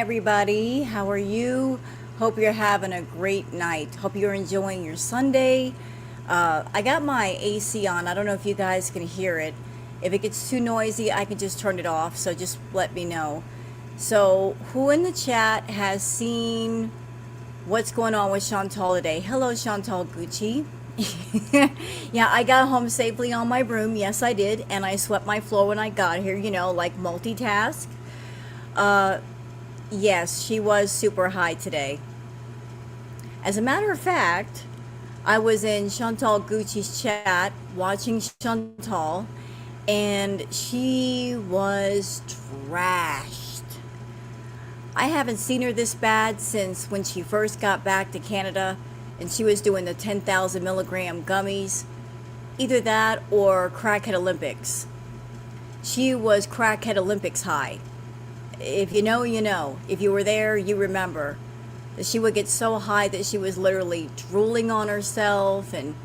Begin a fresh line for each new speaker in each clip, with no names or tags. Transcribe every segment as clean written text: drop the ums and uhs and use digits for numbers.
everybody. How are you? Hope you're having a great night. Hope you're enjoying your Sunday. I got my AC on. I don't know if you guys can hear it. If it gets too noisy, I can just turn it off. So just let me know. So, who in the chat has seen what's going on with Chantal today? Hello, Chantal Gucci. Yeah, I got home safely on my broom. Yes, I did. And I swept my floor when I got here, like multitask. Uh, yes, she was super high today. As a matter of fact, I was in Chantal Gucci's chat watching Chantal, and she was trashed. I haven't seen her this bad since when she first got back to Canada and she was doing the 10,000 milligram gummies. Either that or Crackhead Olympics. She was Crackhead Olympics high. If you know, you know. If you were there, you remember that she would get so high that she was literally drooling on herself and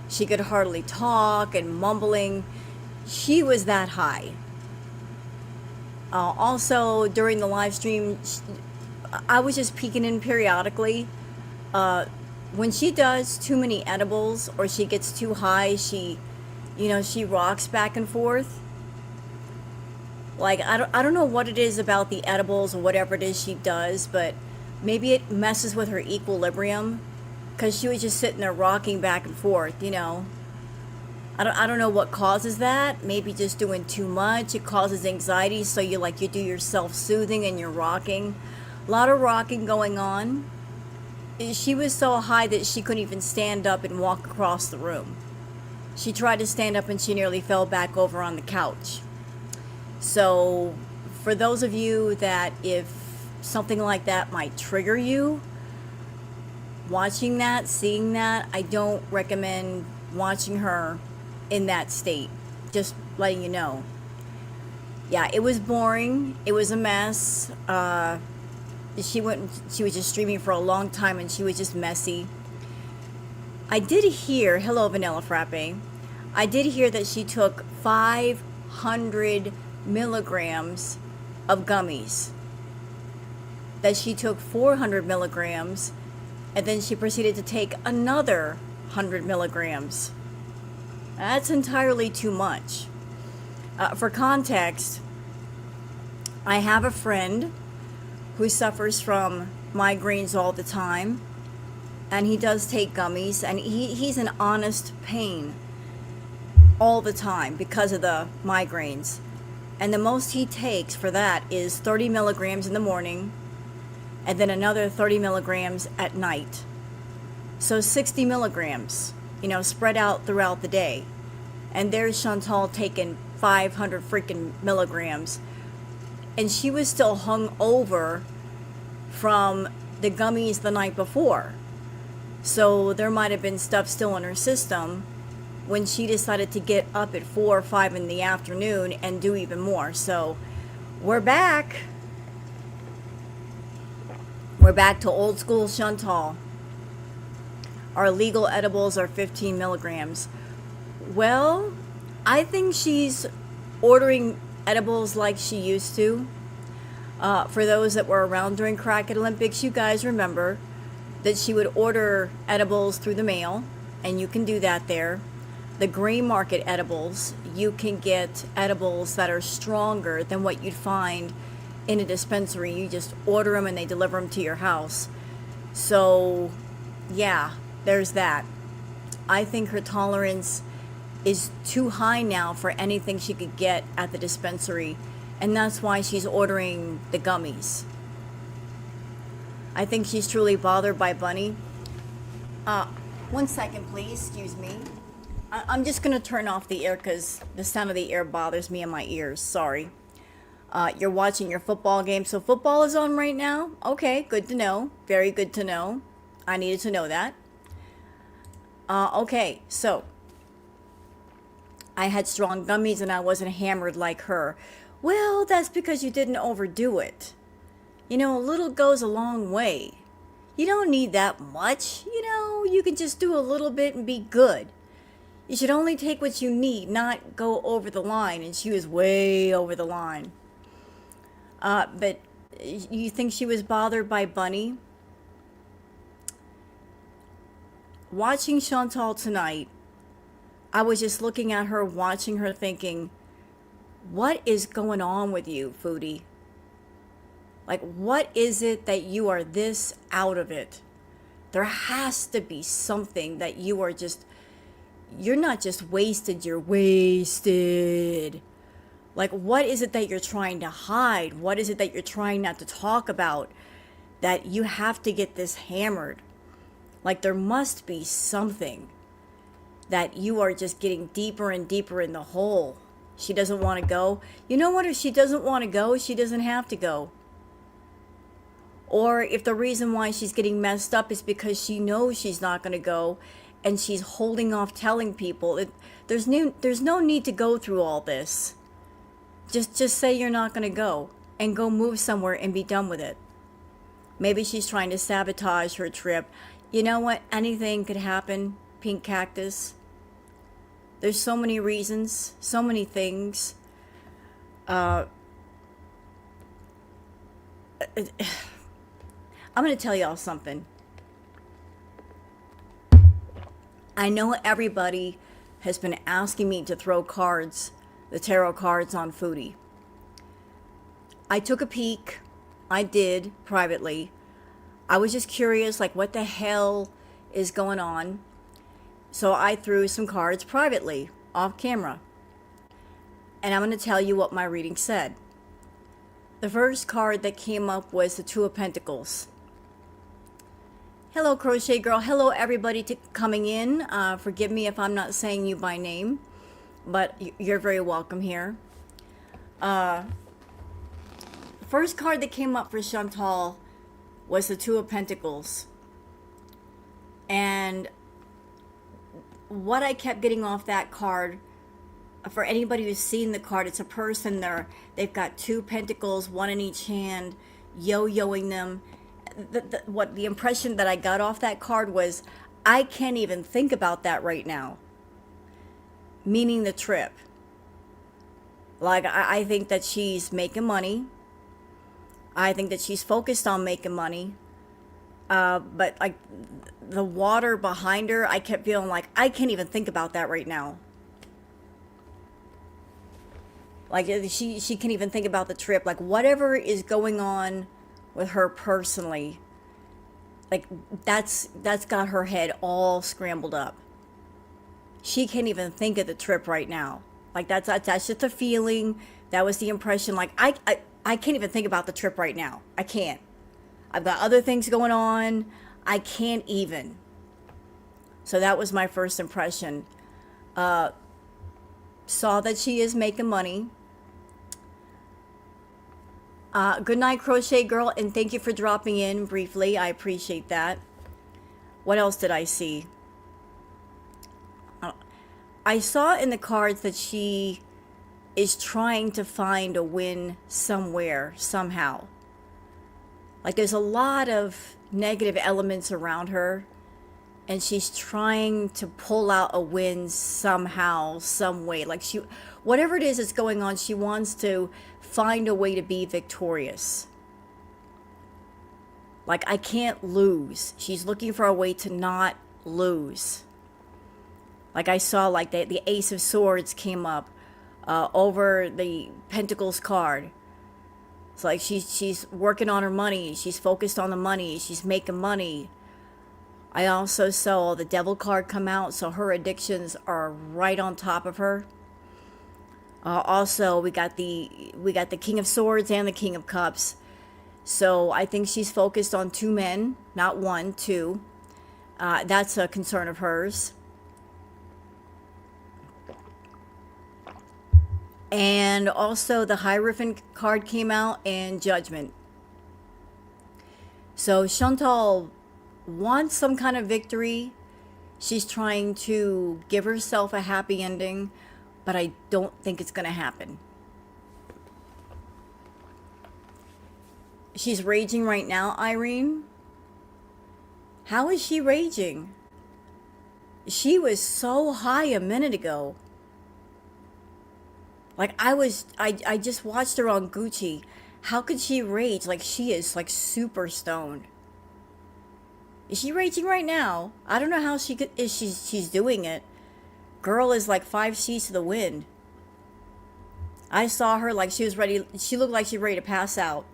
she could hardly talk and mumbling. She was that high. Also, during the live stream, I was just peeking in periodically. When she does too many edibles or she gets too high, she rocks back and forth. Like, I don't know what it is about the edibles or whatever it is she does, but maybe it messes with her equilibrium, because she was just sitting there rocking back and forth. I don't know what causes that. Maybe just doing too much. It causes anxiety, so you do your self-soothing and you're rocking. A lot of rocking going on. She was so high that she couldn't even stand up and walk across the room. She tried to stand up and she nearly fell back over on the couch. So, for those of you that if something like that might trigger you, watching that, seeing that, I don't recommend watching her in that state. Just letting you know. Yeah, it was boring. It was a mess. She was just streaming for a long time and she was just messy. I did hear, hello Vanilla Frappe, I did hear that she took 500 milligrams of gummies. That she took 400 milligrams and then she proceeded to take another 100 milligrams. That's entirely too much. For context, I have a friend who suffers from migraines all the time, and he does take gummies, and he's in honest pain all the time because of the migraines. And the most he takes for that is 30 milligrams in the morning and then another 30 milligrams at night. So 60 milligrams, spread out throughout the day. And there's Chantal taking 500 freaking milligrams. And she was still hung over from the gummies the night before. So there might have been stuff still in her system when she decided to get up at 4 or 5 in the afternoon and do even more. So we're back. We're back to old school Chantal. Our legal edibles are 15 milligrams. Well, I think she's ordering edibles like she used to. For those that were around during Crackhead Olympics, you guys remember that she would order edibles through the mail, and you can do that there. The gray market edibles, you can get edibles that are stronger than what you'd find in a dispensary. You just order them and they deliver them to your house. So, yeah, there's that. I think her tolerance is too high now for anything she could get at the dispensary, and that's why she's ordering the gummies. I think she's truly bothered by Bunny. 1 second, please. Excuse me. I'm just going to turn off the air because the sound of the air bothers me in my ears. Sorry. You're watching your football game, so football is on right now? Okay, good to know. Very good to know. I needed to know that. Okay, so I had strong gummies and I wasn't hammered like her. Well, that's because you didn't overdo it. A little goes a long way. You don't need that much. You can just do a little bit and be good. You should only take what you need, not go over the line. And she was way over the line. But You think she was bothered by Bunny? Watching Chantal tonight, I was just looking at her, watching her, thinking, what is going on with you, Foodie? Like, what is it that you are this out of it? There has to be something that you are just, you're not just wasted, you're wasted. Like, what is it that you're trying to hide? What is it that you're trying not to talk about? That you have to get this hammered. Like, there must be something that you are just getting deeper and deeper in the hole. She doesn't want to go. You know what? If she doesn't want to go, she doesn't have to go. Or if the reason why she's getting messed up is because she knows she's not going to go and she's holding off telling people, there's no need to go through all this. Just say you're not going to go and go move somewhere and be done with it. Maybe she's trying to sabotage her trip. You know what? Anything could happen, Pink Cactus. There's so many reasons, so many things. I'm going to tell y'all something. I know everybody has been asking me to throw cards, the tarot cards, on Foodie. I took a peek. I did, privately. I was just curious, like, what the hell is going on? So I threw some cards privately, off camera. And I'm going to tell you what my reading said. The first card that came up was the Two of Pentacles. Hello, Crochet Girl. Hello, everybody coming in. Forgive me if I'm not saying you by name, but you're very welcome here. First card that came up for Chantal was the Two of Pentacles. And what I kept getting off that card, for anybody who's seen the card, it's a person there. They've got two pentacles, one in each hand, yo-yoing them. The impression that I got off that card was, I can't even think about that right now. Meaning the trip. Like, I think that she's making money. I think that she's focused on making money. But like the water behind her, I kept feeling like, I can't even think about that right now. Like, she can't even think about the trip. Like, whatever is going on with her personally, like, that's got her head all scrambled up. She can't even think of the trip right now. Like, that's just a feeling. That was the impression. Like, I can't even think about the trip right now. I can't. I've got other things going on. I can't even. So that was my first impression. Saw that she is making money. Good night, Crochet Girl, and thank you for dropping in briefly. I appreciate that. What else did I see? I saw in the cards that she is trying to find a win somewhere, somehow. Like, there's a lot of negative elements around her, and she's trying to pull out a win somehow, some way. Like, whatever it is that's going on, she wants to find a way to be victorious. Like, I can't lose. She's looking for a way to not lose. Like, I saw, like, the Ace of Swords came up over the Pentacles card. It's like she's working on her money. She's focused on the money. She's making money. I also saw the Devil card come out, so her addictions are right on top of her. Also, we got the King of Swords and the King of Cups. So I think she's focused on two men, not one, two. That's a concern of hers. And also the Hierophant card came out, and Judgment. So Chantal wants some kind of victory. She's trying to give herself a happy ending, but I don't think it's going to happen. She's raging right now, Irene. How is she raging? She was so high a minute ago. Like, I just watched her on Gucci, How could she rage? Like, she is like super stoned. Is she raging right now? I don't know how she could. Is she's doing it? Girl is like 5 sheets to the wind. I saw her like she was ready. She looked like she was ready to pass out.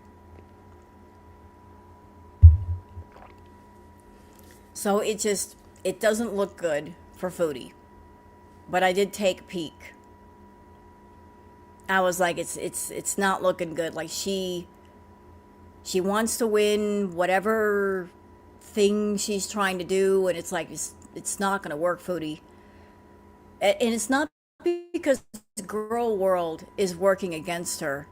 So it doesn't look good for Foodie. But I did take a peek. I was like, it's not looking good. Like, she wants to win whatever thing she's trying to do, and it's like it's not gonna work, Foodie. And it's not because the girl world is working against her.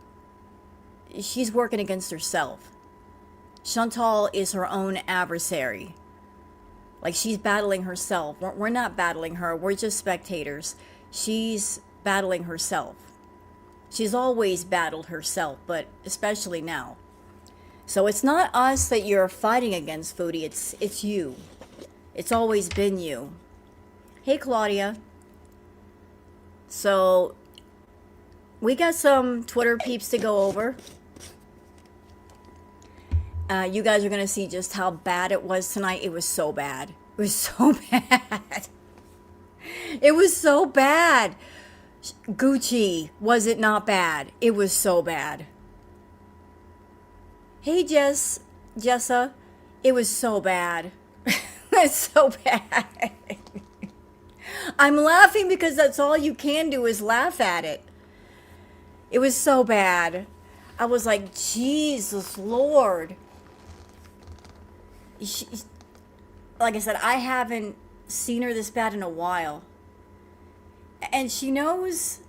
She's working against herself. Chantal is her own adversary. Like, she's battling herself. We're not battling her. We're just spectators. She's battling herself. She's always battled herself, but especially now. So it's not us that you're fighting against, Foodie. It's you. It's always been you. Hey, Claudia. So we got some Twitter peeps to go over. You guys are going to see just how bad it was tonight. It was so bad. It was so bad. It was so bad. Gucci, was it not bad? It was so bad. Hey, Jessa, it was so bad. It's so bad. I'm laughing because that's all you can do is laugh at it. It was so bad. I was like, Jesus Lord. Like I said, I haven't seen her this bad in a while. And she knows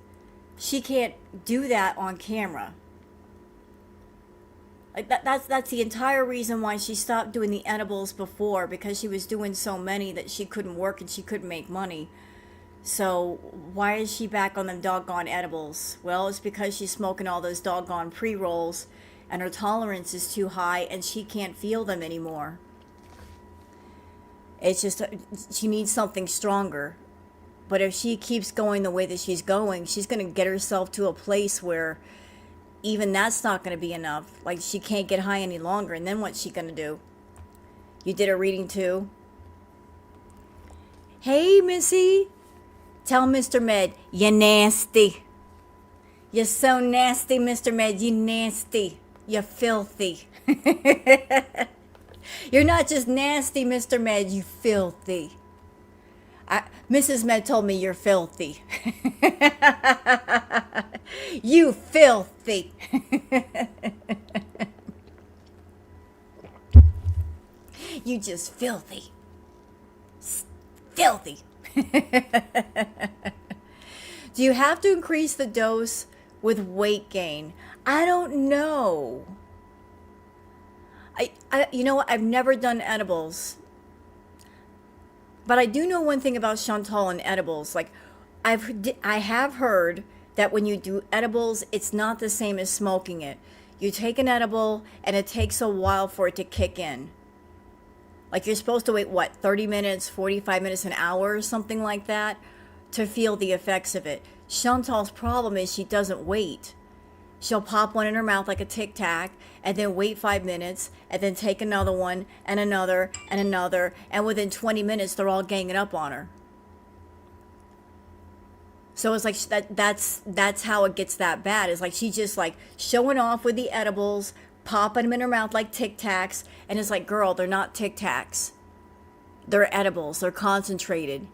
she can't do that on camera. Like that's the entire reason why she stopped doing the edibles before, because she was doing so many that she couldn't work and she couldn't make money. So why is she back on them doggone edibles? Well, it's because she's smoking all those doggone pre-rolls and her tolerance is too high and she can't feel them anymore. It's just, she needs something stronger. But if she keeps going the way that she's going, she's going to get herself to a place where even that's not going to be enough. Like, she can't get high any longer. And then what's she going to do? You did a reading too? Hey, Missy. Tell Mr. Med, you're nasty. You're so nasty, Mr. Med. You nasty. You're filthy. You're not just nasty, Mr. Med. You filthy. Mrs. Med told me you're filthy. You filthy. You just filthy. Filthy. Do you have to increase the dose with weight gain? I don't know. You know what? I've never done edibles. But I do know one thing about Chantal and edibles. Like, I have heard that when you do edibles, it's not the same as smoking it. You take an edible, and it takes a while for it to kick in. Like, you're supposed to wait, 30 minutes, 45 minutes, an hour, or something like that, to feel the effects of it. Chantal's problem is she doesn't wait. She'll pop one in her mouth like a Tic Tac, and then wait 5 minutes, and then take another one, and another, and another, and within 20 minutes, they're all ganging up on her. So it's like that's how it gets that bad. It's like she's just like showing off with the edibles, popping them in her mouth like Tic Tacs, and it's like, girl, they're not Tic Tacs. They're edibles. They're concentrated.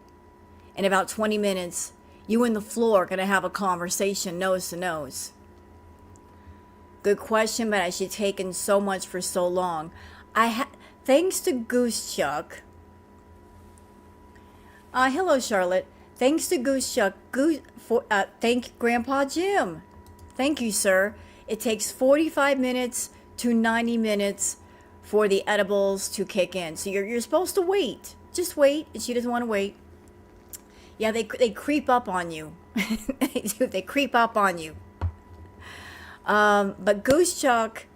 In about 20 minutes, you and the floor are going to have a conversation nose to nose. Good question, but has she taken so much for so long? Thanks to Goose Chuck. Hello, Charlotte. Thanks to Goose Chuck. Thank Grandpa Jim. Thank you, sir. It takes 45 minutes to 90 minutes for the edibles to kick in. So you're supposed to wait. Just wait. And she doesn't want to wait. Yeah, they creep up on you. They do. They creep up on you. But Goose Chuck,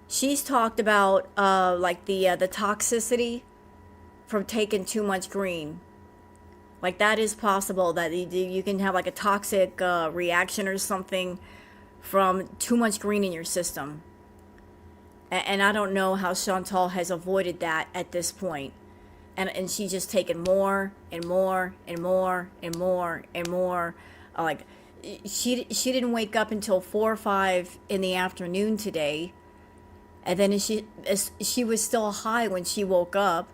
she's talked about like the toxicity from taking too much green. Like, that is possible that you can have like a toxic reaction or something from too much green in your system. And I don't know how Chantal has avoided that at this point. And she's just taken more and more and more and more and more. Like, she didn't wake up until 4 or 5 in the afternoon today. And then she was still high when she woke up.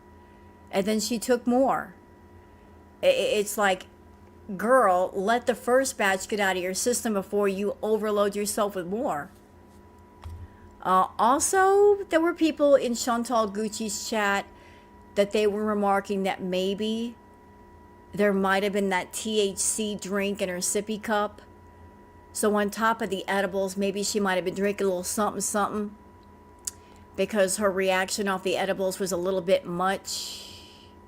And then she took more. It's like, girl, let the first batch get out of your system before you overload yourself with more. Also, there were people in Chantal Gucci's chat that they were remarking that maybe there might have been that THC drink in her sippy cup. So on top of the edibles, maybe she might have been drinking a little something something because her reaction off the edibles was a little bit much.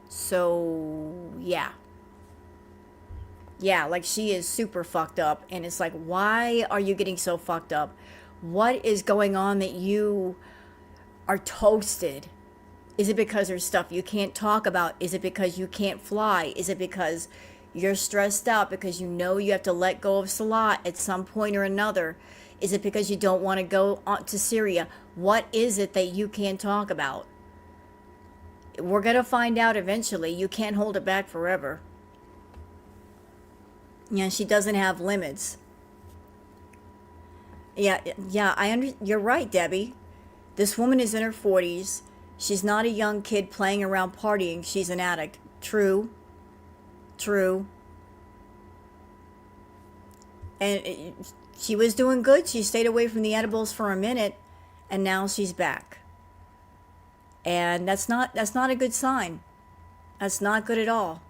So, yeah. Yeah, like she is super fucked up. And it's like, why are you getting so fucked up? What is going on that you are toasted? Is it because there's stuff you can't talk about? Is it because you can't fly? Is it because you're stressed out because you know you have to let go of Salah at some point or another? Is it because you don't want to go on to Syria? What is it that you can't talk about? We're going to find out eventually. You can't hold it back forever. Yeah, she doesn't have limits. Yeah, you're right, Debbie. This woman is in her 40s. She's not a young kid playing around partying. She's an addict. True. And she was doing good. She stayed away from the edibles for a minute, and now she's back. And that's not a good sign. That's not good at all.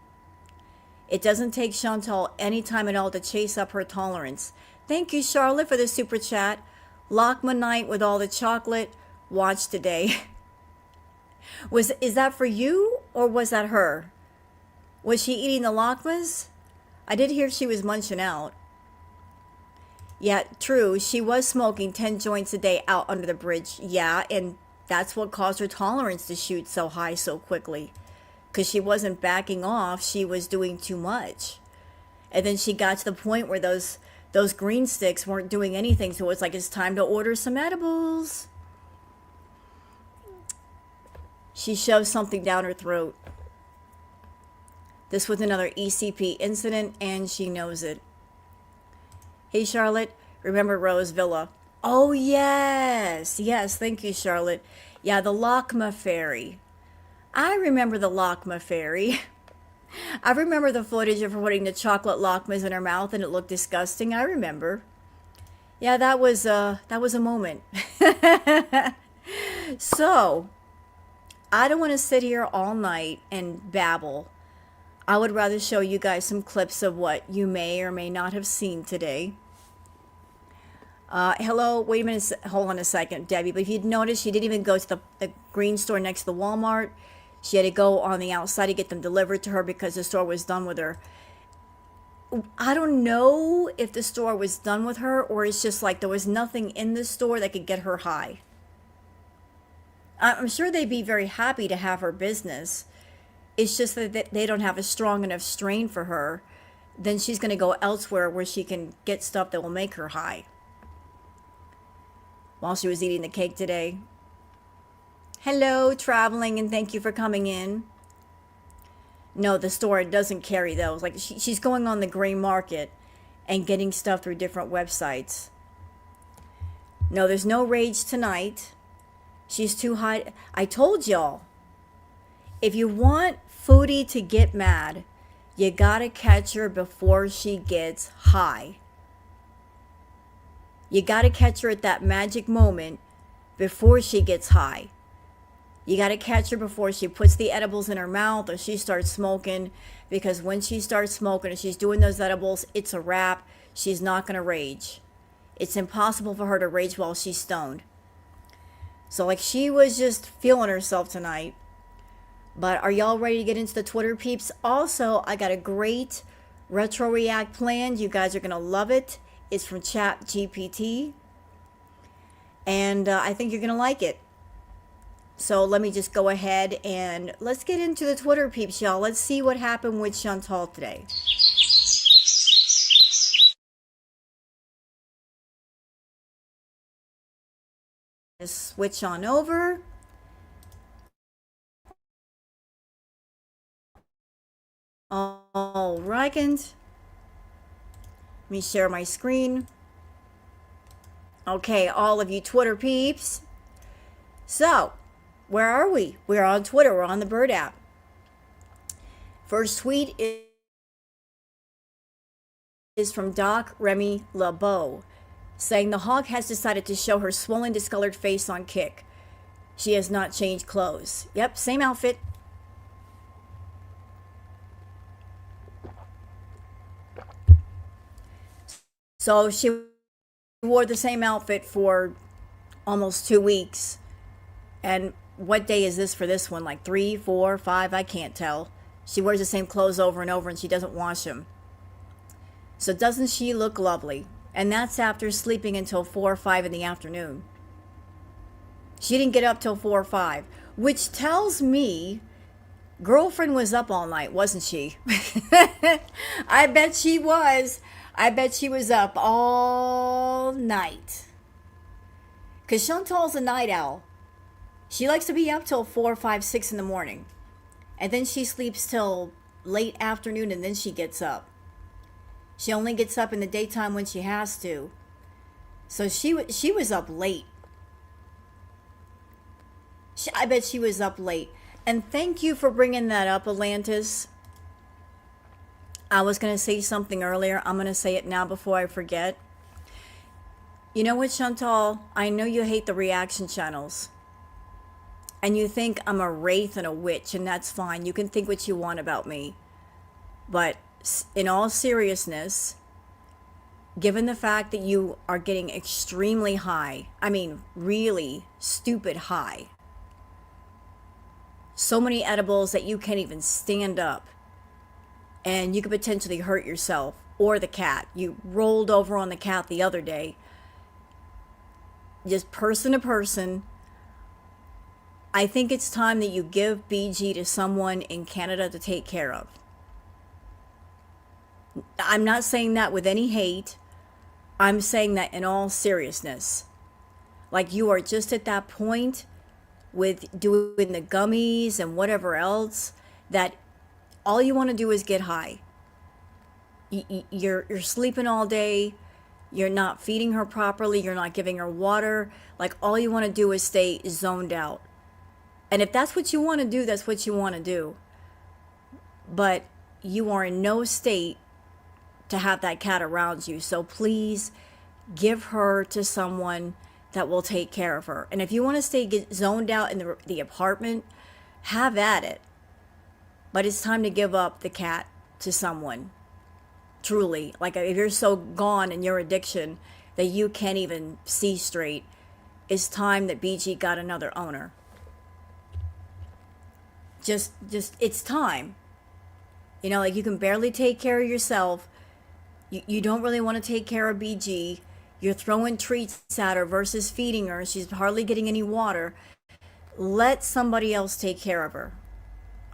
It doesn't take Chantal any time at all to chase up her tolerance. Thank you, Charlotte, for the super chat. Lakma night with all the chocolate. Watch today. Is that for you or was that her? Was she eating the lakmas? I did hear she was munching out. Yeah, true. She was smoking 10 joints a day out under the bridge. Yeah, and that's what caused her tolerance to shoot so high so quickly. Because she wasn't backing off. She was doing too much. And then she got to the point where those green sticks weren't doing anything. So it's like, it's time to order some edibles. She shoved something down her throat. This was another ECP incident, and she knows it. Hey, Charlotte, remember Rose Villa? Oh, yes. Yes, thank you, Charlotte. Yeah, the Lakma Fairy. I remember the Lakma Fairy. I remember the footage of her putting the chocolate lakmas in her mouth, and it looked disgusting. I remember. Yeah, that was a moment. So, I don't want to sit here all night and babble. I would rather show you guys some clips of what you may or may not have seen today. Hello, wait a minute, hold on a second, Debbie. But if you'd noticed, she didn't even go to the green store next to the Walmart. She had to go on the outside to get them delivered to her because the store was done with her. I don't know if the store was done with her or it's just like there was nothing in the store that could get her high. I'm sure they'd be very happy to have her business. It's just that they don't have a strong enough strain for her. Then she's going to go elsewhere where she can get stuff that will make her high. While she was eating the cake today. Hello, traveling, and thank you for coming in. No, the store doesn't carry those. Like, she's going on the gray market and getting stuff through different websites. No, there's no rage tonight. She's too high. I told y'all, if you want Foodie to get mad, you gotta catch her before she gets high. You gotta catch her at that magic moment before she gets high. You got to catch her before she puts the edibles in her mouth or she starts smoking, because when she starts smoking and she's doing those edibles, it's a wrap. She's not going to rage. It's impossible for her to rage while she's stoned. So like she was just feeling herself tonight. But are y'all ready to get into the Twitter peeps? Also, I got a great retro react planned. You guys are going to love it. It's from ChatGPT. And I think you're going to like it. So let me just go ahead and let's get into the Twitter peeps, y'all. Let's see what happened with Chantal today. switch on over. All right. Let me share my screen. Okay, all of you Twitter peeps. So, where are we? We're on Twitter. We're on the Bird app. First tweet is from Doc Remy LeBeau, saying the hawk has decided to show her swollen, discolored face on Kick. She has not changed clothes. Yep, same outfit. So she wore the same outfit for almost 2 weeks. And what day is this for this one? Like 3, 4, 5? I can't tell. She wears the same clothes over and over and she doesn't wash them. So doesn't she look lovely? And that's after sleeping until 4 or 5 in the afternoon. She didn't get up till 4 or 5, which tells me girlfriend was up all night, wasn't she? I bet she was. I bet she was up all night. Because Chantal's a night owl. She likes to be up till 4, 5, 6 in the morning. And then she sleeps till late afternoon and then she gets up. She only gets up in the daytime when she has to. So she was up late. I bet she was up late. And thank you for bringing that up, Atlantis. I was going to say something earlier. I'm going to say it now before I forget. You know what, Chantal? I know you hate the reaction channels. And you think I'm a wraith and a witch, and that's fine. You can think what you want about me. But in all seriousness, given the fact that you are getting extremely high, I mean really stupid high, so many edibles that you can't even stand up, and you could potentially hurt yourself or the cat. You rolled over on the cat the other day. Just person to person, I think it's time that you give BG to someone in Canada to take care of. I'm not saying that with any hate. I'm saying that in all seriousness. Like, you are just at that point with doing the gummies and whatever else that all you want to do is get high. You're sleeping all day. You're not feeding her properly. You're not giving her water. Like, all you want to do is stay zoned out. And if that's what you want to do, that's what you want to do. But you are in no state to have that cat around you. So please give her to someone that will take care of her. And if you want to get zoned out in the apartment, have at it. But it's time to give up the cat to someone. Truly. Like, if you're so gone in your addiction that you can't even see straight, it's time that BG got another owner. Just it's time. You know, like, you can barely take care of yourself. You don't really want to take care of BG. You're throwing treats at her versus feeding her. She's hardly getting any water. Let somebody else take care of her.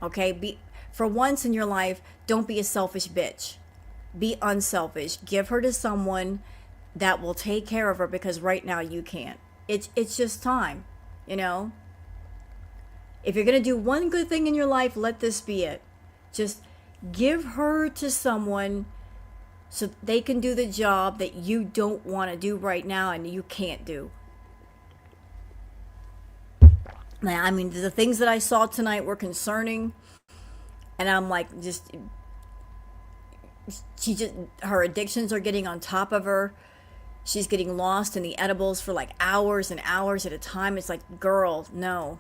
Okay? For once in your life, don't be a selfish bitch. Be unselfish. Give her to someone that will take care of her, because right now you can't. It's just time, you know? If you're going to do one good thing in your life, let this be it. Just give her to someone so they can do the job that you don't want to do right now and you can't do. Now, I mean, the things that I saw tonight were concerning. And I'm like, her addictions are getting on top of her. She's getting lost in the edibles for like hours and hours at a time. It's like, girl, no.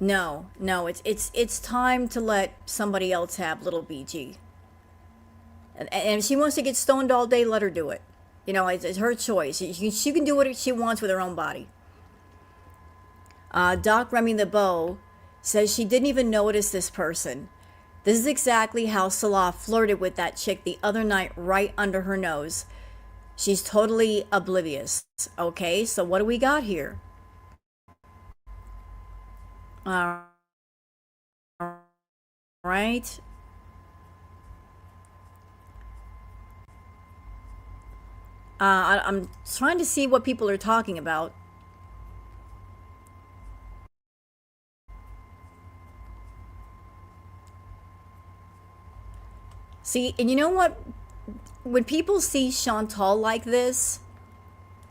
No, it's time to let somebody else have little BG. And if she wants to get stoned all day, let her do it. You know, it's her choice. She can do what she wants with her own body. Doc Remy LeBeau says she didn't even notice this person. This is exactly how Salah flirted with that chick the other night right under her nose. She's totally oblivious. Okay, so what do we got here? Right. I'm trying to see what people are talking about. See, and you know what? When people see Chantal like this,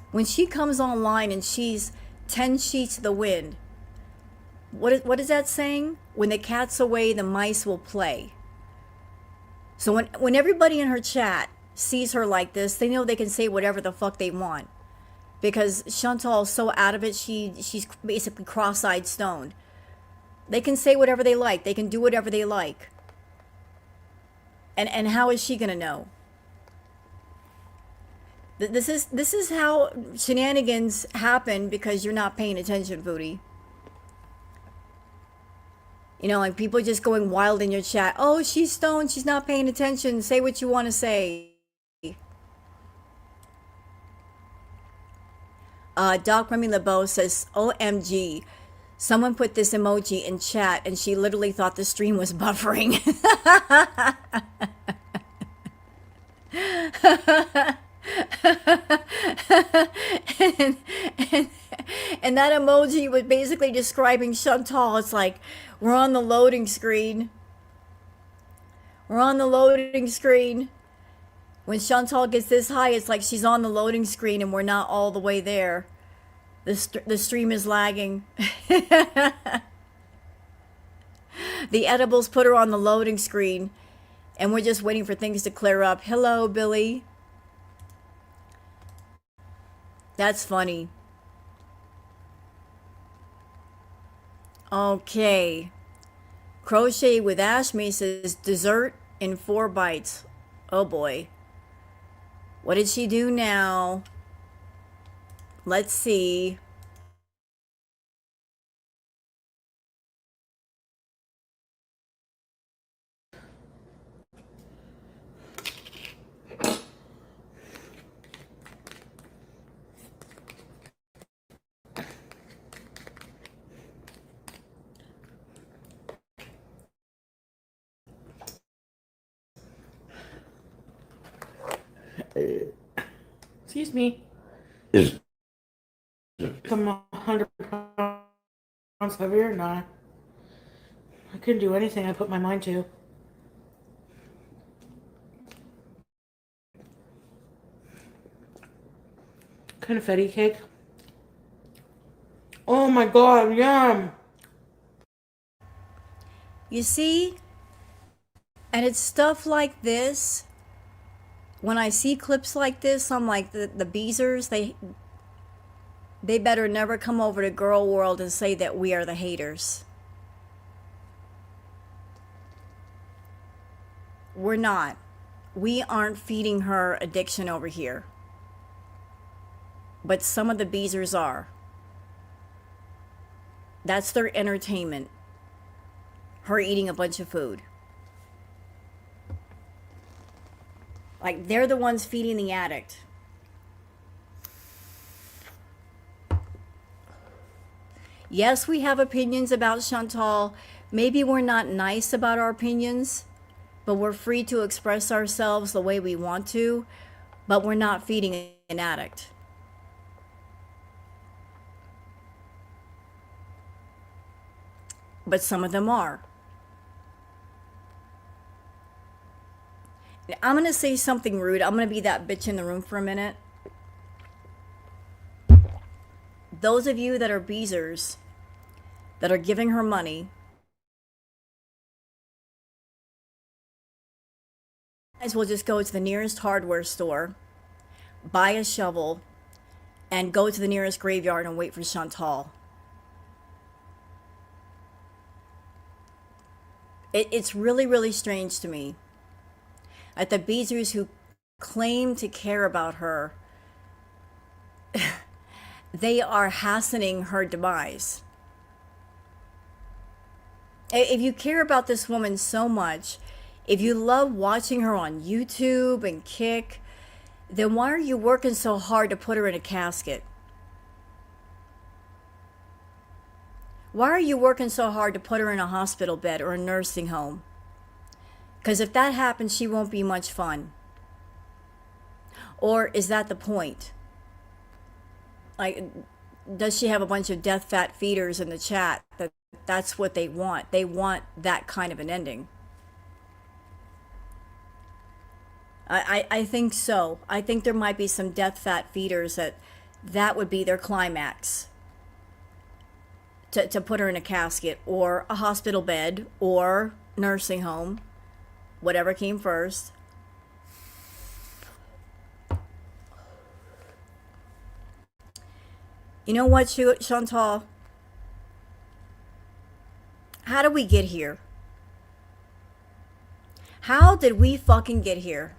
when she comes online and she's 10 sheets to the wind, what is that saying? When the cat's away, the mice will play. So when everybody in her chat sees her like this, they know they can say whatever the fuck they want. Because Chantal's so out of it, she's basically cross-eyed stoned. They can say whatever they like. They can do whatever they like. And how is she gonna know? This is how shenanigans happen because you're not paying attention, Foodie. You know, like people just going wild in your chat. Oh, she's stoned. She's not paying attention. Say what you want to say. Doc Remy LeBeau says, OMG. Someone put this emoji in chat and she literally thought the stream was buffering. and, and, and that emoji was basically describing Chantal. It's like, we're on the loading screen. We're on the loading screen. When Chantal gets this high, it's like she's on the loading screen and we're not all the way there. The stream is lagging. The edibles put her on the loading screen and we're just waiting for things to clear up. Hello, Billy. That's funny. Okay. Crochet with Ashme says dessert in 4 bites. Oh boy. What did she do now? Let's see.
Excuse me.
Is
I'm 100 pounds heavier? Nah. I couldn't do anything I put my mind to. Confetti cake. Oh my god, yum!
You see? And it's stuff like this. When I see clips like this, I'm like, the Beezers, they better never come over to Girl World and say that we are the haters. We're not. We aren't feeding her addiction over here. But some of the Beezers are. That's their entertainment. Her eating a bunch of food. Like, they're the ones feeding the addict. Yes, we have opinions about Chantal. Maybe we're not nice about our opinions, but we're free to express ourselves the way we want to, but we're not feeding an addict. But some of them are. I'm going to say something rude. I'm going to be that bitch in the room for a minute. Those of you that are Beezers, that are giving her money, might as well just go to the nearest hardware store, buy a shovel, and go to the nearest graveyard and wait for Chantal. It's really, really strange to me that the Beezers who claim to care about her, they are hastening her demise. If you care about this woman so much, if you love watching her on YouTube and Kick, then why are you working so hard to put her in a casket? Why are you working so hard to put her in a hospital bed or a nursing home? Because if that happens, she won't be much fun. Or is that the point? Like, does she have a bunch of death fat feeders in the chat that's what they want? They want that kind of an ending. I think so. I think there might be some death fat feeders that would be their climax. To put her in a casket or a hospital bed or nursing home, whatever came first. You know what, Chantal? How did we get here? How did we fucking get here?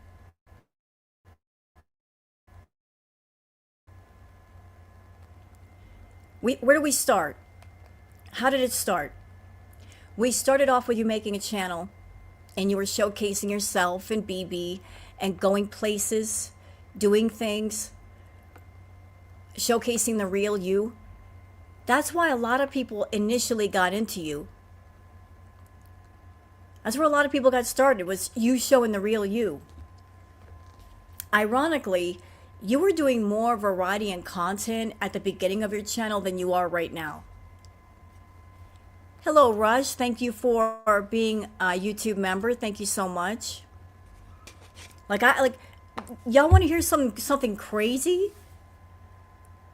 Where do we start? How did it start? We started off with you making a channel and you were showcasing yourself and BB and going places, doing things, showcasing the real you. That's why a lot of people initially got into you. That's where a lot of people got started, was you showing the real you. Ironically, you were doing more variety and content at the beginning of your channel than you are right now. Hello, Rush. Thank you for being a YouTube member. Thank you so much. Y'all want to hear something crazy?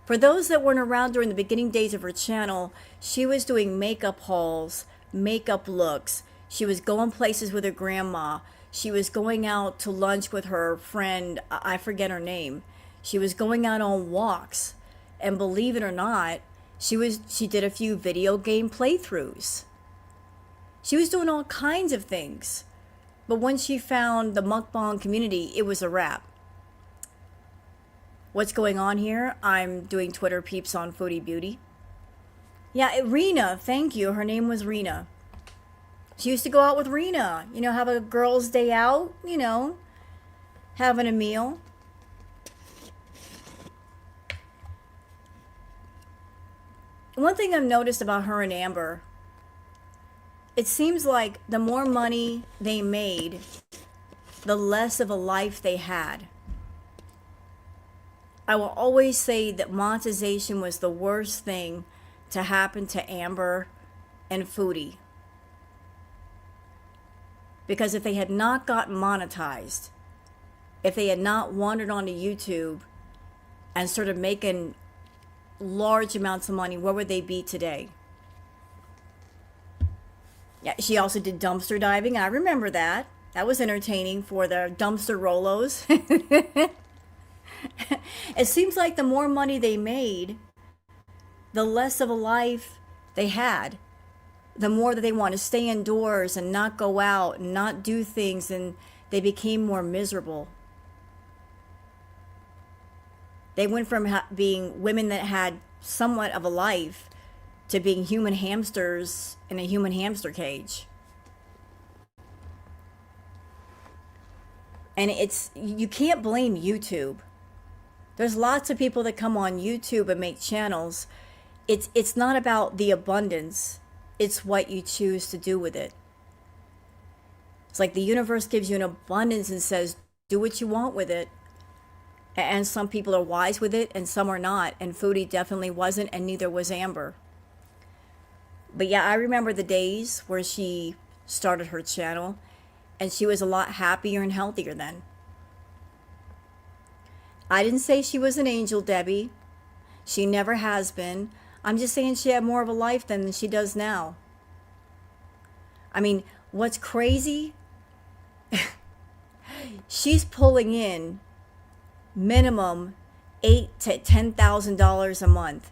For those that weren't around during the beginning days of her channel, she was doing makeup hauls, makeup looks. She was going places with her grandma. She was going out to lunch with her friend, I forget her name. She was going out on walks. And believe it or not, she did a few video game playthroughs. She was doing all kinds of things. But once she found the mukbang community, it was a wrap. What's going on here? I'm doing Twitter Peeps on Foodie Beauty. Yeah, Rena, thank you. Her name was Rena. She used to go out with Rena, have a girls' day out, having a meal. One thing I've noticed about her and Amber, it seems like the more money they made, the less of a life they had. I will always say that monetization was the worst thing to happen to Amber and Foodie. Because if they had not gotten monetized, if they had not wandered onto YouTube and started making large amounts of money, where would they be today? Yeah, she also did dumpster diving. I remember that. That was entertaining for the dumpster Rolos. It seems like the more money they made, the less of a life they had. The more that they want to stay indoors and not go out and not do things, and they became more miserable. They went from being women that had somewhat of a life to being human hamsters in a human hamster cage. And you can't blame YouTube. There's lots of people that come on YouTube and make channels. It's not about the abundance. It's what you choose to do with it. It's like the universe gives you an abundance and says, do what you want with it. And some people are wise with it and some are not. And Foodie definitely wasn't, and neither was Amber. But yeah, I remember the days where she started her channel and she was a lot happier and healthier then. I didn't say she was an angel, Debbie. She never has been. I'm just saying she had more of a life than she does now. I mean, what's crazy? She's pulling in minimum $8,000 to $10,000 a month,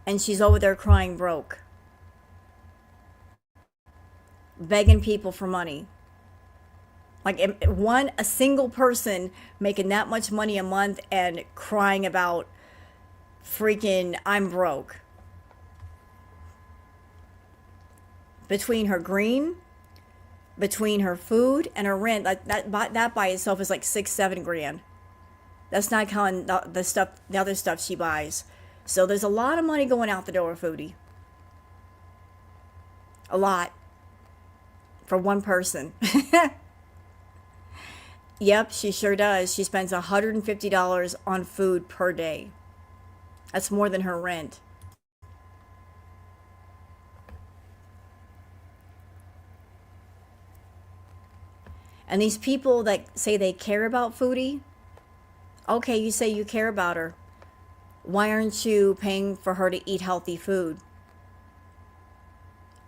and she's over there crying broke, begging people for money. Like a single person making that much money a month and crying about freaking I'm broke. Between her green, between her food and her rent, that by itself is like $6-7 grand. That's not counting the other stuff she buys. So there's a lot of money going out the door, Foodie. A lot for one person. Yep, she sure does. She spends $150 on food per day. That's more than her rent. And these people that say they care about Foodie, okay, you say you care about her. Why aren't you paying for her to eat healthy food?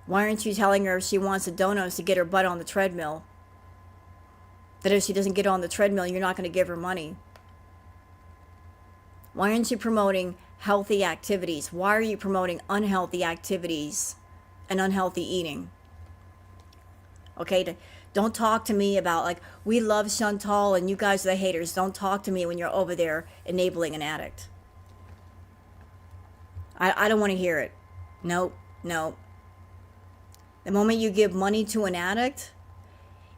Why aren't you telling her if she wants a donut to get her butt on the treadmill? That if she doesn't get on the treadmill, you're not going to give her money. Why aren't you promoting healthy activities? Why are you promoting unhealthy activities and unhealthy eating? Okay, don't talk to me about like, we love Chantal and you guys are the haters. Don't talk to me when you're over there enabling an addict. I don't want to hear it. Nope, nope. The moment you give money to an addict,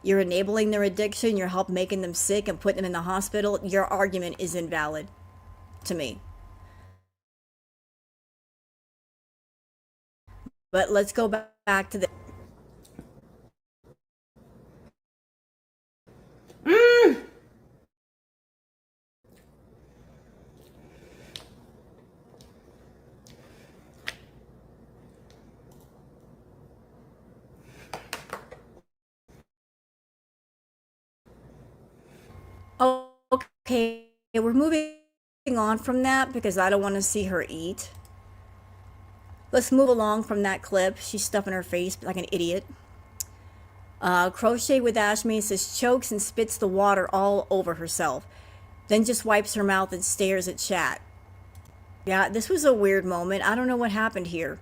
you're enabling their addiction, you're helping making them sick and putting them in the hospital. Your argument is invalid to me. But let's go back to the... Oh, okay, we're moving on from that because I don't want to see her eat. Let's move along from that clip. She's stuffing her face like an idiot. Crochet with Ashmi says chokes and spits the water all over herself. Then just wipes her mouth and stares at chat. Yeah, this was a weird moment. I don't know what happened here.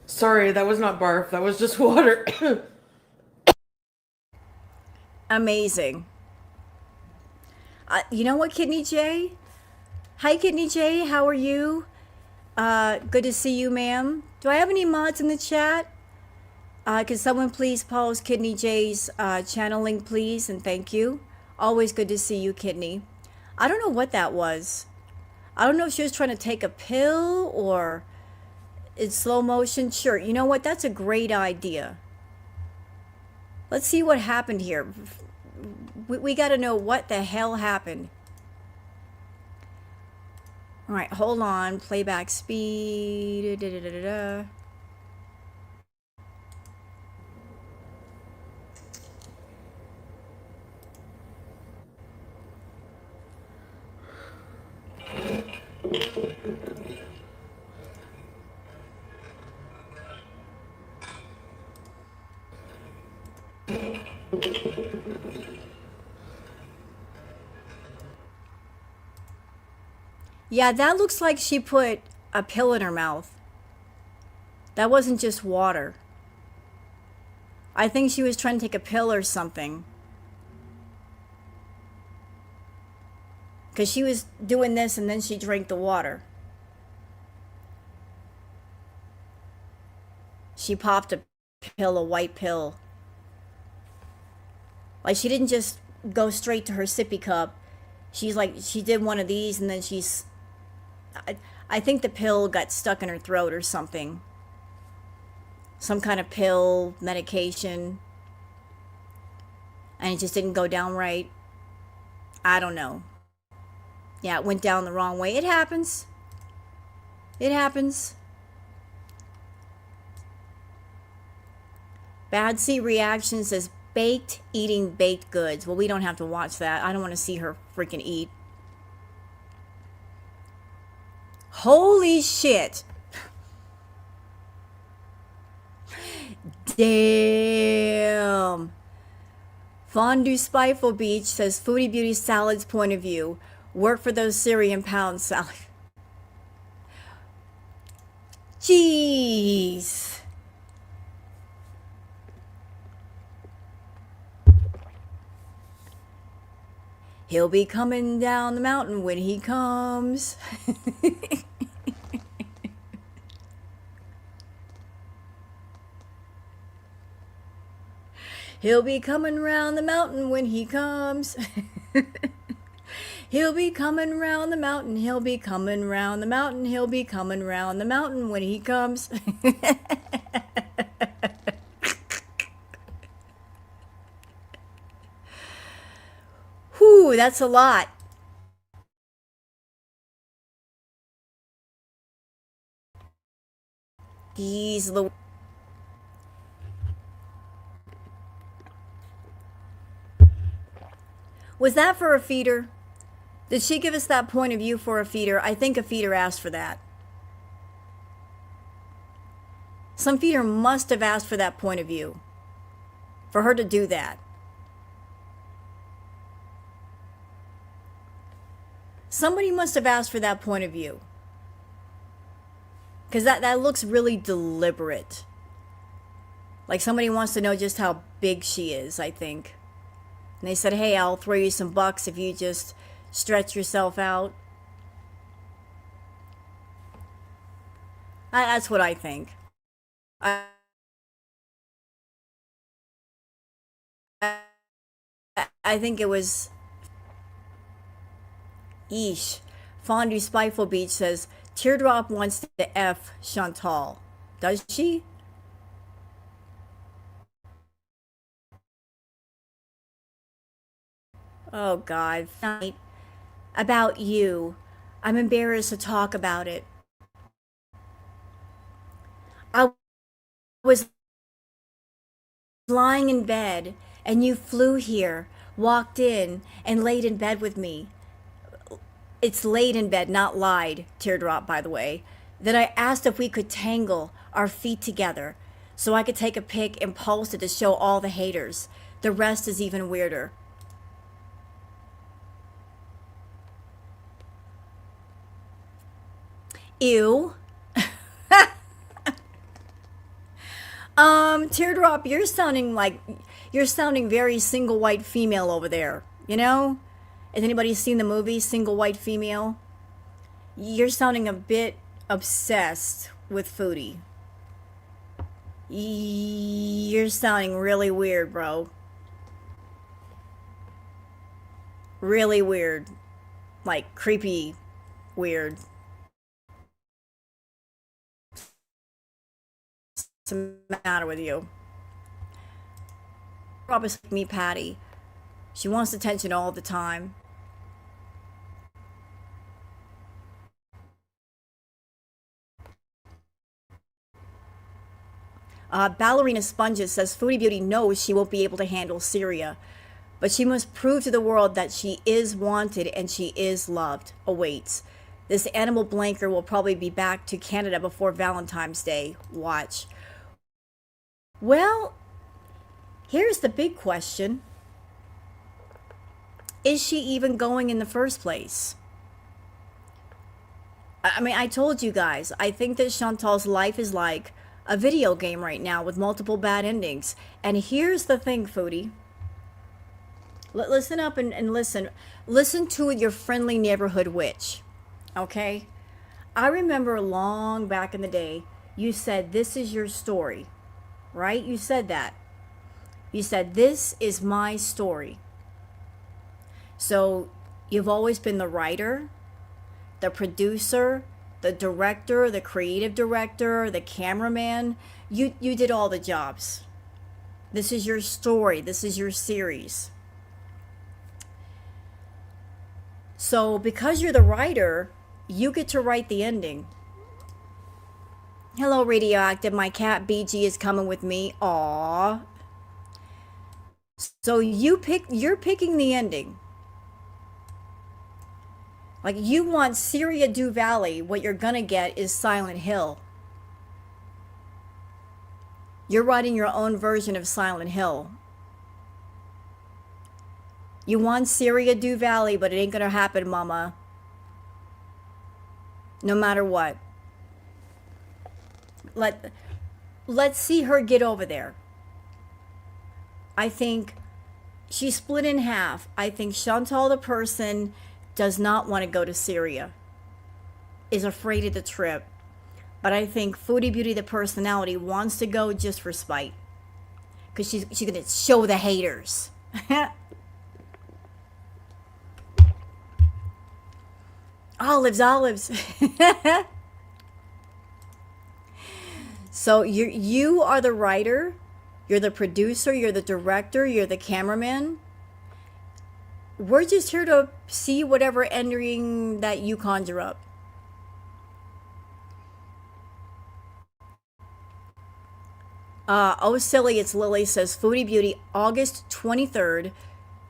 Sorry, that was not barf. That was just water.
Amazing. You know what, Kidney J? Hi, Kidney J. How are you? Good to see you, ma'am. Do I have any mods in the chat? Can someone please post Kidney J's channel link, please? And thank you. Always good to see you, Kidney. I don't know what that was. I don't know if she was trying to take a pill or in slow motion. Sure, you know what? That's a great idea. Let's see what happened here. We got to know what the hell happened. All right, hold on. Playback speed. Da, da, da, da, da. Yeah, that looks like she put a pill in her mouth. That wasn't just water. I think she was trying to take a pill or something. Because she was doing this and then she drank the water. She popped a pill, a white pill. Like she didn't just go straight to her sippy cup. She's like, she did one of these and then she's... I think the pill got stuck in her throat or something. Some kind of pill, medication. And it just didn't go down right. I don't know. Yeah, it went down the wrong way. It happens. It happens. Bad C Reaction says baked eating baked goods. Well, we don't have to watch that. I don't want to see her freaking eat. Holy shit. Damn. Fondue Spiteful Beach says Foodie Beauty Salad's point of view. Work for those Syrian pound salad. Jeez. He'll be coming down the mountain when he comes. He'll be coming round the mountain when he comes. He'll be coming round the mountain. He'll be coming round the mountain. He'll be coming round the mountain when he comes. Whew, that's a lot. He's the... Was that for a feeder? Did she give us that point of view for a feeder? I think a feeder asked for that. Some feeder must have asked for that point of view. For her to do that. Somebody must have asked for that point of view. Because that looks really deliberate. Like somebody wants to know just how big she is, I think. And they said, hey, I'll throw you some bucks if you just stretch yourself out. That's what I think. I think it was... Eesh. Fondue Spiteful Beach says, Teardrop wants to F Chantal. Does she? Oh, God. About you. I'm embarrassed to talk about it. I was lying in bed, and you flew here, walked in, and laid in bed with me. It's laid in bed, not lied, Teardrop, by the way. Then I asked if we could tangle our feet together so I could take a pic and post it to show all the haters. The rest is even weirder. Ew. Teardrop, you're sounding very single white female over there, you know? Has anybody seen the movie Single White Female? You're sounding a bit obsessed with Foodie. You're sounding really weird, bro. Really weird. Like creepy weird. What's the matter with you? Rob is like me, Patty. She wants attention all the time. Ballerina Sponges says Foodie Beauty knows she won't be able to handle Syria, but she must prove to the world that she is wanted and she is loved. Awaits. This animal blanker will probably be back to Canada before Valentine's Day. Watch. Well, here's the big question. Is she even going in the first place? I mean, I told you guys, I think that Chantal's life is like a video game right now with multiple bad endings. And here's the thing, Foodie. Listen up and listen. Listen to your friendly neighborhood witch. Okay? I remember long back in the day, you said, this is your story. Right? You said that. You said, this is my story. So you've always been the writer, the producer, the director, the creative director, the cameraman. You did all the jobs. This is your story. This is your series. So because you're the writer, you get to write the ending. Hello, Radioactive. My cat BG is coming with me. Aww. So you're picking the ending. Like, you want Syria Du Valley, what you're gonna get is Silent Hill. You're writing your own version of Silent Hill. You want Syria Du Valley, but it ain't gonna happen, mama. No matter what. Let's see her get over there. I think she's split in half. I think Chantal the person does not want to go to Syria, is afraid of the trip. But I think Foodie Beauty the personality wants to go just for spite. because she's gonna show the haters. Olives. So you are the writer, you're the producer, you're the director, you're the cameraman. We're just here to see whatever ending that you conjure up. Oh, silly, it's Lily says Foodie Beauty, August 23rd,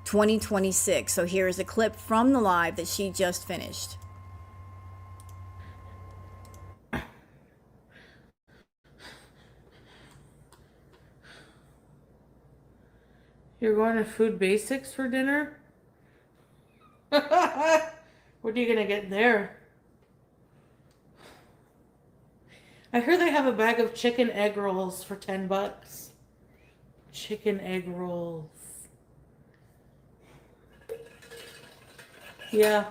2026. So here's a clip from the live that she just finished.
You're going to Food Basics for dinner? What are you gonna get there? I heard they have a bag of chicken egg rolls for $10. Chicken egg rolls. Yeah.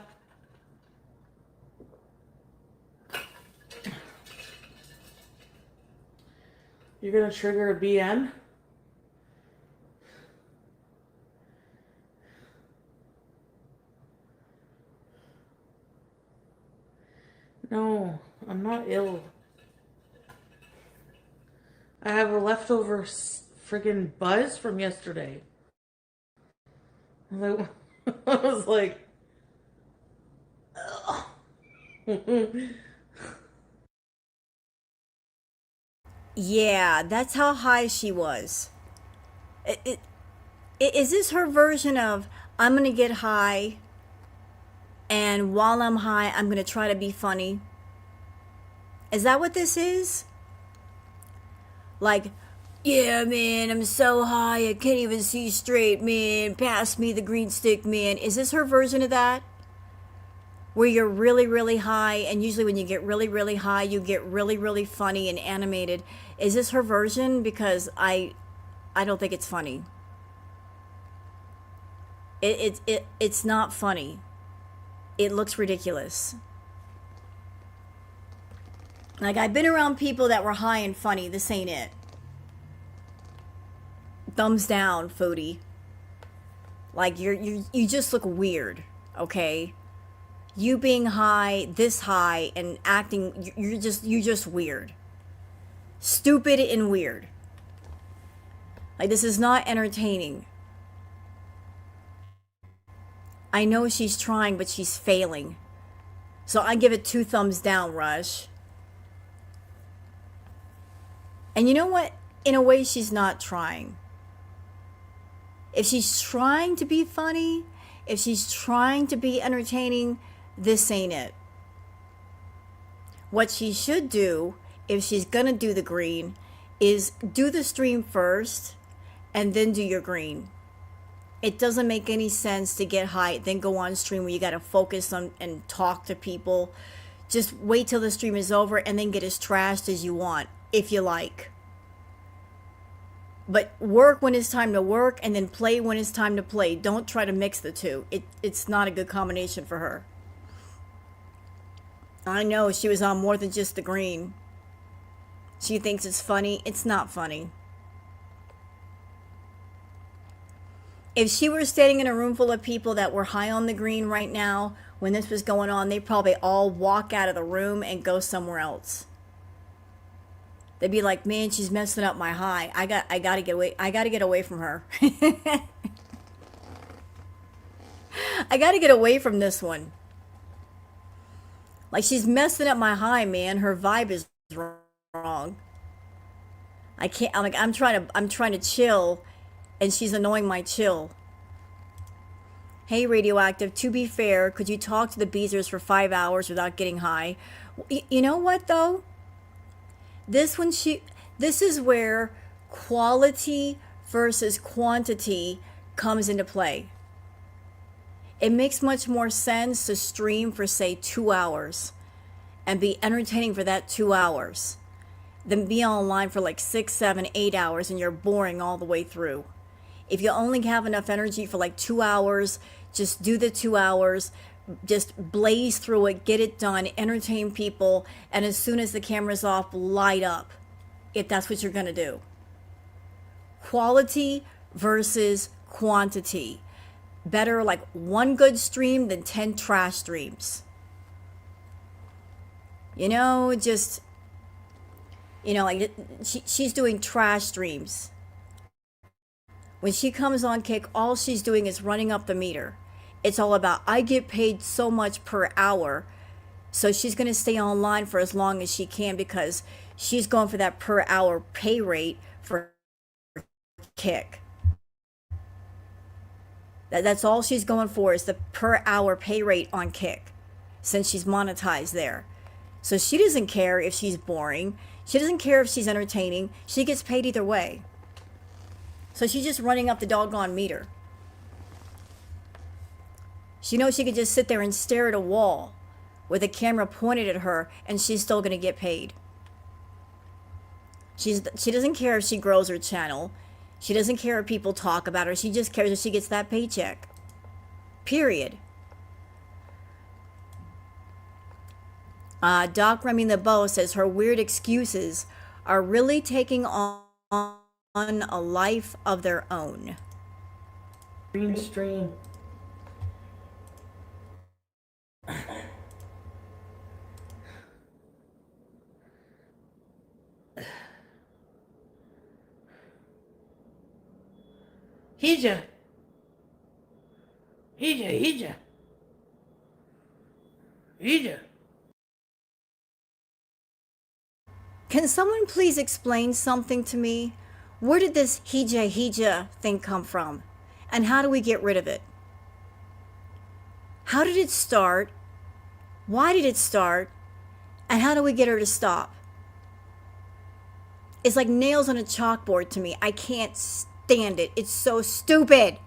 You're gonna trigger a BN? No, I'm not ill. I have a leftover friggin' buzz from yesterday. I was like, ugh.
Yeah, that's how high she was. Is this her version of I'm gonna get high, and while I'm high, I'm gonna try to be funny? Is that what this is? Like, yeah, man, I'm so high, I can't even see straight, man. Pass me the green stick, man. Is this her version of that? Where you're really, really high, and usually when you get really, really high, you get really, really funny and animated. Is this her version? Because I don't think it's funny. It's not funny. It looks ridiculous. Like, I've been around people that were high and funny. This ain't it. Thumbs down, Foodie. Like, you just look weird, okay? You being high, this high, and acting, you're just weird. Stupid and weird. Like, this is not entertaining. I know she's trying, but she's failing. So I give it 2 thumbs down, Rush. And you know what? In a way, she's not trying. If she's trying to be funny, if she's trying to be entertaining, this ain't it. What she should do, if she's gonna do the green, is do the stream first and then do your green. It doesn't make any sense to get high, then go on stream where you gotta focus on and talk to people. Just wait till the stream is over and then get as trashed as you want, if you like. But work when it's time to work and then play when it's time to play. Don't try to mix the two. It's not a good combination for her. I know she was on more than just the green. She thinks it's funny. It's not funny. If she were standing in a room full of people that were high on the green right now, when this was going on, they'd probably all walk out of the room and go somewhere else. They'd be like, man, she's messing up my high. I gotta get away. I gotta get away from her. I gotta get away from this one. Like, she's messing up my high, man. Her vibe is wrong. I can't. I'm trying to chill, and she's annoying my chill. Hey, Radioactive. To be fair, could you talk to the Beezers for 5 hours without getting high? You know what though? This is where quality versus quantity comes into play. It makes much more sense to stream for, say, 2 hours and be entertaining for that 2 hours than be online for like 6, 7, 8 hours and you're boring all the way through. If you only have enough energy for like 2 hours, just do the 2 hours, just blaze through it, get it done, entertain people, and as soon as the camera's off, light up, if that's what you're going to do. quality versus quantity. Better like one good stream than 10 trash streams. Just, like she's doing trash streams. When she comes on Kick, all she's doing is running up the meter. It's all about, I get paid so much per hour. So she's going to stay online for as long as she can because she's going for that per hour pay rate for Kick. That's all she's going for, is the per hour pay rate on Kick, since she's monetized there. So she doesn't care if she's boring. She doesn't care if she's entertaining. She gets paid either way. So she's just running up the doggone meter. She knows she could just sit there and stare at a wall with a camera pointed at her and she's still going to get paid. She doesn't care if she grows her channel. She doesn't care if people talk about her. She just cares if she gets that paycheck. Period. Doc Remy the Beau says her weird excuses are really taking on a life of their own.
Green stream. Hija.
Can someone please explain something to me? Where did this hija thing come from? And how do we get rid of it? How did it start? Why did it start? And how do we get her to stop? It's like nails on a chalkboard to me. I can't stand it. It's so stupid.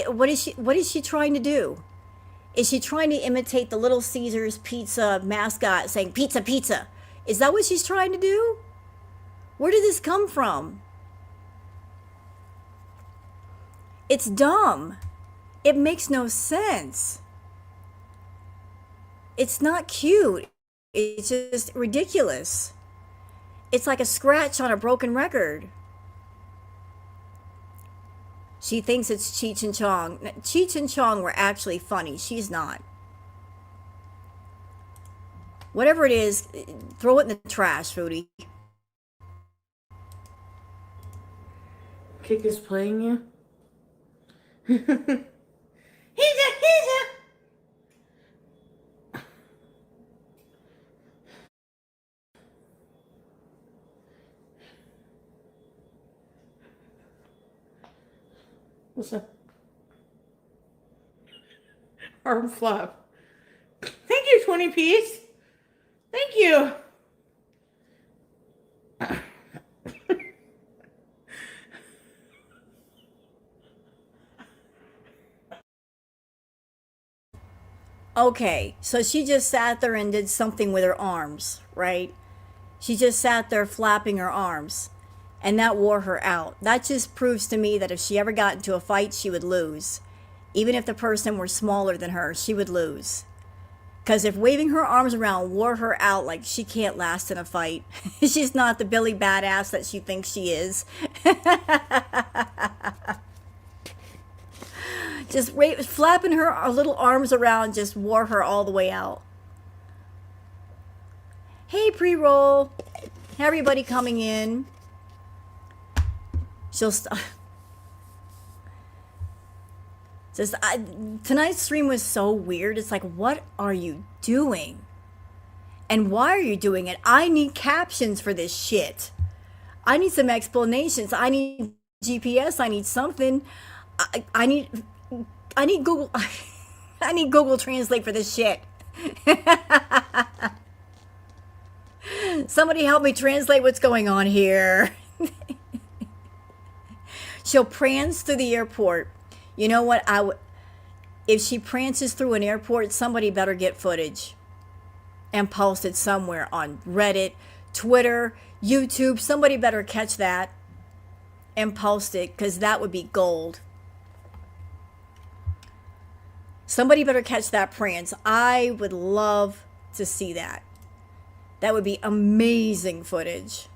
What is she trying to do? Is she trying to imitate the Little Caesars pizza mascot saying pizza, pizza? Is that what she's trying to do? Where did this come from? It's dumb. It makes no sense. It's not cute. It's just ridiculous. It's like a scratch on a broken record. She thinks it's Cheech and Chong. Cheech and Chong were actually funny. She's not. Whatever it is, throw it in the trash, Foodie.
Kick is playing you? He's a. What's up? Arm flap. Thank you, 20 piece. Thank you.
Okay, so she just sat there and did something with her arms, right? She just sat there flapping her arms, and that wore her out. That just proves to me that if she ever got into a fight, she would lose. Even if the person were smaller than her, she would lose. Because if waving her arms around wore her out, like, she can't last in a fight. She's not the Billy Badass that she thinks she is. Just flapping her little arms around just wore her all the way out. Hey, pre-roll. Everybody coming in. She'll stop. Just tonight's stream was so weird. It's like, what are you doing? And why are you doing it? I need captions for this shit. I need some explanations. I need GPS. I need something. I need Google. I need Google Translate for this shit. Somebody help me translate what's going on here. She'll prance through the airport. You know what? If she prances through an airport, somebody better get footage and post it somewhere on Reddit, Twitter, YouTube. Somebody better catch that and post it, because that would be gold. Somebody better catch that prance. I would love to see that. That would be amazing footage.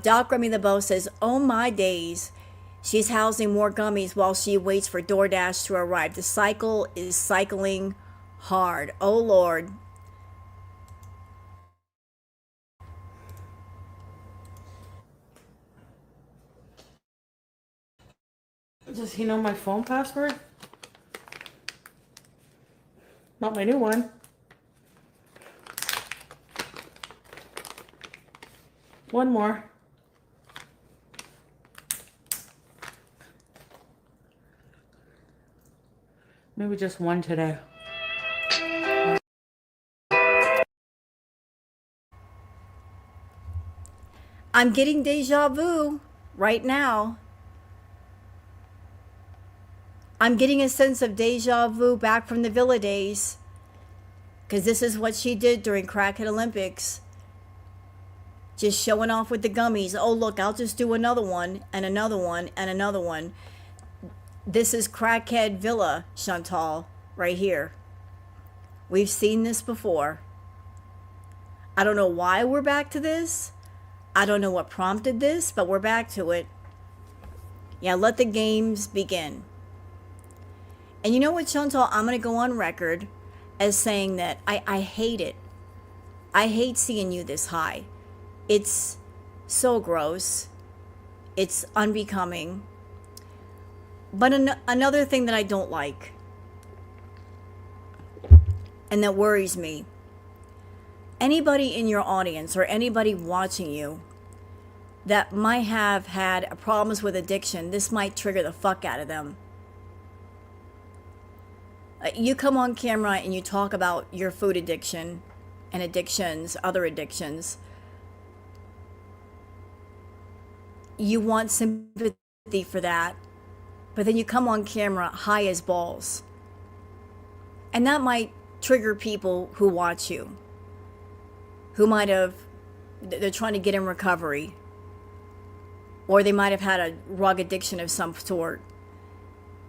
Doc Remy the Bow says, oh my days. She's housing more gummies while she waits for DoorDash to arrive. The cycle is cycling hard. Oh Lord.
Does he know my phone password? Not my new one. One more. Maybe just one today.
I'm getting deja vu right now. I'm getting a sense of deja vu back from the Villa days. Because this is what she did during Crackhead Olympics. Just showing off with the gummies. Oh, look, I'll just do another one and another one and another one. This is Crackhead Villa, Chantal, right here. We've seen this before. I don't know why we're back to this. I don't know what prompted this, but we're back to it. Yeah, let the games begin. And you know what, Chantal? I'm going to go on record as saying that I hate it. I hate seeing you this high. It's so gross. It's unbecoming. But another thing that I don't like, and that worries me, anybody in your audience or anybody watching you that might have had problems with addiction, this might trigger the fuck out of them. You come on camera and you talk about your food addiction and addictions, other addictions. You want sympathy for that, but then you come on camera high as balls. And that might trigger people who watch you, who might have, they're trying to get in recovery, or they might have had a drug addiction of some sort.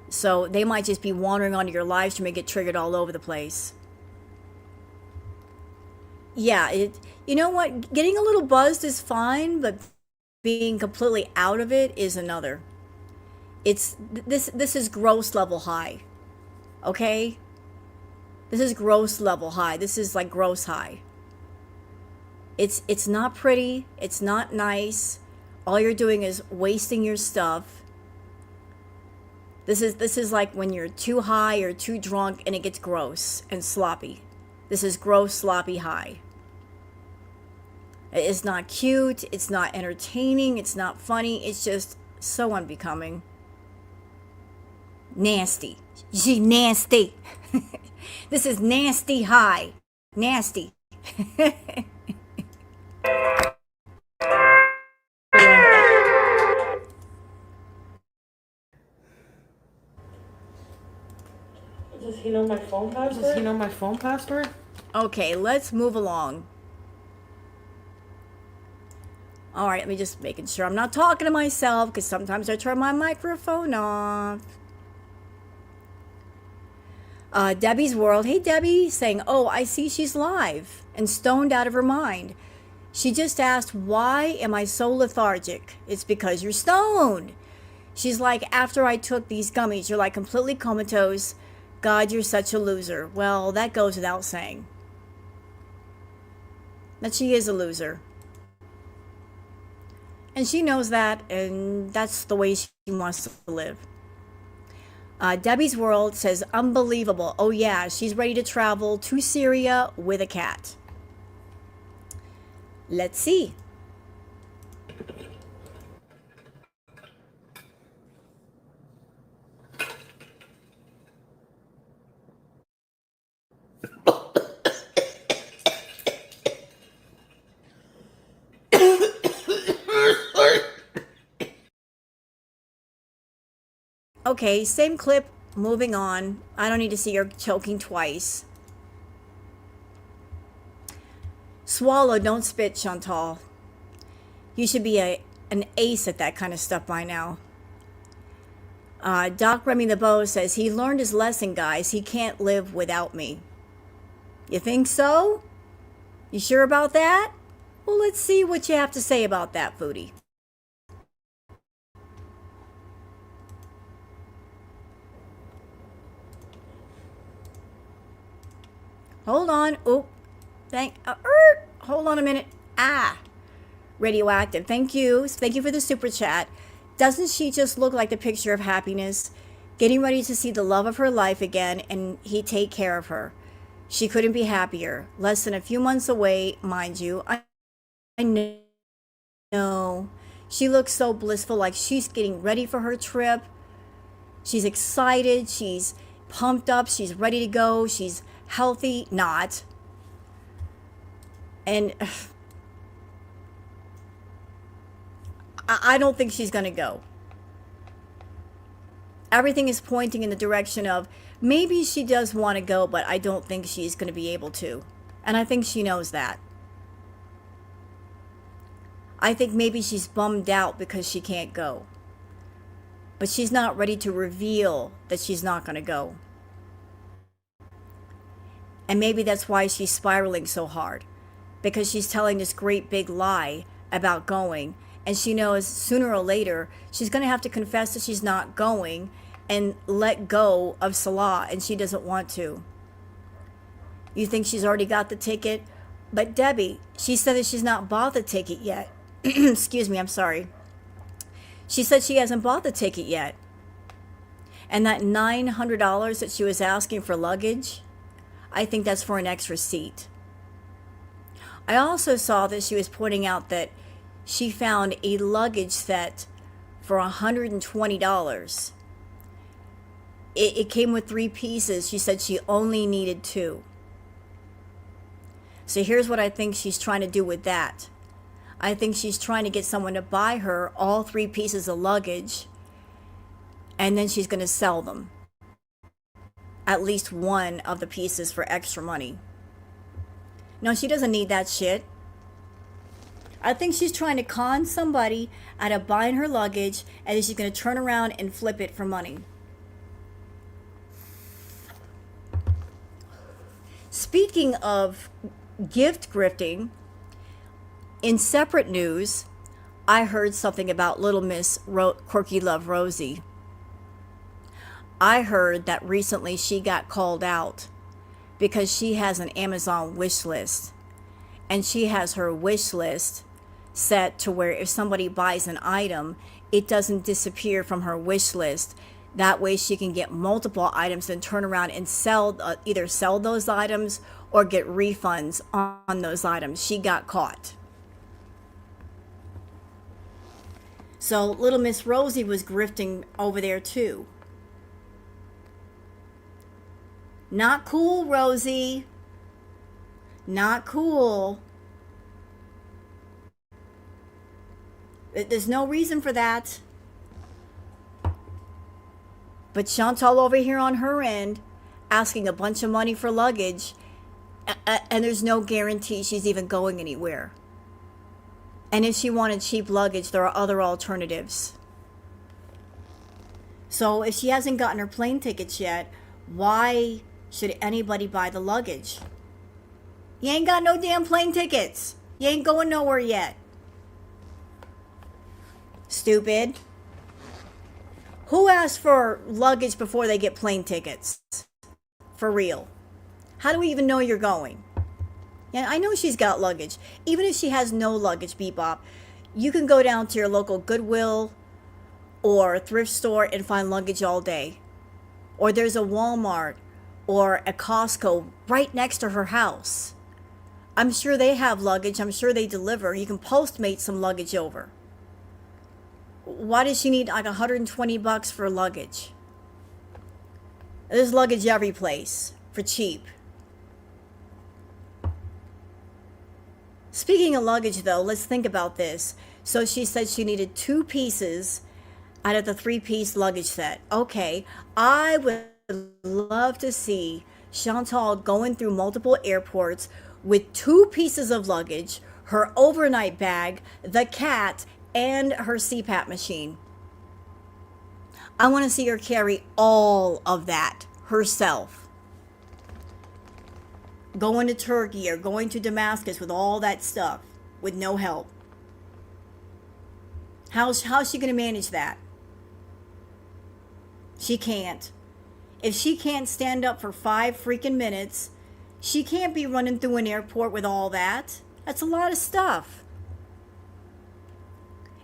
So they might just be wandering onto your live stream and get triggered all over the place. Yeah, you know what? Getting a little buzzed is fine, but being completely out of it is another. This is gross level high. Okay? This is gross level high. This is like gross high. It's not pretty. It's not nice. All you're doing is wasting your stuff. This is like when you're too high or too drunk and it gets gross and sloppy. This is gross, sloppy high. It's not cute. It's not entertaining. It's not funny. It's just so unbecoming. Nasty. She nasty. This is nasty high. Nasty.
Does he know my phone password? Does he know my phone password?
Okay, let's move along. All right, let me just making sure I'm not talking to myself, because sometimes I turn my microphone off. Debbie's World. Hey, Debbie, saying, oh, I see she's live and stoned out of her mind. She just asked, why am I so lethargic? It's because you're stoned. She's like, after I took these gummies, you're like completely comatose. God, you're such a loser. Well, that goes without saying. But she is a loser. And she knows that, and that's the way she wants to live. Debbie's World says, unbelievable. Oh yeah, she's ready to travel to Syria with a cat. Let's see. Okay, same clip, moving on. I don't need to see her choking twice. Swallow, don't spit, Chantal. You should be an ace at that kind of stuff by now. Doc Remy the Bow says, he learned his lesson, guys. He can't live without me. You think so? You sure about that? Well, let's see what you have to say about that, Foodie. Hold on. Oh, hold on a minute. Ah, radioactive. Thank you. Thank you for the super chat. Doesn't she just look like the picture of happiness? Getting ready to see the love of her life again, and he take care of her. She couldn't be happier. Less than a few months away, mind you. I know. She looks so blissful, like she's getting ready for her trip. She's excited. She's pumped up. She's ready to go. She's healthy. Not. And I don't think she's going to go. Everything is pointing in the direction of maybe she does want to go, but I don't think she's going to be able to. And I think she knows that. I think maybe she's bummed out because she can't go. But she's not ready to reveal that she's not going to go. And maybe that's why she's spiraling so hard. Because she's telling this great big lie about going. And she knows sooner or later she's going to have to confess that she's not going and let go of Salah. And she doesn't want to. You think she's already got the ticket? But Debbie, she said that she's not bought the ticket yet. Excuse me, I'm sorry. She said she hasn't bought the ticket yet. And that $900 that she was asking for luggage, I think that's for an extra seat. I also saw that she was pointing out that she found a luggage set for $120. It came with 3 pieces. She said she only needed 2. So here's what I think she's trying to do with that. I think she's trying to get someone to buy her all 3 pieces of luggage, and then she's going to sell them. At least one of the pieces for extra money. No, she doesn't need that shit. I think she's trying to con somebody out of buying her luggage, and then she's going to turn around and flip it for money. Speaking of gift grifting, in separate news, I heard something about Little Miss Quirky Love Rosie. I heard that recently she got called out because she has an Amazon wish list. And she has her wish list set to where if somebody buys an item, it doesn't disappear from her wish list. That way she can get multiple items and turn around and either sell those items or get refunds on those items. She got caught. So Little Miss Rosie was grifting over there too. Not cool, Rosie. Not cool. There's no reason for that. But Chantal over here on her end, asking a bunch of money for luggage, and there's no guarantee she's even going anywhere. And if she wanted cheap luggage, there are other alternatives. So if she hasn't gotten her plane tickets yet, why should anybody buy the luggage? You ain't got no damn plane tickets. You ain't going nowhere yet. Stupid. Who asks for luggage before they get plane tickets? For real. How do we even know you're going? Yeah, I know she's got luggage. Even if she has no luggage, Bebop, you can go down to your local Goodwill or thrift store and find luggage all day. Or there's a Walmart or a Costco right next to her house. I'm sure they have luggage. I'm sure they deliver. You can Postmate some luggage over. Why does she need like $120 for luggage? There's luggage every place for cheap. Speaking of luggage, though, let's think about this. So she said she needed 2 pieces out of the 3-piece luggage set. Okay, I would love to see Chantal going through multiple airports with 2 pieces of luggage, her overnight bag, the cat, and her CPAP machine. I want to see her carry all of that herself. Going to Turkey or going to Damascus with all that stuff. with no help. How's she going to manage that? She can't. If she can't stand up for 5 freaking minutes, she can't be running through an airport with all that. That's a lot of stuff.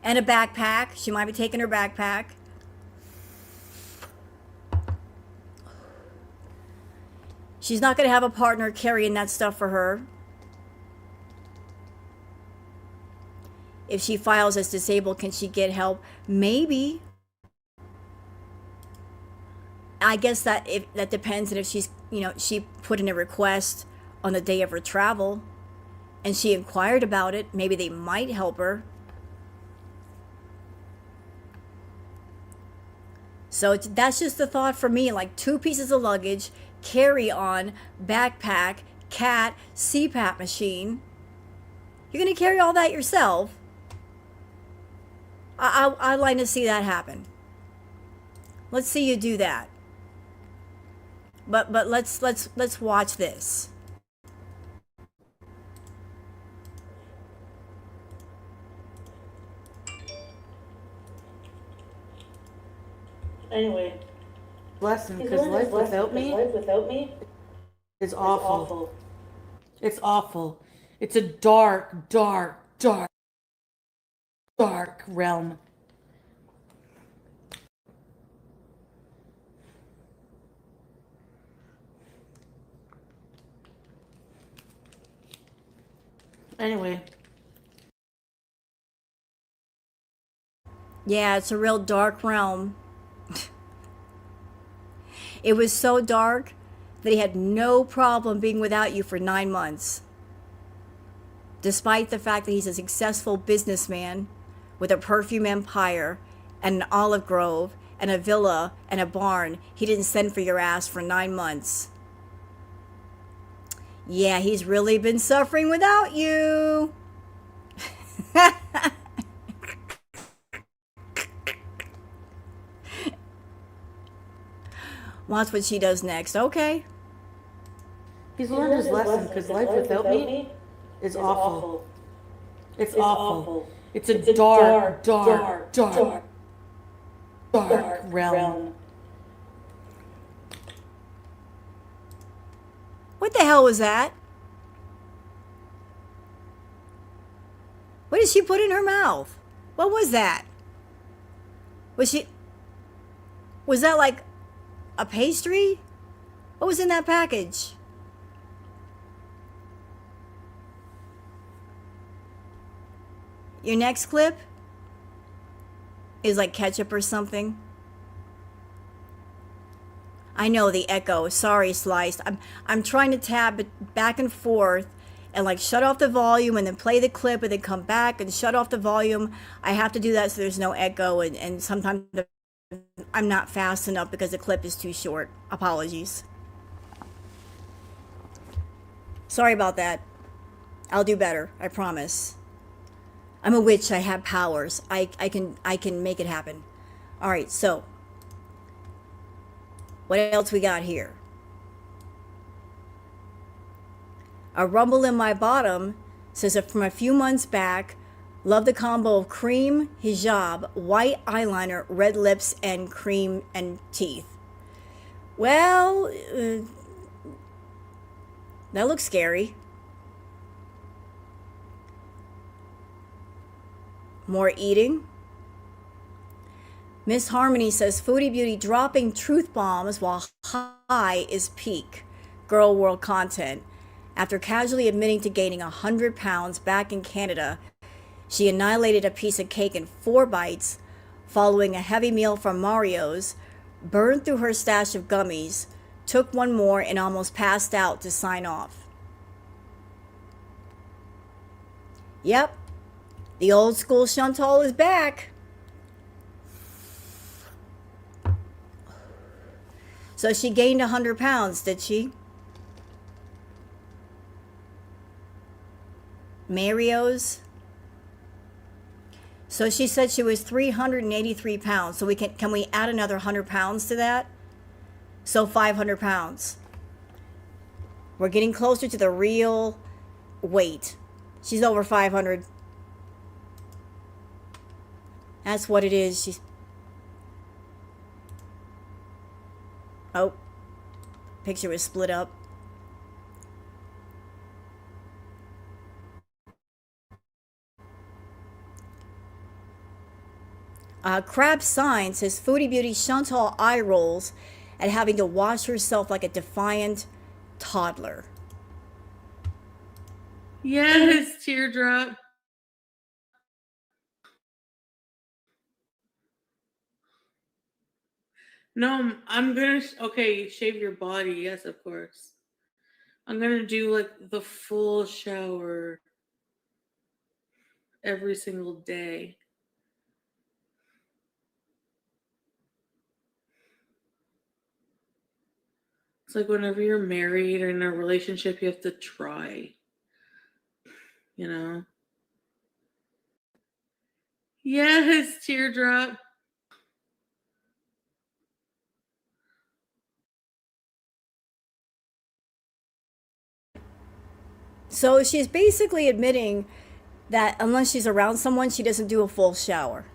And a backpack. She might be taking her backpack. She's not going to have a partner carrying that stuff for her. If she files as disabled, can she get help? Maybe. I guess that depends on if she's, she put in a request on the day of her travel and she inquired about it. Maybe they might help her. So that's just the thought for me, like 2 pieces of luggage, carry-on, backpack, cat, CPAP machine. You're going to carry all that yourself? I'd like to see that happen. Let's see you do that. But let's watch this.
Anyway, lesson, because life without me is awful. It's awful. It's a dark realm. Anyway.
Yeah, it's a real dark realm. It was so dark that he had no problem being without you for 9 months. Despite the fact that he's a successful businessman with a perfume empire and an olive grove and a villa and a barn, he didn't send for your ass for 9 months. Yeah, he's really been suffering without you. Watch what she does next. Okay.
He's learned his lesson because life without me is awful. It's awful. It's a dark realm.
What the hell was that? What did she put in her mouth? What was that? Was that like a pastry? What was in that package? Your next clip is like ketchup or something. I know the echo. Sorry, Sliced. I'm trying to tab it back and forth and like shut off the volume and then play the clip and then come back and shut off the volume. I have to do that so there's no echo, and sometimes I'm not fast enough because the clip is too short. Apologies. Sorry about that. I'll do better. I promise. I'm a witch. I have powers. I can make it happen. All right, so what else we got here? A rumble in my bottom says that from a few months back, love the combo of cream, hijab, white eyeliner, red lips, and cream and teeth. Well, that looks scary. More eating. Miss Harmony says Foodie Beauty dropping truth bombs while high is peak girl world content. After casually admitting to gaining 100 pounds back in Canada, she annihilated a piece of cake in 4 bites following a heavy meal from Mario's, burned through her stash of gummies, took one more, and almost passed out to sign off. Yep, the old school Chantal is back. So she gained 100 pounds, did she? Mario's. So she said she was 383 pounds. So can we add another 100 pounds to that? So 500 pounds. We're getting closer to the real weight. She's over 500. That's what it is. She's... Oh. Picture was split up. Crab Sign says Foodie Beauty Chantal eye rolls at having to wash herself like a defiant toddler.
Yes, teardrop. No, I'm gonna. Okay, shave your body. Yes, of course. I'm gonna do like the full shower every single day. It's like whenever you're married or in a relationship, you have to try. You know? Yes, teardrop.
So she's basically admitting that unless she's around someone, she doesn't do a full shower.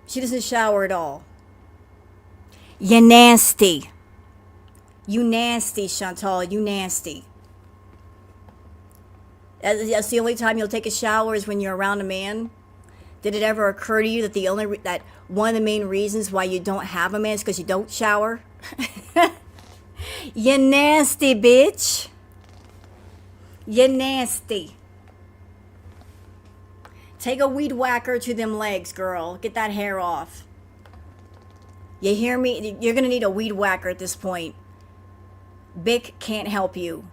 She doesn't shower at all. You nasty. You nasty, Chantal. You nasty. That's the only time you'll take a shower is when you're around a man. Did it ever occur to you that that one of the main reasons why you don't have a man is because you don't shower? You nasty bitch. You nasty. Take a weed whacker to them legs, girl. Get that hair off. You hear me? You're gonna need a weed whacker at this point. Bic can't help you.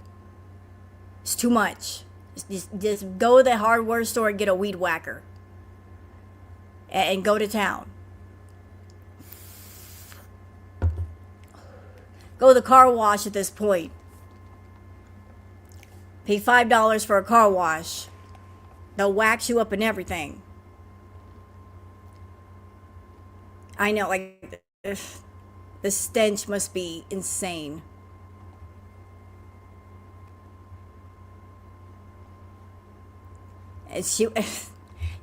It's too much. Just go to the hardware store and get a weed whacker. And go to town. Go to the car wash at this point. Pay $5 for a car wash. They'll wax you up and everything. I know, like, the stench must be insane. And she,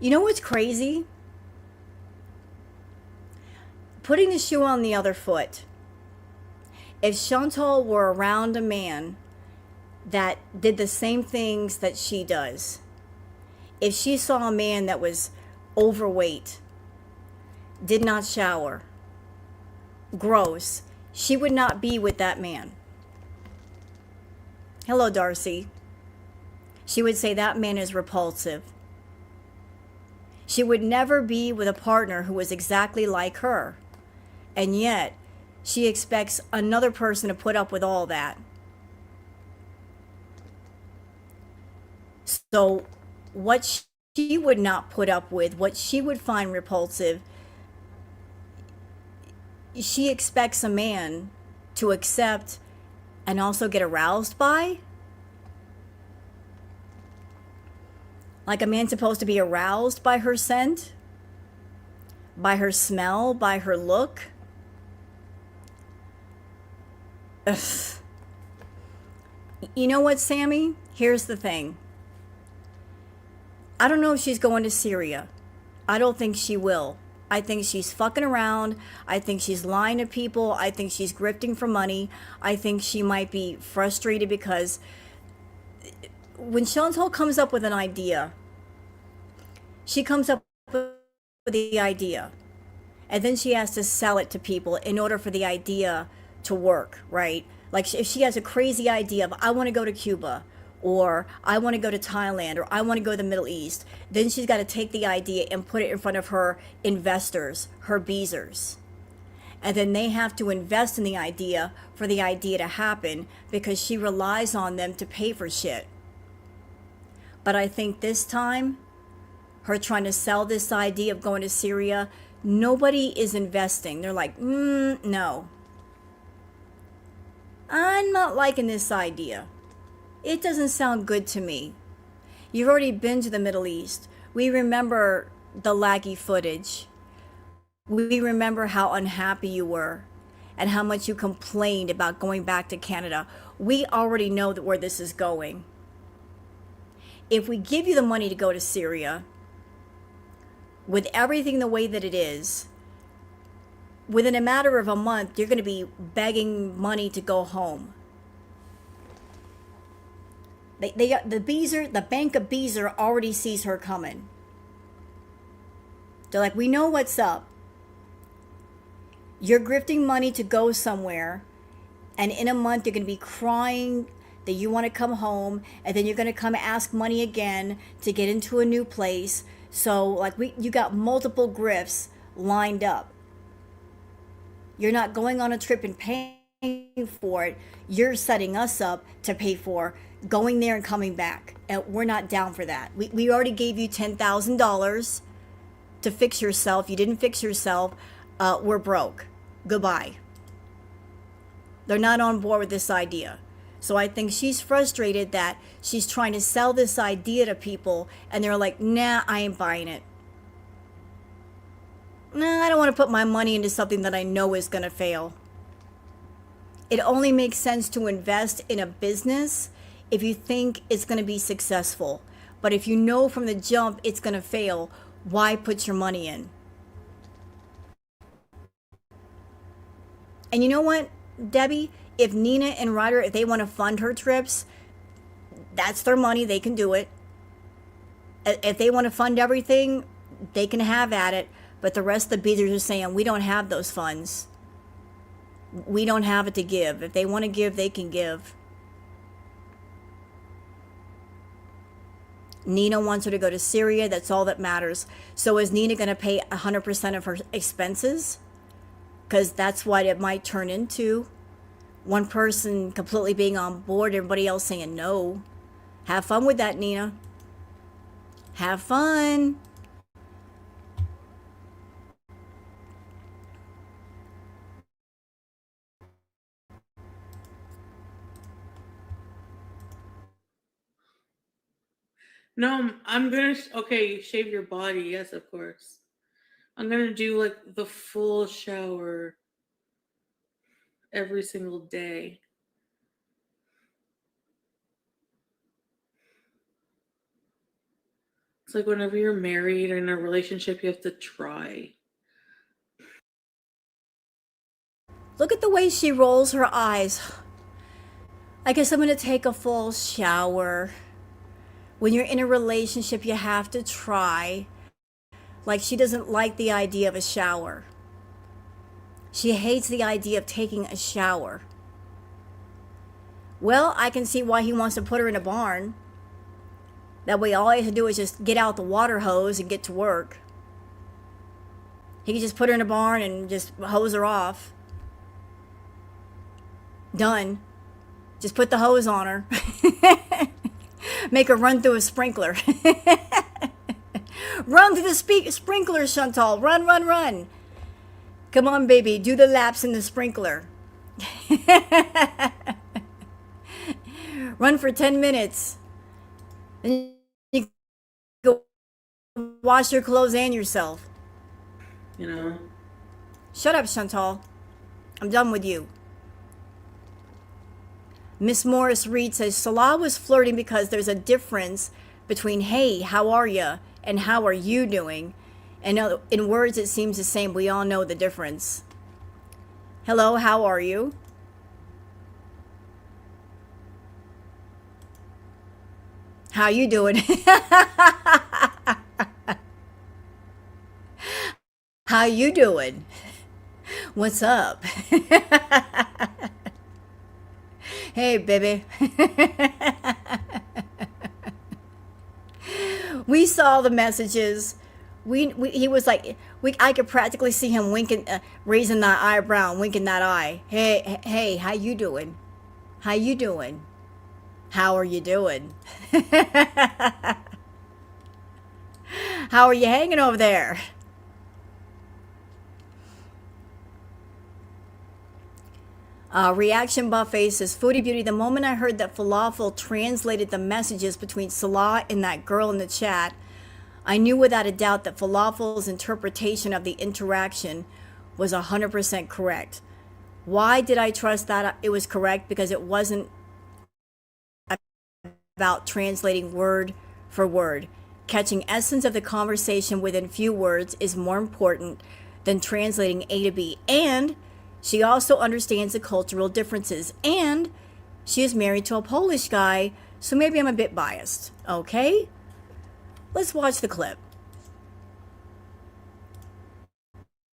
you know what's crazy? Putting the shoe on the other foot. If Chantal were around a man that did the same things that she does, if she saw a man that was overweight, did not shower, gross, she would not be with that man. Hello, Darcy. She would say that man is repulsive. She would never be with a partner who was exactly like her. And yet, she expects another person to put up with all that. So, what she would not put up with, what she would find repulsive, she expects a man to accept and also get aroused by? Like a man's supposed to be aroused by her scent? By her smell? By her look? Ugh. You know what, Sammy? Here's the thing. I don't know if she's going to Syria. I don't think she will. I think she's fucking around. I think she's lying to people. I think she's grifting for money. I think she might be frustrated because when Chantal comes up with an idea, she comes up with the idea. And then she has to sell it to people in order for the idea to work, right? Like if she has a crazy idea of, I want to go to Cuba, or I want to go to Thailand, or I want to go to the Middle East, then she's got to take the idea and put it in front of her investors, her beezers. And then they have to invest in the idea for the idea to happen because she relies on them to pay for shit. But I think this time, her trying to sell this idea of going to Syria, nobody is investing. They're like, no. I'm not liking this idea. It doesn't sound good to me. You've already been to the Middle East. We remember the laggy footage. We remember how unhappy you were and how much you complained about going back to Canada. We already know that where this is going. if we give you the money to go to Syria, with everything the way that it is, within a matter of a month, you're going to be begging money to go home. The Bank of Beezer already sees her coming. They're like, we know what's up. You're grifting money to go somewhere, and in a month you're going to be crying that you want to come home, and then you're going to come ask money again to get into a new place. So like you got multiple grifts lined up. You're not going on a trip and paying for it. You're setting us up to pay for going there and coming back. And we're not down for that. We already gave you $10,000 to fix yourself. You didn't fix yourself. We're broke. Goodbye. They're not on board with this idea. So I think she's frustrated that she's trying to sell this idea to people and they're like, nah, I ain't buying it. Nah, I don't want to put my money into something that I know is going to fail. It only makes sense to invest in a business if you think it's going to be successful. But if you know from the jump it's going to fail, why put your money in? And you know what, Debbie? If Nina and Ryder, if they want to fund her trips, that's their money. They can do it. If they want to fund everything, they can have at it. But the rest of the Beezers are saying, we don't have those funds. We don't have it to give. If they want to give, they can give. Nina wants her to go to Syria. That's all that matters. So is Nina going to pay 100% of her expenses? Because that's what it might turn into. One person completely being on board, everybody else saying no. Have fun with that, Nina. Have fun.
No, I'm gonna. Okay, shave your body. Yes, of course. I'm gonna do like the full shower every single day. It's like whenever you're married or in a relationship, you have to try.
Look at the way she rolls her eyes. I guess I'm going to take a full shower. When you're in a relationship, you have to try. Like she doesn't like the idea of a shower. She hates the idea of taking a shower. Well, I can see why he wants to put her in a barn. That way all he has to do is just get out the water hose and get to work. He can just put her in a barn and just hose her off. Done. Just put the hose on her. Make her run through a sprinkler. Run through the sprinkler, Chantal. Run, run, run. Come on, baby. Do the laps in the sprinkler. Run for 10 minutes. Then you go wash your clothes and yourself.
You know?
Shut up, Chantal. I'm done with you. Miss Morris Reed says, Salah was flirting because there's a difference between, hey, how are you? And how are you doing? And in words, it seems the same. We all know the difference. Hello, how are you? How you doing? How you doing? What's up? Hey, baby. We saw the messages. He was like, I could practically see him winking, raising that eyebrow, winking that eye. Hey, how you doing? How you doing? How are you doing? How are you hanging over there? Reaction Buffet says, Foodie Beauty, the moment I heard that Falafel translated the messages between Salah and that girl in the chat, I knew without a doubt that Falafel's interpretation of the interaction was 100% correct. Why did I trust that it was correct? Because it wasn't about translating word for word. Catching essence of the conversation within few words is more important than translating A to B. And she also understands the cultural differences. And she is married to a Polish guy, so maybe I'm a bit biased. Okay? Let's watch the clip.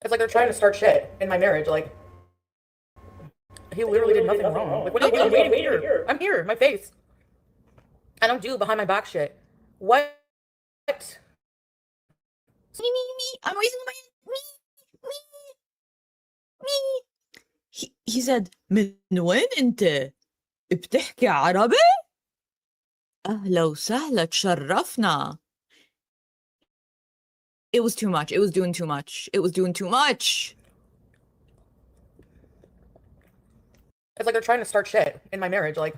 It's like they're trying to start shit in my marriage. Like, he literally did nothing wrong. Like, what do you do? I'm waiting here. I'm here, my face. I don't do behind my back shit. What?
Me. I'm raising my me. He said, من وين أنت؟ بتحكي عربي؟ أهلا وسهلا تشرفنا. It was too much. It was doing too much. It was doing too much.
It's like they're trying to start shit in my marriage. Like,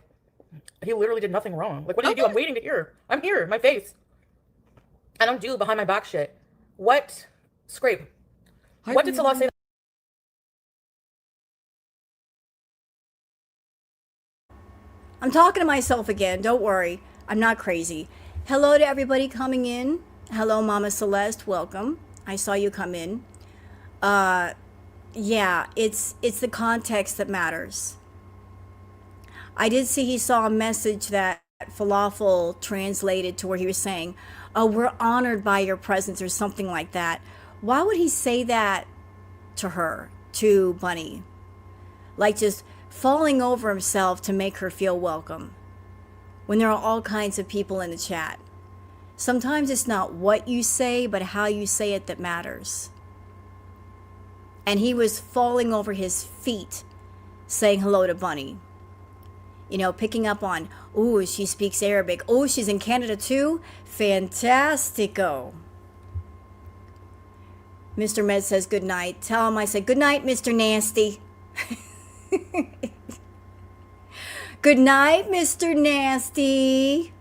he literally did nothing wrong. Like, what do you do? I'm waiting to hear. I'm here, my face. I don't do behind my back shit. What? Scrape. What did Salah say?
I'm talking to myself again. Don't worry. I'm not crazy. Hello to everybody coming in. Hello, Mama Celeste. Welcome. I saw you come in. Yeah, it's the context that matters. I did see he saw a message that Falafel translated to where he was saying, "Oh, we're honored by your presence," or something like that. Why would he say that to her, to Bunny? Like just falling over himself to make her feel welcome when there are all kinds of people in the chat. Sometimes it's not what you say, but how you say it that matters. And he was falling over his feet saying hello to Bunny. You know, picking up on, ooh, she speaks Arabic. Oh, she's in Canada too? Fantastico. Mr. Med says good night. Tell him I said good night, Mr. Nasty. Good night, Mr. Nasty.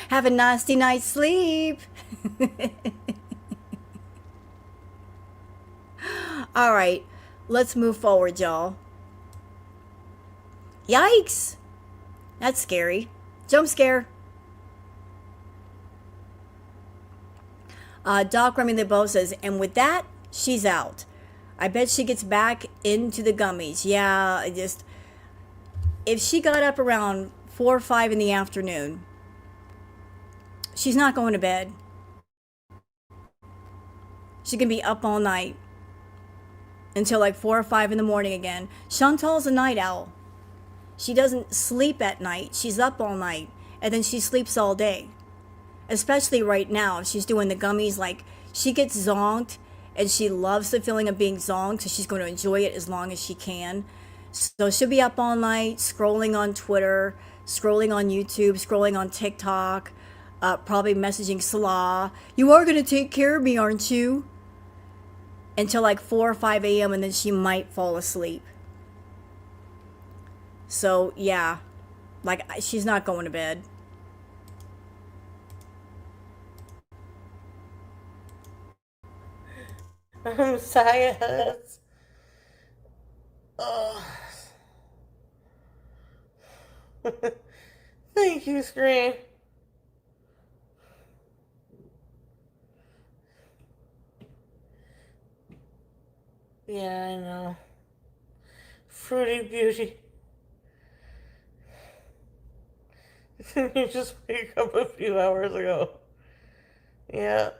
Have a nasty night's sleep. All right, let's move forward, y'all. Yikes. That's scary. Jump scare. Doc Remy LeBeau says, and with that, she's out. I bet she gets back into the gummies. Yeah, if she got up around 4 or 5 in the afternoon, she's not going to bed. She can be up all night until like 4 or 5 in the morning again. Chantal's a night owl. She doesn't sleep at night. She's up all night, and then she sleeps all day. Especially right now, if she's doing the gummies, like she gets zonked, and she loves the feeling of being zonked, so she's going to enjoy it as long as she can. So she'll be up all night, scrolling on Twitter, scrolling on YouTube, scrolling on TikTok, probably messaging Salah. You are going to take care of me, aren't you? Until like 4 or 5 a.m. and then she might fall asleep. So yeah, like she's not going to bed.
I'm tired. Oh. Thank you, Screen. Yeah, I know. Fruity Beauty. Didn't you just wake up a few hours ago? Yeah.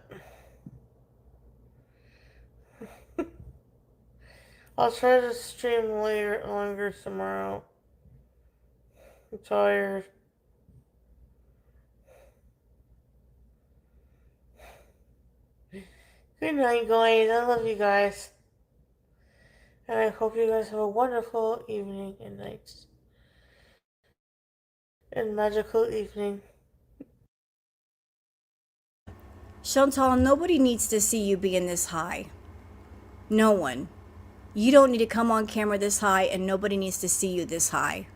I'll try to stream longer tomorrow. I'm tired. Good night, guys. I love you guys. And I hope you guys have a wonderful evening and night. And magical evening.
Chantal, nobody needs to see you being this high. No one. You don't need to come on camera this high, and nobody needs to see you this high.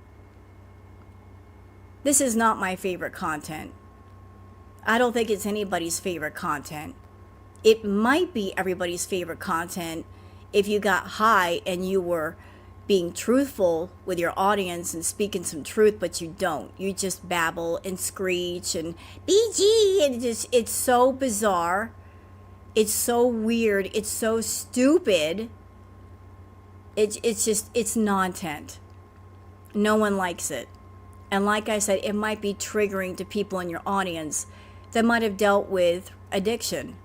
This is not my favorite content. I don't think it's anybody's favorite content. It might be everybody's favorite content if you got high and you were being truthful with your audience and speaking some truth, but you don't. You just babble and screech and BG, and it's so bizarre. It's so weird. It's so stupid. It's non-intent. No one likes it. And like I said, it might be triggering to people in your audience that might have dealt with addiction.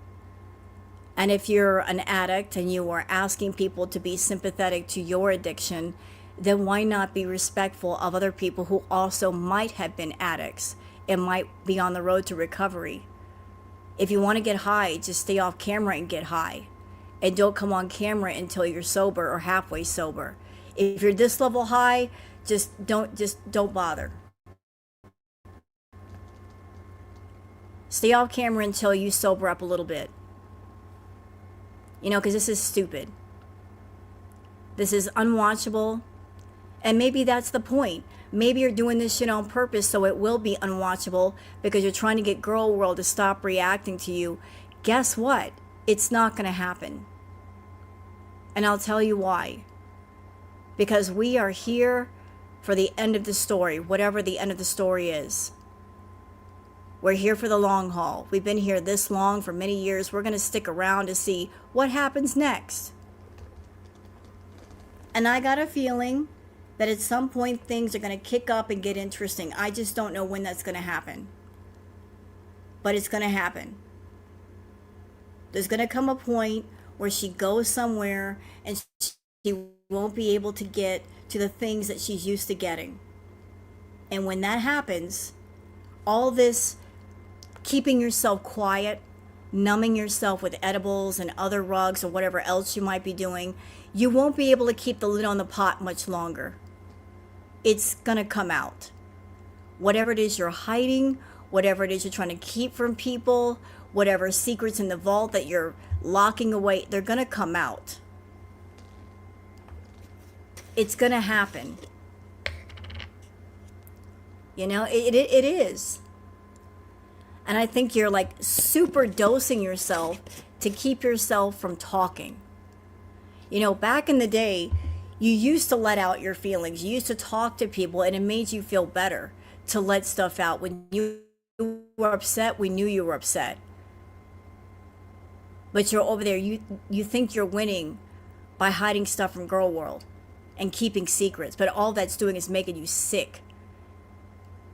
And if you're an addict and you are asking people to be sympathetic to your addiction, then why not be respectful of other people who also might have been addicts and might be on the road to recovery? If you want to get high, just stay off camera and get high. And don't come on camera until you're sober or halfway sober. If you're this level high, just don't bother. Stay off camera until you sober up a little bit. You know, because this is stupid. This is unwatchable. And maybe that's the point. Maybe you're doing this shit on purpose so it will be unwatchable because you're trying to get Girl World to stop reacting to you. Guess what? It's not going to happen. And I'll tell you why. Because we are here for the end of the story, whatever the end of the story is. We're here for the long haul. We've been here this long for many years. We're going to stick around to see what happens next. And I got a feeling that at some point things are going to kick up and get interesting. I just don't know when that's going to happen. But it's going to happen. There's going to come a point where she goes somewhere and she won't be able to get to the things that she's used to getting. And when that happens, all this keeping yourself quiet, numbing yourself with edibles and other rugs or whatever else you might be doing, you won't be able to keep the lid on the pot much longer. It's going to come out. Whatever it is you're hiding, whatever it is you're trying to keep from people, whatever secrets in the vault that you're locking away, they're going to come out. It's going to happen. You know, it is. And I think you're like super dosing yourself to keep yourself from talking. You know, back in the day, you used to let out your feelings. You used to talk to people and it made you feel better to let stuff out. When you were upset, we knew you were upset. But you're over there, you think you're winning by hiding stuff from Girl World and keeping secrets. But all that's doing is making you sick.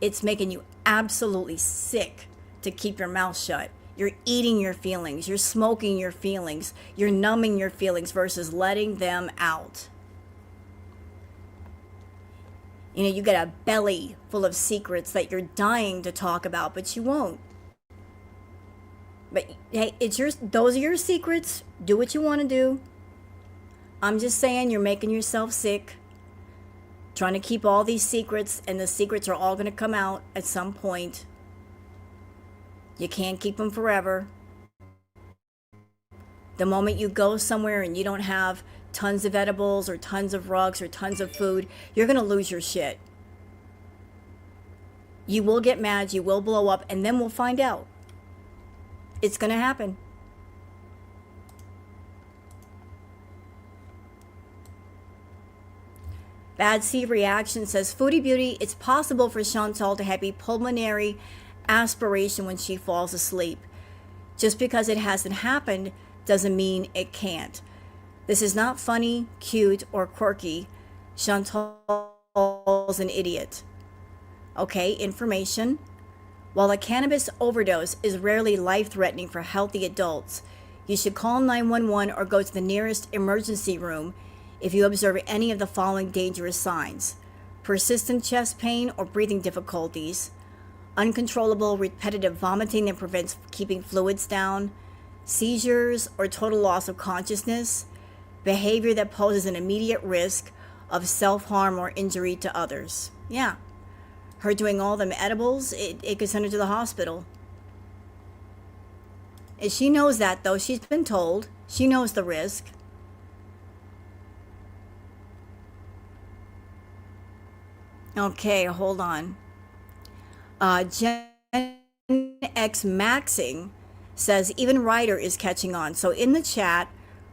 It's making you absolutely sick to keep your mouth shut. You're eating your feelings. You're smoking your feelings. You're numbing your feelings versus letting them out. You know, you got a belly full of secrets that you're dying to talk about, but you won't. But hey, those are your secrets. Do what you want to do. I'm just saying you're making yourself sick. Trying to keep all these secrets, and the secrets are all going to come out at some point. You can't keep them forever. The moment you go somewhere and you don't have tons of edibles or tons of rugs or tons of food, you're going to lose your shit. You will get mad, you will blow up, and then we'll find out. It's going to happen. Bad C Reaction says, Foodie Beauty, it's possible for Chantal to have a pulmonary aspiration when she falls asleep. Just because it hasn't happened doesn't mean it can't. This is not funny, cute, or quirky. Chantal's an idiot. Okay, information. While a cannabis overdose is rarely life-threatening for healthy adults, you should call 911 or go to the nearest emergency room if you observe any of the following dangerous signs: persistent chest pain or breathing difficulties, uncontrollable repetitive vomiting that prevents keeping fluids down, seizures or total loss of consciousness, behavior that poses an immediate risk of self-harm or injury to others. Yeah, her doing all them edibles, it could send her to the hospital. And she knows that, though. She's been told. She knows the risk. Okay, hold on. Gen X Maxing says even Ryder is catching on. So in the chat,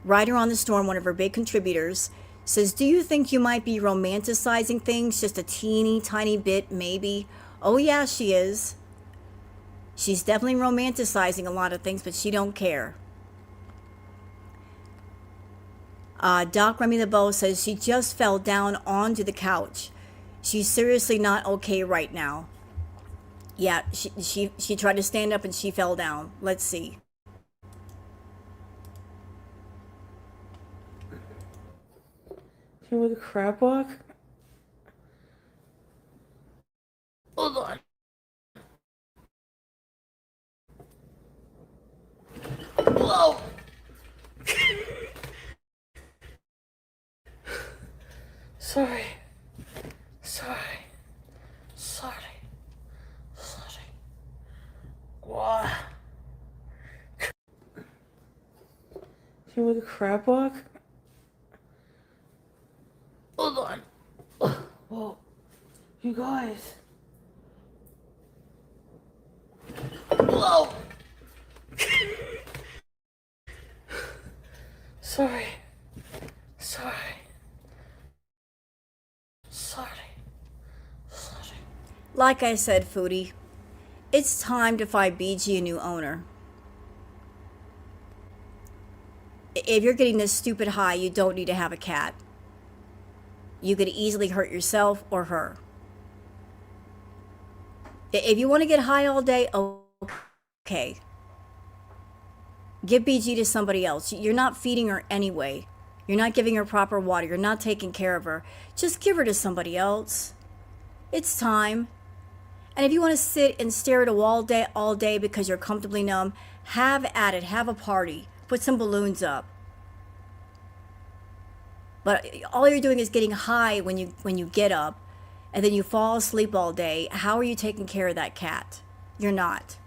Ryder on the Storm, one of her big contributors, Says, do you think you might be romanticizing things just a teeny tiny bit, maybe? Oh yeah, she is. She's definitely romanticizing a lot of things, but she don't care. Doc Remy LeBeau says she just fell down onto the couch. She's seriously not okay right now. Yeah, she tried to stand up and she fell down. Let's see.
Can we crab walk? Hold on. Whoa! Sorry. What? Can we crab walk? Hold on. Whoa. You guys. Whoa! Sorry.
Like I said, Foodie, it's time to find BG a new owner. If you're getting this stupid high, you don't need to have a cat. You could easily hurt yourself or her. If you want to get high all day, okay. Give BG to somebody else. You're not feeding her anyway. You're not giving her proper water. You're not taking care of her. Just give her to somebody else. It's time. And if you want to sit and stare at a wall all day because you're comfortably numb, have at it. Have a party. Put some balloons up. But all you're doing is getting high when you get up, and then you fall asleep all day. How are you taking care of that cat? You're not.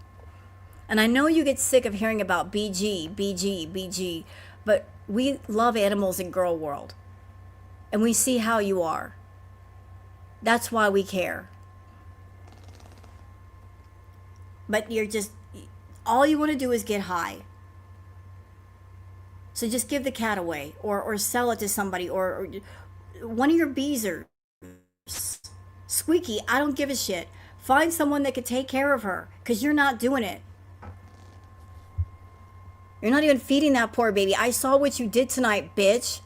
And I know you get sick of hearing about BG, but we love animals in Girl World. And we see how you are. That's why we care. But you're just, all you want to do is get high. So just give the cat away, or sell it to somebody, or one of your beezers. Squeaky, I don't give a shit. Find someone that could take care of her, because you're not doing it. You're not even feeding that poor baby. I saw what you did tonight, bitch.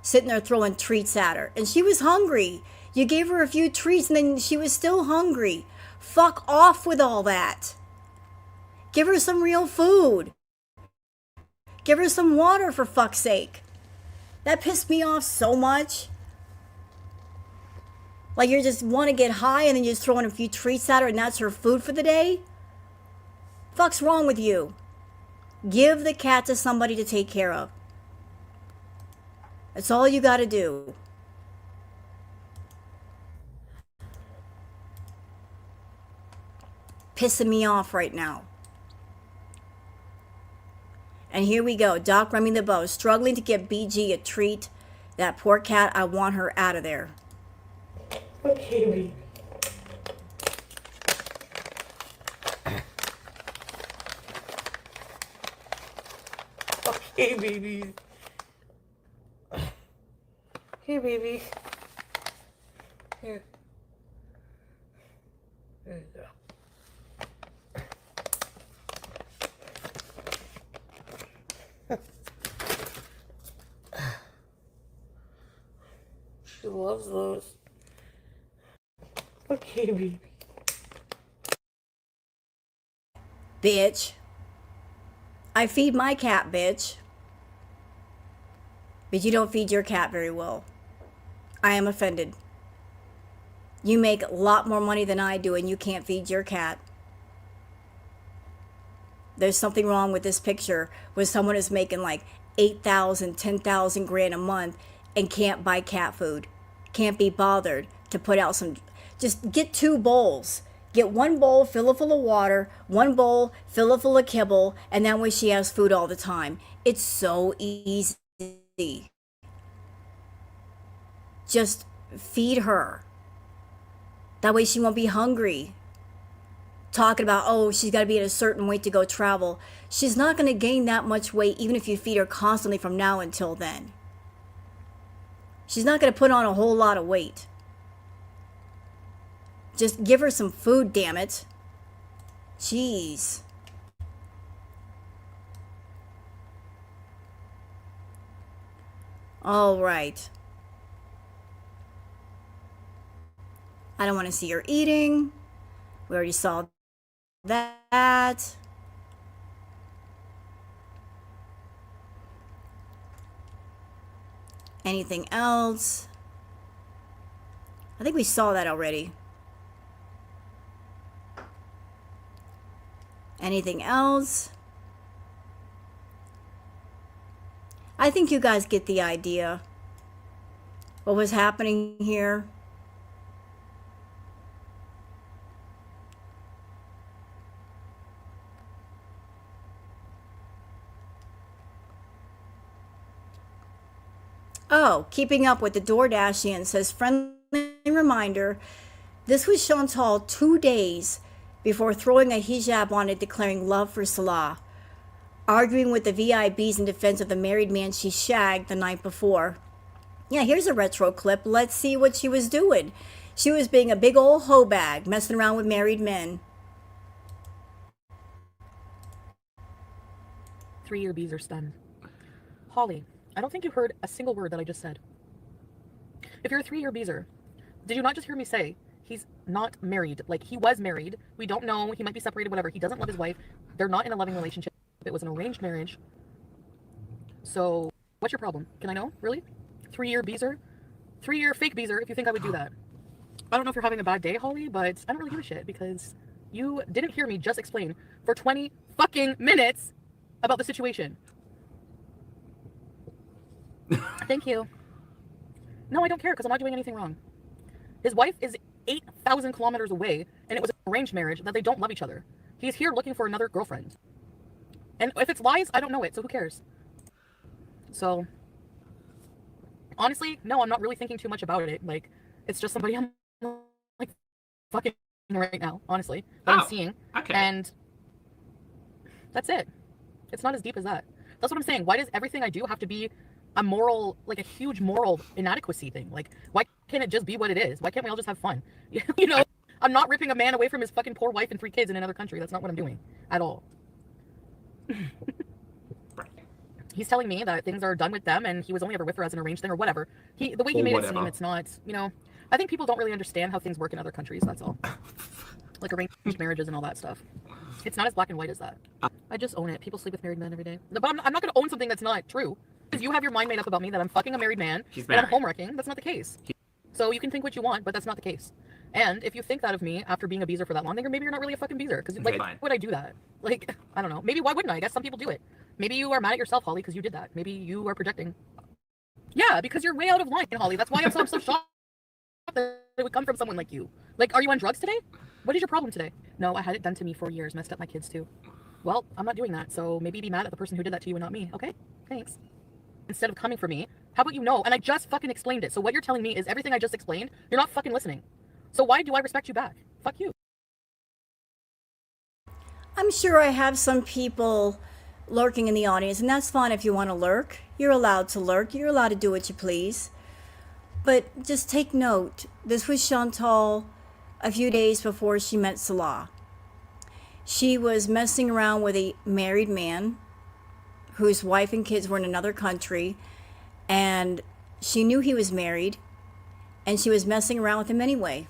Sitting there throwing treats at her. And she was hungry. You gave her a few treats and then she was still hungry. Fuck off with all that. Give her some real food. Give her some water, for fuck's sake. That pissed me off so much. Like you just want to get high and then you just throw in a few treats at her and that's her food for the day? Fuck's wrong with you? Give the cat to somebody to take care of. That's all you got to do. Pissing me off right now. And here we go. Doc Remy LeBeau struggling to get BG a treat. That poor cat, I want her out of there.
Okay, baby. Okay, baby. Here, baby. Here. There you go. She loves those. Okay, baby.
Bitch. I feed my cat, bitch. But you don't feed your cat very well. I am offended. You make a lot more money than I do and you can't feed your cat. There's something wrong with this picture where someone is making like 8,000, 10,000 grand a month and can't buy cat food. Can't be bothered to put out some. Just get 2 bowls. Get 1 bowl, fill it full of water, 1 bowl, fill it full of kibble, and that way she has food all the time. It's so easy. Just feed her. That way she won't be hungry. Talking about, oh, she's got to be at a certain weight to go travel. She's not going to gain that much weight even if you feed her constantly from now until then. She's not going to put on a whole lot of weight. Just give her some food, damn it. Jeez. All right. I don't want to see her eating. We already saw that. Anything else? I think we saw that already. Anything else? I think you guys get the idea. What was happening here? Oh, keeping up with the DoorDashian says, friendly reminder, this was Chantal 2 days before throwing a hijab on and declaring love for Salah, arguing with the VIBs in defense of the married man she shagged the night before. Yeah, here's a retro clip. Let's see what she was doing. She was being a big old hoe bag, messing around with married men.
3-year bees are stunned. Holly, I don't think you heard a single word that I just said. If you're a 3-year beezer, did you not just hear me say he's not married? Like, he was married. We don't know. He might be separated, whatever. He doesn't love his wife. They're not in a loving relationship. It was an arranged marriage. So, what's your problem? Can I know? Really? 3-year beezer? 3-year fake beezer, if you think I would do that. I don't know if you're having a bad day, Holly, but I don't really give a shit because you didn't hear me just explain for 20 fucking minutes about the situation. Thank you. No, I don't care because I'm not doing anything wrong. His wife is 8,000 kilometers away and it was an arranged marriage that they don't love each other. He's here looking for another girlfriend. And if it's lies, I don't know it, so who cares? So, honestly, no, I'm not really thinking too much about it. Like, it's just somebody I'm like fucking right now, honestly, that I'm seeing.
Okay.
And that's it. It's not as deep as that. That's what I'm saying. Why does everything I do have to be a moral, like a huge moral inadequacy thing? Like, why can't it just be what it is? Why can't we all just have fun? You know, I'm not ripping a man away from his fucking poor wife and 3 kids in another country. That's not what I'm doing at all. He's telling me that things are done with them and he was only ever with her as an arranged thing or whatever. The way he made it seem, it's not, you know, I think people don't really understand how things work in other countries, that's all. Like arranged marriages and all that stuff. It's not as black and white as that. I just own it. People sleep with married men every day. But I'm not going to own something that's not true. Because you have your mind made up about me that I'm fucking a married man and I'm home wrecking. That's not the case. So you can think what you want, but that's not the case. And if you think that of me after being a beezer for that long, then maybe you're not really a fucking beezer. Because like, why would I do that? Like, I don't know. Maybe why wouldn't I? I guess some people do it. Maybe you are mad at yourself, Holly, because you did that. Maybe you are projecting. Yeah, because you're way out of line, Holly. That's why I'm so shocked that it would come from someone like you. Like, are you on drugs today? What is your problem today? No, I had it done to me for years. Messed up my kids too. Well, I'm not doing that. So maybe be mad at the person who did that to you and not me. Okay? Thanks. Instead of coming for me, how about you know? And I just fucking explained it. So what you're telling me is everything I just explained. You're not fucking listening. So why do I respect you back? Fuck you.
I'm sure I have some people lurking in the audience, and that's fine if you want to lurk. You're allowed to lurk. You're allowed to do what you please. But just take note, this was Chantal a few days before she met Salah. She was messing around with a married man whose wife and kids were in another country, and she knew he was married, and she was messing around with him anyway.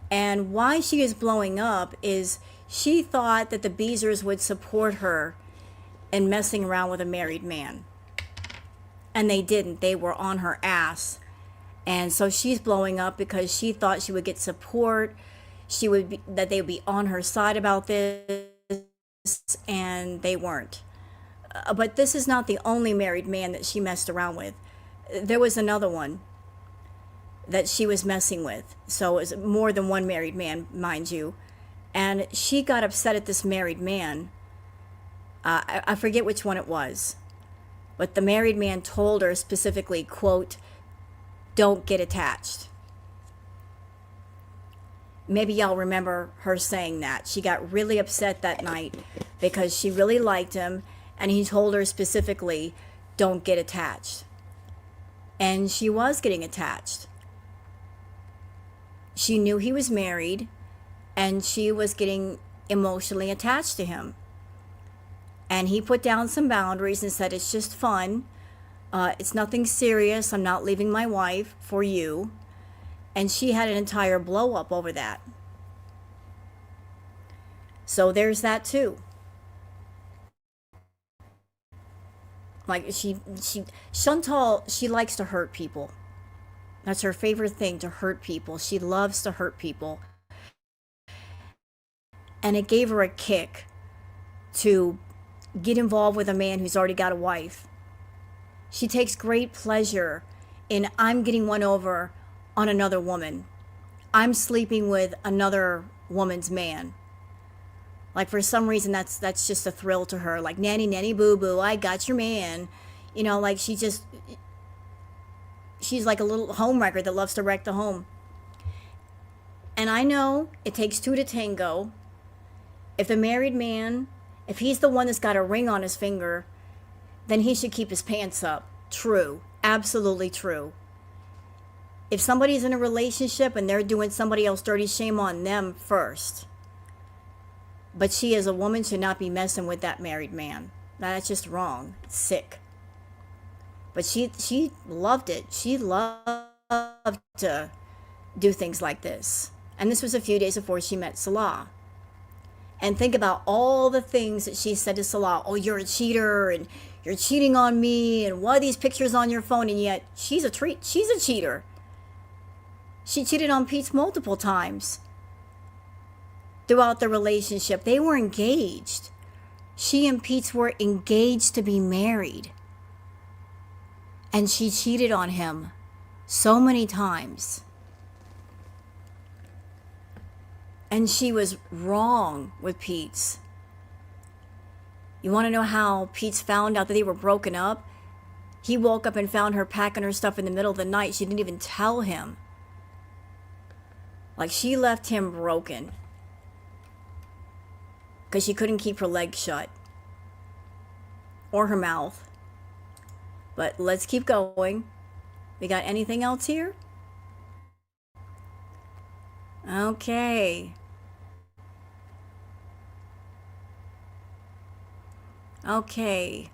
And why she is blowing up is she thought that the Beezers would support her in messing around with a married man. And they didn't. They were on her ass. And so she's blowing up because she thought she would get support. That they would be on her side about this, and they weren't. But this is not the only married man that she messed around with. There was another one that she was messing with. So it was more than one married man, mind you. And she got upset at this married man. I forget which one it was. But the married man told her specifically, quote, "Don't get attached." Maybe y'all remember her saying that. She got really upset that night because she really liked him, and he told her specifically, "Don't get attached." and she was getting attached. She knew he was married, and she was getting emotionally attached to him. And he put down some boundaries and said, it's just fun. It's nothing serious. I'm not leaving my wife for you. And she had an entire blow up over that. So there's that too. Like Chantal, she likes to hurt people. That's her favorite thing, to hurt people. She loves to hurt people. And it gave her a kick to get involved with a man who's already got a wife. She takes great pleasure in, I'm getting one over on another woman. I'm sleeping with another woman's man. Like, for some reason, that's just a thrill to her. Like, nanny, nanny, boo, boo, I got your man. You know, like, she's like a little homewrecker that loves to wreck the home. And I know it takes two to tango. If the married man, if he's the one that's got a ring on his finger, then he should keep his pants up. True. Absolutely true. If somebody's in a relationship and they're doing somebody else dirty, shame on them first. But she, as a woman, should not be messing with that married man. That's just wrong. It's sick. But she loved it. She loved to do things like this. And this was a few days before she met Salah. And think about all the things that she said to Salah. Oh, you're a cheater, and you're cheating on me, and why are these pictures on your phone? And yet she's a cheater. She cheated on Peeps multiple times throughout the relationship. They were engaged. She and Peeps were engaged to be married. And she cheated on him so many times. And she was wrong with Peeps. You want to know how Peeps found out that they were broken up? He woke up and found her packing her stuff in the middle of the night. She didn't even tell him. Like, she left him broken. Because she couldn't keep her legs shut. Or her mouth. But let's keep going. We got anything else here? Okay. Okay.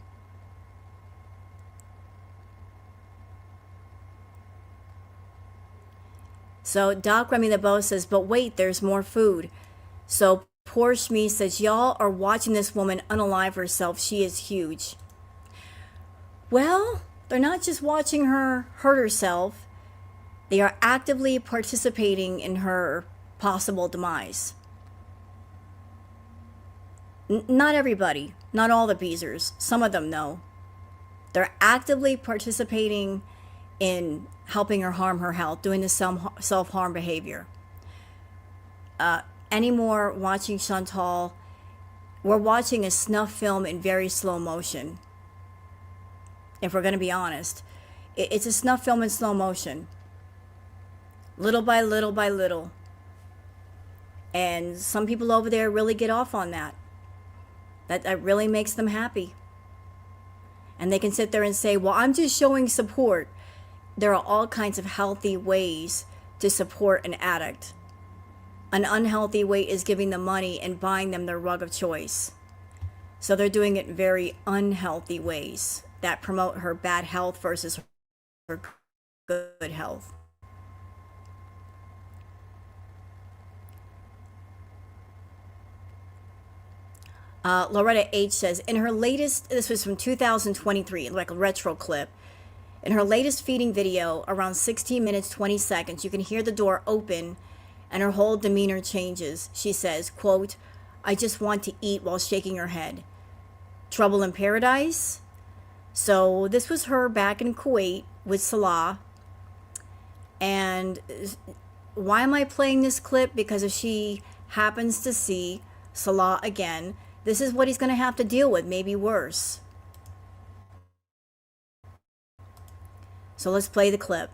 So Doc Remy the Bow says, but wait, there's more food. So poor Shmi says, y'all are watching this woman unalive herself. She is huge. Well, they're not just watching her hurt herself. They are actively participating in her possible demise. Not everybody. Not all the Beezers. Some of them, no. They're actively participating in helping her harm her health, doing the self-harm behavior. Anymore watching Chantal, we're watching a snuff film in very slow motion. If we're going to be honest. It's a snuff film in slow motion. Little by little by little. And some people over there really get off on that. That really makes them happy. And they can sit there and say, well, I'm just showing support. There are all kinds of healthy ways to support an addict. An unhealthy way is giving them money and buying them their rug of choice. So they're doing it in very unhealthy ways that promote her bad health versus her good health. Loretta H says, in her latest, this was from 2023, like a retro clip. In her latest feeding video, around 16 minutes, 20 seconds, you can hear the door open and her whole demeanor changes. She says, quote, I just want to eat, while shaking her head. Trouble in paradise? So this was her back in Kuwait with Salah. And why am I playing this clip? Because if she happens to see Salah again, this is what he's going to have to deal with, maybe worse. So let's play the clip.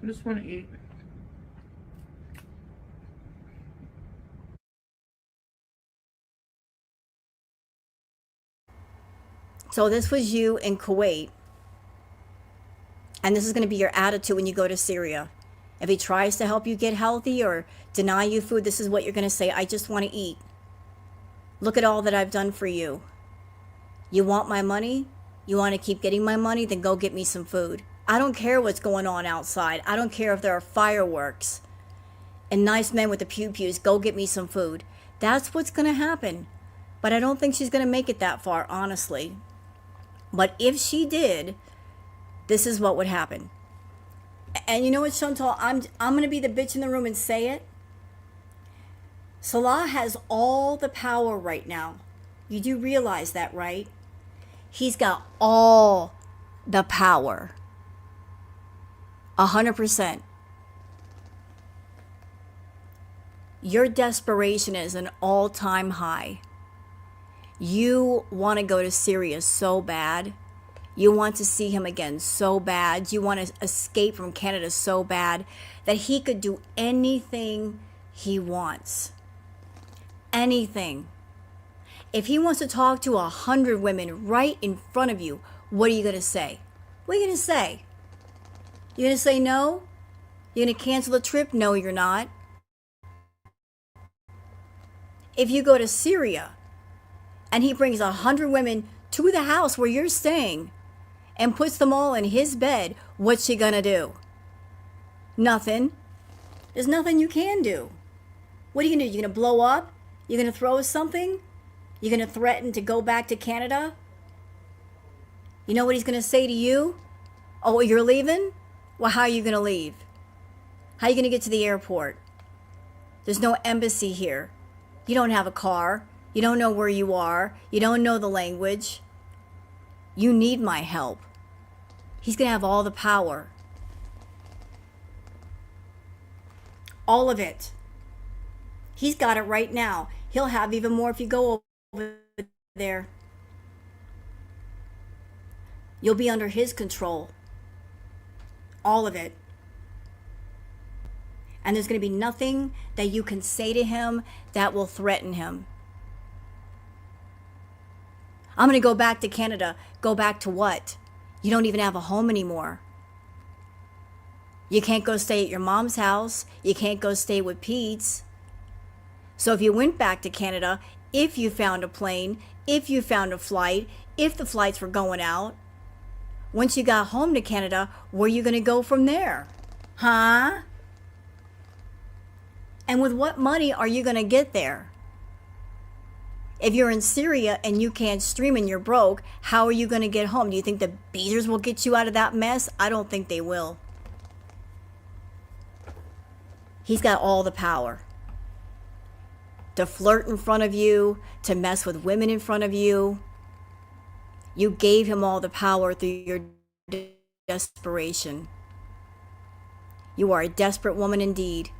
just want to eat.
So this was you in Kuwait. And this is going to be your attitude when you go to Syria. If he tries to help you get healthy or deny you food, this is what you're going to say. I just want to eat. Look at all that I've done for you. You want my money? You want to keep getting my money? Then go get me some food. I don't care what's going on outside. I don't care if there are fireworks and nice men with the pew-pews. Go get me some food. That's what's going to happen. But I don't think she's going to make it that far, honestly. But if she did, this is what would happen. And you know what, Chantal? I'm going to be the bitch in the room and say it. Salah has all the power right now. You do realize that, right? He's got all the power. 100%. Your desperation is an all-time high. You want to go to Syria so bad. You want to see him again so bad. You want to escape from Canada so bad that he could do anything he wants. Anything. If he wants to talk to 100 women right in front of you, what are you going to say? What are you going to say? You're going to say no? You're going to cancel the trip? No, you're not. If you go to Syria and he brings 100 women to the house where you're staying and puts them all in his bed, what's she going to do? Nothing. There's nothing you can do. What are you going to do? You're going to blow up? You're going to throw something? You're going to threaten to go back to Canada? You know what he's going to say to you? Oh, you're leaving? Well, how are you going to leave? How are you going to get to the airport? There's no embassy here. You don't have a car. You don't know where you are. You don't know the language. You need my help. He's going to have all the power. All of it. He's got it right now. He'll have even more if you go over there. You'll be under his control. All of it. And there's going to be nothing that you can say to him that will threaten him. I'm going to go back to Canada. Go back to what? You don't even have a home anymore. You can't go stay at your mom's house. You can't go stay with Peeps. So if you went back to Canada, if you found a plane, if you found a flight, if the flights were going out, once you got home to Canada, where are you going to go from there? Huh? And with what money are you going to get there? If you're in Syria and you can't stream and you're broke, how are you going to get home? Do you think the beaters will get you out of that mess? I don't think they will. He's got all the power. To flirt in front of you, to mess with women in front of you. You gave him all the power through your desperation. You are a desperate woman indeed,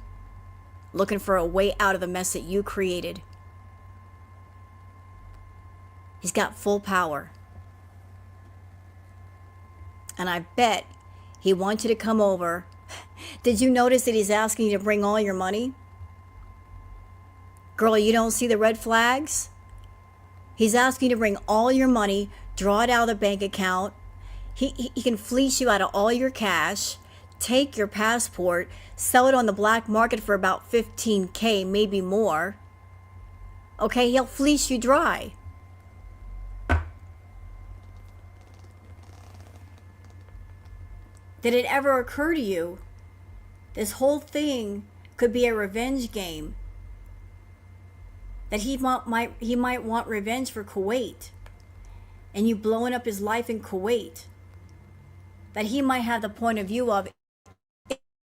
looking for a way out of the mess that you created. He's got full power. And I bet he wants you to come over. Did you notice that he's asking you to bring all your money? Girl, you don't see the red flags? He's asking you to bring all your money, draw it out of the bank account. He can fleece you out of all your cash, take your passport, sell it on the black market for about $15,000, maybe more. Okay, he'll fleece you dry. Did it ever occur to you this whole thing could be a revenge game? That he might want revenge for Kuwait and you blowing up his life in Kuwait. That he might have the point of view of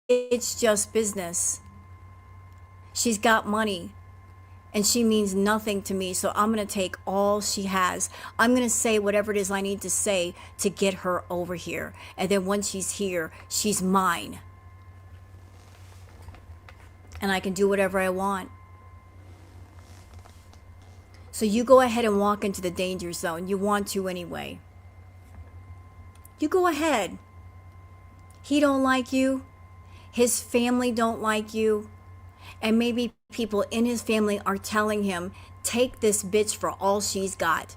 it's just business. She's got money and she means nothing to me, so I'm going to take all she has. I'm going to say whatever it is I need to say to get her over here. And then once she's here, she's mine. And I can do whatever I want. So you go ahead and walk into the danger zone. You want to anyway. You go ahead. He don't like you. his family don't like you, and maybe people in his family are telling him, take this bitch for all she's got.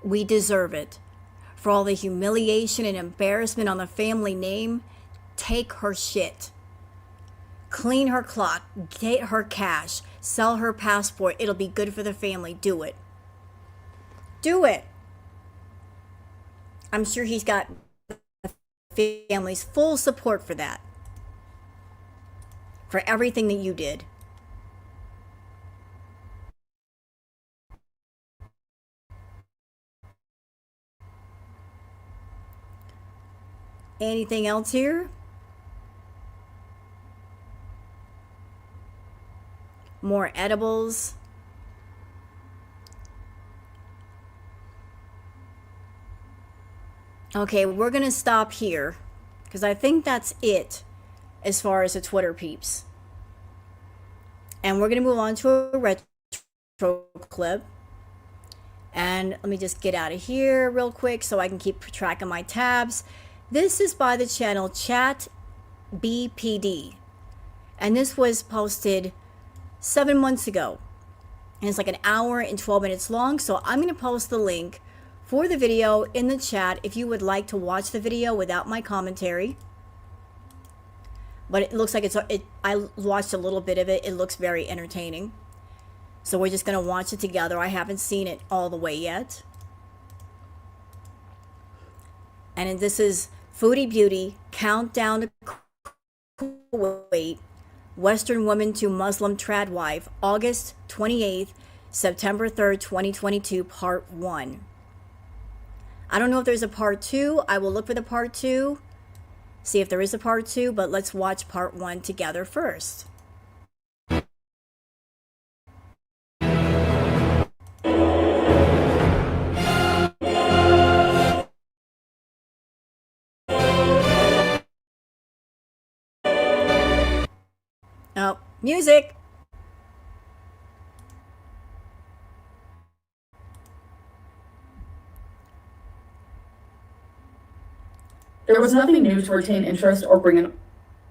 We deserve it. For all the humiliation and embarrassment on the family name, take her shit. Clean her clock, get her cash, sell her passport. It'll be good for the family. Do it. Do it. I'm sure he's got the family's full support for that. For everything that you did. Anything else here? More edibles. Okay, we're going to stop here because I think that's it as far as the Twitter peeps. And we're going to move on to a retro clip. And let me just get out of here real quick so I can keep track of my tabs. This is by the channel Chat BPD. And this was posted 7 months ago. And it's like an hour and 12 minutes long. So I'm going to post the link for the video in the chat if you would like to watch the video without my commentary. But it looks like I watched a little bit of it. It looks very entertaining. So we're just going to watch it together. I haven't seen it all the way yet. And this is Foodie Beauty, Countdown to Kuwait, Western Woman to Muslim Trad Wife, August 28th, September 3rd, 2022, Part 1. I don't know if there's a Part 2. I will look for the Part 2, see if there is a Part 2, but let's watch Part 1 together first. Oh, music.
There was nothing new to retain interest or bring in.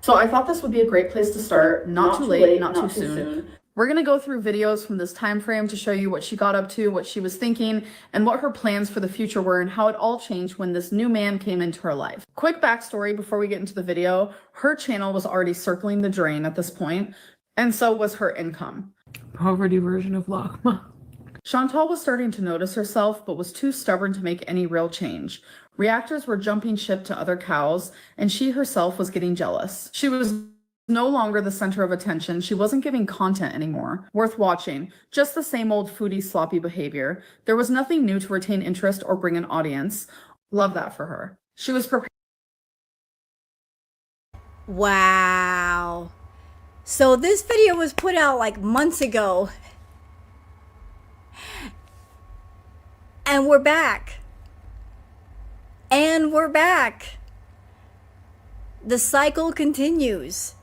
So I thought this would be a great place to start. Not too late, not too soon. We're going to go through videos from this time frame to show you what she got up to, what she was thinking, and what her plans for the future were, and how it all changed when this new man came into her life. Quick backstory before we get into the video. Her channel was already circling the drain at this point, and so was her income.
Poverty version of Lakma.
Chantal was starting to notice herself, but was too stubborn to make any real change. Reactors were jumping ship to other cows, and she herself was getting jealous. She was no longer the center of attention. She wasn't giving content anymore worth watching, just the same old foodie sloppy behavior. There was nothing new to retain interest or bring an audience. Love that for her. She was prepared.
Wow. So this video was put out like months ago. And we're back. And we're back. The cycle continues.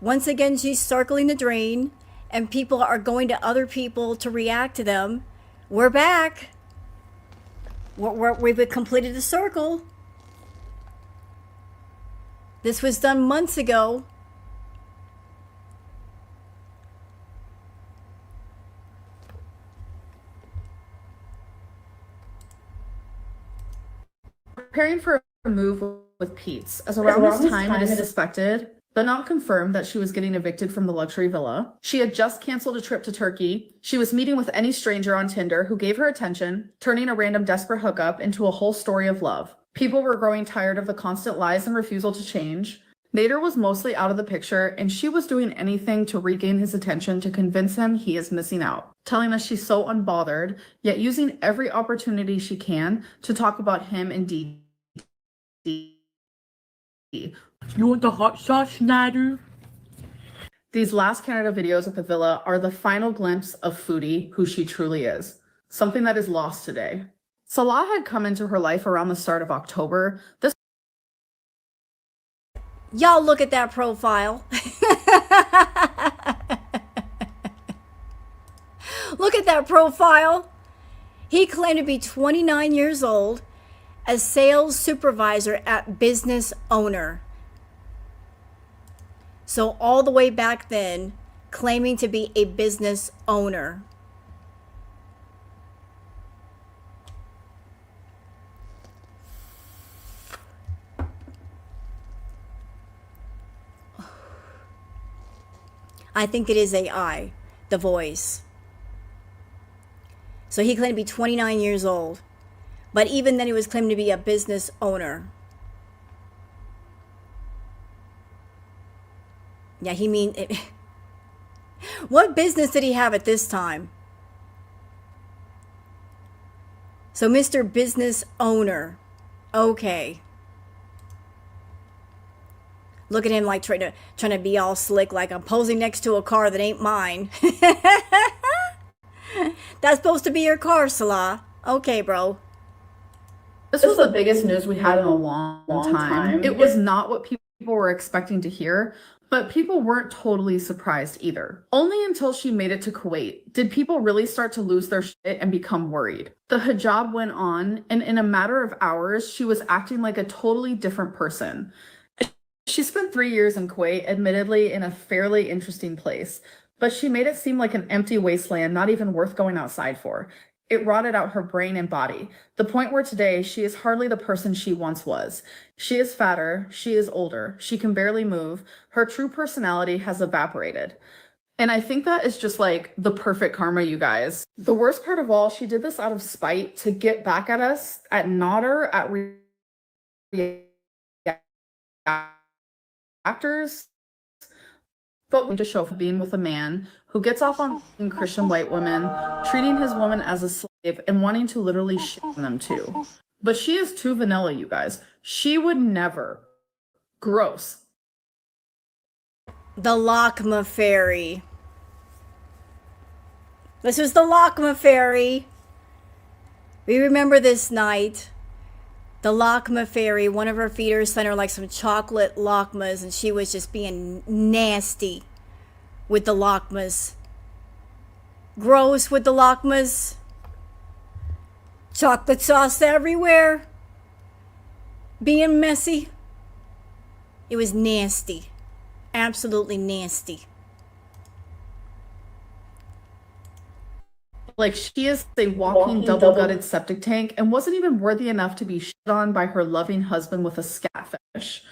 Once again, she's circling the drain, and people are going to other people to react to them. We're back. We've completed the circle. This was done months ago.
Preparing for a move with Peeps, as around this time it is suspected, but not confirmed, that she was getting evicted from the luxury villa. She had just canceled a trip to Turkey. She was meeting with any stranger on Tinder who gave her attention, turning a random desperate hookup into a whole story of love. People were growing tired of the constant lies and refusal to change. Nader was mostly out of the picture, and she was doing anything to regain his attention to convince him he is missing out, telling us she's so unbothered, yet using every opportunity she can to talk about him and Dee.
You want the hot sauce, Nader?
These last Canada videos at the villa are the final glimpse of Foodie, who she truly is, something that is lost today. Salah had come into her life around the start of October. This
Y'all look at that profile. Look at that profile. He claimed to be 29 years old, a sales supervisor at Business Owner. So all the way back then, claiming to be a business owner. I think it is AI, the voice. So he claimed to be 29 years old. But even then, he was claiming to be a business owner. Yeah, what business did he have at this time? So Mr. Business Owner. Okay. Look at him like trying to be all slick, like I'm posing next to a car that ain't mine. That's supposed to be your car, Salah. Okay, bro.
This was the biggest news we had in a long time. It was not what people were expecting to hear, but people weren't totally surprised either. Only until she made it to Kuwait did people really start to lose their shit and become worried. The hijab went on, and in a matter of hours, she was acting like a totally different person. She spent 3 years in Kuwait, admittedly in a fairly interesting place, but she made it seem like an empty wasteland, not even worth going outside for. It rotted out her brain and body, the point where today she is hardly the person she once was. She is fatter, she is older, she can barely move, her true personality has evaporated. And I think that is just like the perfect karma, you guys. The worst part of all, she did this out of spite to get back at us, at Nodder, at actors, but to show for being with a man who gets off on Christian white women, treating his woman as a slave, and wanting to literally shit on them too. But she is too vanilla, you guys. She would never. Gross.
The Lakma Fairy. This was the Lakma Fairy. We remember this night. The Lakma Fairy, one of her feeders sent her like some chocolate Lakmas, and she was just being nasty with the Lakmas. Gross with the Lakmas. Chocolate sauce everywhere. Being messy. It was nasty. Absolutely nasty.
Like, she is a walking double-gutted septic tank and wasn't even worthy enough to be shit on by her loving husband with a scat fetish.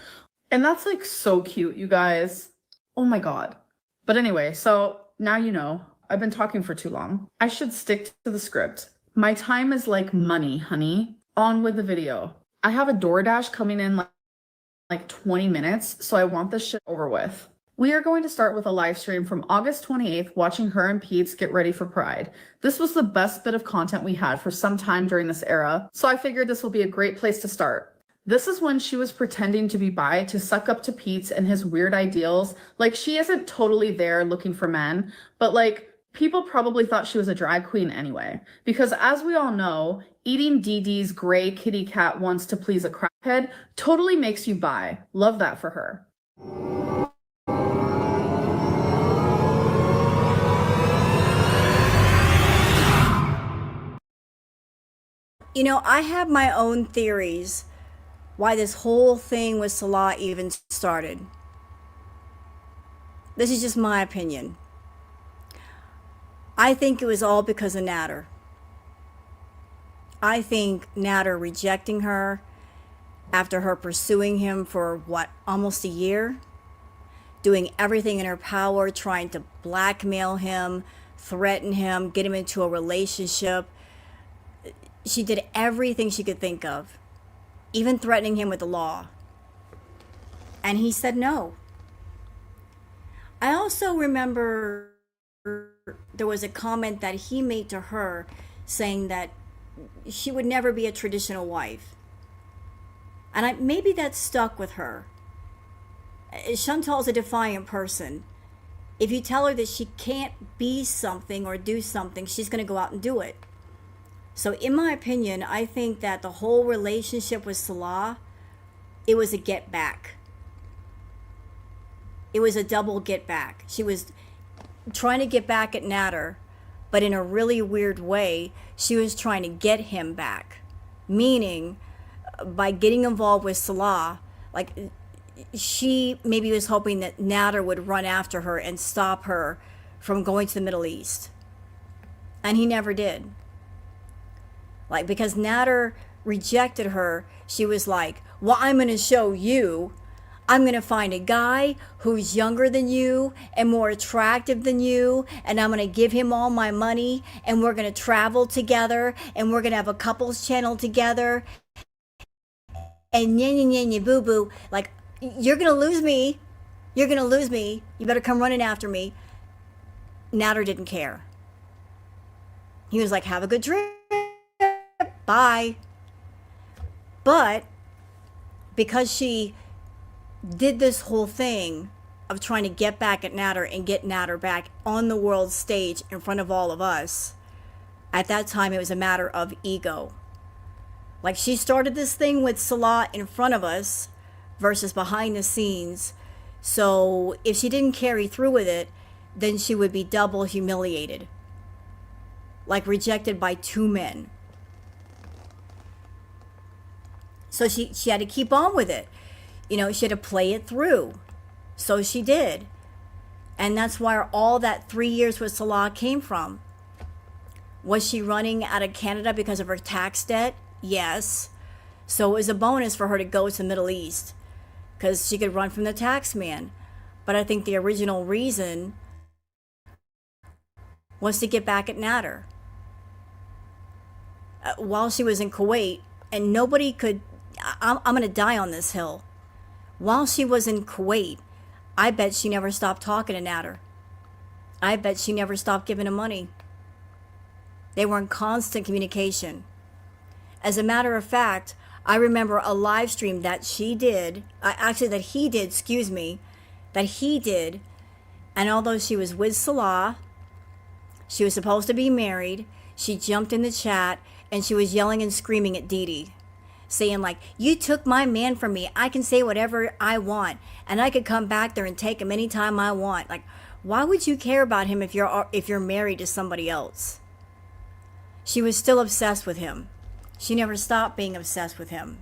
And that's like so cute, you guys. Oh my god. But anyway, so now you know. I've been talking for too long. I should stick to the script. My time is like money, honey. On with the video. I have a DoorDash coming in like 20 minutes, so I want this shit over with. We are going to start with a live stream from August 28th, watching her and Peeps get ready for Pride. This was the best bit of content we had for some time during this era, so I figured this will be a great place to start. This is when she was pretending to be bi to suck up to Pete's and his weird ideals. Like, she isn't totally there looking for men, but like, people probably thought she was a drag queen anyway. Because as we all know, eating DD's gray kitty cat once to please a crackhead totally makes you bi. Love that for her.
You know, I have my own theories why this whole thing with Salah even started. This is just my opinion. I think it was all because of Nader. I think Nader rejecting her after her pursuing him for almost a year, doing everything in her power, trying to blackmail him, threaten him, get him into a relationship. She did everything she could think of, even threatening him with the law. And he said no. I also remember there was a comment that he made to her saying that she would never be a traditional wife. And maybe that stuck with her. Chantal's a defiant person. If you tell her that she can't be something or do something, she's going to go out and do it. So in my opinion, I think that the whole relationship with Salah, it was a get back. It was a double get back. She was trying to get back at Nader, but in a really weird way, she was trying to get him back. Meaning, by getting involved with Salah, like, she maybe was hoping that Nader would run after her and stop her from going to the Middle East. And he never did. Like, because Nader rejected her, she was like, well, I'm going to show you. I'm going to find a guy who's younger than you and more attractive than you, and I'm going to give him all my money, and we're going to travel together, and we're going to have a couples channel together. And nya boo boo, like, you're going to lose me. You're going to lose me. You better come running after me. Nader didn't care. He was like, have a good trip. Bye. But because she did this whole thing of trying to get back at Nader and get Nader back on the world stage in front of all of us, at that time it was a matter of ego. Like, she started this thing with Salah in front of us versus behind the scenes. So if she didn't carry through with it, then she would be double humiliated. Like, rejected by two men. So she had to keep on with it. You know, she had to play it through. So she did. And that's where all that 3 years with Salah came from. Was she running out of Canada because of her tax debt? Yes. So it was a bonus for her to go to the Middle East because she could run from the tax man. But I think the original reason was to get back at Nader. While she was in Kuwait, and nobody could, I'm going to die on this hill. While she was in Kuwait, I bet she never stopped talking to Nader. I bet she never stopped giving him money. They were in constant communication. As a matter of fact, I remember a live stream that he did, that he did, and although she was with Salah, she was supposed to be married, she jumped in the chat, and she was yelling and screaming at Didi, saying like, you took my man from me, I can say whatever I want, and I could come back there and take him anytime I want. Like, why would you care about him if you're married to somebody else? She was still obsessed with him. She never stopped being obsessed with him.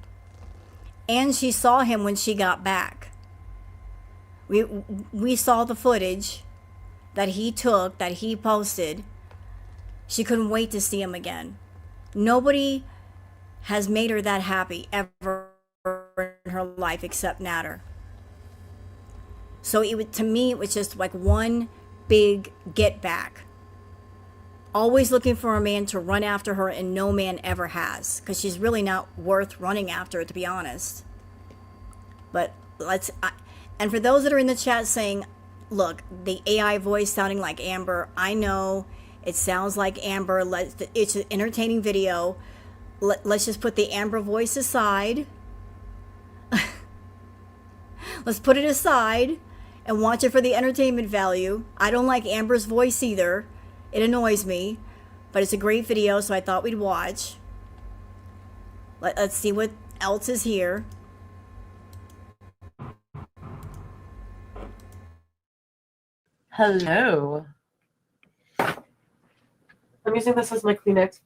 And she saw him when she got back. We saw the footage that he took, that he posted. She couldn't wait to see him again. Nobody has made her that happy ever in her life except Nader. So to me, it was just like one big get back. Always looking for a man to run after her, and no man ever has, because she's really not worth running after, to be honest. But and for those that are in the chat saying, look, the AI voice sounding like Amber, I know it sounds like Amber. It's an entertaining video. Let's just put the Amber voice aside. Let's put it aside and watch it for the entertainment value. I don't like Amber's voice either. It annoys me, but it's a great video, so I thought we'd watch. Let's see what else is here.
Hello. I'm using this as my Kleenex.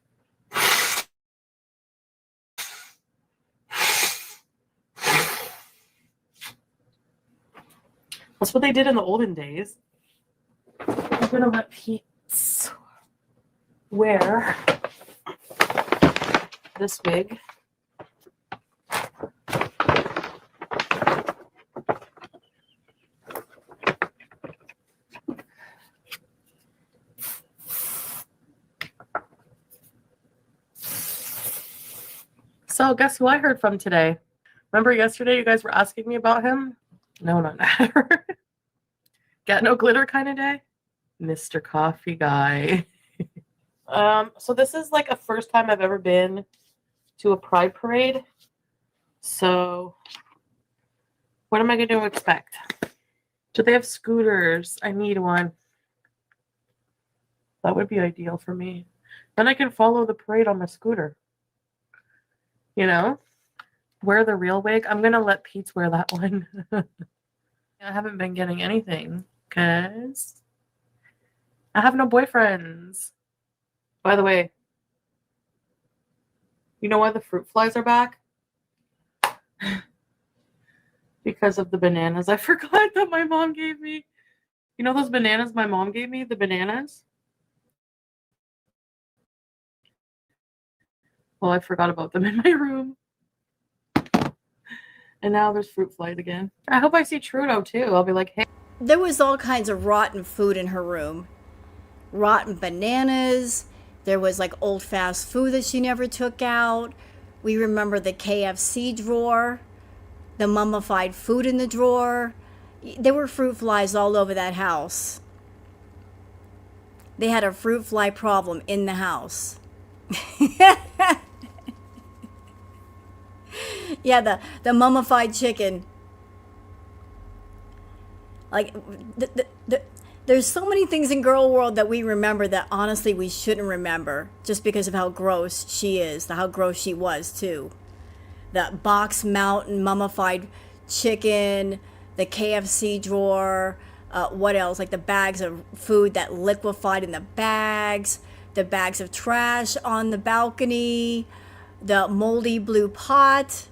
That's what they did in the olden days. I'm gonna let Peeps wear this wig. So guess who I heard from today? Remember yesterday you guys were asking me about him? No, not that. Get no glitter kind of day? Mr. Coffee Guy. So this is like a first time I've ever been to a pride parade. So what am I going to expect? Do they have scooters? I need one. That would be ideal for me. Then I can follow the parade on my scooter. You know? Wear the real wig. I'm going to let Pete's wear that one. I haven't been getting anything because I have no boyfriends. By the way, you know why the fruit flies are back?
because of the bananas. I forgot that my mom gave me. You know those bananas my mom gave me? The bananas? Well, I forgot about them in my room. And now there's fruit flight again. I hope I see Trudeau too. I'll be like, hey.
There was all kinds of rotten food in her room. Rotten bananas. There was like old fast food that she never took out. We remember the KFC drawer, the mummified food in the drawer. There were fruit flies all over that house. They had a fruit fly problem in the house. Yeah, the mummified chicken. Like, there's so many things in girl world that we remember that honestly we shouldn't remember just because of how gross she is, how gross she was too. The Box Mountain mummified chicken, the KFC drawer, what else? Like the bags of food that liquefied in the bags of trash on the balcony, the moldy blue pot,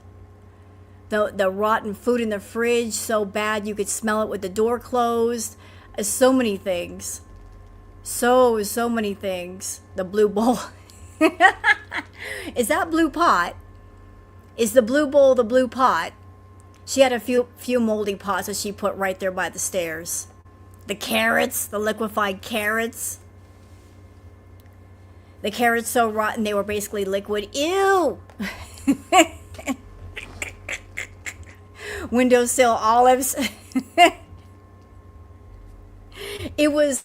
the rotten food in the fridge so bad you could smell it with the door closed. So many things. So many things. The blue bowl. Is that blue pot? Is the blue bowl the blue pot? She had a few moldy pots that she put right there by the stairs. The carrots, the liquefied carrots. The carrots so rotten they were basically liquid. Ew! Windowsill olives. It was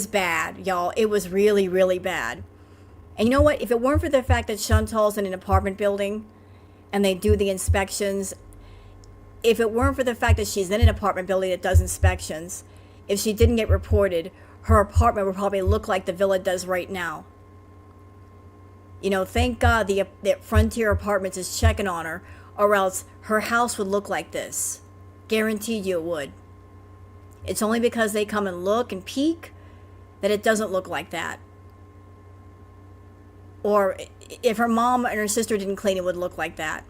bad, y'all. It was really, really bad. And you know what? If it weren't for the fact that Chantal's in an apartment building and they do the inspections, if it weren't for the fact that she's in an apartment building that does inspections, if she didn't get reported, her apartment would probably look like the villa does right now. You know, thank God the Frontier Apartments is checking on her, or else her house would look like this. Guaranteed you it would. It's only because they come and look and peek that it doesn't look like that. Or if her mom and her sister didn't clean, it would look like that.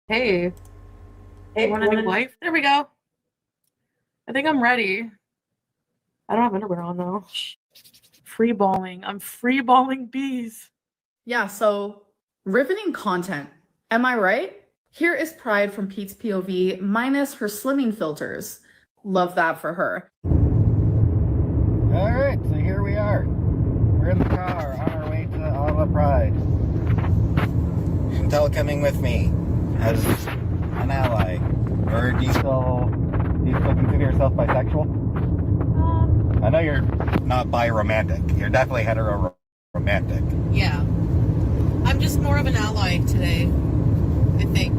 Hey, you want a new wife? There we go. I think I'm ready. I don't have underwear on though. Free balling. I'm free balling bees.
Yeah, so riveting content. Am I right? Here is Pride from Pete's POV minus her slimming filters. Love that for her.
All right, so here we are. We're in the car on our way to Ottawa Pride. Chantal coming with me as an ally. Or do you still consider yourself bisexual? I know you're not bi-romantic. You're definitely hetero-romantic.
Yeah. I'm just more of an ally today, I think.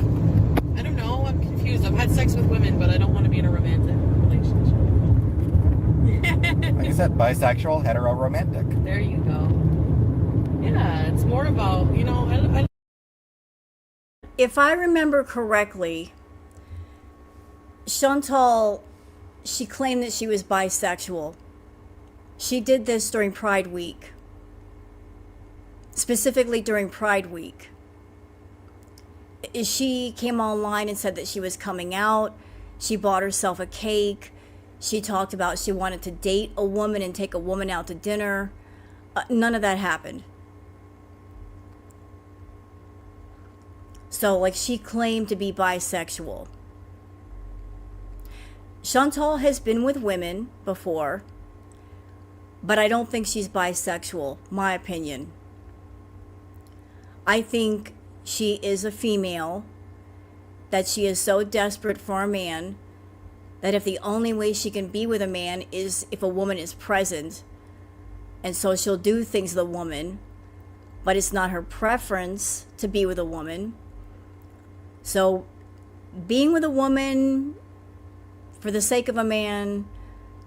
I don't know. I'm confused. I've had sex with women, but I don't want to be in a romantic relationship.
Like I said, bisexual, hetero-romantic.
There you go. Yeah, it's more about, you know,
If I remember correctly, Chantal, she claimed that she was bisexual. She did this during Pride Week. Specifically during Pride Week. She came online and said that she was coming out. She bought herself a cake. She talked about she wanted to date a woman and take a woman out to dinner. None of that happened. So, like, she claimed to be bisexual. Chantal has been with women before, but I don't think she's bisexual, my opinion. I think she is a female, that she is so desperate for a man that if the only way she can be with a man is if a woman is present, and so she'll do things with a woman, but it's not her preference to be with a woman. So being with a woman for the sake of a man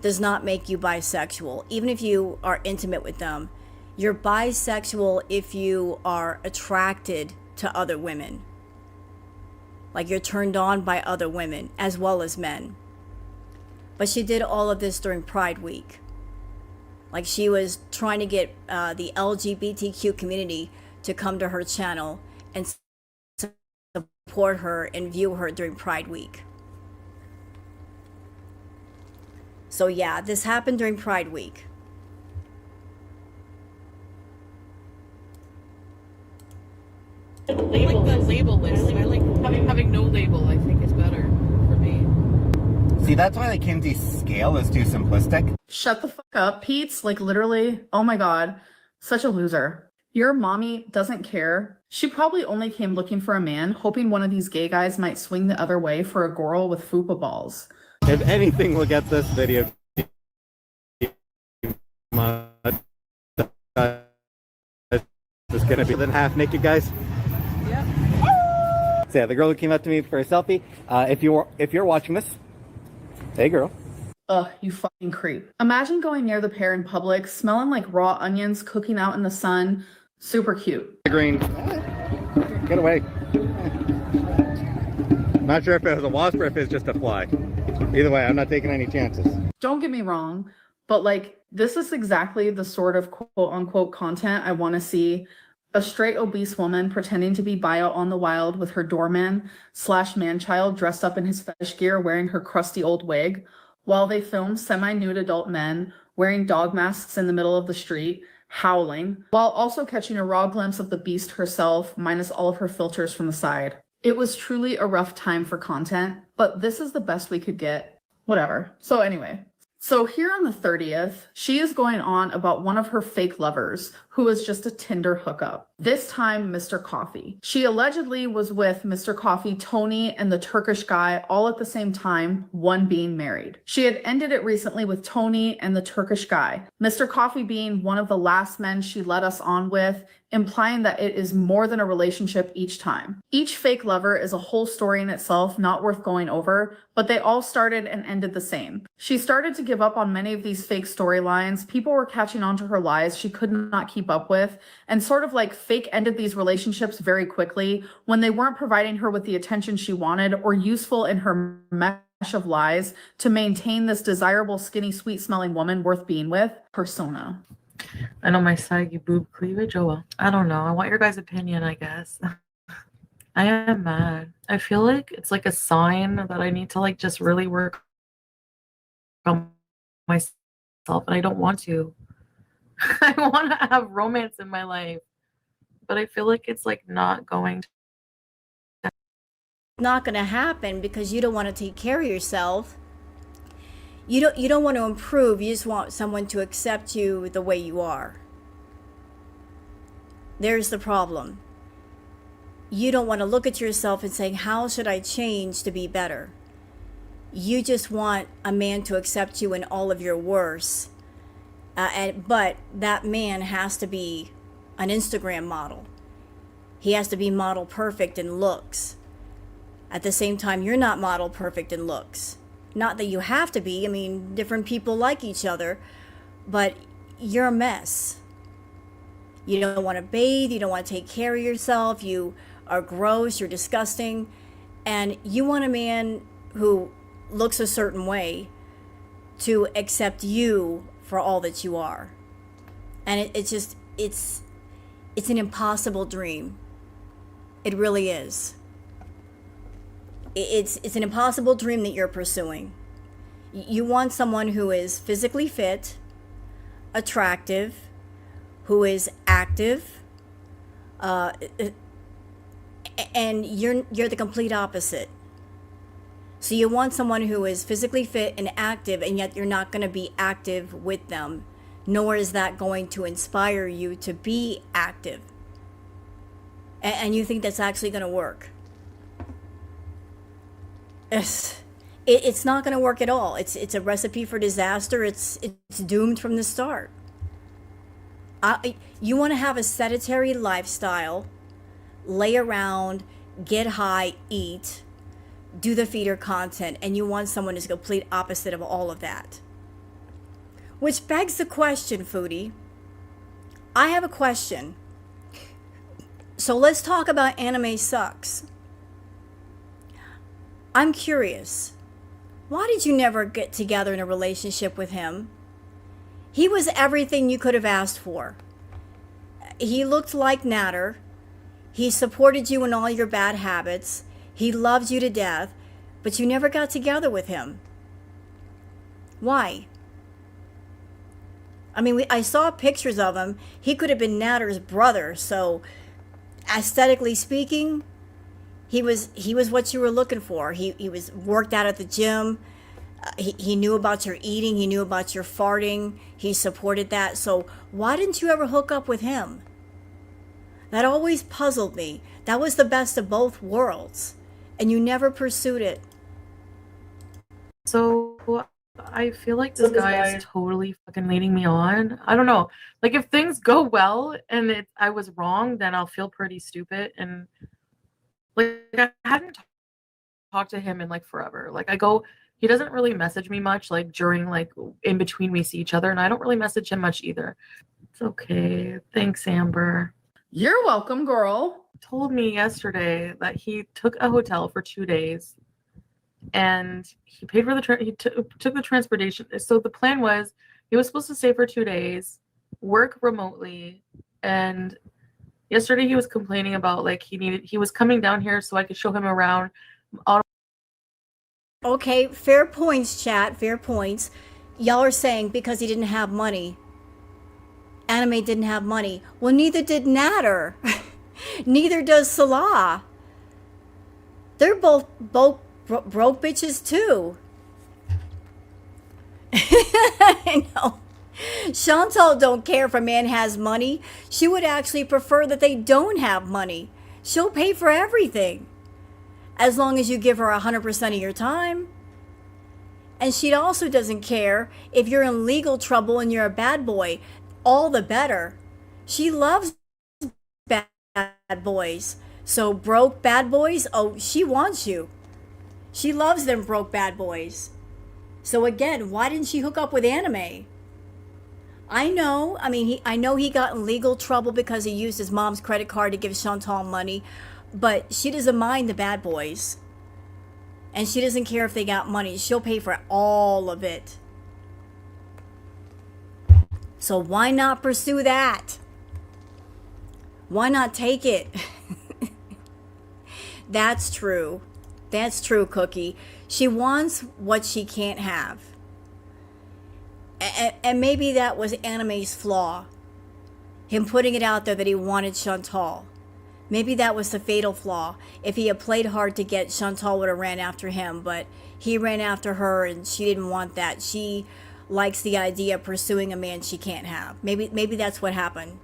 does not make you bisexual, even if you are intimate with them. You're bisexual if you are attracted to other women. Like you're turned on by other women as well as men. But she did all of this during Pride Week. Like she was trying to get the LGBTQ community to come to her channel and support her and view her during Pride Week. So yeah, this happened during Pride Week.
I like the label list. I like having no label. I think is better for me.
See, that's why the Kinsey scale is too simplistic.
Shut the fuck up, Pete's. Like, literally, oh my god, such a loser. Your mommy doesn't care. She probably only came looking for a man, hoping one of these gay guys might swing the other way for a girl with fupa balls.
If anything will get this video it's gonna be then half naked guys.
Yep.
So yeah, the girl who came up to me for a selfie. If you're watching this, hey girl.
Ugh, you fucking creep. Imagine going near the pair in public, smelling like raw onions cooking out in the sun. Super cute.
Green. Get away. Not sure if it was a wasp or if it's just a fly. Either way, I'm not taking any chances.
Don't get me wrong, but like, this is exactly the sort of quote unquote content I want to see. A straight obese woman pretending to be bi out on the wild with her doorman / man-child dressed up in his fetish gear wearing her crusty old wig, while they film semi-nude adult men wearing dog masks in the middle of the street, howling, while also catching a raw glimpse of the beast herself, minus all of her filters from the side. It was truly a rough time for content, but this is the best we could get. Whatever. So anyway, so here on the 30th, she is going on about one of her fake lovers, who was just a Tinder hookup. This time, Mr. Coffee. She allegedly was with Mr. Coffee, Tony, and the Turkish guy all at the same time, one being married. She had ended it recently with Tony and the Turkish guy, Mr. Coffee being one of the last men she let us on with, implying that it is more than a relationship each time. Each fake lover is a whole story in itself, not worth going over, but they all started and ended the same. She started to give up on many of these fake storylines. People were catching on to her lies she could not keep up with, and sort of like fake ended these relationships very quickly when they weren't providing her with the attention she wanted or useful in her mesh of lies to maintain this desirable, skinny, sweet smelling woman worth being with. Persona.
I know my saggy boob cleavage. Oh well. I don't know. I want your guys' opinion, I guess. I am mad. I feel like it's like a sign that I need to like just really work on myself, and I don't want to. I want to have romance in my life, but I feel like it's like not going to.
Not going to happen because you don't want to take care of yourself. You don't want to improve. You just want someone to accept you the way you are. There's the problem. You don't want to look at yourself and say, how should I change to be better? You just want a man to accept you in all of your worst. But that man has to be an Instagram model. He has to be model perfect in looks. At the same time, you're not model perfect in looks. Not that you have to be. I mean, different people like each other, but you're a mess. You don't want to bathe. You don't want to take care of yourself. You are gross. You're disgusting. And you want a man who looks a certain way to accept you for all that you are. And it's an impossible dream. It really is. It's an impossible dream that you're pursuing. You want someone who is physically fit, attractive, who is active, and you're the complete opposite. So you want someone who is physically fit and active, and yet you're not going to be active with them, nor is that going to inspire you to be active. And you think that's actually going to work. It's not going to work at all. It's a recipe for disaster. It's doomed from the start. You want to have a sedentary lifestyle, lay around, get high, eat, do the feeder content, and you want someone who's the complete opposite of all of that. Which begs the question, Foodie. I have a question. So let's talk about Anime Sucks. I'm curious. Why did you never get together in a relationship with him? He was everything you could have asked for. He looked like Natter. He supported you in all your bad habits. He loves you to death, but you never got together with him. Why? I mean, I saw pictures of him. He could have been Natter's brother, so aesthetically speaking, he was what you were looking for. He was worked out at the gym. He knew about your eating. He knew about your farting. He supported that. So why didn't you ever hook up with him? That always puzzled me. That was the best of both worlds, and you never pursued it.
So I feel like this guy is totally fucking leading me on. I don't know. Like, if things go well and I was wrong, then I'll feel pretty stupid. And like, I hadn't talked to him in like forever. Like, he doesn't really message me much, like during like in between we see each other, and I don't really message him much either. It's okay. Thanks, Amber.
You're welcome, girl.
Told me yesterday that he took a hotel for 2 days and he paid for the he took the transportation. So the plan was he was supposed to stay for 2 days, work remotely, and yesterday he was complaining about like he was coming down here so I could show him around.
Okay, fair points, chat, fair points. Y'all are saying because he didn't have money. Anime didn't have money. Well, neither did Natter. Neither does Salah. They're both broke bitches too. I know. Chantal don't care if a man has money. She would actually prefer that they don't have money. She'll pay for everything, as long as you give her 100% of your time. And she also doesn't care if you're in legal trouble and you're a bad boy. All the better. She loves bad boys. So broke bad boys, oh, she wants you. She loves them broke bad boys. So again, why didn't she hook up with Anime? I know he got in legal trouble because he used his mom's credit card to give Chantal money, but she doesn't mind the bad boys. And she doesn't care if they got money. She'll pay for all of it. So why not pursue that? Why not take it? That's true. That's true, Cookie. She wants what she can't have. And maybe that was Anime's flaw. Him putting it out there that he wanted Chantal. Maybe that was the fatal flaw. If he had played hard to get, Chantal would have ran after him, but he ran after her and she didn't want that. She likes the idea of pursuing a man she can't have. Maybe that's what happened.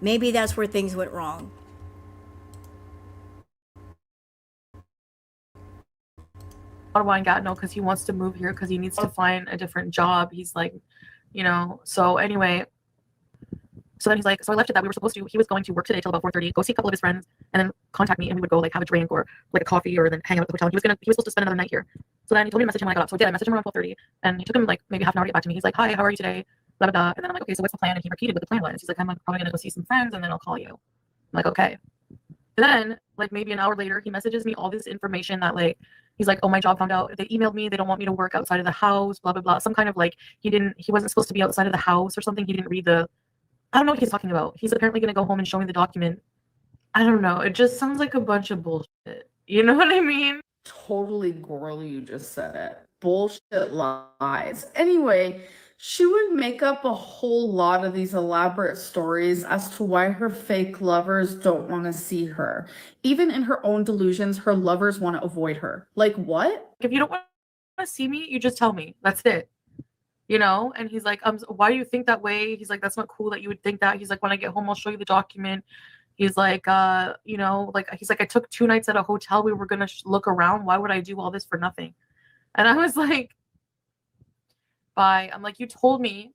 Maybe that's where things went wrong.
Wine Gatineau because he wants to move here because he needs to find a different job. He's like, so anyway. So then he's like, so I left it that he was going to work today till about 4:30, go see a couple of his friends, and then contact me, and we would go like have a drink or like a coffee or then hang out at the hotel. And he was supposed to spend another night here. So then he told me to message him when I got up. So I did. I messaged him around 12:30, and he took him like maybe half an hour to get back to me. He's like, hi, how are you today? Blah, blah, blah. And then I'm like, okay, so what's the plan? And he repeated what the plan was. He's like, I'm probably going to go see some friends, and then I'll call you. I'm like, okay. And then like maybe an hour later, he messages me all this information that like, he's like, oh, my job found out. They emailed me. They don't want me to work outside of the house, blah, blah, blah. Some kind of like, he wasn't supposed to be outside of the house or something. He didn't read I don't know what he's talking about. He's apparently going to go home and show me the document. I don't know. It just sounds like a bunch of bullshit. You know what I mean?
Totally Gurl, you just said it. Bullshit lies. Anyway, she would make up a whole lot of these elaborate stories as to why her fake lovers don't want to see her. Even in her own delusions, her lovers want to avoid her. Like what?
If you don't want to see me, you just tell me. That's it. And he's like, why do you think that way? He's like, that's not cool that you would think that. He's like, when I get home, I'll show you the document. He's like, he's like, I took 2 nights at a hotel. We were going to look around. Why would I do all this for nothing? And I was like, bye. I'm like, you told me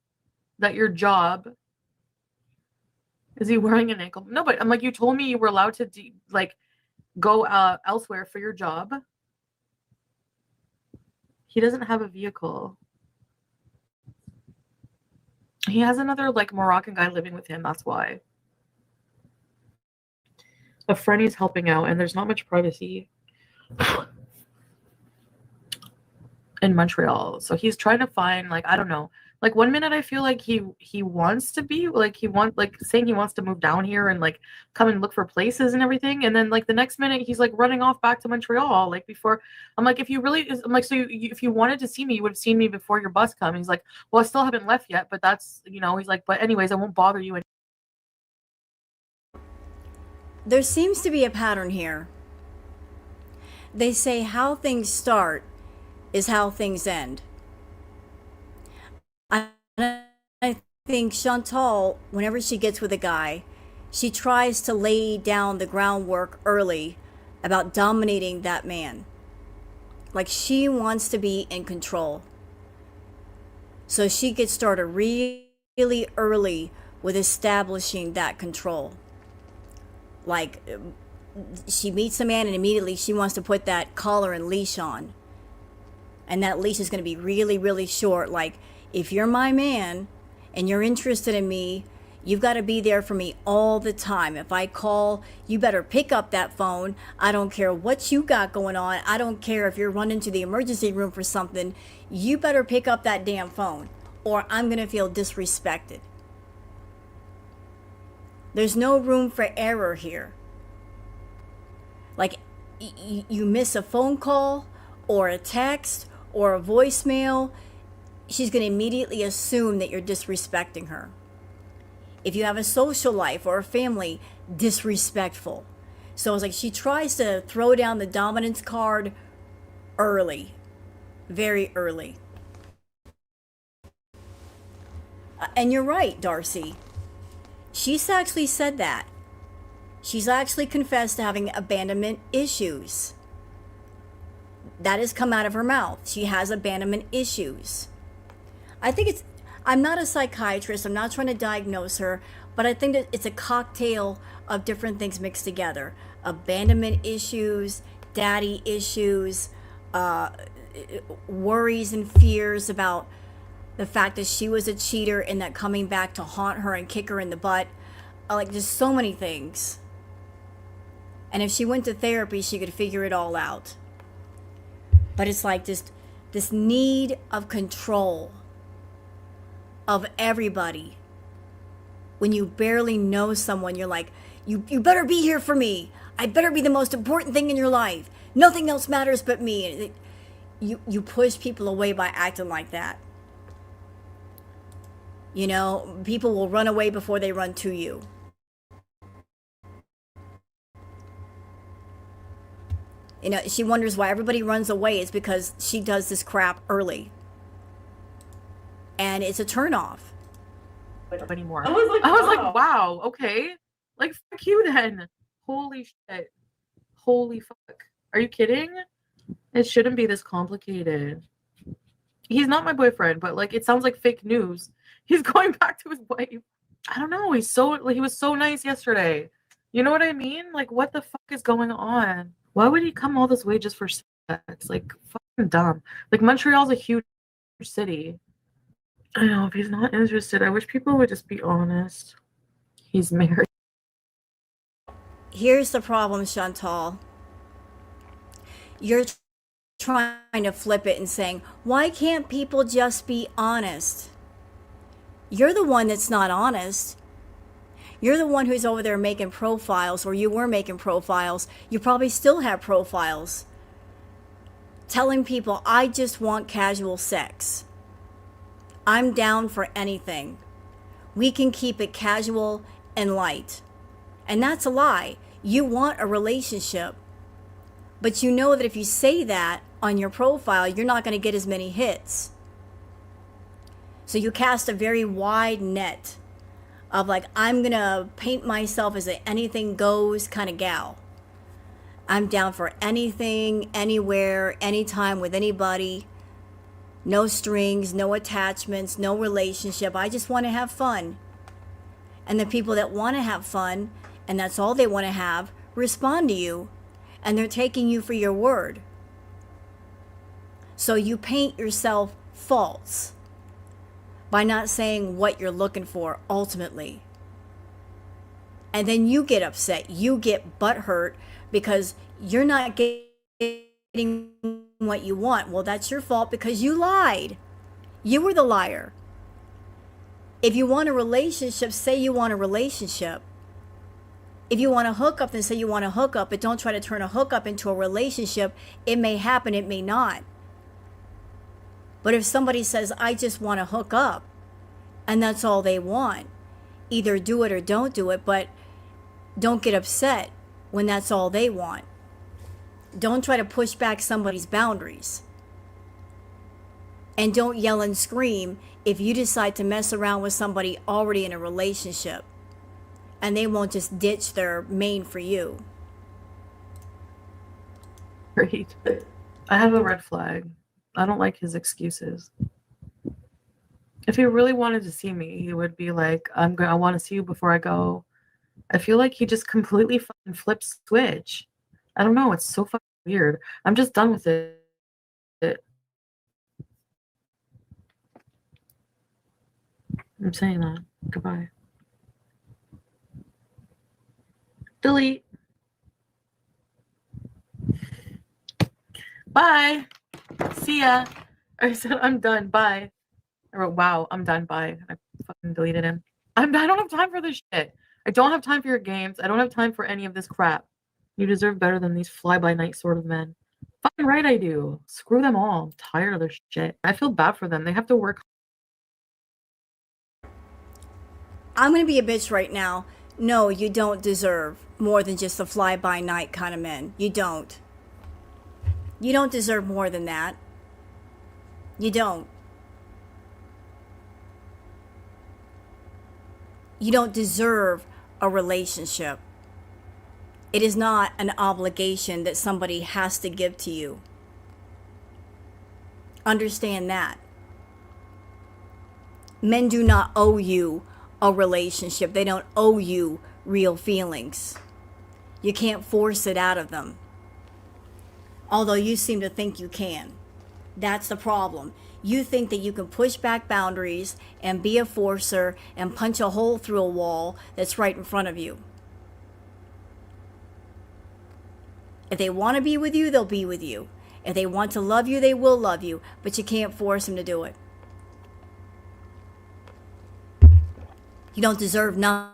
that your job, is he wearing an ankle? No, but I'm like, you told me you were allowed to go elsewhere for your job. He doesn't have a vehicle. He has another like Moroccan guy living with him. That's why. A friend he's helping out, and there's not much privacy in Montreal. So he's trying to find I don't know. Like one minute I feel like he wants to be like saying he wants to move down here and like come and look for places and everything, and then like the next minute he's like running off back to Montreal. Like before, I'm like, if you really, I'm like, so if you wanted to see me, you would have seen me before your bus come. He's like, well, I still haven't left yet, but that's, you know, he's like, but anyways, I won't bother you.
There seems to be a pattern here. They say how things start is how things end. I think Chantal, whenever she gets with a guy, she tries to lay down the groundwork early about dominating that man. Like she wants to be in control. So she gets started really early with establishing that control. Like she meets a man and immediately she wants to put that collar and leash on. And that leash is going to be really short. Like, if you're my man and you're interested in me, you've got to be there for me all the time. If I call, you better pick up that phone. I don't care what you got going on. I don't care if you're running to the emergency room for something. You better pick up that damn phone or I'm going to feel disrespected. There's no room for error here. Like, you miss a phone call or a text or a voicemail, she's going to immediately assume that you're disrespecting her. If you have a social life or a family, disrespectful. So it's like she tries to throw down the dominance card early, very early. And you're right, Darcy. She's actually said that. She's actually confessed to having abandonment issues. That has come out of her mouth. She has abandonment issues. I'm not a psychiatrist. I'm not trying to diagnose her, but I think that it's a cocktail of different things mixed together. Abandonment issues, daddy issues, worries and fears about the fact that she was a cheater and that coming back to haunt her and kick her in the butt. Like, just so many things. And if she went to therapy, she could figure it all out. But it's like this need of control of everybody. When you barely know someone, you're like, you better be here for me. I better be the most important thing in your life. Nothing else matters but me. You push people away by acting like that. You know, people will run away before they run to you. You know, she wonders why everybody runs away. It's because she does this crap early. And it's a turnoff.
Anymore. I was like, wow, okay. Like, fuck you then. Holy shit. Holy fuck. Are you kidding? It shouldn't be this complicated. He's not my boyfriend, but like, it sounds like fake news. He's going back to his wife. I don't know. He was so nice yesterday. You know what I mean? Like, what the fuck is going on? Why would he come all this way just for sex? Like, fucking dumb. Like, Montreal's a huge city. I know, if he's not interested, I wish people would just be honest. He's married.
Here's the problem, Chantal. You're trying to flip it and saying, why can't people just be honest? You're the one that's not honest. You're the one who's over there making profiles, or you were making profiles. You probably still have profiles. Telling people, I just want casual sex. I'm down for anything. We can keep it casual and light. And that's a lie. You want a relationship. But you know that if you say that on your profile, you're not going to get as many hits. So you cast a very wide net of like, I'm going to paint myself as an anything goes kind of gal. I'm down for anything, anywhere, anytime with anybody. No strings, no attachments, no relationship. I just want to have fun. And the people that want to have fun, and that's all they want to have, respond to you. And they're taking you for your word. So you paint yourself false by not saying what you're looking for ultimately. And then you get upset. You get butthurt because you're not getting what you want. Well, that's your fault because you lied. You were the liar. If you want a relationship, say you want a relationship. If you want to hook up, then say you want to hook up, but don't try to turn a hookup into a relationship. It may happen, it may not. But if somebody says, I just want to hook up, and that's all they want, either do it or don't do it, but don't get upset when that's all they want. Don't try to push back somebody's boundaries. And don't yell and scream if you decide to mess around with somebody already in a relationship and they won't just ditch their main for you.
Great. I have a red flag. I don't like his excuses. If he really wanted to see me, he would be like, I want to see you before I go. I feel like he just completely fucking flips switch. I don't know. It's so fucking weird. I'm just done with it. I'm saying that. Goodbye. Delete. Bye. See ya. I said I'm done. Bye. I wrote, wow, I'm done. Bye. I fucking deleted him. I don't have time for this shit. I don't have time for your games. I don't have time for any of this crap. You deserve better than these fly-by-night sort of men. Fucking right I do. Screw them all. I'm tired of their shit. I feel bad for them. They have to work.
I'm going to be a bitch right now. No, you don't deserve more than just a fly-by-night kind of men. You don't. You don't deserve more than that. You don't. You don't deserve a relationship. It is not an obligation that somebody has to give to you. Understand that. Men do not owe you a relationship. They don't owe you real feelings. You can't force it out of them. Although you seem to think you can. That's the problem. You think that you can push back boundaries and be a forcer and punch a hole through a wall that's right in front of you. If they want to be with you, they'll be with you. If they want to love you, they will love you. But you can't force them to do it. You don't deserve nothing.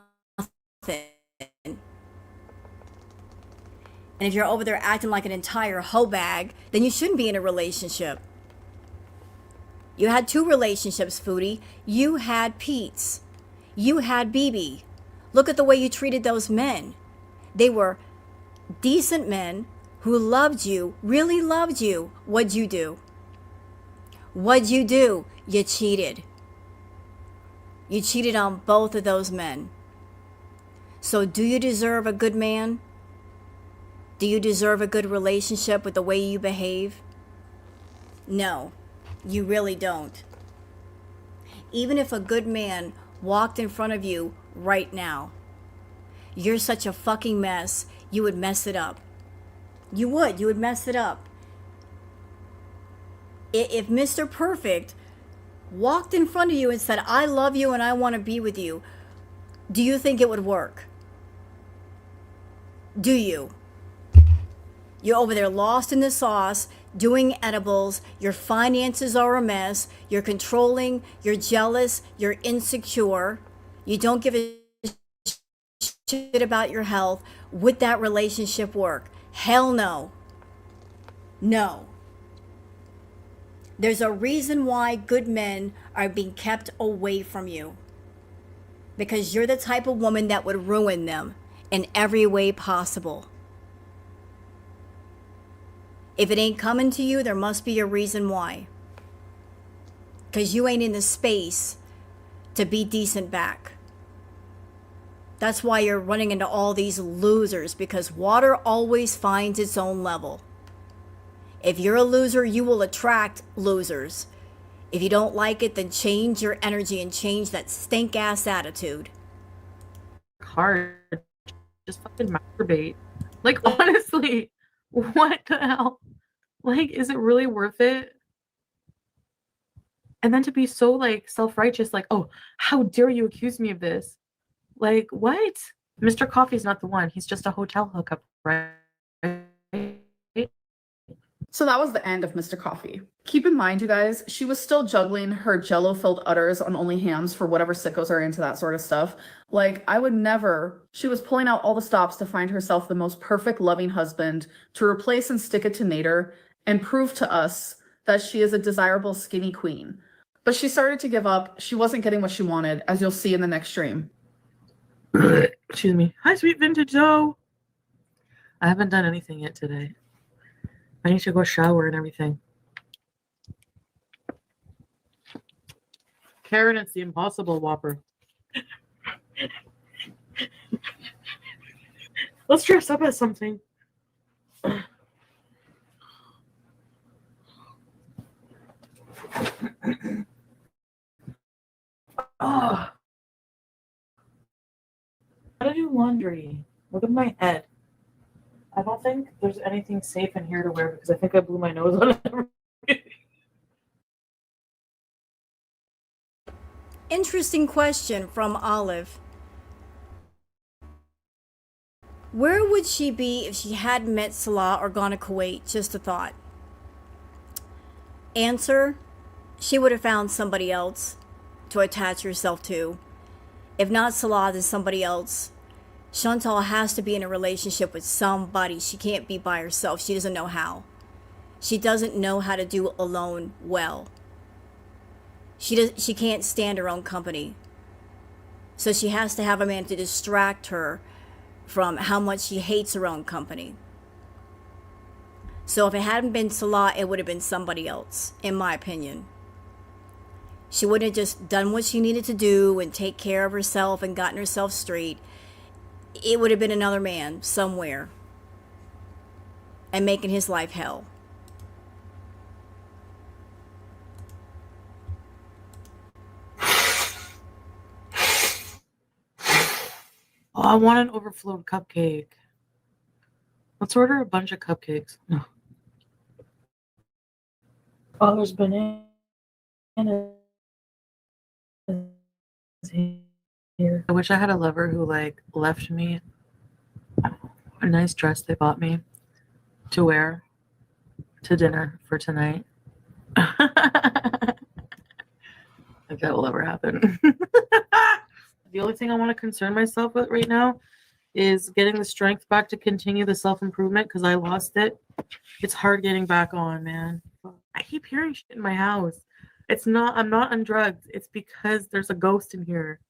And if you're over there acting like an entire hoe bag, then you shouldn't be in a relationship. You had 2 relationships, Foodie. You had Peeps. You had BB. Look at the way you treated those men. They were decent men who loved you, really loved you. What'd you do? What'd you do? You cheated. You cheated on both of those men. So do you deserve a good man? Do you deserve a good relationship with the way you behave? No, you really don't. Even if a good man walked in front of you right now, you're such a fucking mess, you would mess it up. You would mess it up. If Mr. Perfect walked in front of you and said, I love you and I want to be with you, do you think it would work? Do you? You're over there lost in the sauce, doing edibles, your finances are a mess, you're controlling, you're jealous, you're insecure, you don't give a shit about your health. Would that relationship work? Hell no. No. There's a reason why good men are being kept away from you. Because you're the type of woman that would ruin them in every way possible. If it ain't coming to you, there must be a reason why. Because you ain't in the space to be decent back. That's why you're running into all these losers, because water always finds its own level. If you're a loser, you will attract losers. If you don't like it, then change your energy and change that stink ass attitude.
Hard. Just fucking masturbate. Like, honestly, what the hell? Like, is it really worth it? And then to be so, like, self-righteous, like, oh, how dare you accuse me of this? Like, what? Mr. Coffee's not the one. He's just a hotel hookup, right?
So that was the end of Mr. Coffee. Keep in mind, you guys, she was still juggling her jello-filled udders on OnlyHams for whatever sickos are into that sort of stuff. Like, I would never... She was pulling out all the stops to find herself the most perfect, loving husband to replace and stick it to Nader and prove to us that she is a desirable, skinny queen. But she started to give up. She wasn't getting what she wanted, as you'll see in the next stream.
Excuse me. Hi, sweet vintage Zoe. I haven't done anything yet today. I need to go shower and everything. Karen, it's the Impossible Whopper. Let's dress up as something. Oh. How to do laundry? Look at my head. I don't think there's anything safe in here to wear because I think I blew my nose on it.
Interesting question from Olive. Where would she be if she hadn't met Salah or gone to Kuwait? Just a thought. Answer, she would have found somebody else to attach herself to. If not Salah, then somebody else. Chantal has to be in a relationship with somebody. She can't be by herself. She doesn't know how. She doesn't know how to do alone well. She can't stand her own company. So she has to have a man to distract her from how much she hates her own company. So if it hadn't been Salah, it would have been somebody else, in my opinion. She wouldn't have just done what she needed to do and take care of herself and gotten herself straight. It would have been another man somewhere and making his life hell.
Oh, I want an overflowed cupcake. Let's order a bunch of cupcakes. No. Oh, there's bananas here. I wish I had a lover who left me a nice dress they bought me to wear to dinner for tonight. If that will ever happen. The only thing I want to concern myself with right now is getting the strength back to continue the self-improvement because I lost it. It's hard getting back on, man. I keep hearing shit in my house. I'm not on drugs. It's because there's a ghost in here.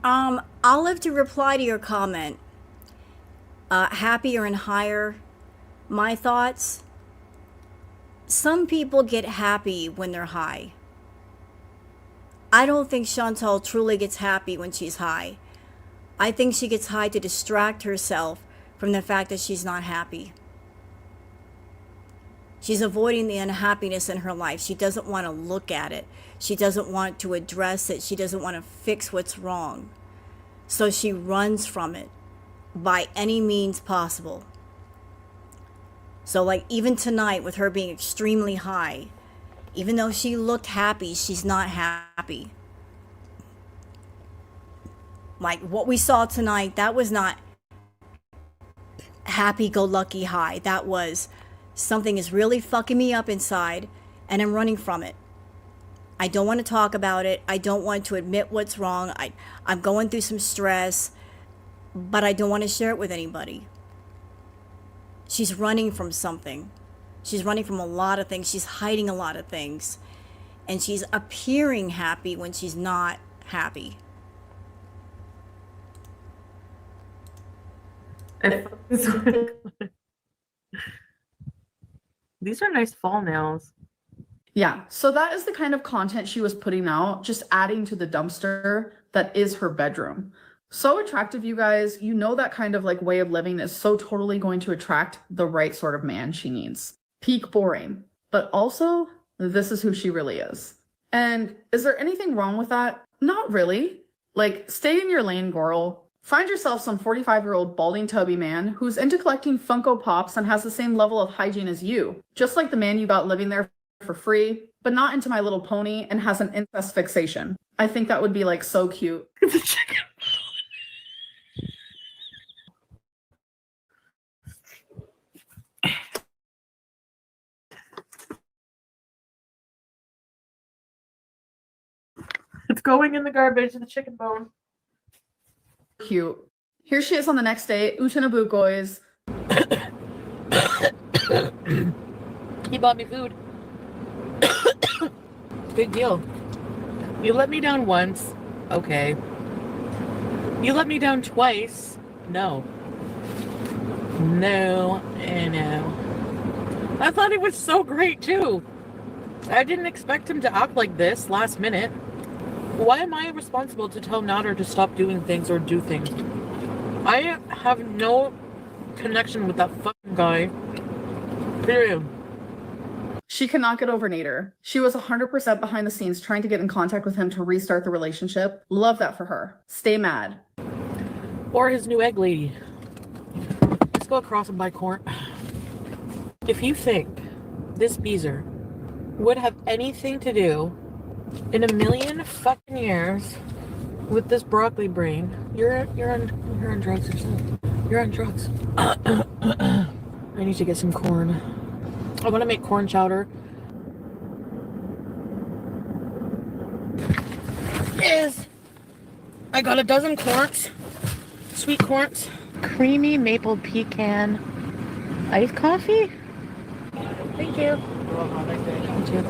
I'll live to reply to your comment. Happier and higher. My thoughts. Some people get happy when they're high. I don't think Chantal truly gets happy when she's high. I think she gets high to distract herself from the fact that she's not happy. She's avoiding the unhappiness in her life. She doesn't want to look at it. She doesn't want to address it. She doesn't want to fix what's wrong. So she runs from it by any means possible. So like even tonight with her being extremely high, even though she looked happy, she's not happy. Like what we saw tonight, that was not happy-go-lucky high. That was something is really fucking me up inside and I'm running from it. I don't want to talk about it. I don't want to admit what's wrong. I'm going through some stress, but I don't want to share it with anybody. She's running from something. She's running from a lot of things. She's hiding a lot of things. And she's appearing happy when she's not happy.
These are nice fall nails.
Yeah, so that is the kind of content she was putting out, just adding to the dumpster that is her bedroom. So attractive, you guys. You know that kind of way of living is so totally going to attract the right sort of man she needs. Peak boring, but also this is who she really is. And is there anything wrong with that? Not really. Stay in your lane, Gurl. Find yourself some 45-year-old balding tubby man who's into collecting Funko Pops and has the same level of hygiene as you. Just like the man you got living there for free, but not into My Little Pony and has an incest fixation. I think that would be so cute.
It's a chicken. going in the garbage, the chicken bone.
Cute. Here she is on the next day. Uchinabukois.
He bought me food. Big deal. You let me down once. Okay. You let me down twice. No. No and no. I thought he was so great too. I didn't expect him to act like this last minute. Why am I responsible to tell Nader to stop doing things or do things? I have no connection with that fucking guy. Period.
She cannot get over Nader. She was 100% behind the scenes trying to get in contact with him to restart the relationship. Love that for her. Stay mad.
Or his new egg lady. Let's go across and buy corn. If you think this Beezer would have anything to do in a million fucking years with this broccoli brain, you're on drugs or something. You're on drugs. I need to get some corn. I want to make corn chowder. Yes, I got a dozen corns, sweet corns, creamy maple pecan, iced coffee. Thank you. Thank you.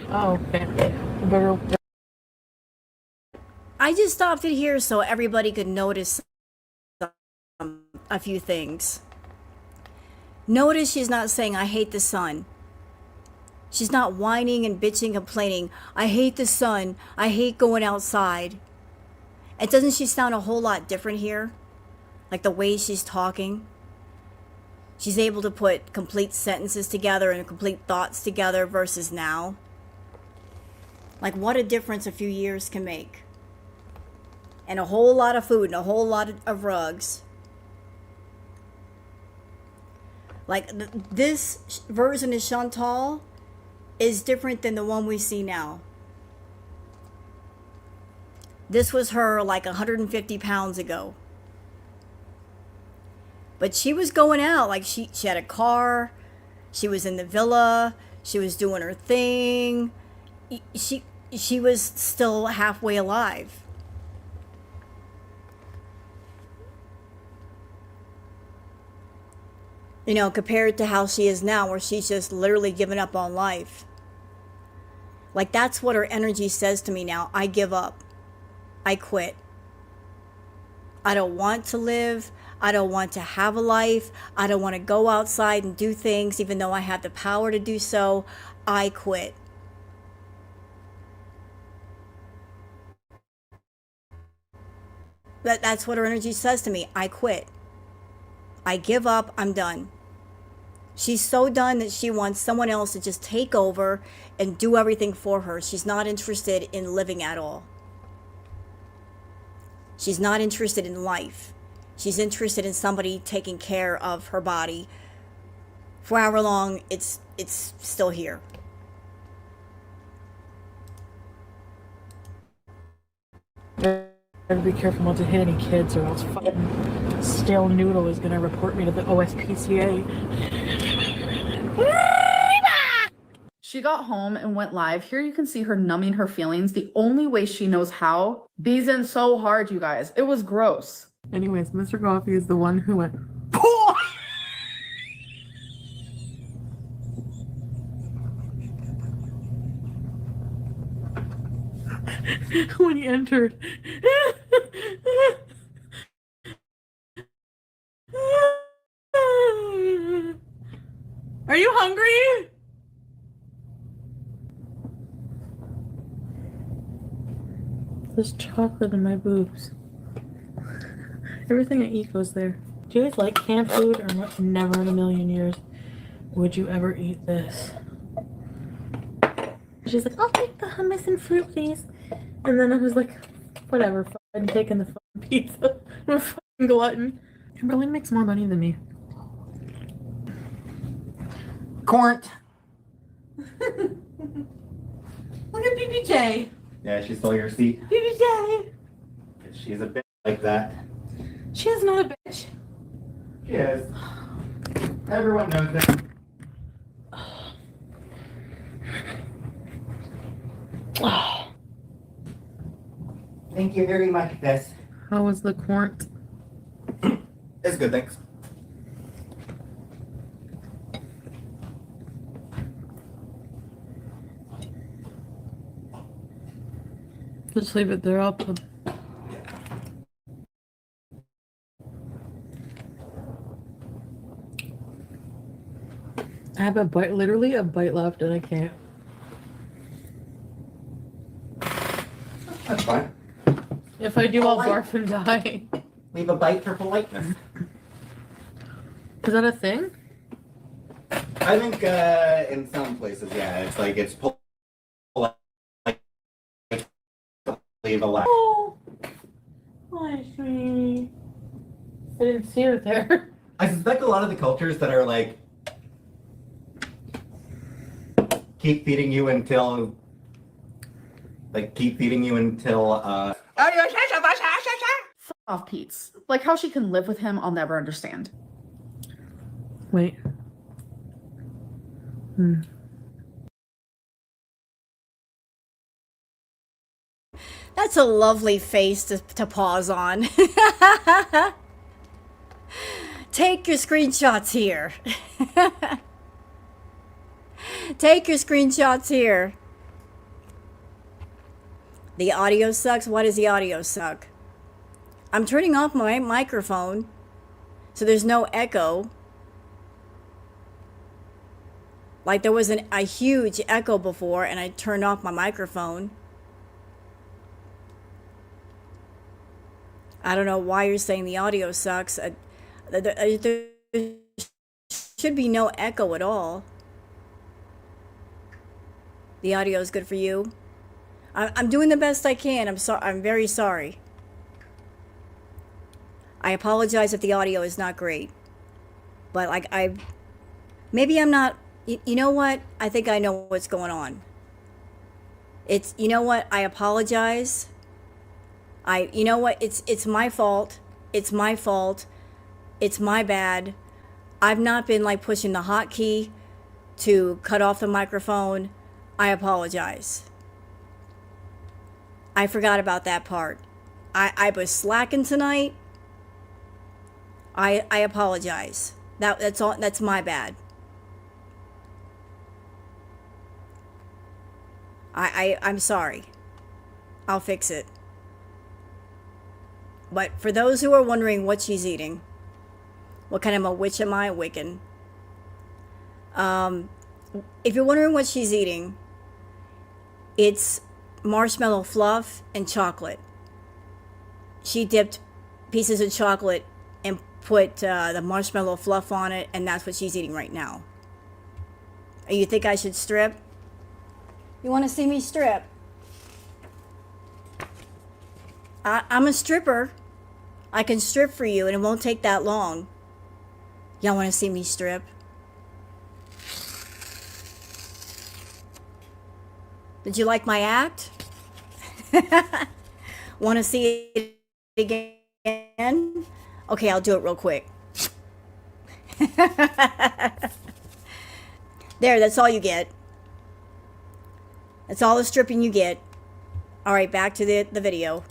Oh, okay.
I just stopped it here so everybody could notice a few things. Notice she's not saying, I hate the sun. She's not whining and bitching, complaining, I hate the sun, I hate going outside. And doesn't she sound a whole lot different here? Like the way she's talking? She's able to put complete sentences together and complete thoughts together versus now. Like what a difference a few years can make. And a whole lot of food and a whole lot of rugs. Like this version of Chantal is different than the one we see now. This was her like 150 pounds ago. But she was going out, like she had a car, she was in the villa, she was doing her thing. She was still halfway alive. You know, compared to how she is now, where she's just literally given up on life. Like that's what her energy says to me now. I give up. I quit. I don't want to live. I don't want to have a life. I don't want to go outside and do things, even though I have the power to do so. I quit. That's what her energy says to me. I quit. I give up. I'm done. She's so done that she wants someone else to just take over and do everything for her. She's not interested in living at all. She's not interested in life. She's interested in somebody taking care of her body for however long it's still here.
Better be careful not to hit any kids or else fucking Stale Noodle is gonna report me to the OSPCA.
She got home and went live. Here you can see her numbing her feelings the only way she knows how. Beezing so hard, you guys. It was gross.
Anyways, Mr. Coffee is the one who went, when he entered. Are you hungry? There's chocolate in my boobs. Everything I eat goes there. Do you guys like canned food or not? Never in a million years would you ever eat this. She's like, I'll take the hummus and fruit, please. And then I was like, whatever, I'm taking the fucking pizza. I'm a fucking glutton. Kimberly makes more money than me.
Corn.
Look at BBJ.
Yeah, she stole your seat.
BBJ.
She's a bit like that.
She is not a bitch.
She is. Everyone knows it. Thank you very much, Tess.
How was the court?
It's good, thanks.
Just leave it there. I'll put. I have a bite, literally a bite left, and I can't.
That's fine.
If I do, I'll barf and die.
Leave a bite for politeness.
Is that a thing?
I think in some places, yeah, it's like it's polite to leave a laugh.
Oh, I see. I didn't see it there.
I suspect a lot of the cultures that are like keep feeding you until
Fuck off, Pete's. Like, how she can live with him, I'll never understand.
Wait.
That's a lovely face to pause on. Take your screenshots here. Take your screenshots here. The audio sucks? Why does the audio suck? I'm turning off my microphone so there's no echo. Like there was a huge echo before and I turned off my microphone. I don't know why you're saying the audio sucks. There should be no echo at all. The audio is good for you. I'm doing the best I can. I'm very sorry. I apologize if the audio is not great. But like maybe I'm not. You know what? I think I know what's going on. You know what? I apologize. You know what? It's my fault. It's my fault. It's my bad. I've not been like pushing the hotkey to cut off the microphone. I apologize. I forgot about that part. I was slacking tonight. I apologize. That's all. That's my bad. I'm sorry. I'll fix it. But for those who are wondering what she's eating, what kind of a witch am I? Wiccan. If you're wondering what she's eating, it's marshmallow fluff and chocolate. She dipped pieces of chocolate and put the marshmallow fluff on it, and that's what she's eating right now. You think I should strip? You want to see me strip? I'm a stripper. I can strip for you and it won't take that long. Y'all want to see me strip? Did you like my act? Want to see it again? Okay, I'll do it real quick. There, that's all you get. That's all the stripping you get. All right, back to the video.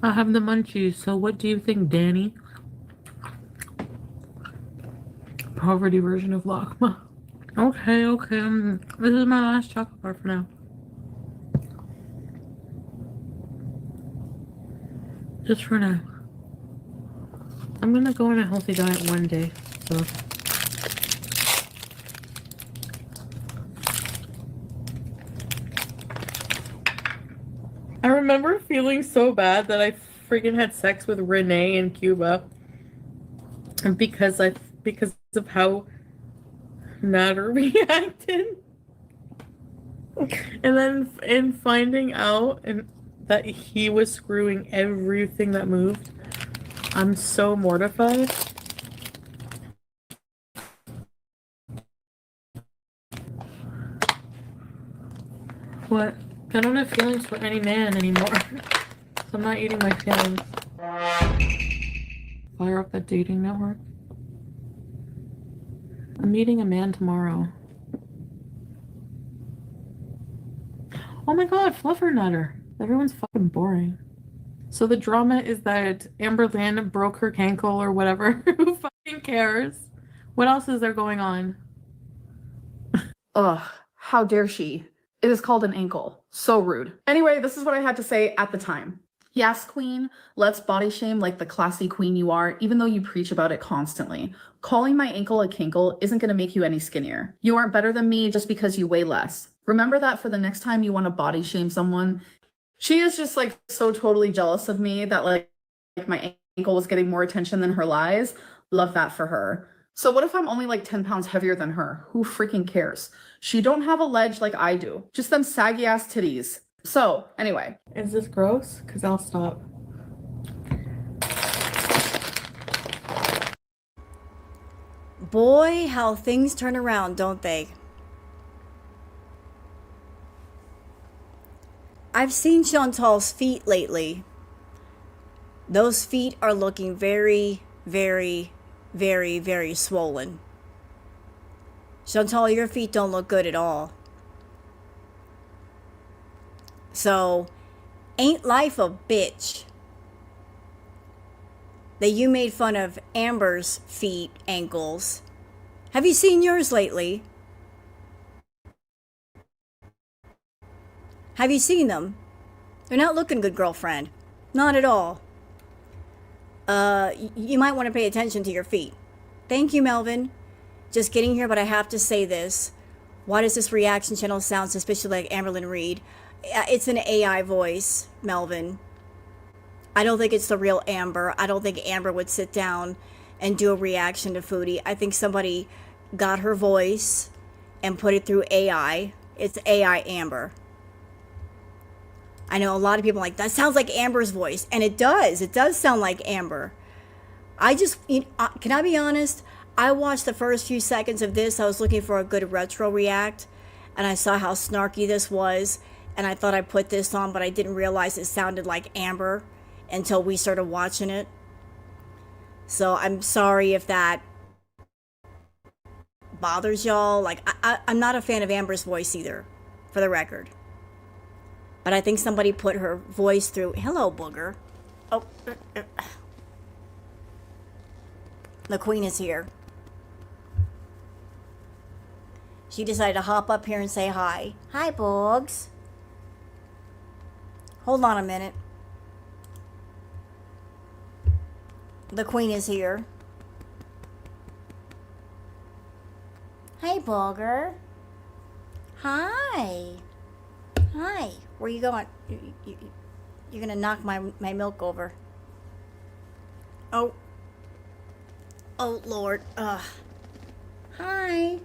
I have the munchies, so what do you think, Danny? Poverty version of Lakma. Okay. This is my last chocolate bar for now. Just for now. I'm gonna go on a healthy diet one day, so. I remember feeling so bad that I freaking had sex with Renee in Cuba. And because of how Nader reacted. And then in finding out that he was screwing everything that moved, I'm so mortified. What? I don't have feelings for any man anymore. So I'm not eating my feelings. Fire up that dating network. I'm meeting a man tomorrow. Oh my god, Fluffernutter. Everyone's fucking boring. So the drama is that Amber Lynn broke her cankle or whatever. Who fucking cares? What else is there going on?
Ugh, how dare she? It is called an ankle. So rude. Anyway, this is what I had to say at the time. Yes, queen, let's body shame like the classy queen you are, even though you preach about it constantly. Calling my ankle a kinkle isn't going to make you any skinnier. You aren't better than me just because you weigh less. Remember that for the next time you want to body shame someone. She is just like so totally jealous of me that like my ankle was getting more attention than her lies. Love that for her. So what if I'm only like 10 pounds heavier than her? Who freaking cares? She don't have a ledge like I do. Just them saggy ass titties. So anyway.
Is this gross? Because I'll stop.
Boy, how things turn around, don't they? I've seen Chantal's feet lately. Those feet are looking very, very, very, very swollen. Chantal, your feet don't look good at all. So, ain't life a bitch that you made fun of Amber's feet, ankles? Have you seen yours lately? Have you seen them? They're not looking good, girlfriend. Not at all. You might want to pay attention to your feet. Thank you, Melvin. Just getting here, but I have to say this. Why does this reaction channel sound suspiciously like Amberlyn Reed? It's an AI voice, Melvin. I don't think it's the real Amber. I don't think Amber would sit down and do a reaction to Foodie. I think somebody got her voice and put it through AI. It's AI Amber. I know a lot of people are like, that sounds like Amber's voice. And it does. It does sound like Amber. Can I be honest? I watched the first few seconds of this. I was looking for a good retro react. And I saw how snarky this was. And I thought I'd put this on, but I didn't realize it sounded like Amber until we started watching it. So I'm sorry if that bothers y'all. Like, I'm not a fan of Amber's voice either, for the record. But I think somebody put her voice through. Hello, booger. Oh. The queen is here. She decided to hop up here and say hi. Hi, Boogs. Hold on a minute. The queen is here. Hey, Booger. Hi. Hi. Where you going? You're gonna knock my milk over. Oh. Oh, Lord. Hi.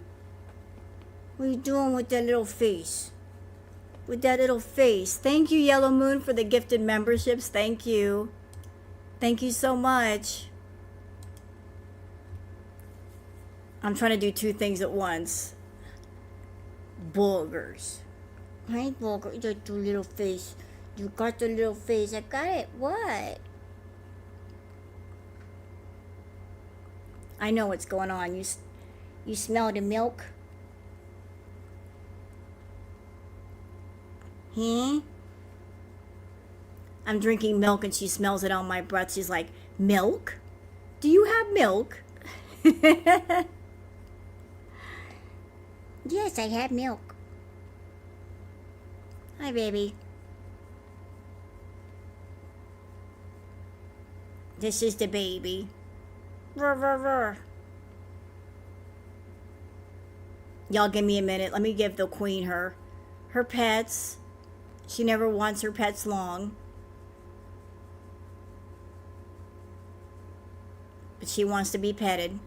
What are you doing with that little face? With that little face. Thank you, Yellow Moon, for the gifted memberships. Thank you. Thank you so much. I'm trying to do two things at once. Boogers. Hi, Booger. You got the little face. You got the little face. I got it. What? I know what's going on. You smell the milk? Huh? I'm drinking milk and she smells it on my breath. She's like, milk? Do you have milk? Yes, I have milk. Hi, baby. This is the baby. Rrr, rrr, rrr. Y'all give me a minute. Let me give the queen her pets. She never wants her pets long. But she wants to be petted.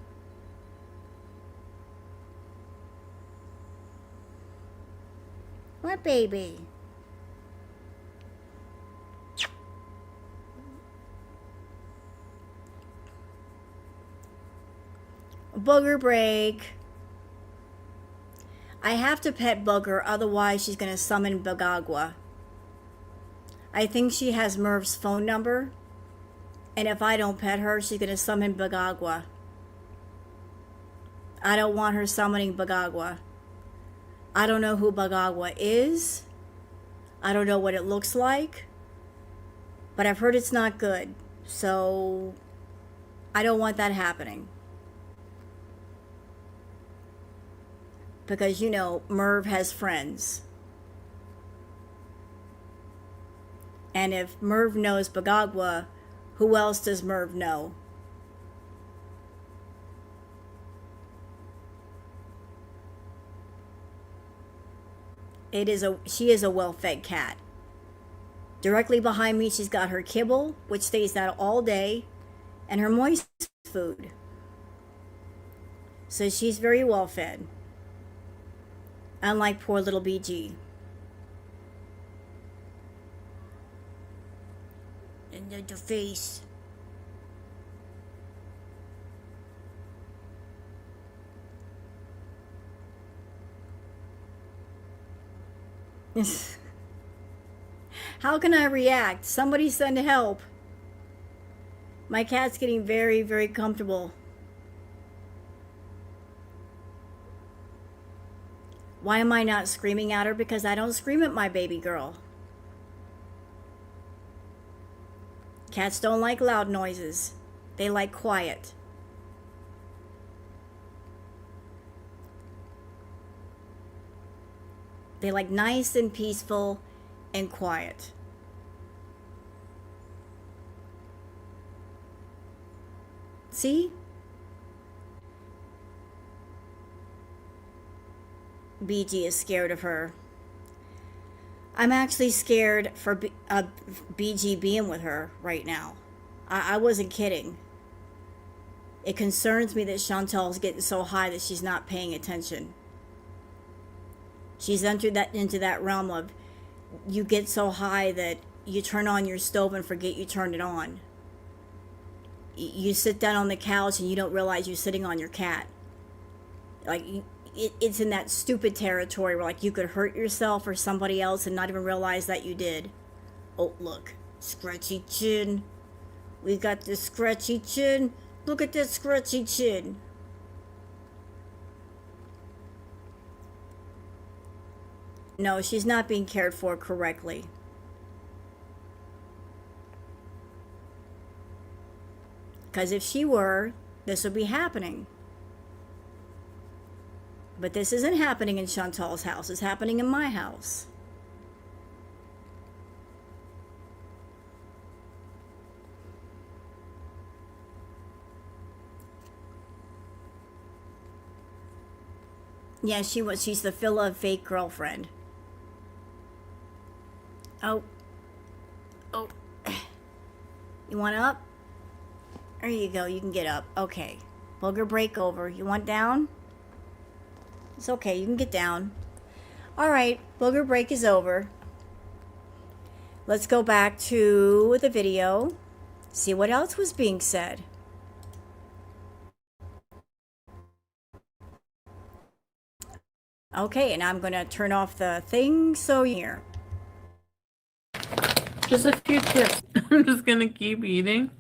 What, baby? Booger break. I have to pet Booger, otherwise she's going to summon Bagagua. I think she has Merv's phone number, and if I don't pet her, she's going to summon Bagagua. I don't want her summoning Bagagwa. I don't know who Bagagwa is. I don't know what it looks like. But I've heard it's not good. So I don't want that happening. Because, you know, Merv has friends. And if Merv knows Bagagwa, who else does Merv know? She is a well-fed cat. Directly behind me, she's got her kibble, which stays out all day, and her moist food. So she's very well fed. Unlike poor little BG. And the face. How can I react? Somebody send help. My cat's getting very, very comfortable. Why am I not screaming at her? Because I don't scream at my baby girl. Cats don't like loud noises. They like quiet. They like nice and peaceful and quiet. See? BG is scared of her. I'm actually scared for BG being with her right now. I wasn't kidding. It concerns me that Chantal's getting so high that she's not paying attention. She's entered into that realm of you get so high that you turn on your stove and forget you turned it on. You sit down on the couch and you don't realize you're sitting on your cat. Like, it's in that stupid territory where, like, you could hurt yourself or somebody else and not even realize that you did. Oh, look. Scratchy chin. We got this scratchy chin. Look at this scratchy chin. No, she's not being cared for correctly. Because if she were, this would be happening. But this isn't happening in Chantal's house. It's happening in my house. Yeah, she's the Phila fake girlfriend. Oh. You want up? There you go. You can get up. Okay. Booger break over. You want down? It's okay. You can get down. All right. Booger break is over. Let's go back to the video. See what else was being said. Okay, and I'm going to turn off the thing so here.
Just a few tips. I'm just gonna keep eating.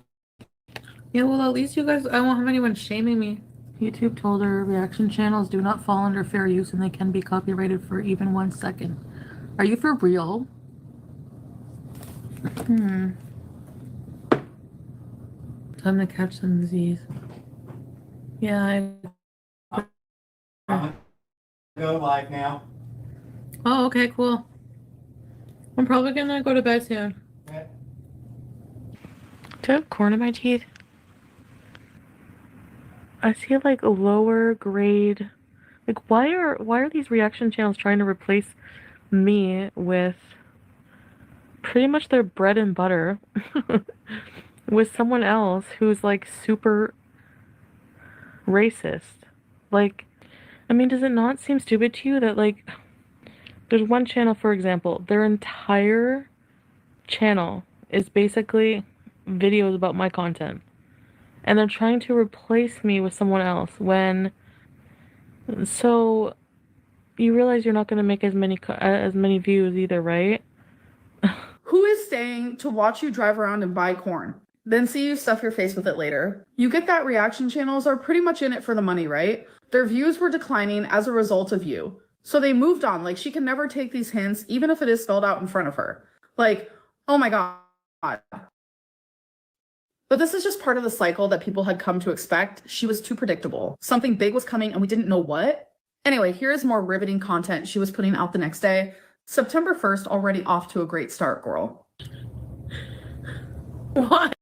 Yeah, well, at least you guys, I won't have anyone shaming me. YouTube told her reaction channels do not fall under fair use and they can be copyrighted for even 1 second. Are you for real? Time to catch some disease. Yeah,
Go live now.
Oh, okay, cool. I'm probably gonna go to bed soon.
Yeah.
Do I have corn in my teeth? I see like a lower grade. Like, why are these reaction channels trying to replace me with pretty much their bread and butter with someone else who's like super racist? Like, I mean, does it not seem stupid to you that, like, there's one channel, for example, their entire channel is basically videos about my content. And they're trying to replace me with someone else when... So, you realize you're not going to make as many views either, right?
Who is staying to watch you drive around and buy corn, then see you stuff your face with it later? You get that reaction channels are pretty much in it for the money, right? Their views were declining as a result of you. So they moved on. Like, she can never take these hints, even if it is spelled out in front of her. Like, oh my God. But this is just part of the cycle that people had come to expect. She was too predictable. Something big was coming and we didn't know what. Anyway, here's more riveting content she was putting out the next day. September 1st, already off to a great start, Gurl.
What?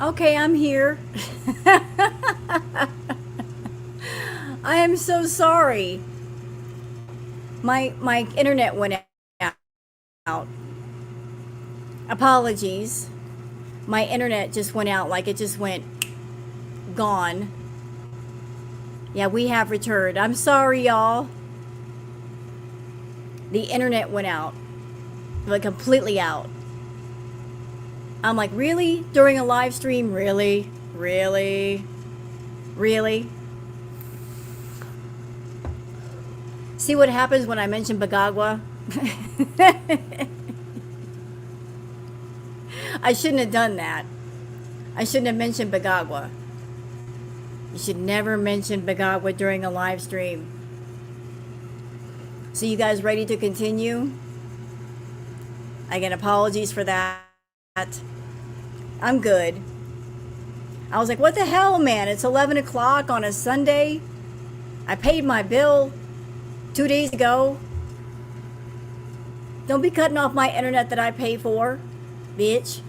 Okay, I'm here. I am so sorry. My internet went out. Apologies. My internet just went out, like it just went gone. Yeah, we have returned. I'm sorry, y'all. The internet went out. Like completely out. I'm like, really? During a live stream? Really? Really? Really? See what happens when I mention Bagagua? I shouldn't have done that. I shouldn't have mentioned Bagagua. You should never mention Bagagua during a live stream. So you guys ready to continue? Again, apologies for that. I'm good. I was like, what the hell, man? It's 11 o'clock on a Sunday. I paid my bill 2 days ago. Don't be cutting off my internet that I pay for, bitch.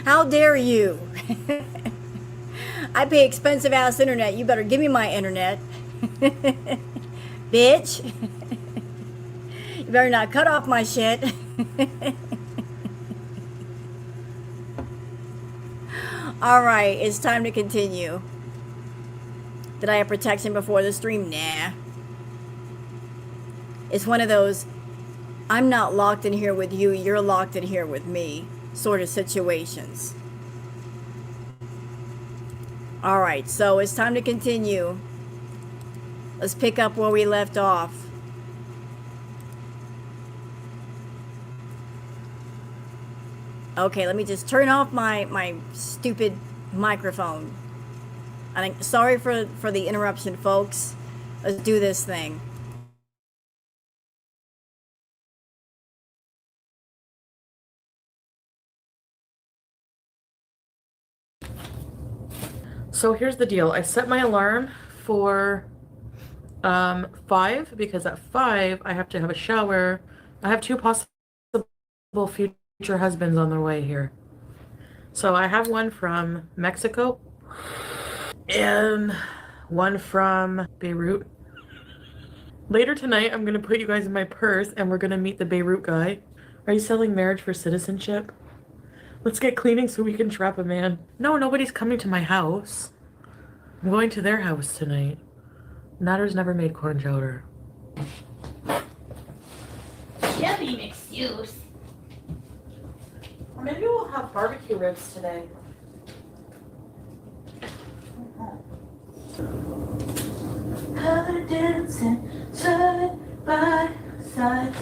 How dare you? I pay expensive ass internet. You better give me my internet. Bitch. You better not cut off my shit. Alright, it's time to continue. Did I have protection before the stream? Nah. It's one of those, I'm not locked in here with you, you're locked in here with me sort of situations. Alright, so it's time to continue. Let's pick up where we left off. Okay, let me just turn off my stupid microphone. Sorry for the interruption, folks. Let's do this thing.
So here's the deal. I set my alarm for 5 because at 5 I have to have a shower. I have 2 possible future husbands on their way here. So I have one from Mexico and one from Beirut. Later tonight, I'm going to put you guys in my purse and we're going to meet the Beirut guy. Are you selling marriage for citizenship? Let's get cleaning so we can trap a man. No, nobody's coming to my house. I'm going to their house tonight. Natter's never made corn chowder.
Can't be an excuse.
Or maybe we'll have barbecue ribs today.
Color dancing side by side.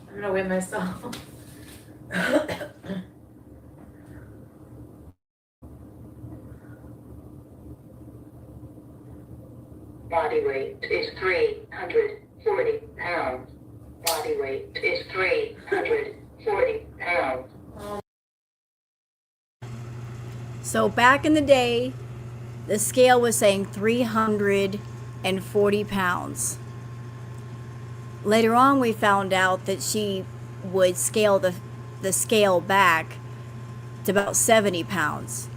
I'm gonna win myself.
Body weight is 340 pounds. Body weight is 340 pounds.
So back in the day, the scale was saying 340 pounds. Later on, we found out that she would scale the scale back to about 70 pounds.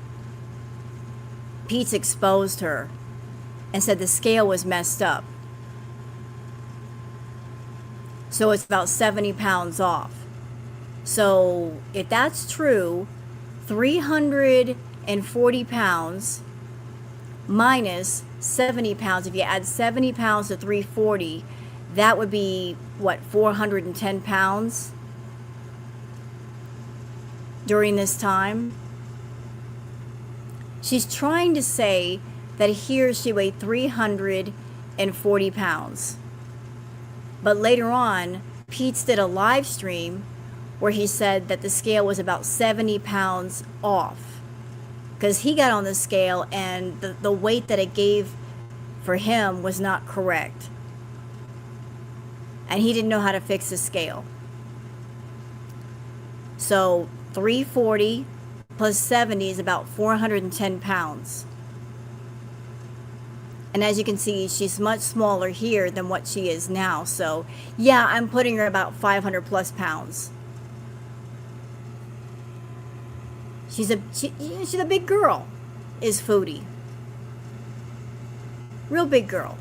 Pete's exposed her and said the scale was messed up. So it's about 70 pounds off. So if that's true, 340 pounds minus 70 pounds, if you add 70 pounds to 340, that would be, what, 410 pounds during this time? She's trying to say that here she weighed 340 pounds. But later on, Pete's did a live stream where he said that the scale was about 70 pounds off. Because he got on the scale and the weight that it gave for him was not correct. And he didn't know how to fix the scale. So 340 plus 70 is about 410 pounds. And as you can see, she's much smaller here than what she is now. So yeah, I'm putting her about 500 plus pounds. She's a big girl, is Foodie. Real big girl.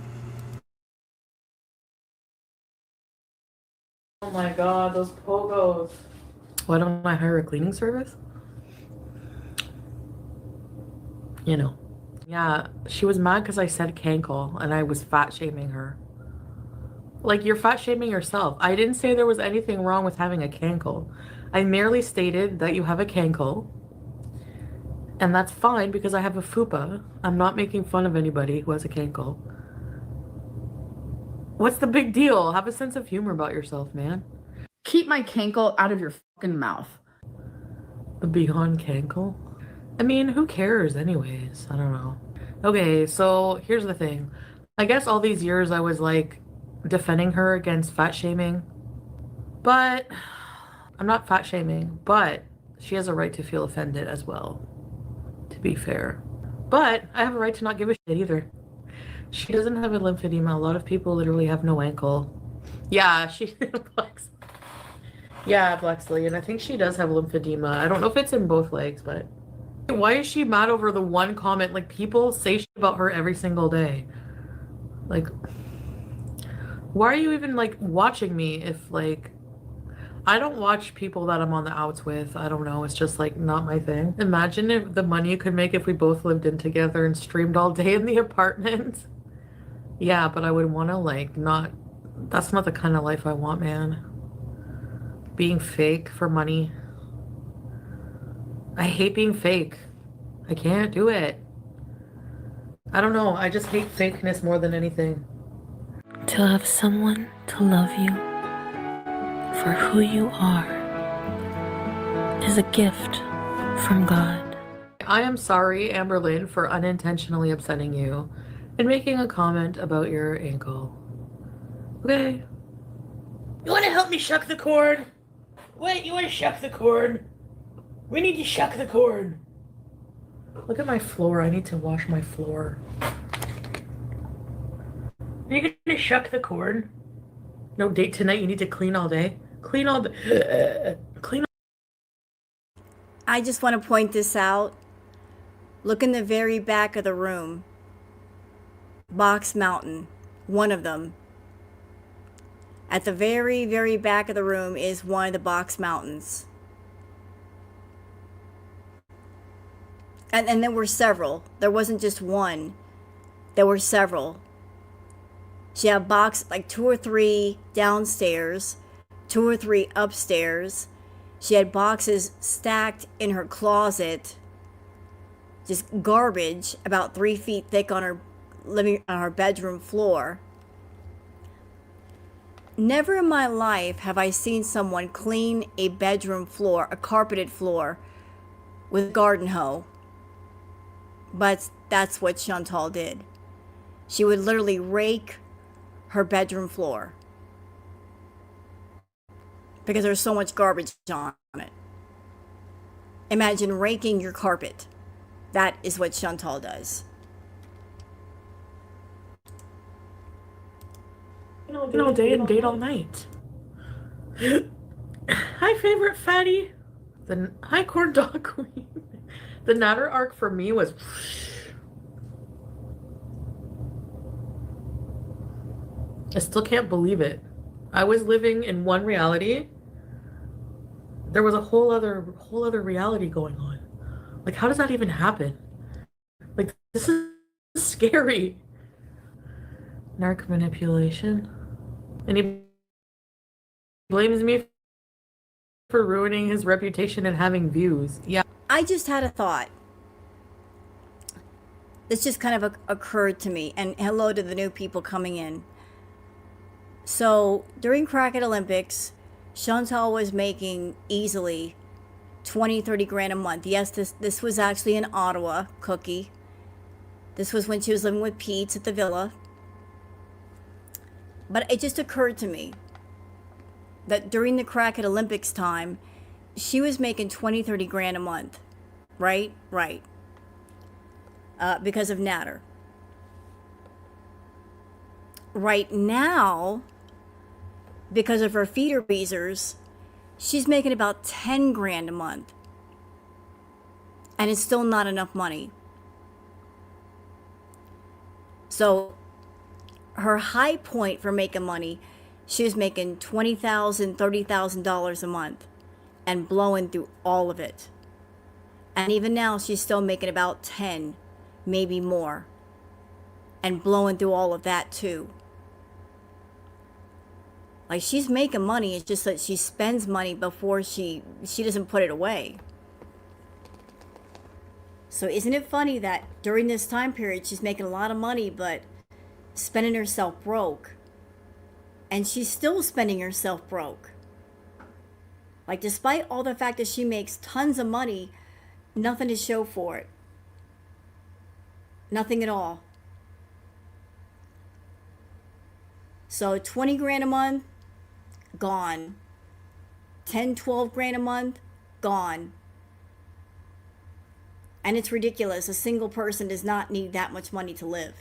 Oh my god, those pogos. Why don't I hire a cleaning service? You know. Yeah, she was mad because I said cankle and I was fat shaming her. Like, you're fat shaming yourself. I didn't say there was anything wrong with having a cankle. I merely stated that you have a cankle. And that's fine because I have a fupa. I'm not making fun of anybody who has a cankle. What's the big deal? Have a sense of humor about yourself, man.
Keep my cankle out of your fucking mouth.
The beyond cankle? I mean, who cares anyways? I don't know. Okay, so here's the thing. I guess all these years I was like defending her against fat shaming. But I'm not fat shaming, but she has a right to feel offended as well, to be fair. But I have a right to not give a shit either. She doesn't have a lymphedema. A lot of people literally have no ankle. Yeah, she Yeah, Blexley, and I think she does have lymphedema. I don't know if it's in both legs, but why is she mad over the one comment? Like, people say shit about her every single day. Like, why are you even like watching me if like I don't watch people that I'm on the outs with. I don't know. It's just like not my thing. Imagine if the money you could make if we both lived in together and streamed all day in the apartment. Yeah, but I would want to like not, that's not the kind of life I want, man. Being fake for money. I hate being fake. I can't do it. I don't know. I just hate fakeness more than anything.
To have someone to love you for who you are is a gift from God.
I am sorry, Amberlynn, for unintentionally upsetting you and making a comment about your ankle. Okay.
You want to help me shuck the cord? What? You want to shuck the cord? We need to shuck the cord.
Look at my floor. I need to wash my floor.
Are you gonna shuck the cord?
No date tonight. You need to clean all day. Clean all day. Clean.
I just want to point this out. Look in the very back of the room. Box Mountain, one of them. At the very, very back of the room is one of the box mountains. And there were several. There wasn't just one. There were several. She had like 2 or 3 downstairs, 2 or 3 upstairs. She had boxes stacked in her closet. Just garbage about 3 feet thick on her bedroom floor. Never in my life have I seen someone clean a bedroom floor, a carpeted floor, with a garden hoe. But that's what Chantal did. She would literally rake her bedroom floor because there's so much garbage on it. Imagine raking your carpet. That is what Chantal does.
All day and date all night. Hi, favorite fatty. Hi, corn dog queen. The Natter arc for me was. I still can't believe it. I was living in one reality. There was a whole other reality going on. Like, how does that even happen? Like, this is scary. Narc manipulation. And he blames me for ruining his reputation and having views. Yeah.
I just had a thought. This just kind of occurred to me. And hello to the new people coming in. So during Crackhead Olympics, Chantal was making easily 20, 30 grand a month. Yes, this was actually in Ottawa, Cookie. This was when she was living with Peeps at the villa. But it just occurred to me that during the Crackhead Olympics time, she was making 20, 30 grand a month. Right? Right. Because of Natter. right now, because of her feeder beezers, she's making about 10 grand a month. And it's still not enough money. So her high point for making money, she was making $20,000, $30,000 a month and blowing through all of it. And even now she's still making about 10, maybe more, and blowing through all of that too. Like, she's making money, it's just that she spends money before she doesn't put it away. So isn't it funny that during this time period she's making a lot of money but spending herself broke? And she's still spending herself broke. Like, despite all the fact that she makes tons of money, nothing to show for it. Nothing at all. So 20 grand a month, gone. 10, 12 grand a month, gone. And it's ridiculous. A single person does not need that much money to live.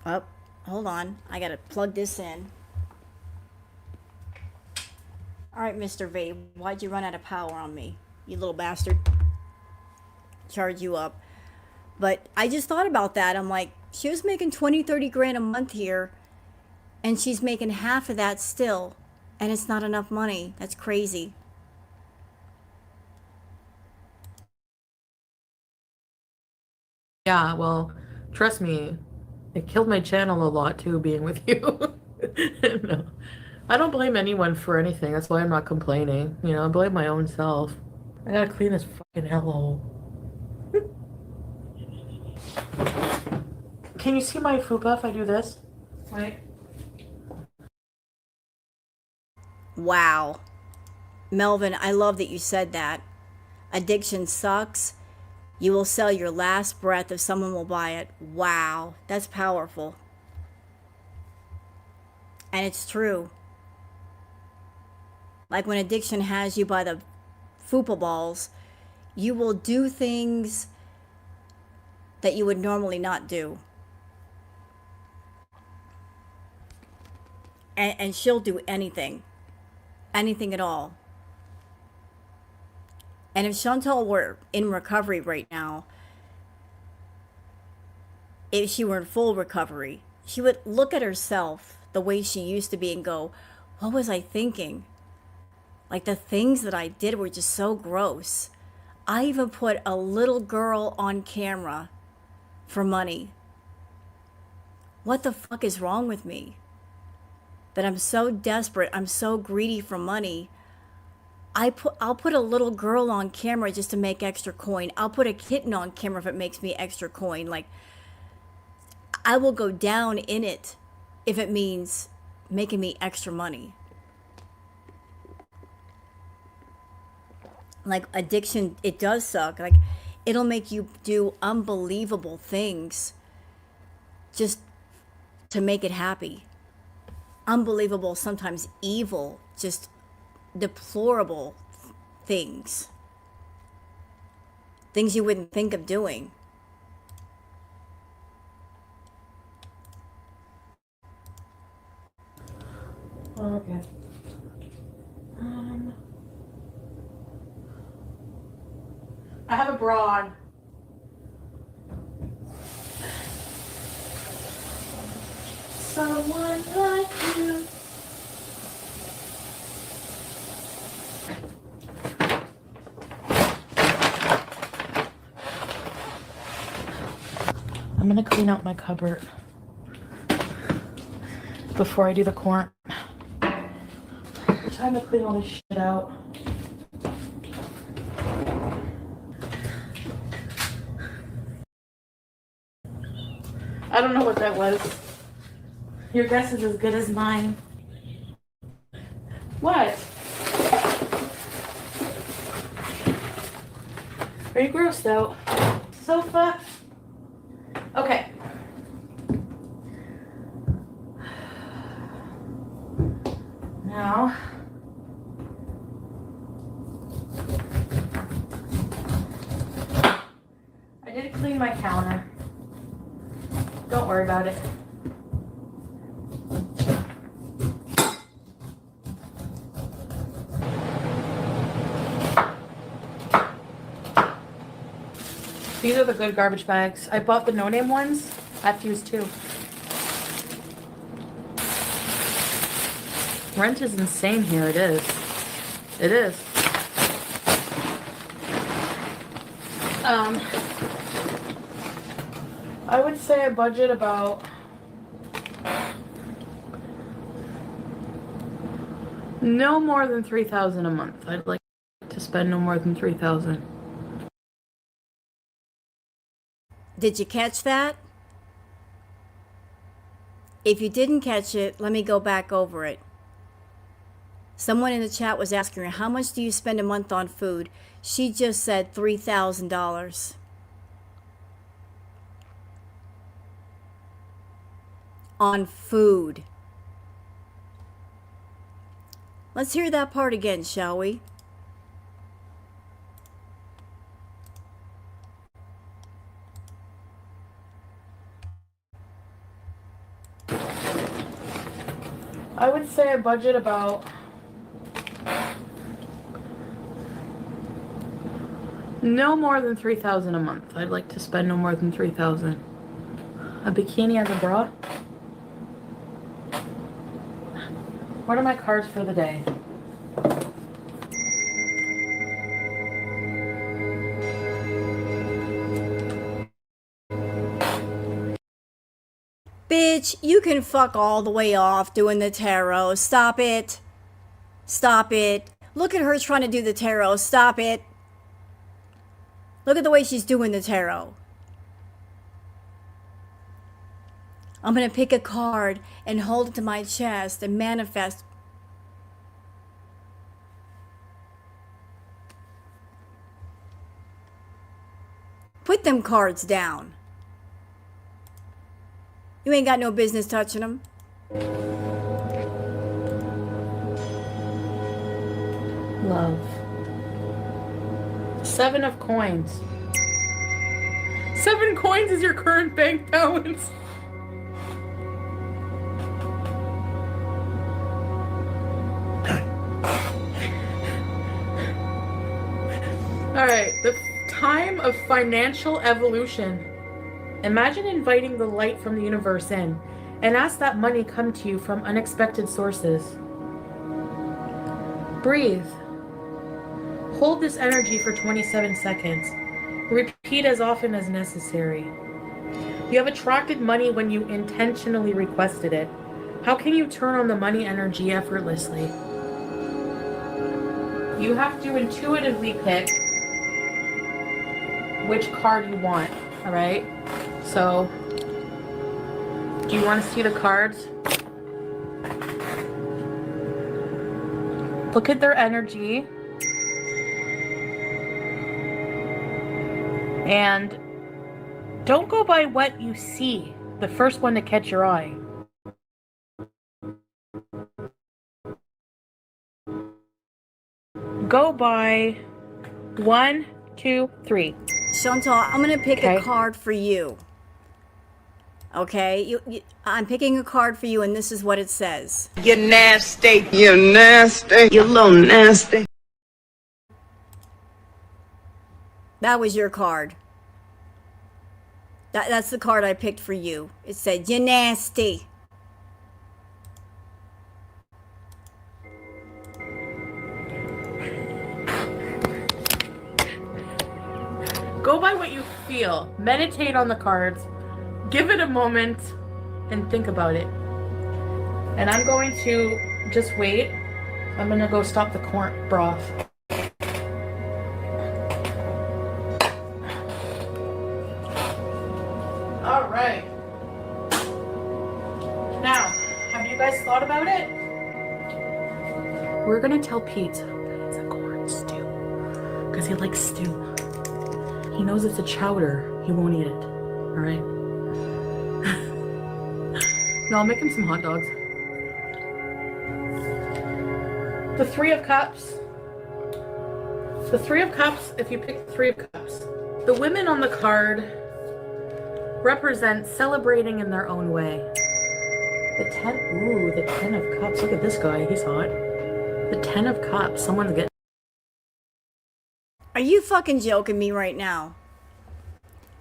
Oh, hold on. I gotta plug this in. Alright, Mr. Vape, why'd you run out of power on me? You little bastard. Charge you up. But I just thought about that. I'm like, she was making 20, 30 grand a month here, and she's making half of that still, and it's not enough money. That's crazy.
Yeah, well, trust me, it killed my channel a lot too, being with you. No, I don't blame anyone for anything. That's why I'm not complaining. You know, I blame my own self. I gotta clean this fucking hellhole. Can you see my fupa if I do this? Wait.
Wow. Melvin, I love that you said that. Addiction sucks. You will sell your last breath if someone will buy it. Wow, that's powerful. And it's true. Like, when addiction has you by the fupa balls, you will do things that you would normally not do. And she'll do anything. Anything at all. And if Chantal were in recovery right now, if she were in full recovery, she would look at herself the way she used to be and go, what was I thinking? Like, the things that I did were just so gross. I even put a little girl on camera for money. What the fuck is wrong with me? That I'm so desperate, I'm so greedy for money. I'll put a little girl on camera just to make extra coin. I'll put a kitten on camera if it makes me extra coin. Like, I will go down in it if it means making me extra money. Like, addiction, it does suck. Like, it'll make you do unbelievable things just to make it happy. Unbelievable, sometimes evil, just deplorable things. Things you wouldn't think of doing.
Okay. I have a bra on. Someone like you. I'm gonna clean out my cupboard before I do the corn. Time to clean all this shit out. I don't know what that was. Your guess is as good as mine. What? Are you grossed out? Sofa? Okay. Now, I did clean my counter. Don't worry about it. These are the good garbage bags. I bought the no-name ones at Fuse too. Rent is insane here. It is. It is. I would say I budget about no more than $3,000 a month. I'd like to spend no more than $3,000.
Did you catch that? If you didn't catch it, let me go back over it. Someone in the chat was asking her, how much do you spend a month on food? She just said $3,000. On food. Let's hear that part again, shall we?
I would say I budget about no more than $3,000 a month. I'd like to spend no more than $3,000. A bikini as a bra? What are my cards for the day?
Bitch, you can fuck all the way off doing the tarot. Stop it. Stop it. Look at her trying to do the tarot. Stop it. Look at the way she's doing the tarot. I'm going to pick a card and hold it to my chest and manifest. Put them cards down. You ain't got no business touching them.
Love. 7 of coins. 7 coins is your current bank balance. Alright, the time of financial evolution. Imagine inviting the light from the universe in and ask that money come to you from unexpected sources. Breathe. Hold this energy for 27 seconds. Repeat as often as necessary. You have attracted money when you intentionally requested it. How can you turn on the money energy effortlessly? You have to intuitively pick which card you want, all right? So, do you want to see the cards? Look at their energy. And don't go by what you see, the first one to catch your eye. Go by 1, 2, 3.
Chantal, I'm going to pick a card for you. Okay? I'm picking a card for you, and this is what it says.
You're nasty. You're nasty. You're a little nasty.
That was your card. That's the card I picked for you. It said, you're nasty.
Go by what you feel. Meditate on the cards. Give it a moment and think about it. And I'm going to just wait. I'm going to go stop the corn broth. All right. Now, have you guys thought about it? We're going to tell Pete it's a corn stew because he likes stew. He knows it's a chowder. He won't eat it. All right? No, I'll make him some hot dogs. The 3 of Cups. The 3 of Cups, if you pick the 3 of Cups, The women on the card represent celebrating in their own way. The 10 of Cups. Look at this guy, he's hot. The 10 of Cups, someone's getting...
Are you fucking joking me right now?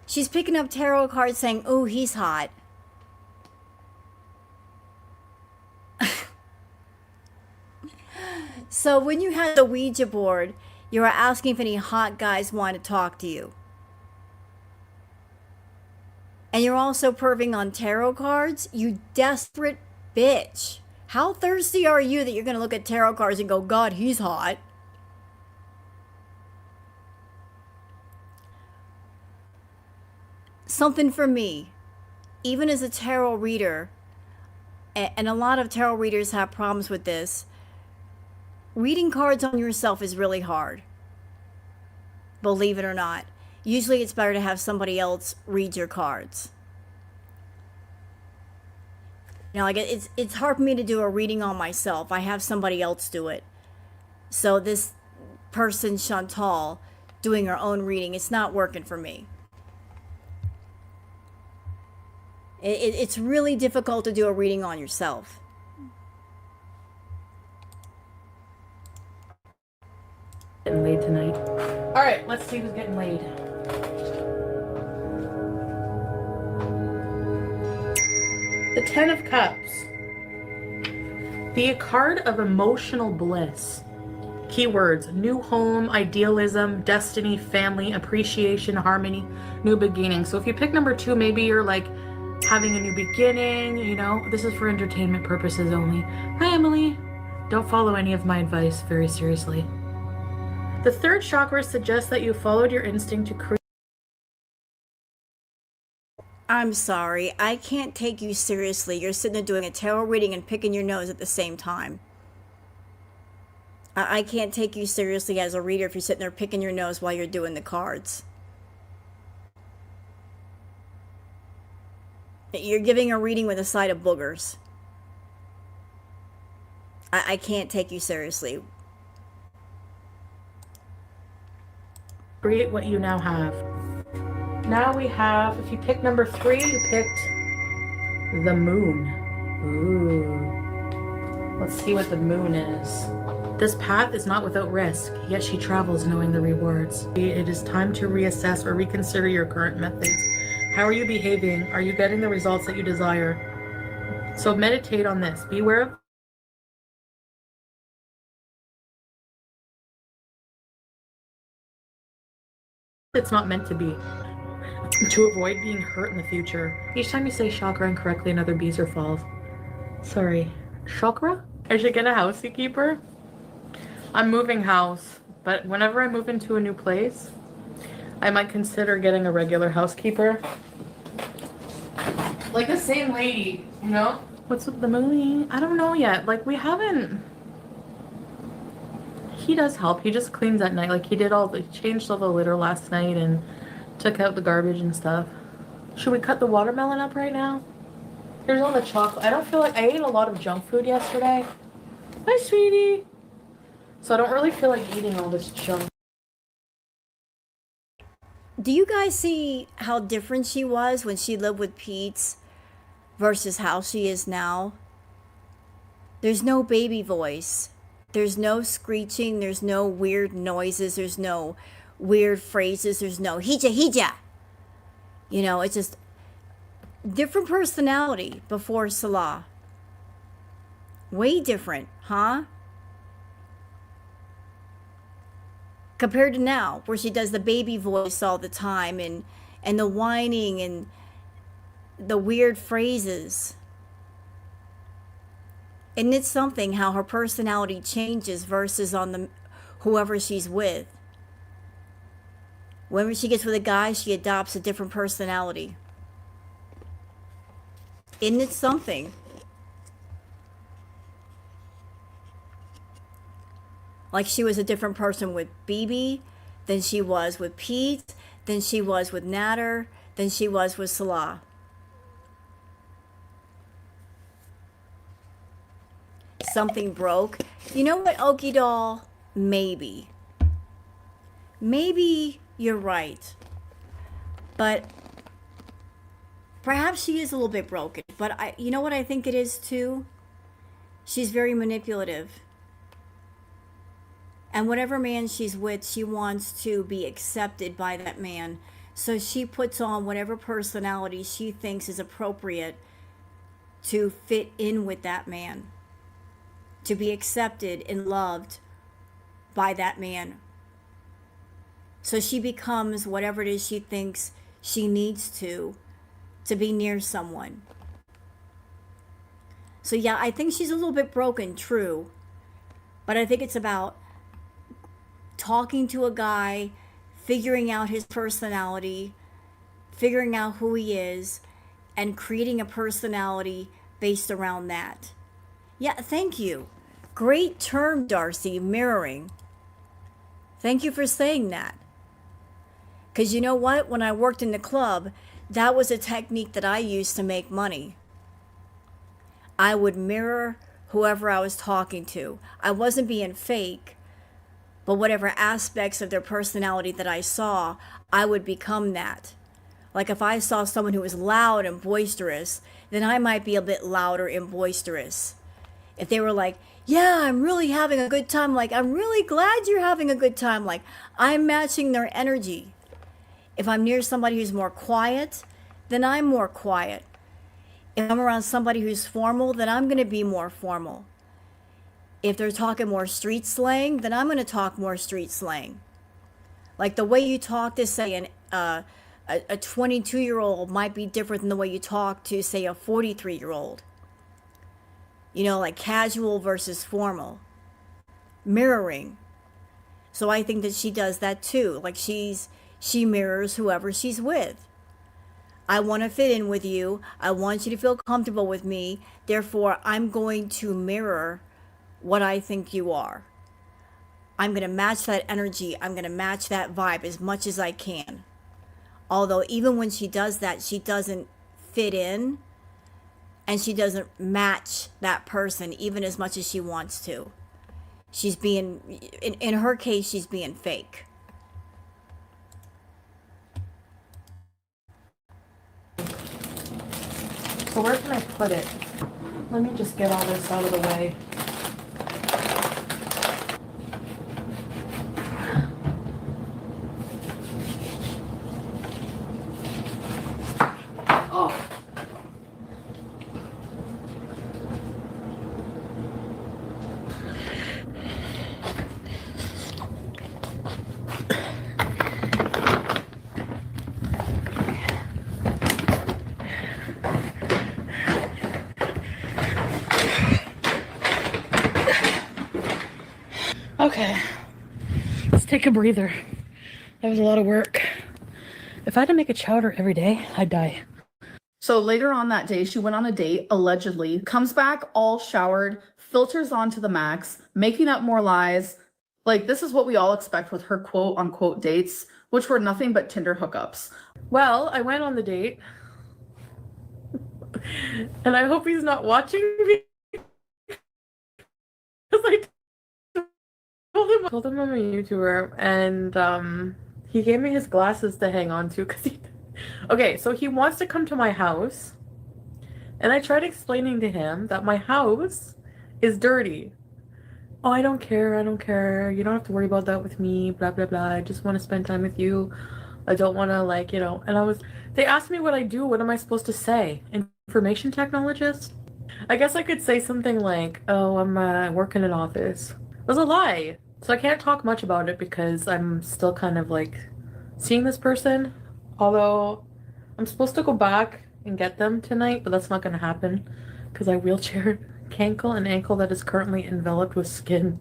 She's picking up tarot cards saying, "Oh, he's hot." So when you had the Ouija board, you were asking if any hot guys want to talk to you. And you're also perving on tarot cards? You desperate bitch. How thirsty are you that you're going to look at tarot cards and go, "God, he's hot"? Something for me, even as a tarot reader, and a lot of tarot readers have problems with this, reading cards on yourself is really hard. Believe it or not. Usually it's better to have somebody else read your cards. You know, like it's hard for me to do a reading on myself. I have somebody else do it. So this person, Chantal, doing her own reading, it's not working for me. It's really difficult to do a reading on yourself.
Getting laid tonight. All right, let's see who's getting laid. The 10 of Cups. The card of emotional bliss. Keywords: new home, idealism, destiny, family, appreciation, harmony, new beginning. So if you pick number 2, maybe you're like having a new beginning, you know. This is for entertainment purposes only. Hi, Emily. Don't follow any of my advice very seriously. The 3rd chakra suggests that you followed your instinct to create.
I'm sorry, I can't take you seriously. You're sitting there doing a tarot reading and picking your nose at the same time. I can't take you seriously as a reader if you're sitting there picking your nose while you're doing the cards. You're giving a reading with a side of boogers. I can't take you seriously.
Create what you now have. Now we have, if you pick number 3, you picked the moon. Ooh. Let's see what the moon is. This path is not without risk, yet she travels knowing the rewards. It is time to reassess or reconsider your current methods. How are you behaving? Are you getting the results that you desire? So meditate on this. Beware of it's not meant to be. To avoid being hurt in the future. Each time you say chakra incorrectly, another beezer falls. Sorry. Chakra? I should get a housekeeper. I'm moving house, but whenever I move into a new place, I might consider getting a regular housekeeper. Like the same lady, you know? What's with the movie? I don't know yet. Like, we haven't... He does help. He just cleans at night. Like, he changed all the litter last night and took out the garbage and stuff. Should we cut the watermelon up right now? Here's all the chocolate. I don't feel like... I ate a lot of junk food yesterday. Hi, sweetie. So I don't really feel like eating all this junk.
Do you guys see how different she was when she lived with Peeps versus how she is now? There's no baby voice. There's no screeching. There's no weird noises. There's no weird phrases. There's no hija. You know, it's just different personality before Salah. Way different, huh? Compared to now, where she does the baby voice all the time and the whining and the weird phrases. And it's something how her personality changes versus on the whoever she's with. Whenever she gets with a guy, she adopts a different personality. Isn't it something? Like she was a different person with BB than she was with Pete, than she was with Natter, than she was with Salah. Something broke. You know what, Okie doll? Maybe. Maybe you're right. But perhaps she is a little bit broken. But you know what I think it is too? She's very manipulative. And whatever man she's with, she wants to be accepted by that man. So she puts on whatever personality she thinks is appropriate to fit in with that man, to be accepted and loved by that man. So she becomes whatever it is she thinks she needs to be near someone. So yeah, I think she's a little bit broken, true. But I think it's about talking to a guy, figuring out his personality, figuring out who he is, and creating a personality based around that. Yeah, thank you. Great term, Darcy, mirroring. Thank you for saying that. Because you know what? When I worked in the club, that was a technique that I used to make money. I would mirror whoever I was talking to. I wasn't being fake, but whatever aspects of their personality that I saw, I would become that. Like if I saw someone who was loud and boisterous, then I might be a bit louder and boisterous. If they were like, yeah, I'm really having a good time, like, I'm really glad you're having a good time, like, I'm matching their energy. If I'm near somebody who's more quiet, then I'm more quiet. If I'm around somebody who's formal, then I'm going to be more formal. If they're talking more street slang, then I'm going to talk more street slang. Like the way you talk to, say, a 22-year-old might be different than the way you talk to, say, a 43-year-old. You know, like casual versus formal. Mirroring. So I think that she does that too. Like she mirrors whoever she's with. I want to fit in with you. I want you to feel comfortable with me. Therefore, I'm going to mirror what I think you are. I'm going to match that energy. I'm going to match that vibe as much as I can. Although even when she does that, she doesn't fit in and she doesn't match that person even as much as she wants to. She's being, in her case, she's being fake.
So where can I put it? Let me just get all this out of the way. Oh. Okay, let's take a breather. That was a lot of work. If I had to make a chowder every day, I'd die.
So later on that day, she went on a date, allegedly, comes back all showered, filters on to the max, making up more lies. Like, this is what we all expect with her quote unquote dates, which were nothing but Tinder hookups.
Well, I went on the date. And I hope he's not watching me. Because I told him I'm a YouTuber, and he gave me his glasses to hang on to because okay, so he wants to come to my house, and I tried explaining to him that my house is dirty. Oh, I don't care, you don't have to worry about that with me, blah blah blah, I just want to spend time with you, I don't want to, like, you know. And they asked me what I do. What am I supposed to say? Information technologist? I guess I could say something like, oh, I work in an office. It was a lie. So I can't talk much about it because I'm still kind of like seeing this person. Although I'm supposed to go back and get them tonight, but that's not going to happen because I wheelchair cankle an ankle that is currently enveloped with skin.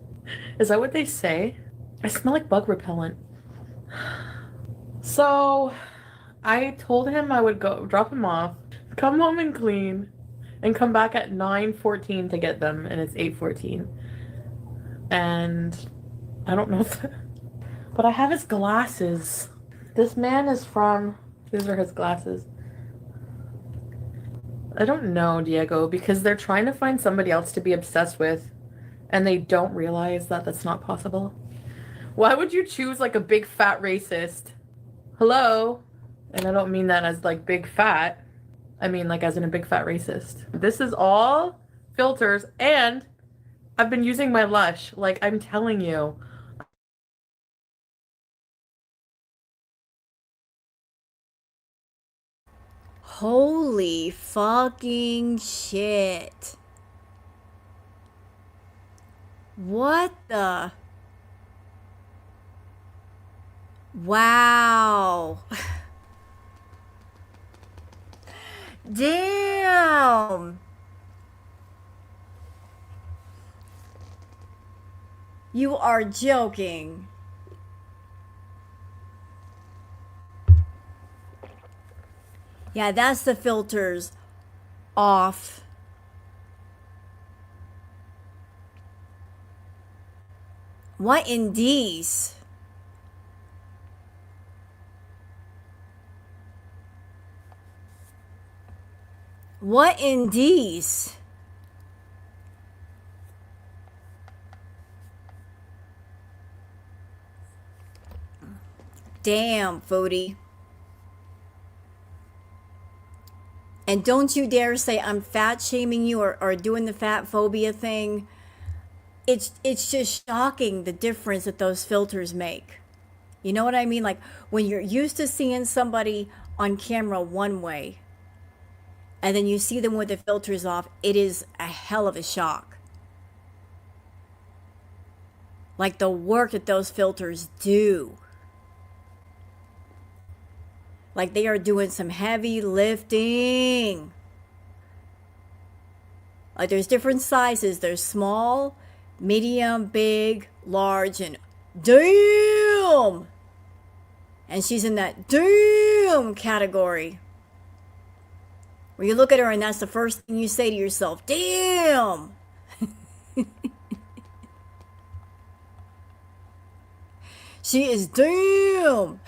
Is that what they say? I smell like bug repellent. So I told him I would go drop him off, come home and clean, and come back at 9:14 to get them, and it's 8:14. And I don't know if but I have his glasses. This man is from, these are his glasses. I don't know, Diego, because they're trying to find somebody else to be obsessed with, and they don't realize that that's not possible. Why would you choose like a big fat racist? Hello? And I don't mean that as like big fat. I mean like as in a big fat racist. This is all filters, and I've been using my Lush. Like, I'm telling you.
Holy fucking shit. What the? Wow. Damn. You are joking. Yeah, that's the filters off. What in these? What in these? Damn, Foodie. And don't you dare say I'm fat shaming you or doing the fat phobia thing. It's just shocking the difference that those filters make. You know what I mean? Like when you're used to seeing somebody on camera one way and then you see them with the filters off, it is a hell of a shock. Like the work that those filters do. Like they are doing some heavy lifting. Like there's different sizes. There's small, medium, big, large, and damn. And she's in that damn category. Where you look at her and that's the first thing you say to yourself, damn. She is damn.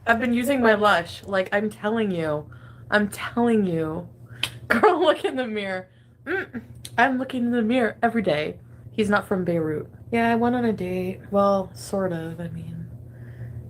I've been using my Lush. Like, I'm telling you. I'm telling you. Girl, look in the mirror. I'm looking in the mirror every day. He's not from Beirut. Yeah, I went on a date. Well, sort of, I mean.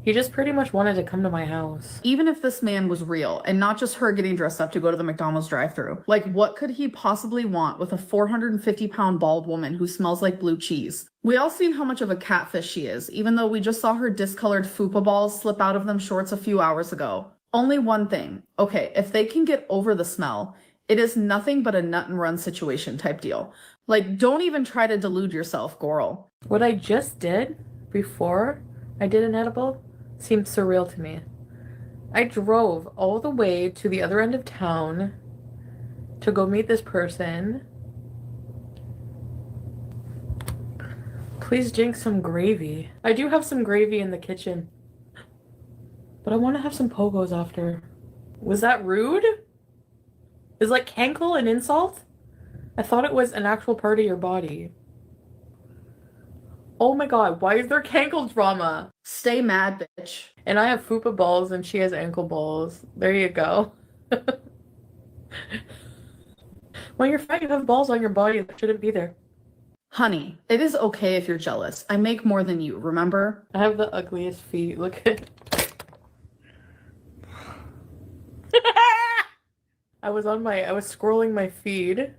He just pretty much wanted to come to my house.
Even if this man was real and not just her getting dressed up to go to the McDonald's drive-thru, like what could he possibly want with a 450-pound bald woman who smells like blue cheese? We all seen how much of a catfish she is, even though we just saw her discolored fupa balls slip out of them shorts a few hours ago. Only one thing. Okay, if they can get over the smell, it is nothing but a nut and run situation type deal. Like, don't even try to delude yourself, Gurl.
What I just did before I did an edible seemed surreal to me. I drove all the way to the other end of town to go meet this person. Please drink some gravy. I do have some gravy in the kitchen, but I want to have some pogos after. Was that rude? Is like cankle an insult? I thought it was an actual part of your body. Oh my god, why is there cankle drama?
Stay mad, bitch.
And I have fupa balls and she has ankle balls. There you go. When you're fat, you have balls on your body that shouldn't be there.
Honey, it is okay if you're jealous. I make more than you, remember?
I have the ugliest feet. Look at I was scrolling my feed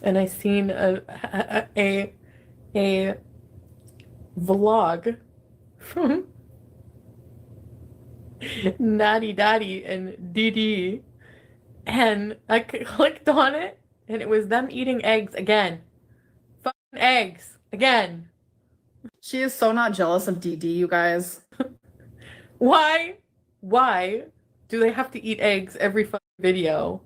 and I seen a vlog from Natty Daddy and Dee, and I clicked on it and it was them eating eggs again. Fucking eggs again.
She is so not jealous of DD, you guys.
Why do they have to eat eggs every fucking video?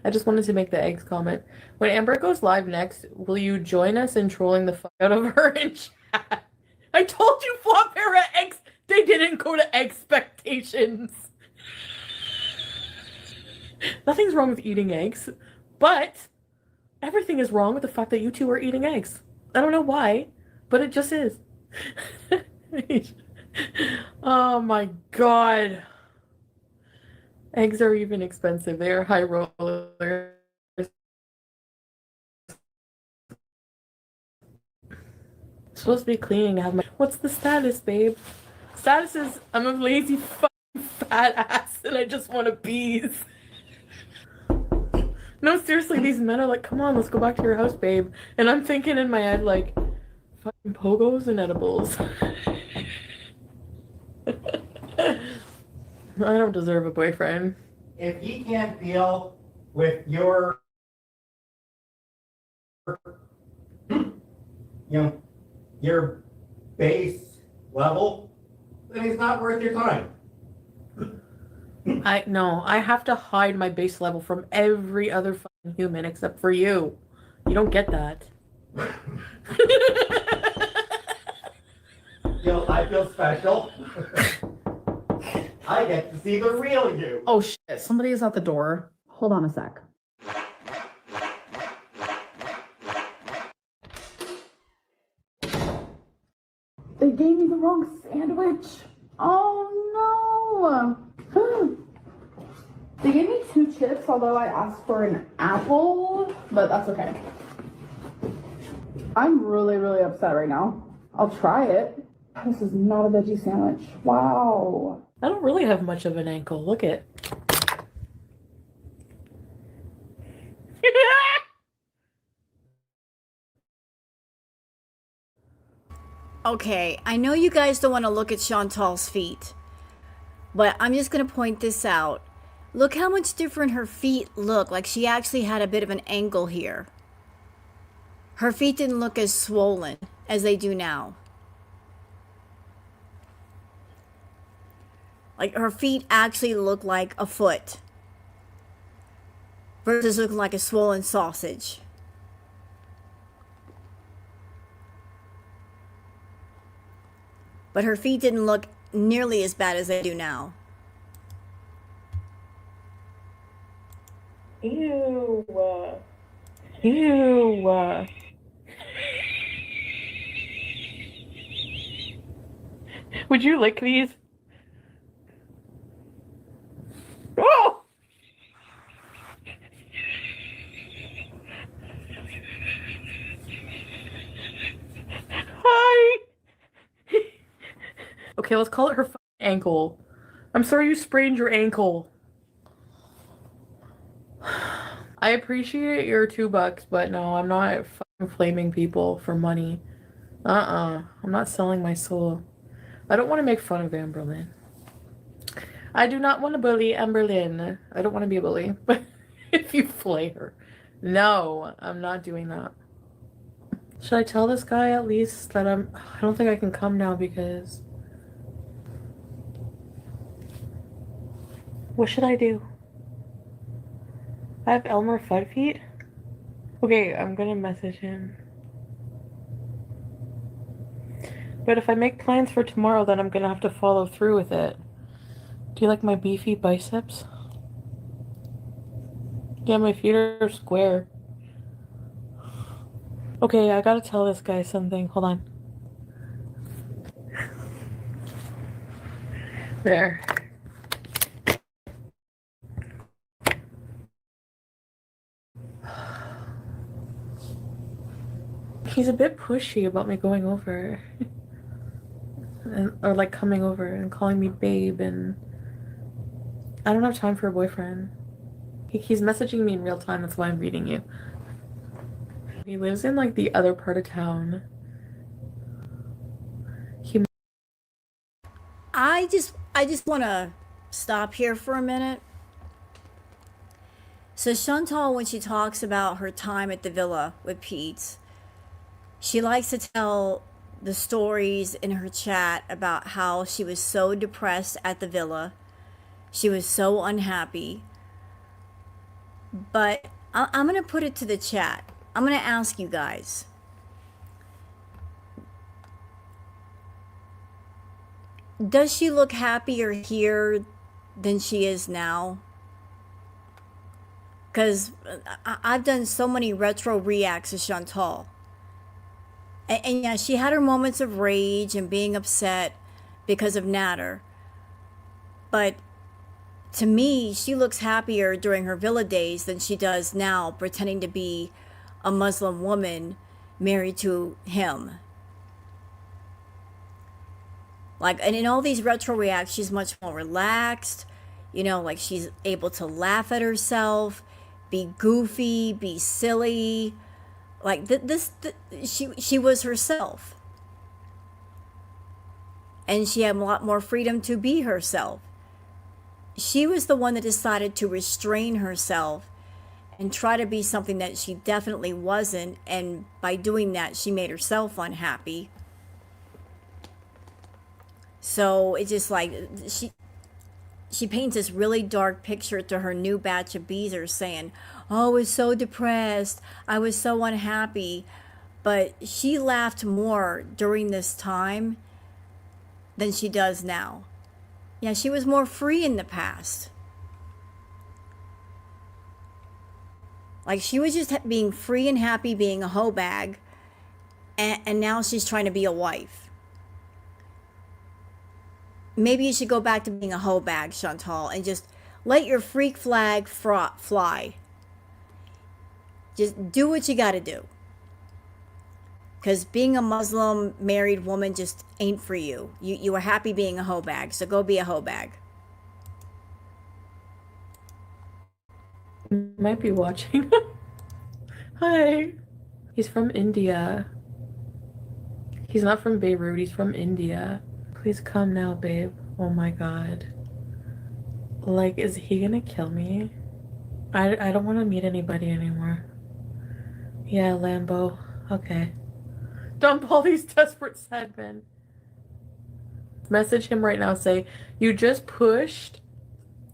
I just wanted to make the eggs comment. When Amber goes live next, will you join us in trolling the fuck out of her in chat? I told you Flop Era eggs, they didn't go to expectations. Nothing's wrong with eating eggs, but everything is wrong with the fact that you two are eating eggs. I don't know why, but it just is. Oh my god. Eggs are even expensive. They are high rollers.
supposed to be cleaning. I have my. What's the status, babe? Status is I'm a lazy fucking fat ass and I just want to bees. No, seriously, these men are like, come on, let's go back to your house, babe. And I'm thinking in my head, like, fucking pogos and edibles. I don't deserve a boyfriend.
If you can't deal with your, your base level, then he's not worth your time.
I have to hide my base level from every other fucking human except for you. You don't get that.
I feel special. I get to see the real you.
Oh shit, somebody is at the door. Hold on a sec. They gave me the wrong sandwich. Oh no. They gave me 2 chips, although I asked for an apple, but that's okay. I'm really, really upset right now. I'll try it. This is not a veggie sandwich. Wow.
I don't really have much of an ankle. Look it.
Okay, I know you guys don't want to look at Chantal's feet, but I'm just going to point this out. Look how much different her feet look. Like she actually had a bit of an angle here. Her feet didn't look as swollen as they do now. Like her feet actually look like a foot versus looking like a swollen sausage. But her feet didn't look nearly as bad as they do now.
Ew. Ew. Would you lick these? Oh! Hi! Okay, let's call it her ankle. I'm sorry you sprained your ankle. I appreciate your $2, but no, I'm not fucking flaming people for money. I'm not selling my soul. I don't want to make fun of Amberlynn. I do not want to bully Amberlynn. I don't want to be a bully. But if you flay her. No, I'm not doing that. Should I tell this guy at least that I don't think I can come now because... What should I do? I have Elmer Fudd feet? Okay, I'm gonna message him. But if I make plans for tomorrow, then I'm gonna have to follow through with it. Do you like my beefy biceps? Yeah, my feet are square. Okay, I gotta tell this guy something. Hold on. There. He's a bit pushy about me going over. Or like coming over and calling me babe, and I don't have time for a boyfriend. He's messaging me in real time, that's why I'm reading you. He lives in like the other part of town.
I just want to stop here for a minute. So Chantal, when she talks about her time at the villa with Pete's, she likes to tell the stories in her chat about how she was so depressed at the villa. She was so unhappy. But I'm going to put it to the chat. I'm going to ask you guys. Does she look happier here than she is now? Because I've done so many retro reacts to Chantal. And yeah, she had her moments of rage and being upset because of Natter. But to me, she looks happier during her villa days than she does now, pretending to be a Muslim woman married to him. Like, and in all these retro reacts, she's much more relaxed. You know, like she's able to laugh at herself, be goofy, be silly. Like she was herself, and she had a lot more freedom to be herself. She was the one that decided to restrain herself and try to be something that she definitely wasn't, and by doing that, she made herself unhappy. So it's just like she paints this really dark picture to her new batch of beezers saying, oh, I was so depressed, I was so unhappy. But she laughed more during this time than she does now. Yeah, she was more free in the past. Like, she was just being free and happy being a hoe bag, and now she's trying to be a wife. Maybe you should go back to being a hoe bag, Chantal, and just let your freak flag fly. Just do what you got to do. Because being a Muslim married woman just ain't for you. You were happy being a hoe bag, so go be a hoe bag.
Might be watching. Hi. He's from India. He's not from Beirut, he's from India. Please come now, babe. Oh my god. Like, is he gonna kill me? I don't want to meet anybody anymore. Yeah, Lambo. Okay. Dump all these desperate sad men. Message him right now. Say, you just pushed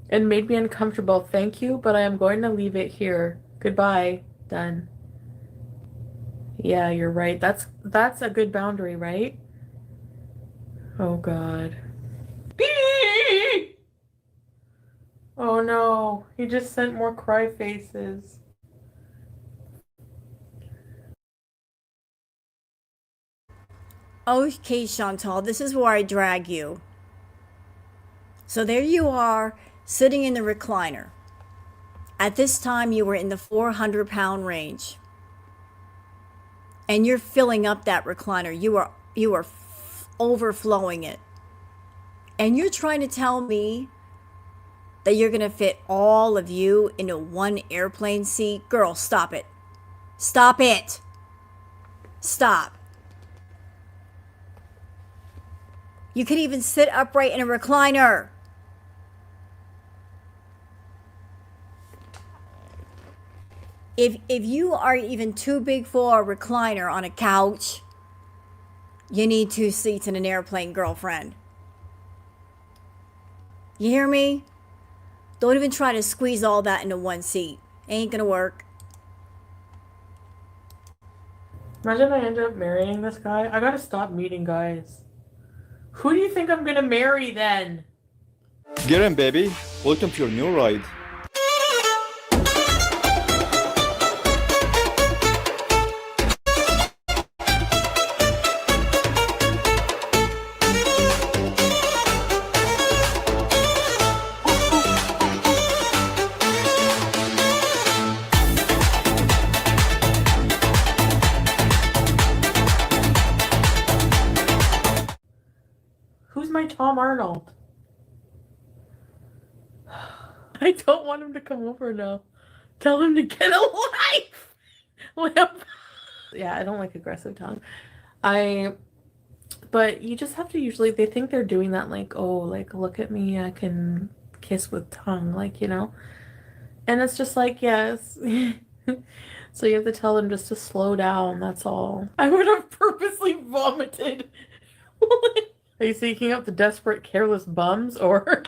and made me uncomfortable. Thank you, but I am going to leave it here. Goodbye. Done. Yeah, you're right. That's a good boundary, right? Oh god. Oh no, he just sent more cry faces.
Okay, Chantal, this is where I drag you. So there you are, sitting in the recliner. At this time, you were in the 400-pound range. And you're filling up that recliner. You are overflowing it. And you're trying to tell me that you're going to fit all of you into one airplane seat? Girl, stop it. Stop it. Stop. You could even sit upright in a recliner. If you are even too big for a recliner on a couch, you need 2 seats in an airplane, girlfriend. You hear me? Don't even try to squeeze all that into one seat. Ain't gonna work.
Imagine I end up marrying this guy. I gotta stop meeting guys. Who do you think I'm gonna marry then?
Get in, baby. Welcome to your new ride.
Who's my Tom Arnold? I don't want him to come over now. Tell him to get a life! Yeah, I don't like aggressive tongue. But you just have to usually, they think they're doing that like, oh, like, look at me, I can kiss with tongue, like, you know? And it's just like, yes. So you have to tell them just to slow down, that's all. I would have purposely vomited. Are you seeking out the desperate, careless bums, or?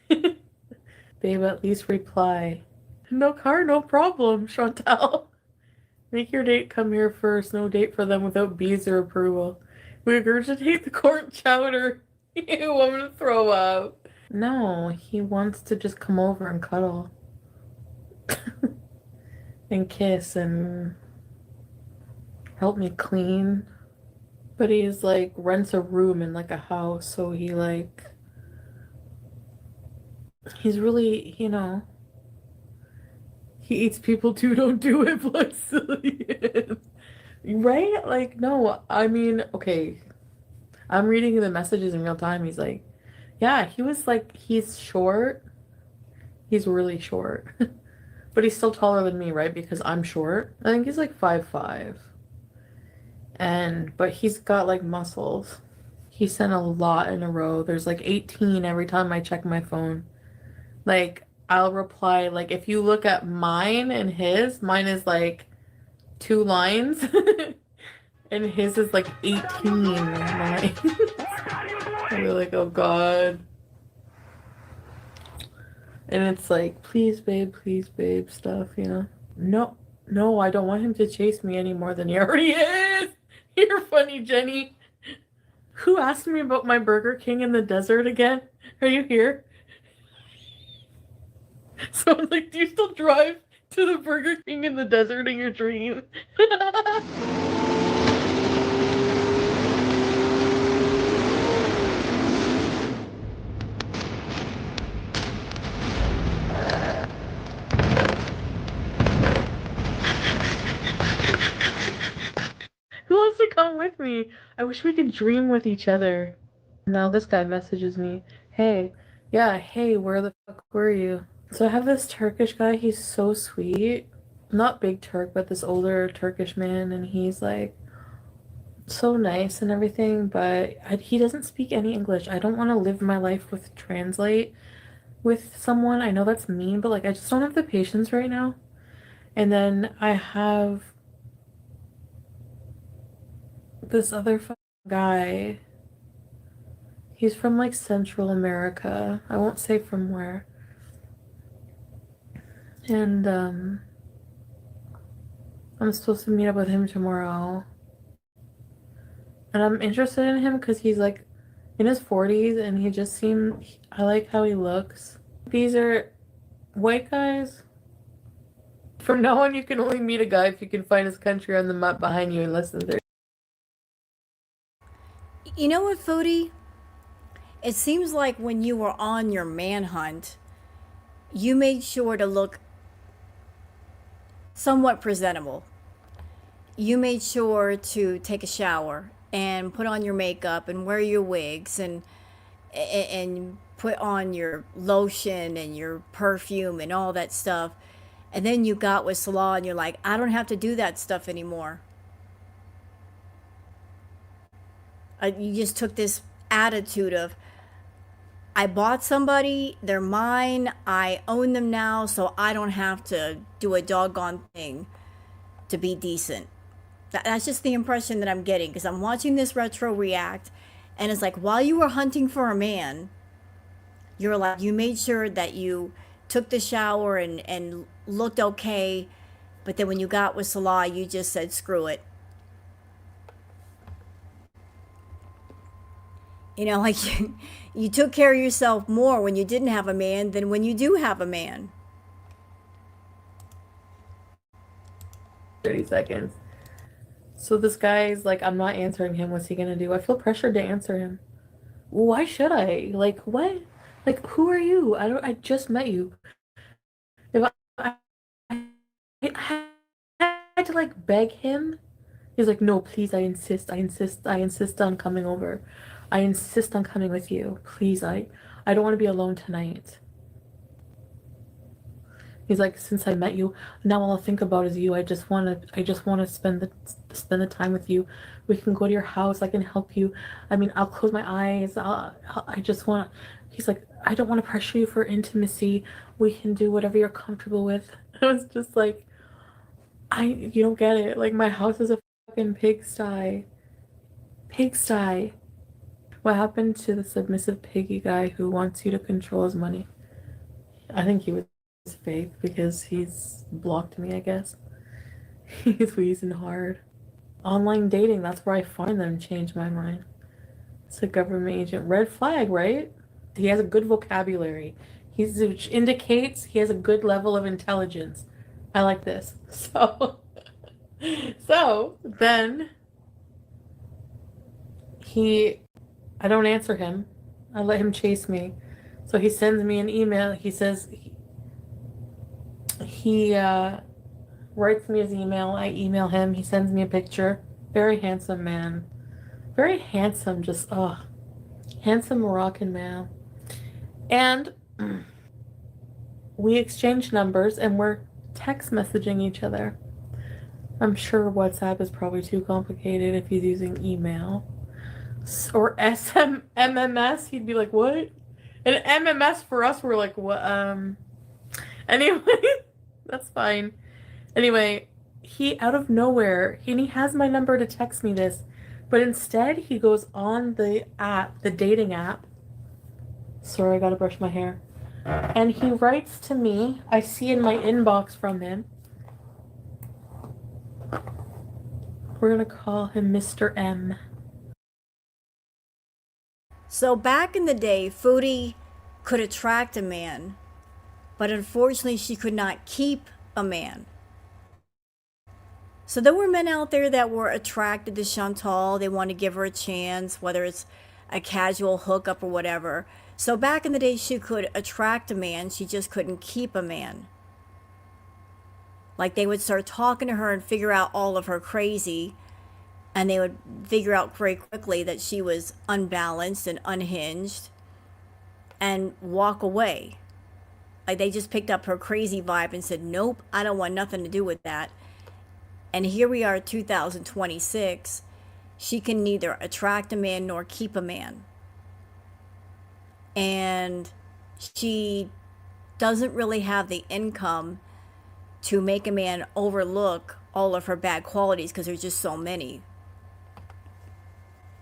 Babe, at least reply. No car, no problem, Chantal. Make your date come here first. No date for them without Beezer approval. We regurgitate the court chowder. Ew, I'm gonna throw up. No, he wants to just come over and cuddle. And kiss and help me clean. But he's like, rents a room in like a house, so he like, he's really, you know, he eats people too, don't do it, but silly. Right? Like, no, I mean, okay. I'm reading the messages in real time. He's like, yeah, he was like, he's short. He's really short. But he's still taller than me, right? Because I'm short. I think he's like 5'5". But he's got like muscles. He sent a lot in a row. There's like 18 every time I check my phone. Like, I'll reply, like, if you look at mine and his, mine is like 2 lines. And his is like 18 lines. And we're like, oh God. And it's like, please babe stuff, you know? No, I don't want him to chase me any more than he already is. You're funny, Jenny. Who asked me about my Burger King in the desert again? Are you here? So I'm like, do you still drive to the Burger King in the desert in your dream? Who wants to come with me? I wish we could dream with each other. Now this guy messages me, hey, yeah, hey, where the fuck were you? So I have this Turkish guy, he's so sweet. Not big Turk, but this older Turkish man, and he's like so nice and everything, but he doesn't speak any English. I don't want to live my life with translate with someone. I know that's mean, but like I just don't have the patience right now. And then I have this other guy. He's from like Central America. I won't say from where. And I'm supposed to meet up with him tomorrow. And I'm interested in him because he's like in his 40s and he just seems, I like how he looks. These are white guys. From now on, you can only meet a guy if you can find his country on the map behind you in less than 30.
You know what, Foodie? It seems like when you were on your manhunt, you made sure to look somewhat presentable. You made sure to take a shower and put on your makeup and wear your wigs and put on your lotion and your perfume and all that stuff. And then you got with Salah and you're like, I don't have to do that stuff anymore. You just took this attitude of, I bought somebody, they're mine, I own them now, so I don't have to do a doggone thing to be decent. That's just the impression that I'm getting, because I'm watching this retro react, and it's like, while you were hunting for a man, you're like, you made sure that you took the shower and looked okay, but then when you got with Salah, you just said, screw it. You know, like you took care of yourself more when you didn't have a man than when you do have a man.
30 seconds. So this guy's like, I'm not answering him. What's he gonna do? I feel pressured to answer him. Why should I? Like, what? Like, who are you? I just met you. If I had to like beg him, he's like, no, please, I insist on coming over. I insist on coming with you. Please, I don't want to be alone tonight. He's like, since I met you, now all I think about is you. I just want to spend the time with you. We can go to your house. I can help you. I mean, I'll close my eyes. I just want. He's like, I don't want to pressure you for intimacy. We can do whatever you're comfortable with. I was just like, you don't get it. Like, my house is a fucking pigsty. Pigsty. What happened to the submissive piggy guy who wants you to control his money? I think he was fake because he's blocked me, I guess. He's wheezing hard. Online dating, that's where I find them, changed my mind. It's a government agent. Red flag, right? He has a good vocabulary. Which indicates he has a good level of intelligence. I like this. So then I don't answer him. I let him chase me. So he sends me an email. He says he writes me his email. I email him. He sends me a picture. Very handsome man. very handsome, just handsome Moroccan man. And we exchanged numbers and we're text messaging each other. I'm sure WhatsApp is probably too complicated if he's using email. Or MMS, he'd be like, what? And MMS for us, we're like, what? Anyway, that's fine. Anyway, he out of nowhere, he has my number to text me this, but instead he goes on the app, the dating app. Sorry, I gotta brush my hair. And he writes to me, I see in my inbox from him. We're gonna call him Mr. M.
So back in the day, Foodie could attract a man, but unfortunately she could not keep a man. So there were men out there that were attracted to Chantal. They wanted to give her a chance, whether it's a casual hookup or whatever. So back in the day, she could attract a man. She just couldn't keep a man. Like they would start talking to her and figure out all of her crazy. And they would figure out very quickly that she was unbalanced and unhinged and walk away. Like they just picked up her crazy vibe and said, nope, I don't want nothing to do with that. And here we are, 2026. She can neither attract a man nor keep a man. And she doesn't really have the income to make a man overlook all of her bad qualities because there's just so many.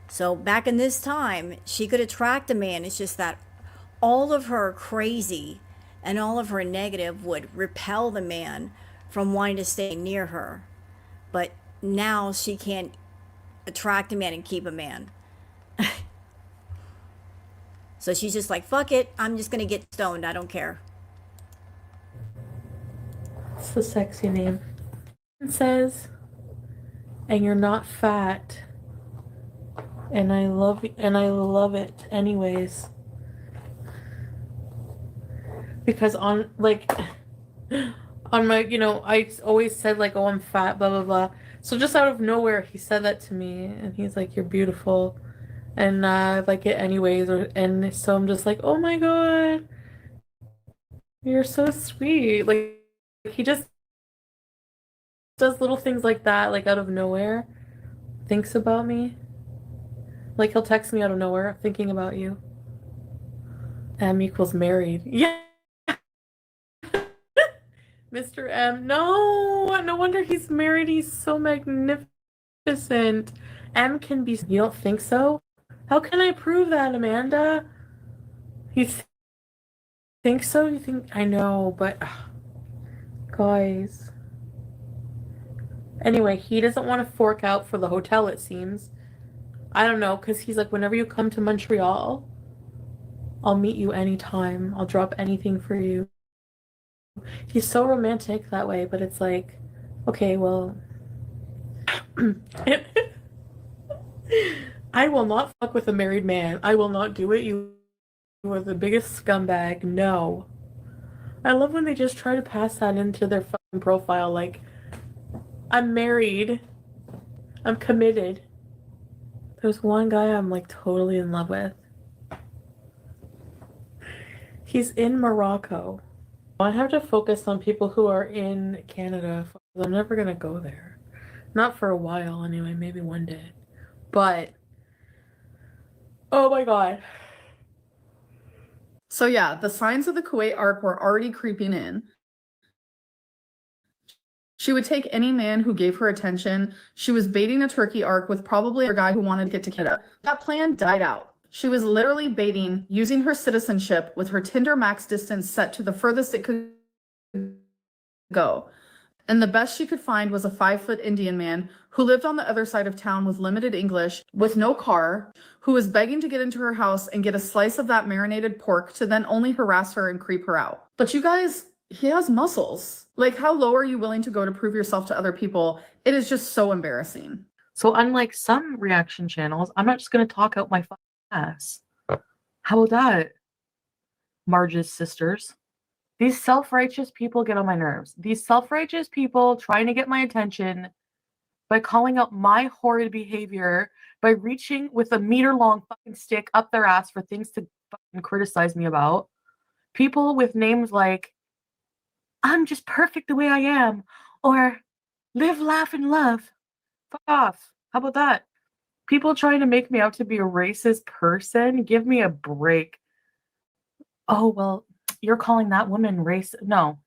So back in this time, she could attract a man. It's just that all of her crazy and all of her negative would repel the man from wanting to stay near her. But now she can't attract a man and keep a man. So she's just like, fuck it, I'm just going to get stoned. I don't care.
It's the sexy name. It says, and you're not fat. And I love it anyways. Because on my, I always said like, oh, I'm fat, blah, blah, blah. So just out of nowhere, he said that to me and he's like, you're beautiful. And I like it anyways. And so I'm just like, oh my God, you're so sweet. Like he just does little things like that, like out of nowhere. Thinks about me. Like he'll text me out of nowhere, thinking about you. M equals married. Yeah. Mr. M. No wonder he's married. He's so magnificent. M can be. You don't think so? How can I prove that, Amanda? You think so? You think I know, but guys. Anyway, he doesn't want to fork out for the hotel, it seems. I don't know, because he's like, whenever you come to Montreal, I'll meet you anytime. I'll drop anything for you. He's so romantic that way, but it's like, okay, well, I will not fuck with a married man. I will not do it. You are the biggest scumbag. No. I love when they just try to pass that into their fucking profile, like, I'm married. I'm committed. There's one guy I'm like totally in love with. He's in Morocco. I have to focus on people who are in Canada. I'm never gonna go there. Not for a while anyway, maybe one day. But, oh my God.
So yeah, the signs of the Kuwait arc were already creeping in. She would take any man who gave her attention. She was baiting a turkey arc with probably a guy who wanted to get to Canada. That plan died out. She was literally baiting, using her citizenship with her Tinder max distance set to the furthest it could go. And the best she could find was a 5-foot Indian man who lived on the other side of town with limited English, with no car, who was begging to get into her house and get a slice of that marinated pork to then only harass her and creep her out. But you guys, he has muscles. Like, how low are you willing to go to prove yourself to other people? It is just so embarrassing.
So unlike some reaction channels, I'm not just going to talk out my fucking ass. How about that, Marge's sisters? These self-righteous people get on my nerves. These self-righteous people trying to get my attention by calling out my horrid behavior, by reaching with a meter-long fucking stick up their ass for things to fucking criticize me about. People with names like, I'm just perfect the way I am, or live, laugh, and love. Fuck off. How about that? People trying to make me out to be a racist person, give me a break. Oh, well, you're calling that woman racist. No.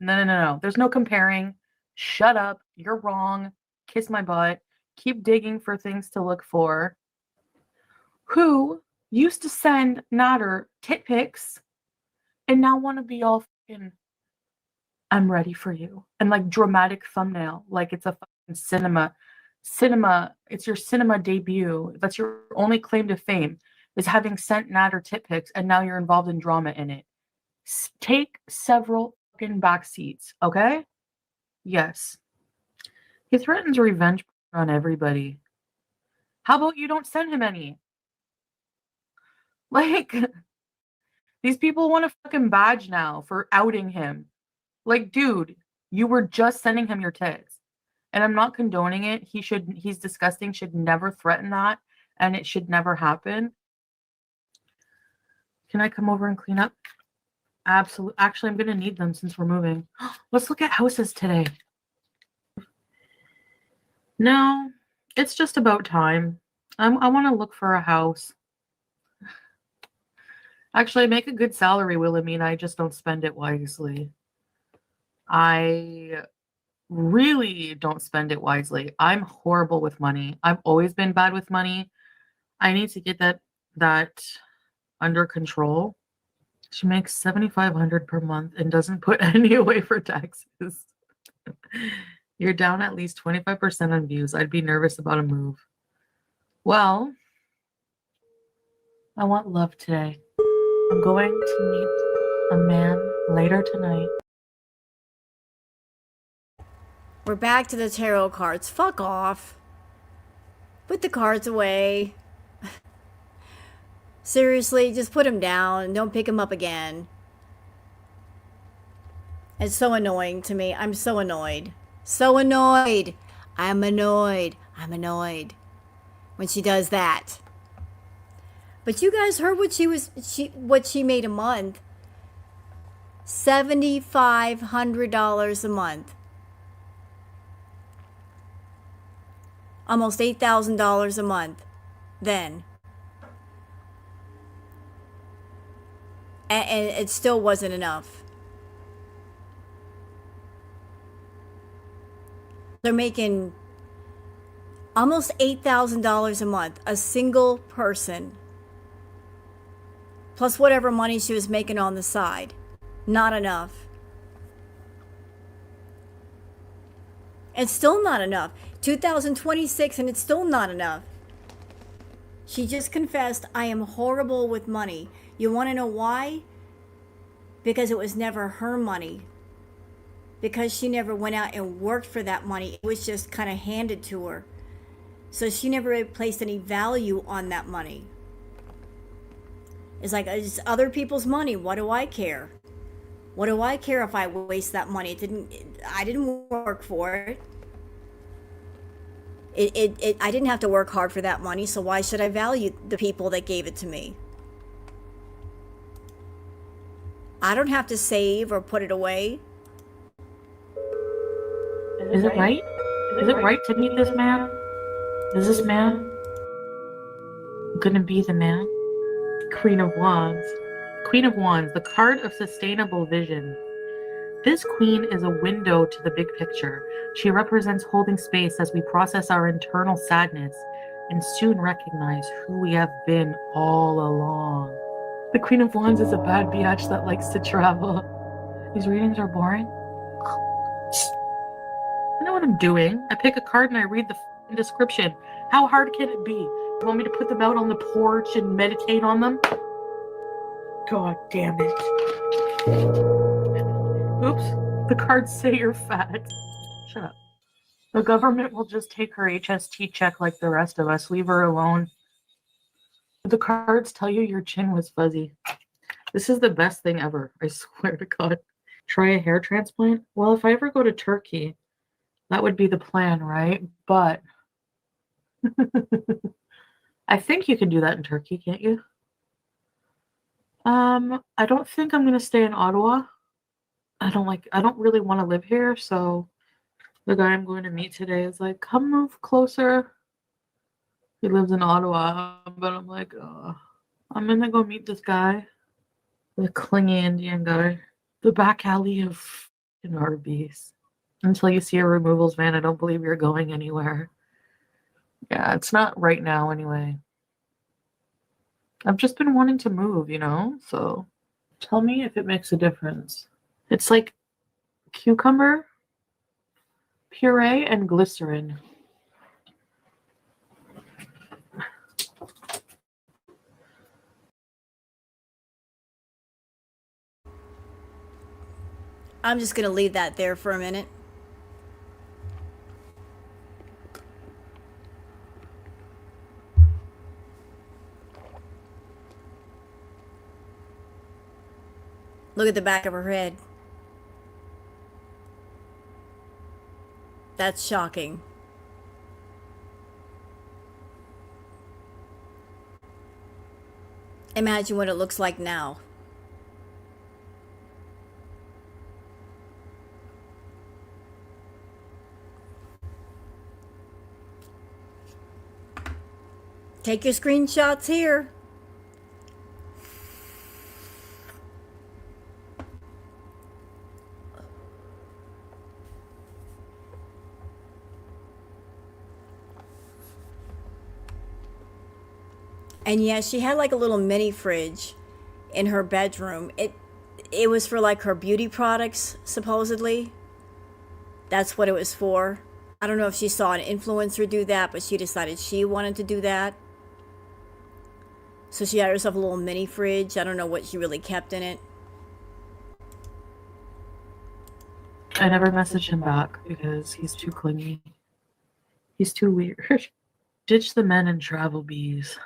There's no comparing. Shut up. You're wrong. Kiss my butt. Keep digging for things to look for. Who used to send Nader tit pics and now want to be all fucking, I'm ready for you. And like dramatic thumbnail, like it's a fucking cinema, it's your cinema debut. That's your only claim to fame, is having sent Nader tit pics and now you're involved in drama in it. Take several fucking back seats, okay? Yes. He threatens revenge on everybody. How about you don't send him any? Like, these people want a fucking badge now for outing him. Like, dude, you were just sending him your tits. And I'm not condoning it. He's disgusting, should never threaten that, and it should never happen. Can I come over and clean up? Absolutely. Actually, I'm going to need them since we're moving. Let's look at houses today. No, it's just about time. I want to look for a house. Actually, I make a good salary, Wilhelmina. I just don't spend it wisely. I really don't spend it wisely. I'm horrible with money. I've always been bad with money. I need to get that under control. She makes $7,500 per month and doesn't put any away for taxes. You're down at least 25% on views. I'd be nervous about a move. Well, I want love today. I'm going to meet a man later tonight.
We're back to the tarot cards. Fuck off. Put the cards away. Seriously, just put them down and don't pick them up again. It's so annoying to me. I'm so annoyed. So annoyed. I'm annoyed. I'm annoyed when she does that. But you guys heard what she made a month. $7,500 a month. Almost $8,000 a month then. And it still wasn't enough. They're making almost $8,000 a month, a single person. Plus whatever money she was making on the side. Not enough. It's still not enough. 2026 and it's still not enough. She just confessed, I am horrible with money. You want to know why? Because it was never her money. Because she never went out and worked for that money. It was just kind of handed to her. So she never placed any value on that money. It's like, it's other people's money. What do I care? What do I care if I waste that money? I didn't work for it. I didn't have to work hard for that money, so why should I value the people that gave it to me? I don't have to save or put it away.
Is it right? Is it right to meet this man? Is this man gonna be the man? Queen of Wands. Queen of Wands, the card of sustainable vision. This queen is a window to the big picture. She represents holding space as we process our internal sadness and soon recognize who we have been all along. The Queen of Wands is a bad biatch that likes to travel. These readings are boring. I know what I'm doing. I pick a card and I read the description. How hard can it be? You want me to put them out on the porch and meditate on them? God damn it. Oops. The cards say you're fat. Shut up. The government will just take her HST check like the rest of us. Leave her alone. The cards tell you your chin was fuzzy. This is the best thing ever. I swear to God. Try a hair transplant? Well, if I ever go to Turkey, that would be the plan, right? But I think you can do that in Turkey, can't you? I don't think I'm gonna stay in Ottawa. I don't really want to live here, so the guy I'm going to meet today is like, come move closer. He lives in Ottawa, but I'm like, I'm gonna go meet this guy, the clingy Indian guy, the back alley of fucking Arby's. Until you see a removals van, I don't believe you're going anywhere. Yeah, it's not right now anyway. I've just been wanting to move, so tell me if it makes a difference. It's like cucumber, puree, and glycerin.
I'm just going to leave that there for a minute. Look at the back of her head. That's shocking. Imagine what it looks like now. Take your screenshots here. And yeah, she had like a little mini fridge in her bedroom. It was for like her beauty products, supposedly. That's what it was for. I don't know if she saw an influencer do that, but she decided she wanted to do that. So she had herself a little mini fridge. I don't know what she really kept in it.
I never messaged him back because he's too clingy. He's too weird. Ditch the men and travel bees.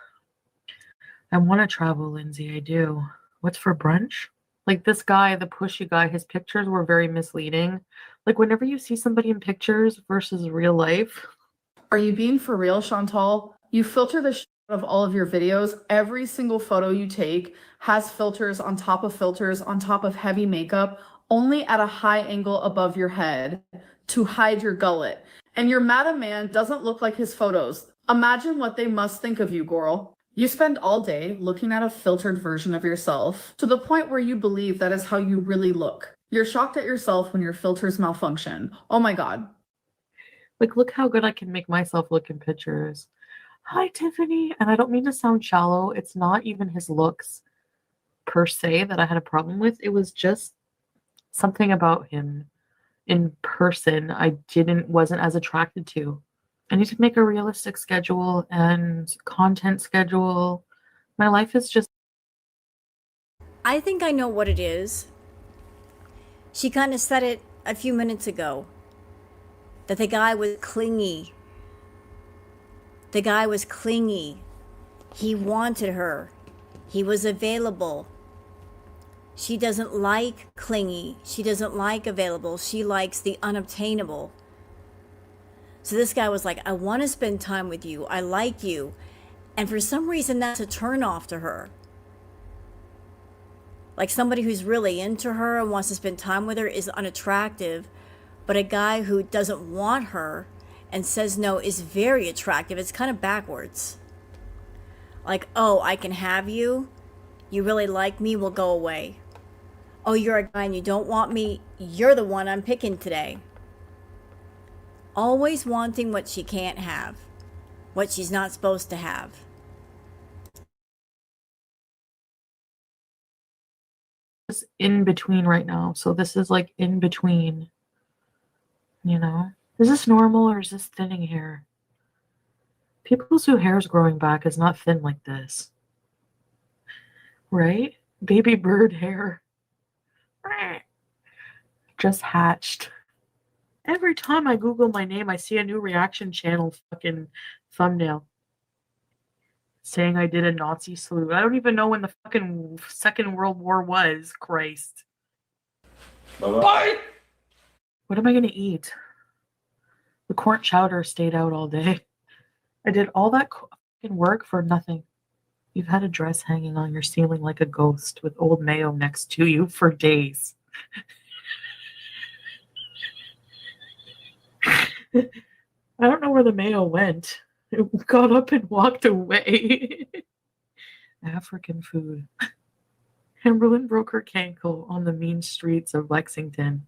I want to travel, Lindsay. I do. What's for brunch? Like this guy, the pushy guy, his pictures were very misleading. Like whenever you see somebody in pictures versus real life.
Are you being for real, Chantal? You filter the shit out of all of your videos. Every single photo you take has filters on top of heavy makeup, only at a high angle above your head to hide your gullet. And your madam man doesn't look like his photos. Imagine what they must think of you, Gurl. You spend all day looking at a filtered version of yourself to the point where you believe that is how you really look. You're shocked at yourself when your filters malfunction. Oh my God.
Like, look how good I can make myself look in pictures. Hi, Tiffany. And I don't mean to sound shallow. It's not even his looks per se that I had a problem with. It was just something about him in person I wasn't as attracted to. I need to make a realistic schedule and content schedule. My life is just...
I think I know what it is. She kind of said it a few minutes ago. That the guy was clingy. The guy was clingy. He wanted her. He was available. She doesn't like clingy. She doesn't like available. She likes the unobtainable. So this guy was like, I want to spend time with you. I like you. And for some reason, that's a turnoff to her. Like somebody who's really into her and wants to spend time with her is unattractive. But a guy who doesn't want her and says no is very attractive. It's kind of backwards. Like, oh, I can have you. You really like me, we'll go away. Oh, you're a guy and you don't want me. You're the one I'm picking today. Always wanting what she can't have. What she's not supposed to have.
It's in between right now. So this is like in between. Is this normal or is this thinning hair? People whose hair's growing back is not thin like this. Right? Baby bird hair. Just hatched. Every time I Google my name, I see a new reaction channel fucking thumbnail saying I did a Nazi salute. I don't even know when the fucking Second World War was. Christ.
Bye.
What am I going to eat? The corn chowder stayed out all day. I did all that fucking work for nothing. You've had a dress hanging on your ceiling like a ghost with old mayo next to you for days. I don't know where the mayo went. It got up and walked away. African food. Amberlyn broke her cankle on the mean streets of Lexington.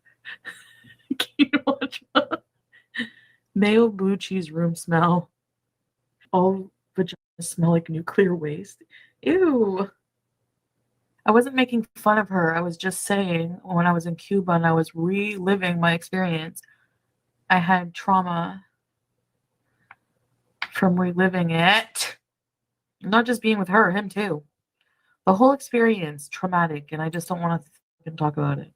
Can you watch that? Mayo blue cheese room smell. All vaginas smell like nuclear waste. Ew. I wasn't making fun of her. I was just saying when I was in Cuba and I was reliving my experience, I had trauma from reliving it. Not just being with her, him too. The whole experience, traumatic, and I just don't want to talk about it.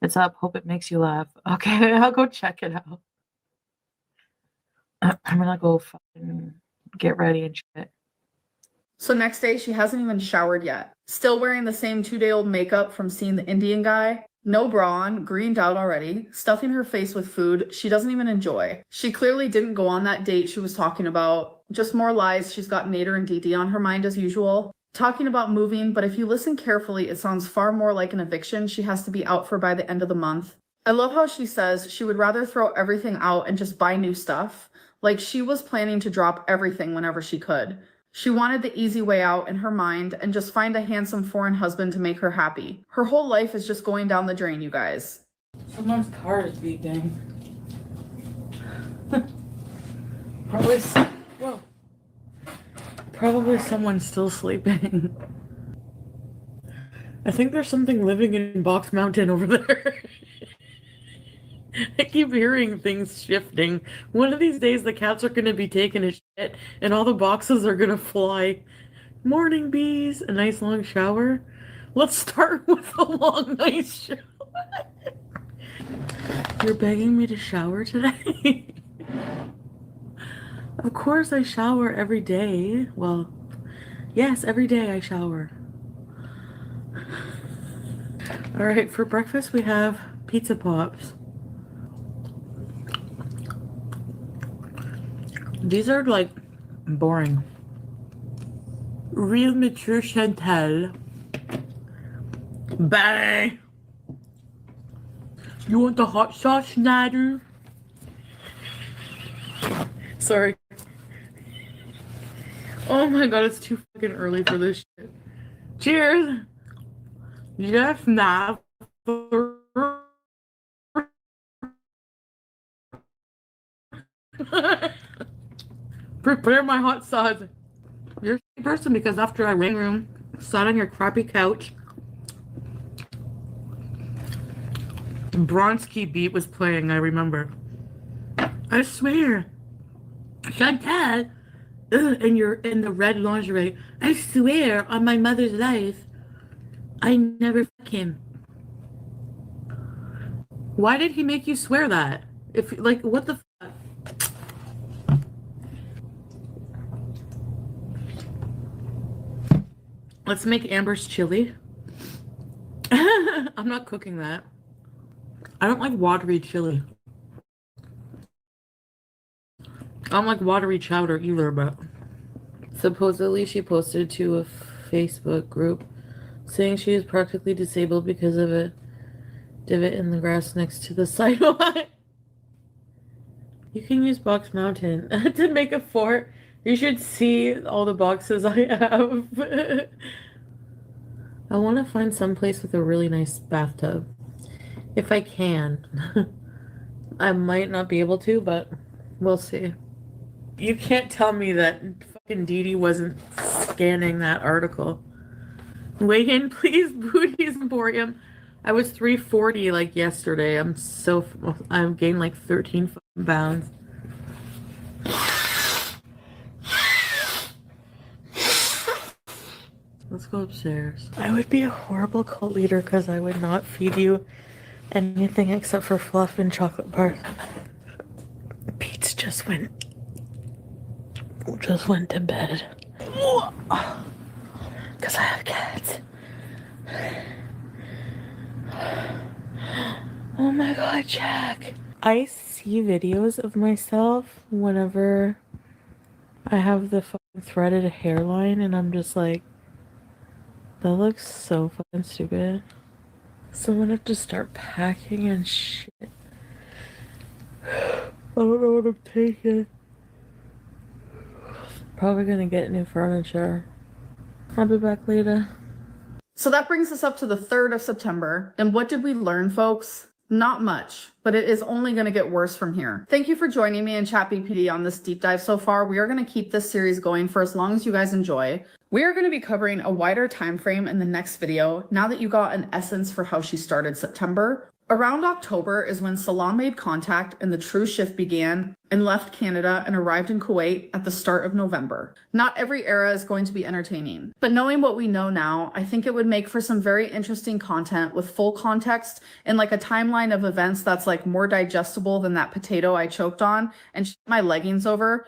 It's up. Hope it makes you laugh. Okay, I'll go check it out. I'm gonna go fucking get ready and shit.
So next day, she hasn't even showered yet. Still wearing the same 2-day-old makeup from seeing the Indian guy. No bra on, greened out already, stuffing her face with food she doesn't even enjoy. She clearly didn't go on that date she was talking about. Just more lies. She's got Nader and Dee on her mind as usual. Talking about moving, but if you listen carefully, it sounds far more like an eviction she has to be out for by the end of the month. I love how she says she would rather throw everything out and just buy new stuff. Like she was planning to drop everything whenever she could. She wanted the easy way out in her mind and just find a handsome foreign husband to make her happy. Her whole life is just going down the drain, you guys.
Someone's car is beeping. Probably someone's still sleeping. I think there's something living in Box Mountain over there. I keep hearing things shifting. One of these days the cats are going to be taking a shit and all the boxes are going to fly. Morning, bees. A nice long shower. Let's start with a long, nice shower. You're begging me to shower today? Of course I shower every day. Well, yes, every day I shower. Alright, for breakfast we have pizza pops. These are like boring. Real mature Chantal. Bang! You want the hot sauce, Nader? Sorry. Oh my god, it's too fucking early for this shit. Cheers! Yes, Nav. Prepare my hot sauce. You're a person because after I ring room, sat on your crappy couch, Bronski beat was playing, I remember. I swear. Chantal, and you're in the red lingerie. I swear on my mother's life, I never fuck him. Why did he make you swear that? If like, what the fuck? Let's make Amber's chili. I'm not cooking that. I don't like watery chili. I don't like watery chowder either, but supposedly she posted to a Facebook group saying she is practically disabled because of a divot in the grass next to the sidewalk. You can use Box Mountain to make a fort. You should see all the boxes I have. I want to find some place with a really nice bathtub. If I can. I might not be able to, but we'll see. You can't tell me that fucking Dee wasn't scanning that article. Weigh in, please, Booty's Emporium. I was 340 like yesterday. I've gained like 13 fucking pounds. Let's go upstairs. I would be a horrible cult leader because I would not feed you anything except for fluff and chocolate bars. Pete's just went to bed. Because I have cats. Oh my god, Jack. I see videos of myself whenever
I have the fucking threaded hairline and I'm just like, that looks so fucking stupid. So I'm gonna have to start packing and shit. I don't know what I'm taking. Probably gonna get new furniture. I'll be back later.
So that brings us up to the 3rd of September. And what did we learn, folks? Not much, but it is only going to get worse from here. Thank you for joining me and ChatBPD on this deep dive so far. We are going to keep this series going for as long as you guys enjoy. We are going to be covering a wider time frame in the next video now that you got an essence for how she started September. Around October is when Salah made contact and the true shift began and left Canada and arrived in Kuwait at the start of November. Not every era is going to be entertaining, but knowing what we know now, I think it would make for some very interesting content with full context and like a timeline of events that's like more digestible than that potato I choked on and shit my leggings over.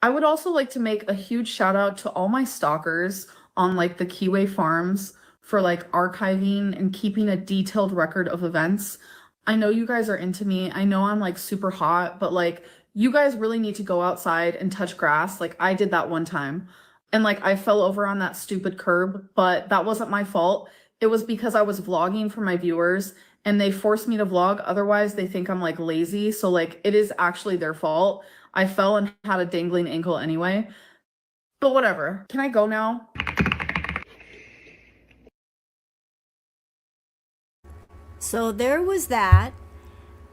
I would also like to make a huge shout out to all my stalkers on like the Kiwi farms for like archiving and keeping a detailed record of events. I know you guys are into me. I know I'm like super hot, but like you guys really need to go outside and touch grass. Like I did that one time. And like I fell over on that stupid curb, but that wasn't my fault. It was because I was vlogging for my viewers and they forced me to vlog. Otherwise they think I'm like lazy. So like it is actually their fault. I fell and had a dangling ankle anyway. But whatever. Can I go now?
So there was that.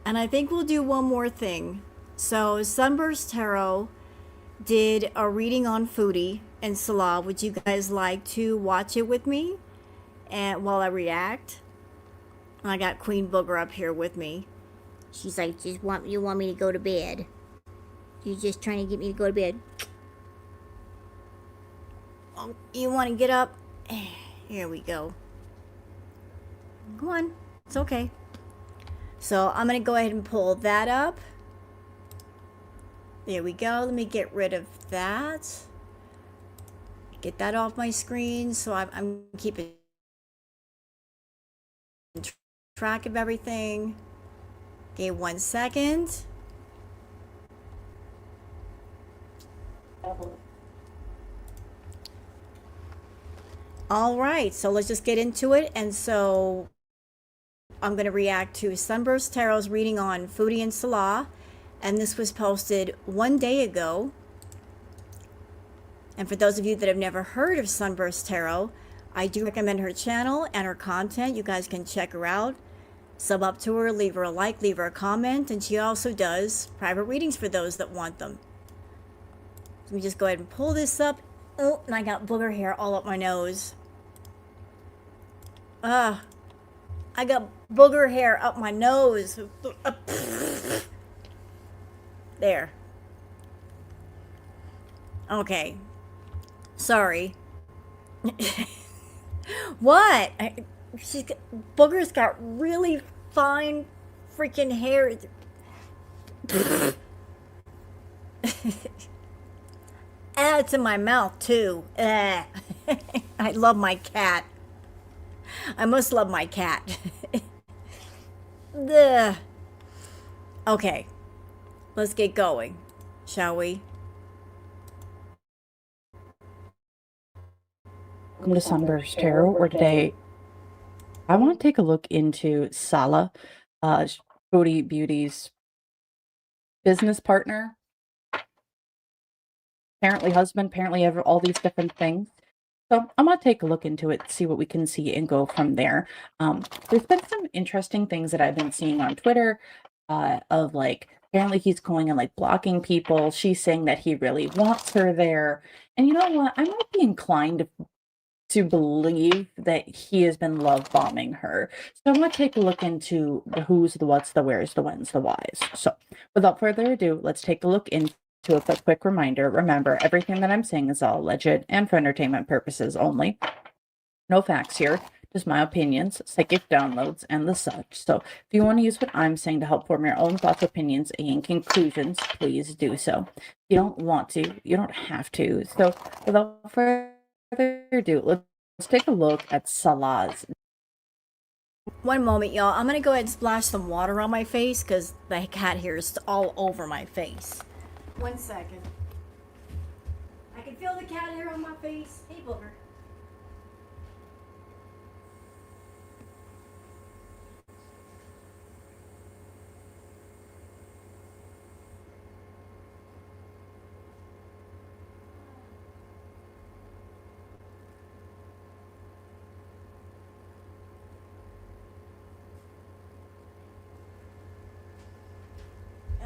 And I think we'll do one more thing. So Sunburst Tarot did a reading on Foodie and Salah. Would you guys like to watch it with me? And while I react? I got Queen Booger up here with me. She's like, you want me to go to bed? You're just trying to get me to go to bed. Oh, you want to get up? Here we go. Go on. It's okay. So I'm going to go ahead and pull that up. There we go. Let me get rid of that. Get that off my screen so I'm keeping track of everything. Okay, 1 second. All right, so let's just get into it. And so I'm going to react to Sunburst Tarot's reading on Foodie and Salah. And this was posted 1 day ago. And for those of you that have never heard of Sunburst Tarot, I do recommend her channel and her content. You guys can check her out. Sub up to her, leave her a like, leave her a comment. And she also does private readings for those that want them. Let me just go ahead and pull this up. Oh, and I got booger hair all up my nose. I got booger hair up my nose. There. Okay. Sorry. What? Booger's got really fine freaking hair. It's in my mouth too. I love my cat. I must love my cat. Okay. Let's get going, shall we?
Welcome to Sunburst Tarot, where today I want to take a look into Salah, Foodie Beauty's business partner, apparently husband, apparently all these different things. So I'm going to take a look into it, see what we can see, and go from there. There's been some interesting things that I've been seeing on Twitter of like, apparently he's going and like blocking people. She's saying that he really wants her there. And you know what? I might be inclined to believe that he has been love bombing her. So I'm going to take a look into the who's, the what's, the where's, the when's, the why's. So without further ado, let's take a look into it. A quick reminder. Remember, everything that I'm saying is all alleged and for entertainment purposes only. No facts here. Just my opinions, psychic downloads, and the such. So if you want to use what I'm saying to help form your own thoughts, opinions, and conclusions, please do so. If you don't want to, you don't have to. So without further ado, let's take a look at Salah's.
One moment, y'all. I'm going to go ahead and splash some water on my face because the cat hair is all over my face. 1 second. feel the cat hair on my face? Hey, Booger.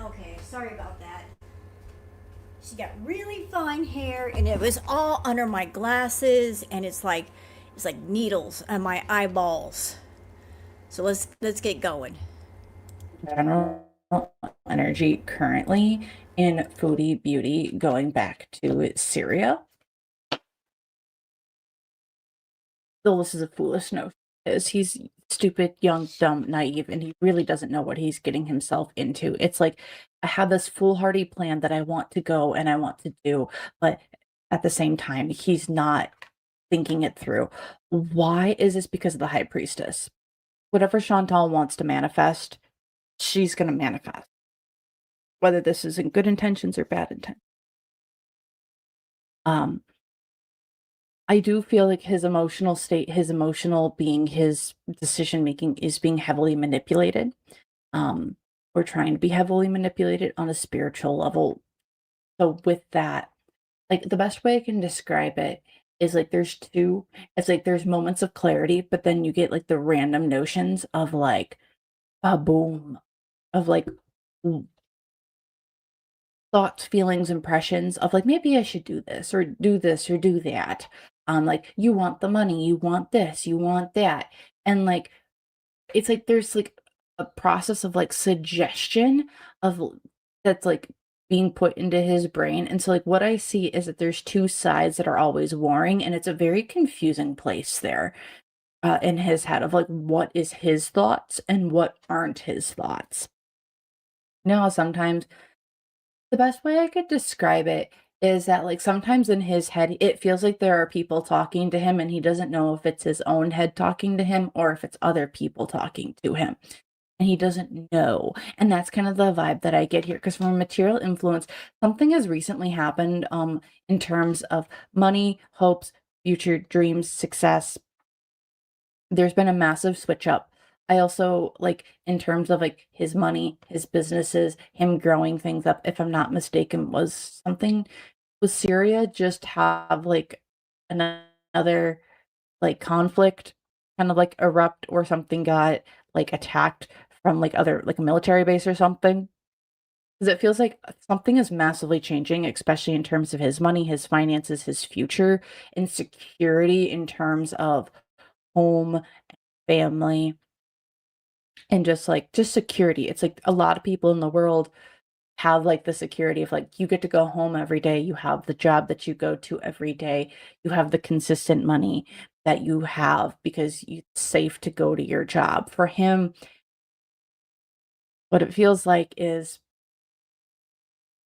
Okay, sorry about that. She got really fine hair, and it was all under my glasses, and it's like needles on my eyeballs. So let's get going.
General energy currently in Foodie Beauty going back to Syria. Though this is a foolish notion, is he's stupid, young, dumb, naive, and he really doesn't know what he's getting himself into. It's like I have this foolhardy plan that I want to go and I want to do, but at the same time, he's not thinking it through. Why is this? Because of the high priestess. Whatever Chantal wants to manifest, she's going to manifest. Whether this is in good intentions or bad intent. I do feel like his emotional state, his emotional being, his decision making is being heavily manipulated. Or trying to be heavily manipulated on a spiritual level. So with that, like the best way I can describe it is like it's like there's moments of clarity, but then you get like the random notions of like a boom, of like thoughts, feelings, impressions of like maybe I should do this or do that. Like you want the money, you want this, you want that. And like it's like there's like a process of like suggestion of that's like being put into his brain. And so like what I see is that there's two sides that are always warring, and it's a very confusing place there in his head of like what is his thoughts and what aren't his thoughts. Now sometimes the best way I could describe it is that like sometimes in his head it feels like there are people talking to him and he doesn't know if it's his own head talking to him or if it's other people talking to him. And he doesn't know. And that's kind of the vibe that I get here. Because from a material influence, something has recently happened in terms of money, hopes, future dreams, success. There's been a massive switch up. I also like in terms of like his money, his businesses, him growing things up, if I'm not mistaken, was Syria just have like another like conflict kind of like erupt or something got like attacked from like other like a military base or something? Because it feels like something is massively changing, especially in terms of his money, his finances, his future, and security in terms of home, family, and just security. It's like a lot of people in the world have like the security of like you get to go home every day, you have the job that you go to every day, you have the consistent money that you have because it's safe to go to your job. For him, what it feels like is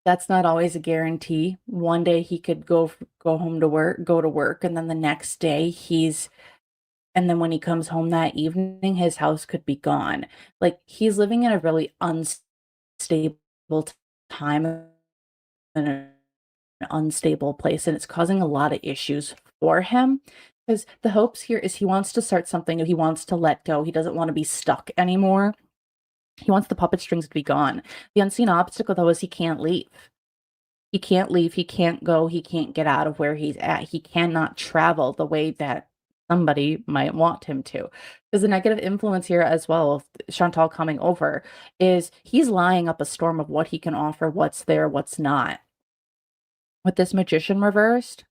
that's not always a guarantee. One day he could go home to work, go to work, and then the next day and then when he comes home that evening, his house could be gone. Like he's living in a really unstable time in an unstable place, and it's causing a lot of issues for him. Because the hopes here is he wants to start something, he wants to let go, he doesn't want to be stuck anymore. He wants the puppet strings to be gone. The unseen obstacle, though, is he can't leave. He can't leave. He can't go. He can't get out of where he's at. He cannot travel the way that somebody might want him to. Because the negative influence here as well of Chantal coming over is he's lying up a storm of what he can offer, what's there, what's not. With this magician reversed,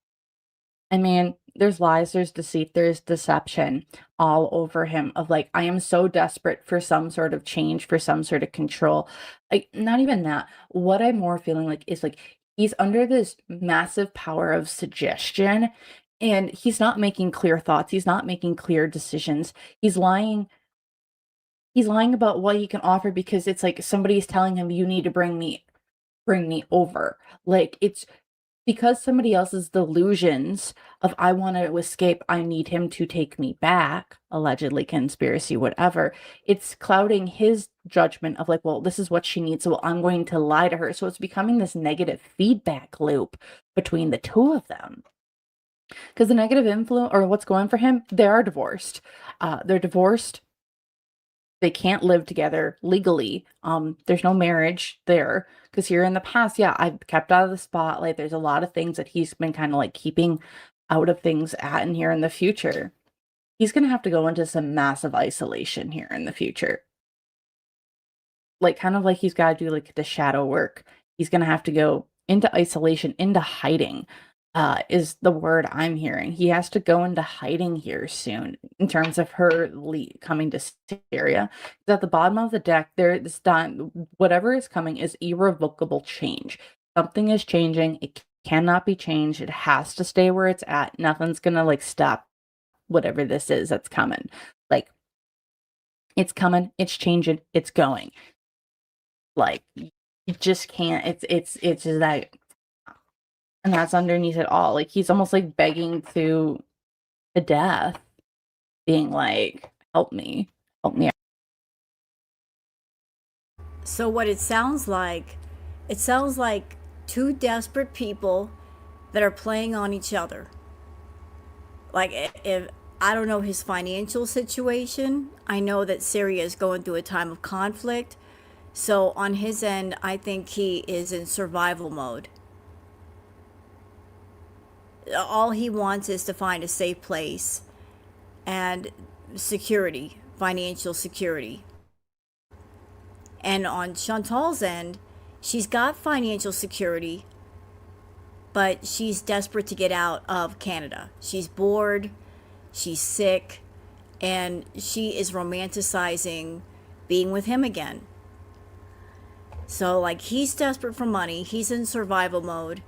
I mean, there's lies, there's deceit, there's deception all over him of like, I am so desperate for some sort of change, for some sort of control. Like, not even that. What I'm more feeling like is like, he's under this massive power of suggestion and he's not making clear thoughts. He's not making clear decisions. He's lying about what he can offer because it's like somebody's telling him, you need to bring me over. Like, it's because somebody else's delusions of I want to escape, I need him to take me back, allegedly conspiracy, whatever, it's clouding his judgment of like, well, this is what she needs, so I'm going to lie to her. So it's becoming this negative feedback loop between the two of them. Because the negative influence, or what's going for him, they are divorced. They're divorced. They can't live together legally. There's no marriage there. Because here in the past, yeah, I've kept out of the spotlight. There's a lot of things that he's been kind of like keeping out of things at, and here in the future, he's gonna have to go into some massive isolation here in the future. Like kind of like he's got to do like the shadow work. He's gonna have to go into isolation, into hiding. Is the word I'm hearing. He has to go into hiding here soon in terms of her coming to Syria. At the bottom of the deck, there this time, whatever is coming is irrevocable change. Something is changing. It cannot be changed. It has to stay where it's at. Nothing's gonna like stop whatever this is that's coming. Like it's coming, it's changing, it's going. Like you just can't. It's just that. And that's underneath it all. Like he's almost like begging to death, being like, help me.
So what it sounds like two desperate people that are playing on each other. Like if I don't know his financial situation, I know that Syria is going through a time of conflict. So on his end, I think he is in survival mode. All he wants is to find a safe place and security, financial security. And on Chantal's end, she's got financial security, but she's desperate to get out of Canada. She's bored, she's sick, and she is romanticizing being with him again. So like he's desperate for money, he's in survival mode,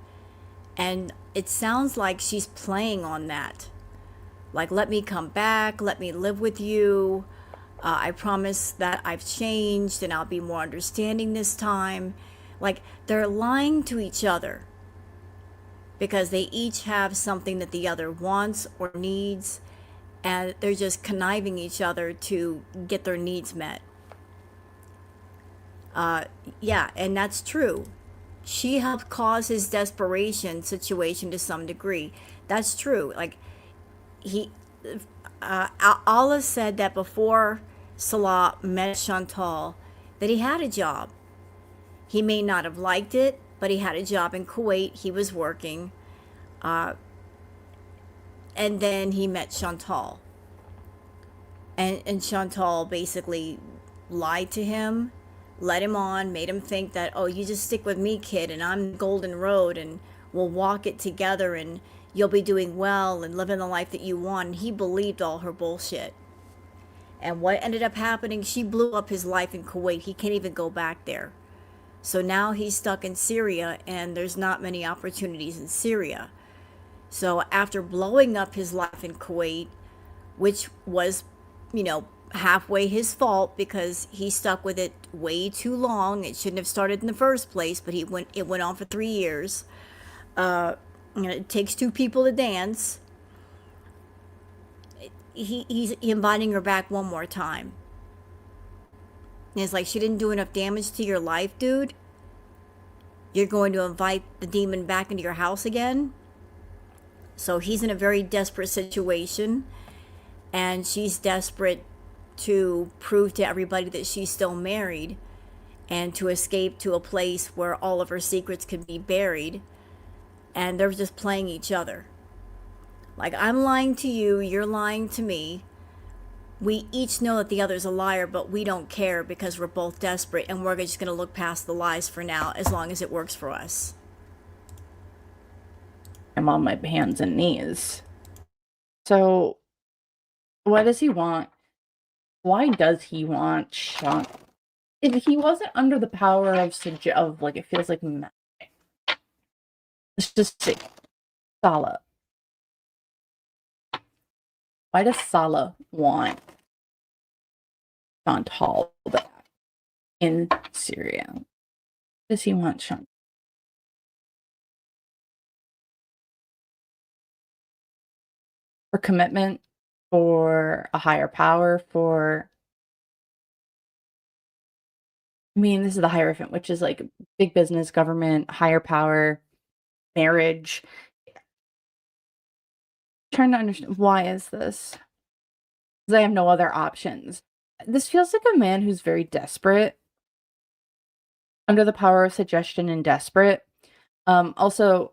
and it sounds like she's playing on that. Like, let me come back, let me live with you. I promise that I've changed and I'll be more understanding this time. Like, they're lying to each other because they each have something that the other wants or needs, and they're just conniving each other to get their needs met. Yeah, and that's true. She helped cause his desperation situation to some degree. That's true. Like Allah said that before Salah met Chantal, that he had a job. He may not have liked it, but he had a job in Kuwait. He was working, and then he met Chantal, and Chantal basically lied to him, led him on, made him think that, oh, you just stick with me, kid, and I'm Golden Road, and we'll walk it together, and you'll be doing well and living the life that you want. And he believed all her bullshit. And what ended up happening, she blew up his life in Kuwait. He can't even go back there. So now he's stuck in Syria, and there's not many opportunities in Syria. So after blowing up his life in Kuwait, which was, halfway his fault because he stuck with it way too long. It shouldn't have started in the first place, but it went on for 3 years. It takes two people to dance. He's inviting her back one more time. And it's like, she didn't do enough damage to your life, dude. You're going to invite the demon back into your house again? So he's in a very desperate situation, and she's desperate to prove to everybody that she's still married and to escape to a place where all of her secrets can be buried. And they're just playing each other. Like, I'm lying to you, you're lying to me. We each know that the other's a liar, but we don't care because we're both desperate, and we're just going to look past the lies for now as long as it works for us.
I'm on my hands and knees. So, what does he want? Why does he want Sean? If he wasn't under the power of like, it feels like, let's just see, Salah. Why does Salah want Chantal back in Syria? Does he want Chantal? for commitment, for a higher power, for I mean, this is the Hierophant, which is like big business, government, higher power, marriage. Trying to understand why is this? Because I have no other options. This feels like a man who's very desperate, under the power of suggestion and desperate. Also,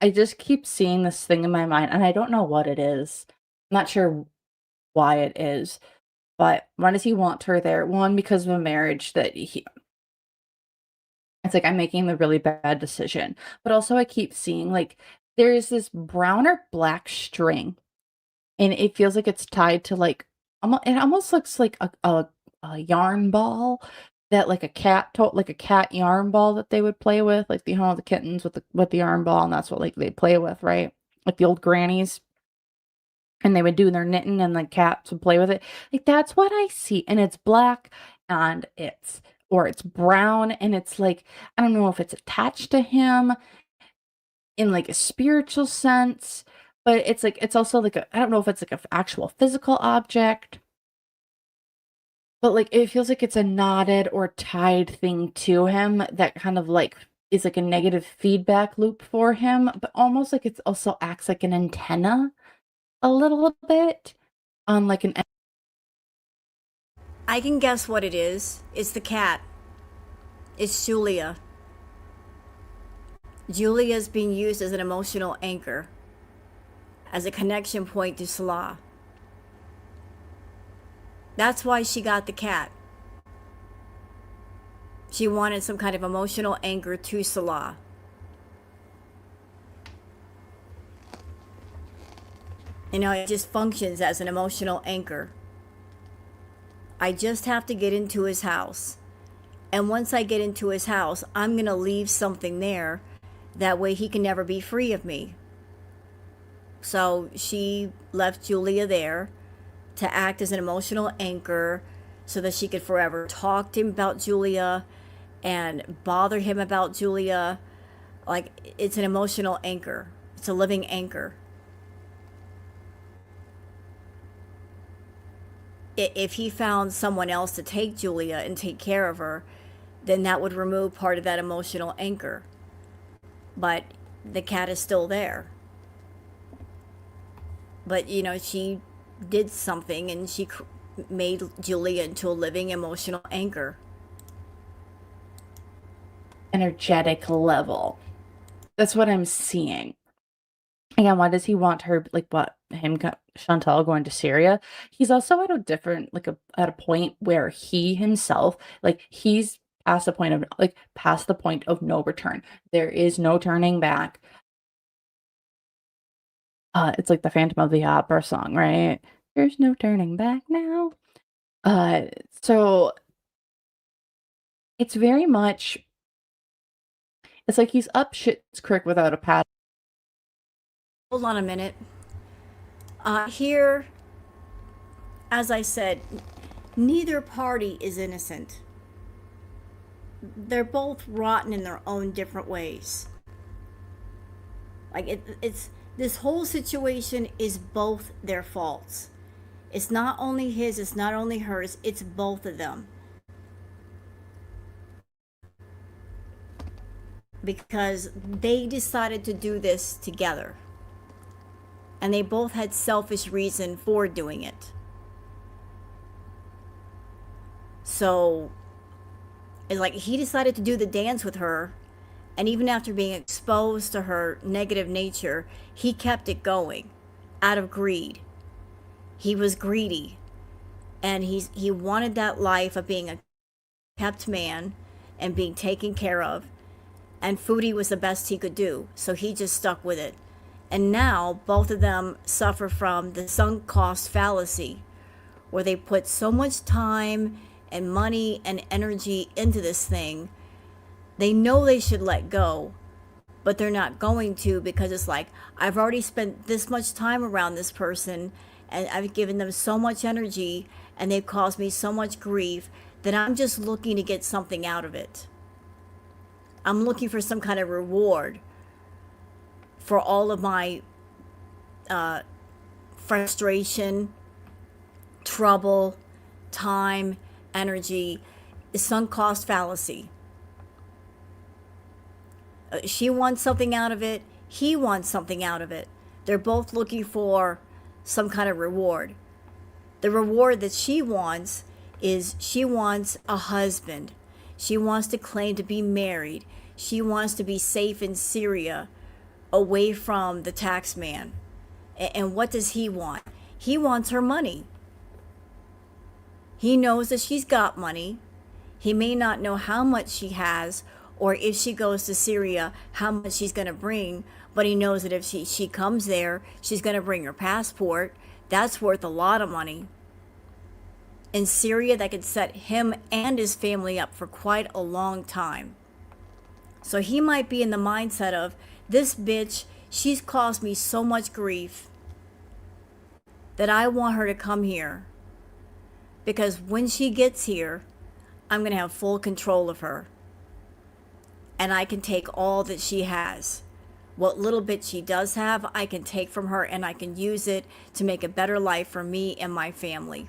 I just keep seeing this thing in my mind, and I don't know what it is. I'm not sure why it is, but why does he want her there? One, because of a marriage that he. It's like I'm making the really bad decision, but also I keep seeing like there's this brown or black string, and it feels like it's tied to like it almost looks like a yarn ball that like a like a cat yarn ball that they would play with, like the kittens with the yarn ball, and that's what like they play with, right? Like the old grannies, and they would do their knitting, and the cats would play with it. Like that's what I see, and it's black, and it's brown, and it's like I don't know if it's attached to him in like a spiritual sense, but it's like it's also like I don't know if it's like an actual physical object. But, like, it feels like it's a knotted or tied thing to him that kind of, like, is like a negative feedback loop for him, but almost like it's also acts like an antenna a little bit on, like, an
I can guess what it is. It's the cat. It's Julia. Julia's being used as an emotional anchor, as a connection point to Salah. That's why she got the cat. She wanted some kind of emotional anchor to Salah. You know, it just functions as an emotional anchor. I just have to get into his house. And once I get into his house, I'm going to leave something there. That way he can never be free of me. So she left Julia there to act as an emotional anchor so that she could forever talk to him about Julia and bother him about Julia. Like, it's an emotional anchor. It's a living anchor. If he found someone else to take Julia and take care of her, then that would remove part of that emotional anchor. But the cat is still there. But, you know, she did something and she made Julia into a living emotional anchor.
energetic level. That's what I'm seeing. Again, why does he want her, like, what, Chantal going to Syria? He's also at a different, like, at a point where he himself, like, he's past the point of no return. There is no turning back. It's like the Phantom of the Opera song, right? There's no turning back now. So it's very much, it's like he's up shit's creek without a paddle.
Hold on a minute. Here, as I said, neither party is innocent. They're both rotten in their own different ways. Like, it's this whole situation is both their faults. It's not only his, it's not only hers, it's both of them. Because they decided to do this together. And they both had selfish reason for doing it. So, it's like he decided to do the dance with her, and even after being exposed to her negative nature, he kept it going out of greed. He was greedy, and he wanted that life of being a kept man and being taken care of, and Foodie was the best he could do, so he just stuck with it. And now both of them suffer from the sunk cost fallacy, where they put so much time and money and energy into this thing. They know they should let go, but they're not going to, because it's like, I've already spent this much time around this person, and I've given them so much energy, and they've caused me so much grief, that I'm just looking to get something out of it. I'm looking for some kind of reward for all of my frustration, trouble, time, energy, is sunk cost fallacy. She wants something out of it. He wants something out of it. They're both looking for some kind of reward. The reward that she wants is she wants a husband. She wants to claim to be married. She wants to be safe in Syria, away from the tax man. And what does he want? He wants her money. He knows that she's got money. He may not know how much she has, or if she goes to Syria, how much she's going to bring, but he knows that if she comes there, she's going to bring her passport. That's worth a lot of money. In Syria, that could set him and his family up for quite a long time. So he might be in the mindset of, this bitch, she's caused me so much grief that I want her to come here. Because when she gets here, I'm going to have full control of her. And I can take all that she has. What little bit she does have, I can take from her and I can use it to make a better life for me and my family.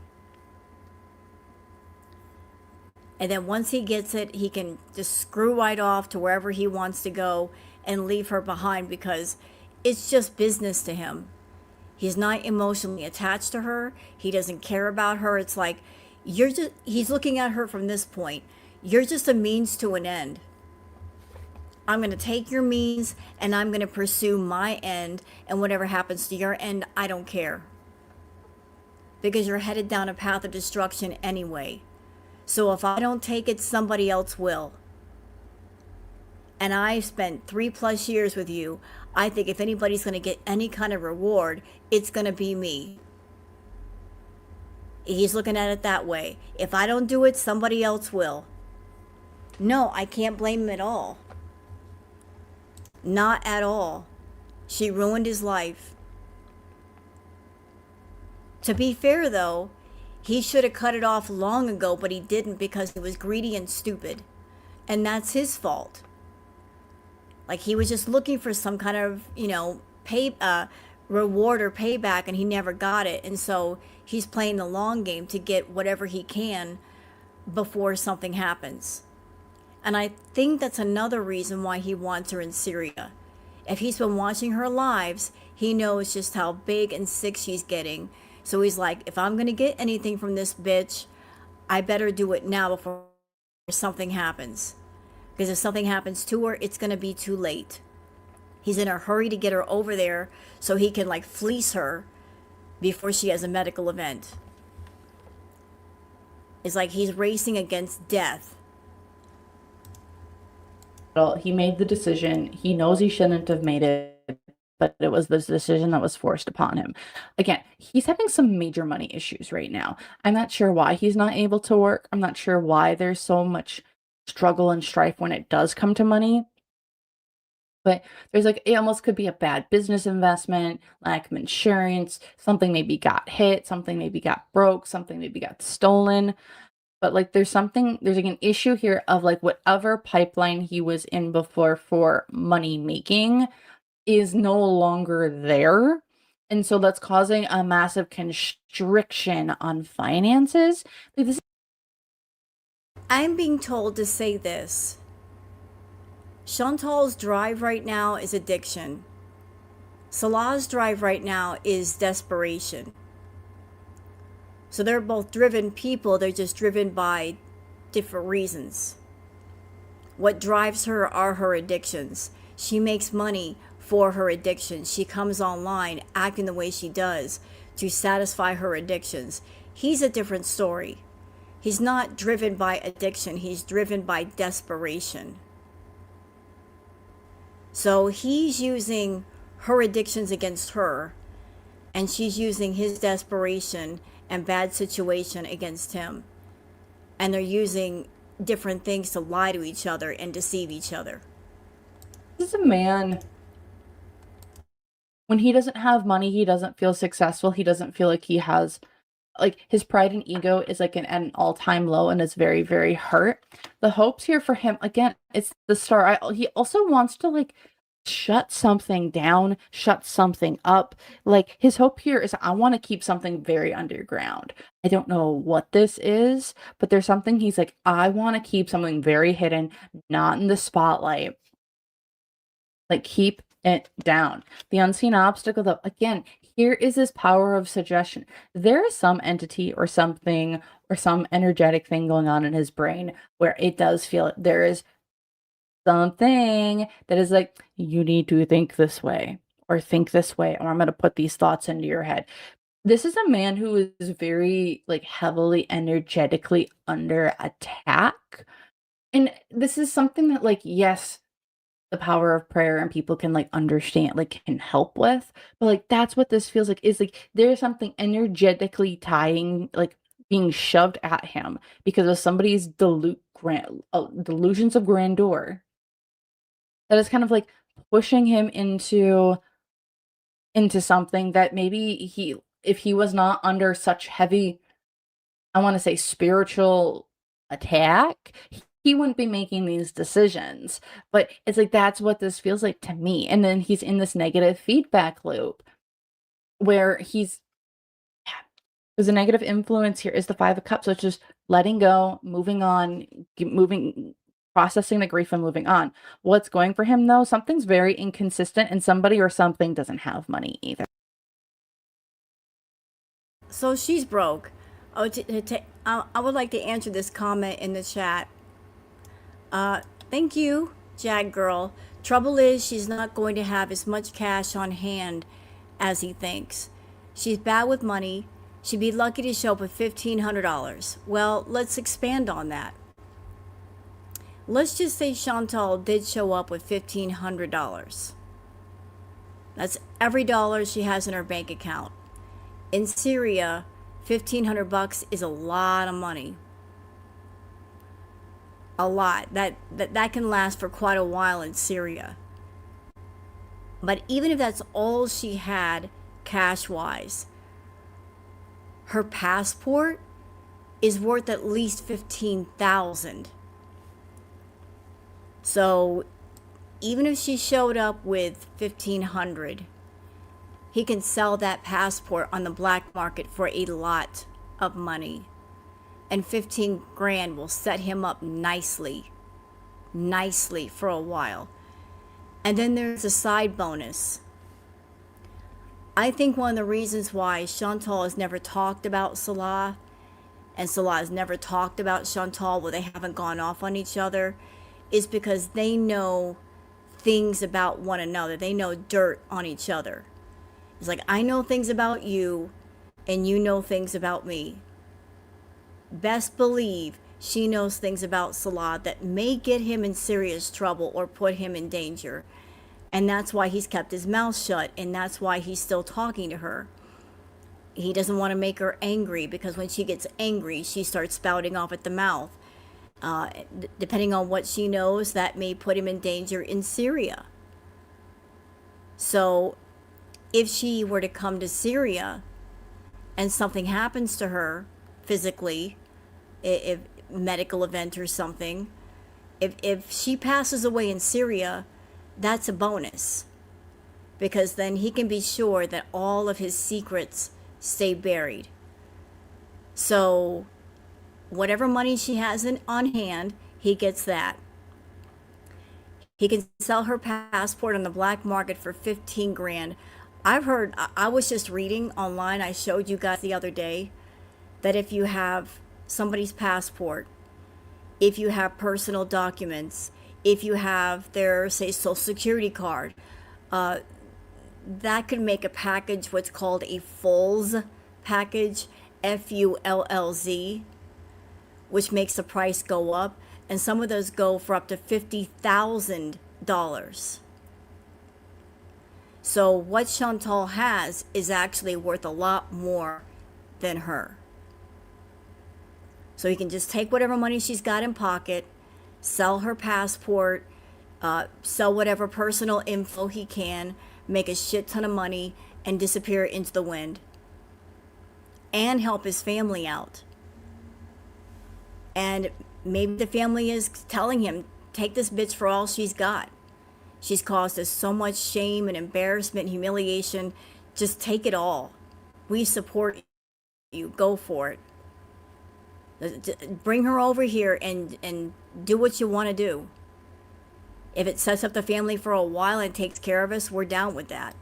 And then once he gets it, he can just screw right off to wherever he wants to go and leave her behind, because it's just business to him. He's not emotionally attached to her. He doesn't care about her. It's like, he's looking at her from this point. You're just a means to an end. I'm going to take your means and I'm going to pursue my end, and whatever happens to your end, I don't care. Because you're headed down a path of destruction anyway. So if I don't take it, somebody else will. And I spent 3+ years with you. I think if anybody's going to get any kind of reward, it's going to be me. He's looking at it that way. If I don't do it, somebody else will. No, I can't blame him at all. Not at all. She ruined his life. To be fair, though, he should have cut it off long ago, but he didn't because he was greedy and stupid. And that's his fault. Like, he was just looking for some kind of, reward or payback, and he never got it. And so he's playing the long game to get whatever he can before something happens. And I think that's another reason why he wants her in Syria. If he's been watching her lives, he knows just how big and sick she's getting. So he's like, if I'm going to get anything from this bitch, I better do it now before something happens. Because if something happens to her, it's going to be too late. He's in a hurry to get her over there so he can fleece her before she has a medical event. It's like he's racing against death.
He made the decision. He knows he shouldn't have made it, but it was this decision that was forced upon him. Again, he's having some major money issues right now. I'm not sure why he's not able to work. I'm not sure why there's so much struggle and strife when it does come to money. But there's it almost could be a bad business investment, lack of insurance, something maybe got hit, something maybe got broke, something maybe got stolen. But there's an issue here of whatever pipeline he was in before for money making is no longer there. And so that's causing a massive constriction on finances.
I'm being told to say this. Chantal's drive right now is addiction. Salah's drive right now is desperation. So they're both driven people, they're just driven by different reasons. What drives her are her addictions. She makes money for her addictions. She comes online acting the way she does to satisfy her addictions. He's a different story. He's not driven by addiction, he's driven by desperation. So he's using her addictions against her, and she's using his desperation and bad situation against him. And they're using different things to lie to each other and deceive each other.
This is a man. When he doesn't have money, he doesn't feel successful. He doesn't feel like he has, his pride and ego is at an all-time low and is very, very hurt. The hopes here for him, again, it's the star. He also wants to shut something down, shut something up. Like his hope here is I want to keep something very underground. I don't know what this is, but there's something he's like, I want to keep something very hidden, not in the spotlight. Like keep it down. The unseen obstacle, though, again, here is this power of suggestion. There is some entity or something or some energetic thing going on in his brain where it does feel there is something that is like, you need to think this way or think this way, or I'm going to put these thoughts into your head. This is a man who is very like heavily energetically under attack. And this is something that like, yes, the power of prayer and people can like understand, like can help with, but like that's what this feels like, is like there's something energetically tying, like being shoved at him because of somebody's delusions of grandeur that is kind of like pushing him into something that maybe he, if he was not under such heavy, I want to say spiritual attack, he wouldn't be making these decisions. But it's like that's what this feels like to me. And then he's in this negative feedback loop where there's a negative influence here is the Five of Cups. So it's just letting go, moving on, processing the grief and moving on. What's going for him though? Something's very inconsistent, and somebody or something doesn't have money either.
So she's broke. Oh, I would like to answer this comment in the chat. Thank you, Gurl. Trouble is, she's not going to have as much cash on hand as he thinks. She's bad with money. She'd be lucky to show up with $1,500. Well, let's expand on that. Let's just say Chantal did show up with $1,500. That's every dollar she has in her bank account. In Syria, $1,500 is a lot of money. A lot. That can last for quite a while in Syria. But even if that's all she had cash-wise, her passport is worth at least $15,000. So even if she showed up with $1,500, he can sell that passport on the black market for a lot of money. And 15 grand will set him up nicely for a while. And then there's a side bonus. I think one of the reasons why Chantal has never talked about Salah, and Salah has never talked about Chantal, well, they haven't gone off on each other, is because they know things about one another. They know dirt on each other. It's like, I know things about you, and you know things about me. Best believe she knows things about Salah that may get him in serious trouble or put him in danger. And that's why he's kept his mouth shut, and that's why he's still talking to her. He doesn't want to make her angry, because when she gets angry, she starts spouting off at the mouth. Depending on what she knows, that may put him in danger in Syria. So if she were to come to Syria and something happens to her physically, if medical event or something, if she passes away in Syria, that's a bonus, because then he can be sure that all of his secrets stay buried. So whatever money she has on hand, he gets that. He can sell her passport on the black market for 15 grand. I've heard, I was just reading online, I showed you guys the other day, that if you have somebody's passport, if you have personal documents, if you have their, say, social security card, that could make a package what's called a FULZ package, FULLZ, which makes the price go up. And some of those go for up to $50,000. So what Chantal has is actually worth a lot more than her. So he can just take whatever money she's got in pocket, sell her passport, sell whatever personal info he can, make a shit ton of money, and disappear into the wind. And help his family out. And maybe the family is telling him, take this bitch for all she's got. She's caused us so much shame and embarrassment, humiliation. Just take it all. We support you. Go for it. Bring her over here and do what you want to do. If it sets up the family for a while and takes care of us, we're down with that.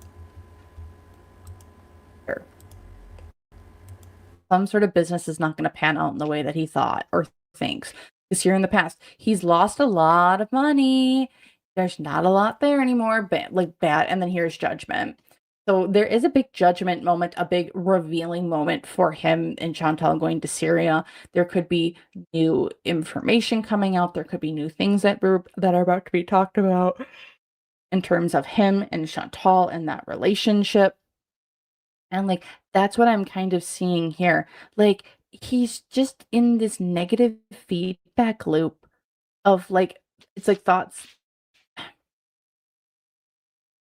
Some sort of business is not going to pan out in the way that he thought or thinks. This year in the past, he's lost a lot of money. There's not a lot there anymore, but bad. And then here's judgment. So there is a big judgment moment, a big revealing moment for him and Chantal going to Syria. There could be new information coming out. There could be new things that are about to be talked about in terms of him and Chantal and that relationship. And that's what I'm kind of seeing here. He's just in this negative feedback loop of it's like thoughts.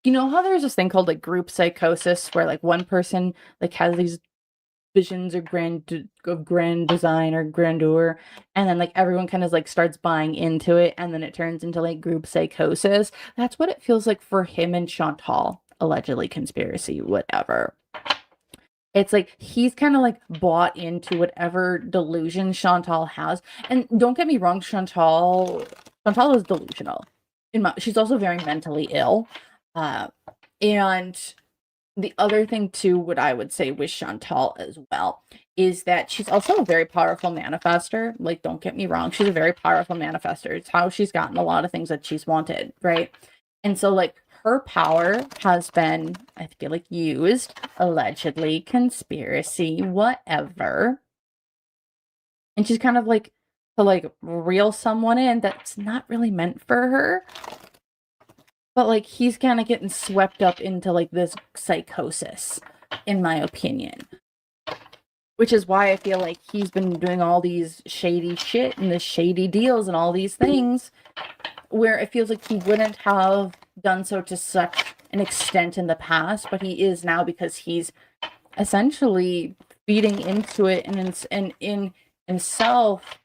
You know how there's this thing called group psychosis where one person has these visions of grand design or grandeur, and then everyone kind of starts buying into it, and then it turns into group psychosis. That's what it feels like for him and Chantal, allegedly conspiracy, whatever. It's he's kind of bought into whatever delusion Chantal has. And don't get me wrong, Chantal is delusional. She's also very mentally ill. And the other thing too, what I would say with Chantal as well, is that she's also a very powerful manifester. Don't get me wrong, she's a very powerful manifester. It's how she's gotten a lot of things that she's wanted, right? And so her power has been, I feel used, allegedly, conspiracy, whatever. And she's kind of to reel someone in that's not really meant for her. But he's kind of getting swept up into this psychosis, in my opinion. Which is why I feel he's been doing all these shady shit and the shady deals and all these things where it feels he wouldn't have done so to such an extent in the past, but he is now because he's essentially feeding into it and in himself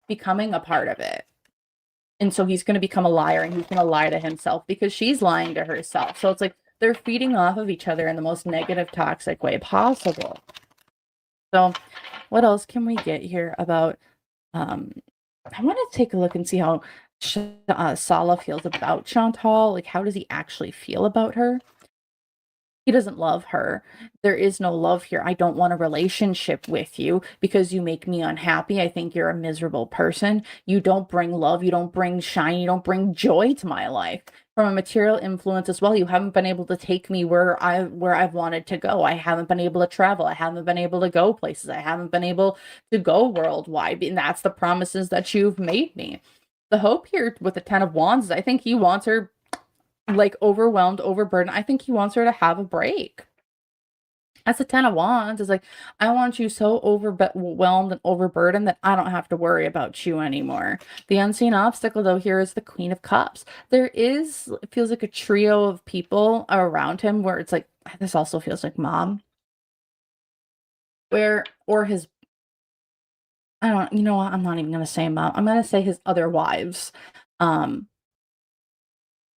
becoming a part of it. And so he's going to become a liar, and he's going to lie to himself because she's lying to herself. So it's they're feeding off of each other in the most negative, toxic way possible. So what else can we get here about, I want to take a look and see how Salah feels about Chantal. How does he actually feel about her? He doesn't love her. There is no love here. I don't want a relationship with you because you make me unhappy. I think you're a miserable person. You don't bring love. You don't bring shine. You don't bring joy to my life. From a material influence as well, you haven't been able to take me where I've wanted to go. I haven't been able to travel. I haven't been able to go places. I haven't been able to go worldwide. And that's the promises that you've made me. The hope here with the 10 of Wands is I think he wants her overwhelmed, overburdened. I think he wants her to have a break. That's the 10 of Wands. Is I want you so overwhelmed and overburdened that I don't have to worry about you anymore. The unseen obstacle, though, here is the Queen of Cups. It feels like a trio of people around him where it's this also feels like mom. Or his, you know what? I'm not even going to say mom. I'm going to say his other wives.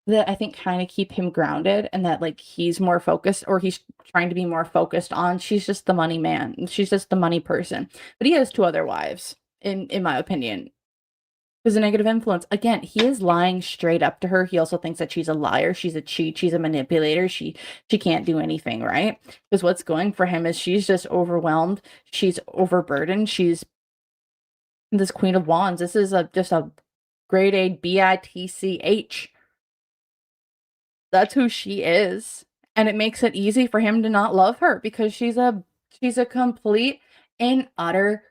That I think kind of keep him grounded, and that he's more focused, or he's trying to be more focused on. She's just the money man. She's just the money person. But he has 2 other wives, in my opinion. There's a negative influence. Again, he is lying straight up to her. He also thinks that she's a liar. She's a cheat. She's a manipulator. She can't do anything, right? Because what's going for him is she's just overwhelmed. She's overburdened. She's this Queen of Wands. This is just a grade A bitch. That's who she is. And it makes it easy for him to not love her because she's a complete and utter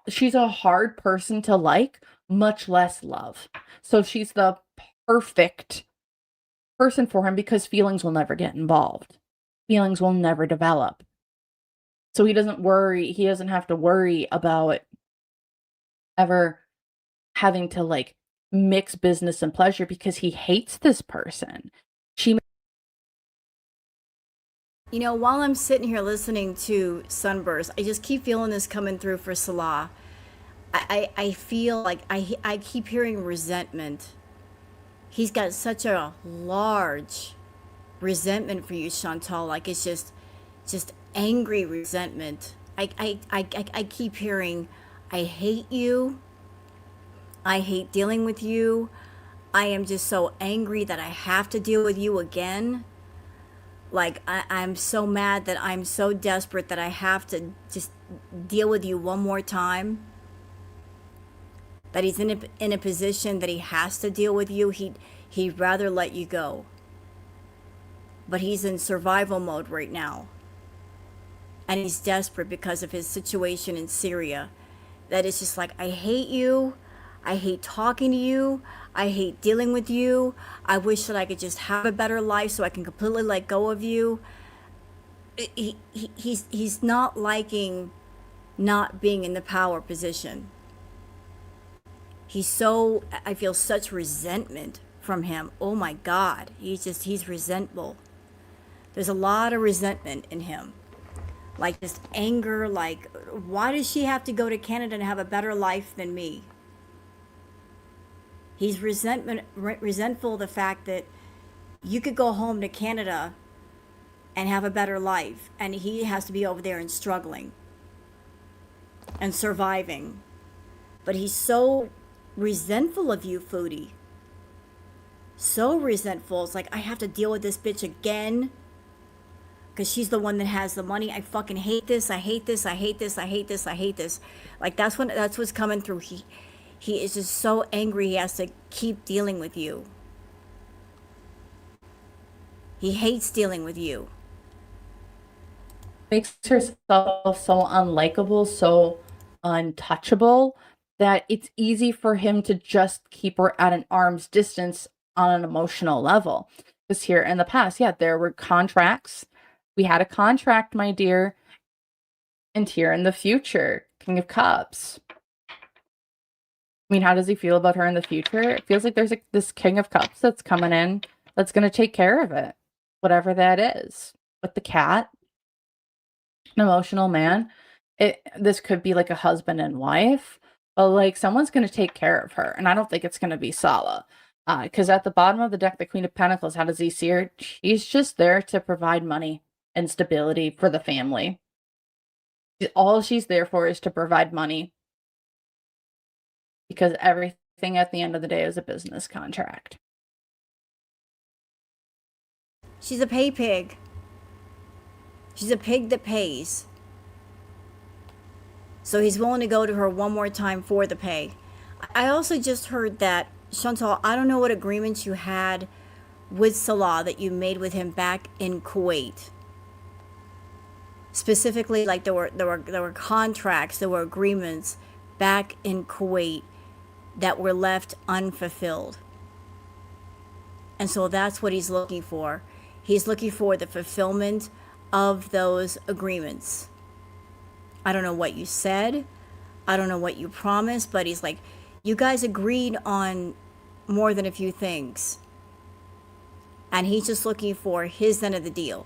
she's a hard person to like, much less love. So she's the perfect person for him because feelings will never get involved. Feelings will never develop. So he doesn't have to worry about ever having to mix business and pleasure because he hates this person.
While I'm sitting here listening to Sunburst, I just keep feeling this coming through for Salah. I feel I keep hearing resentment. he's got such a large resentment for you, Chantal. Like it's just angry resentment. I keep hearing, I hate you. I hate dealing with you. I am just so angry that I have to deal with you again. Like I'm so mad that I'm so desperate that I have to just deal with you one more time. That he's in a position that he has to deal with you. He'd rather let you go. But he's in survival mode right now. And he's desperate because of his situation in Syria. That it's just like, I hate you. I hate talking to you. I hate dealing with you. I wish that I could just have a better life so I can completely let go of you. He's not liking not being in the power position. I feel such resentment from him. Oh my God. He's resentful. There's a lot of resentment in him. Like this anger, like, why does she have to go to Canada and have a better life than me? He's resentful of the fact that you could go home to Canada and have a better life, and he has to be over there and struggling and surviving. But he's so resentful of you, Foodie. So resentful. It's like, I have to deal with this bitch again because she's the one that has the money. I fucking hate this. I hate this. I hate this. I hate this. I hate this. Like that's what's coming through. He is just so angry he has to keep dealing with you. He hates dealing with you.
Makes herself so unlikable, so untouchable, that it's easy for him to just keep her at an arm's distance on an emotional level. Because here in the past, yeah, there were contracts. We had a contract, my dear. And here in the future, King of Cups. I mean, how does he feel about her in the future? It feels like there's this King of Cups that's coming in that's going to take care of it, whatever that is. With the cat, an emotional man. This could be like a husband and wife, but like someone's going to take care of her. And I don't think it's going to be Sala. Because at the bottom of the deck, the Queen of Pentacles, how does he see her? She's just there to provide money and stability for the family. All she's there for is to provide money. Because everything at the end of the day is a business contract.
She's a pay pig. She's a pig that pays. So he's willing to go to her one more time for the pay. I also just heard that, Chantal, I don't know what agreements you had with Salah that you made with him back in Kuwait. Specifically, like there were contracts, there were agreements back in Kuwait that were left unfulfilled. And so that's what he's looking for. He's looking for the fulfillment of those agreements. I don't know what you said. I don't know what you promised, but he's like, you guys agreed on more than a few things. And he's just looking for his end of the deal.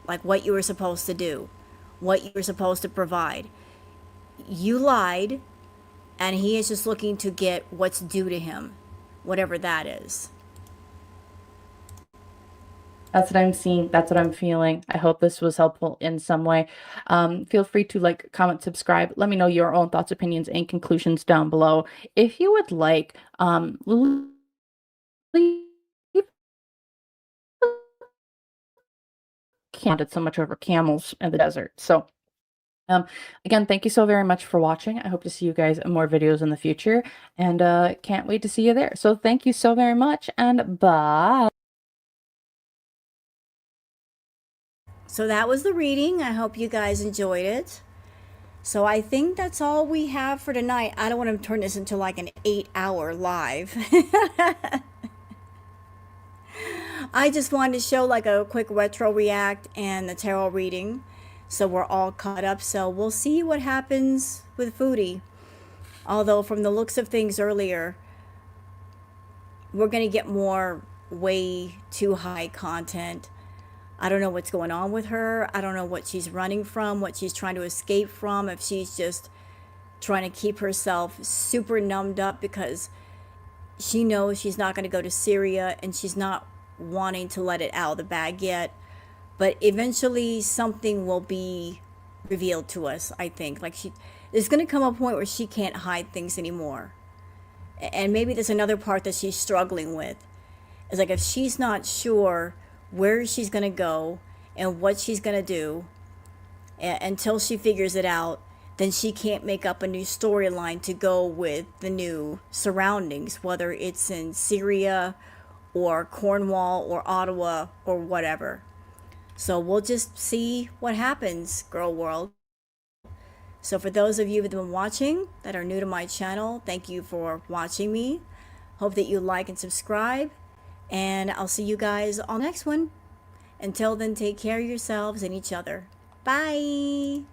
Like what you were supposed to do, what you were supposed to provide. You lied, and he is just looking to get what's due to him, whatever that is.
That's what I'm seeing. That's what I'm feeling. I hope this was helpful in some way. Feel free to like, comment, subscribe. Let me know your own thoughts, opinions, and conclusions down below. If you would like, leave counted so much over camels in the desert. So again, thank you so very much for watching. I hope to see you guys in more videos in the future, and can't wait to see you there. So thank you so very much, and bye.
So that was the reading. I hope you guys enjoyed it. So I think that's all we have for tonight. I don't want to turn this into like an 8-hour live. I just wanted to show like a quick retro react and the tarot reading, so we're all caught up. So we'll see what happens with Foodie. Although from the looks of things earlier, we're going to get more way too high content. I don't know what's going on with her. I don't know what she's running from, what she's trying to escape from, if she's just trying to keep herself super numbed up because she knows she's not going to go to Syria, and she's not wanting to let it out of the bag yet. But eventually something will be revealed to us, I think. Like, there's going to come a point where she can't hide things anymore. And maybe there's another part that she's struggling with. It's like, if she's not sure where she's going to go and what she's going to do until she figures it out, then she can't make up a new storyline to go with the new surroundings, whether it's in Syria or Cornwall or Ottawa or whatever. So we'll just see what happens, Girl World. So for those of you that have been watching that are new to my channel, thank you for watching me. Hope that you like and subscribe. And I'll see you guys on the next one. Until then, take care of yourselves and each other. Bye.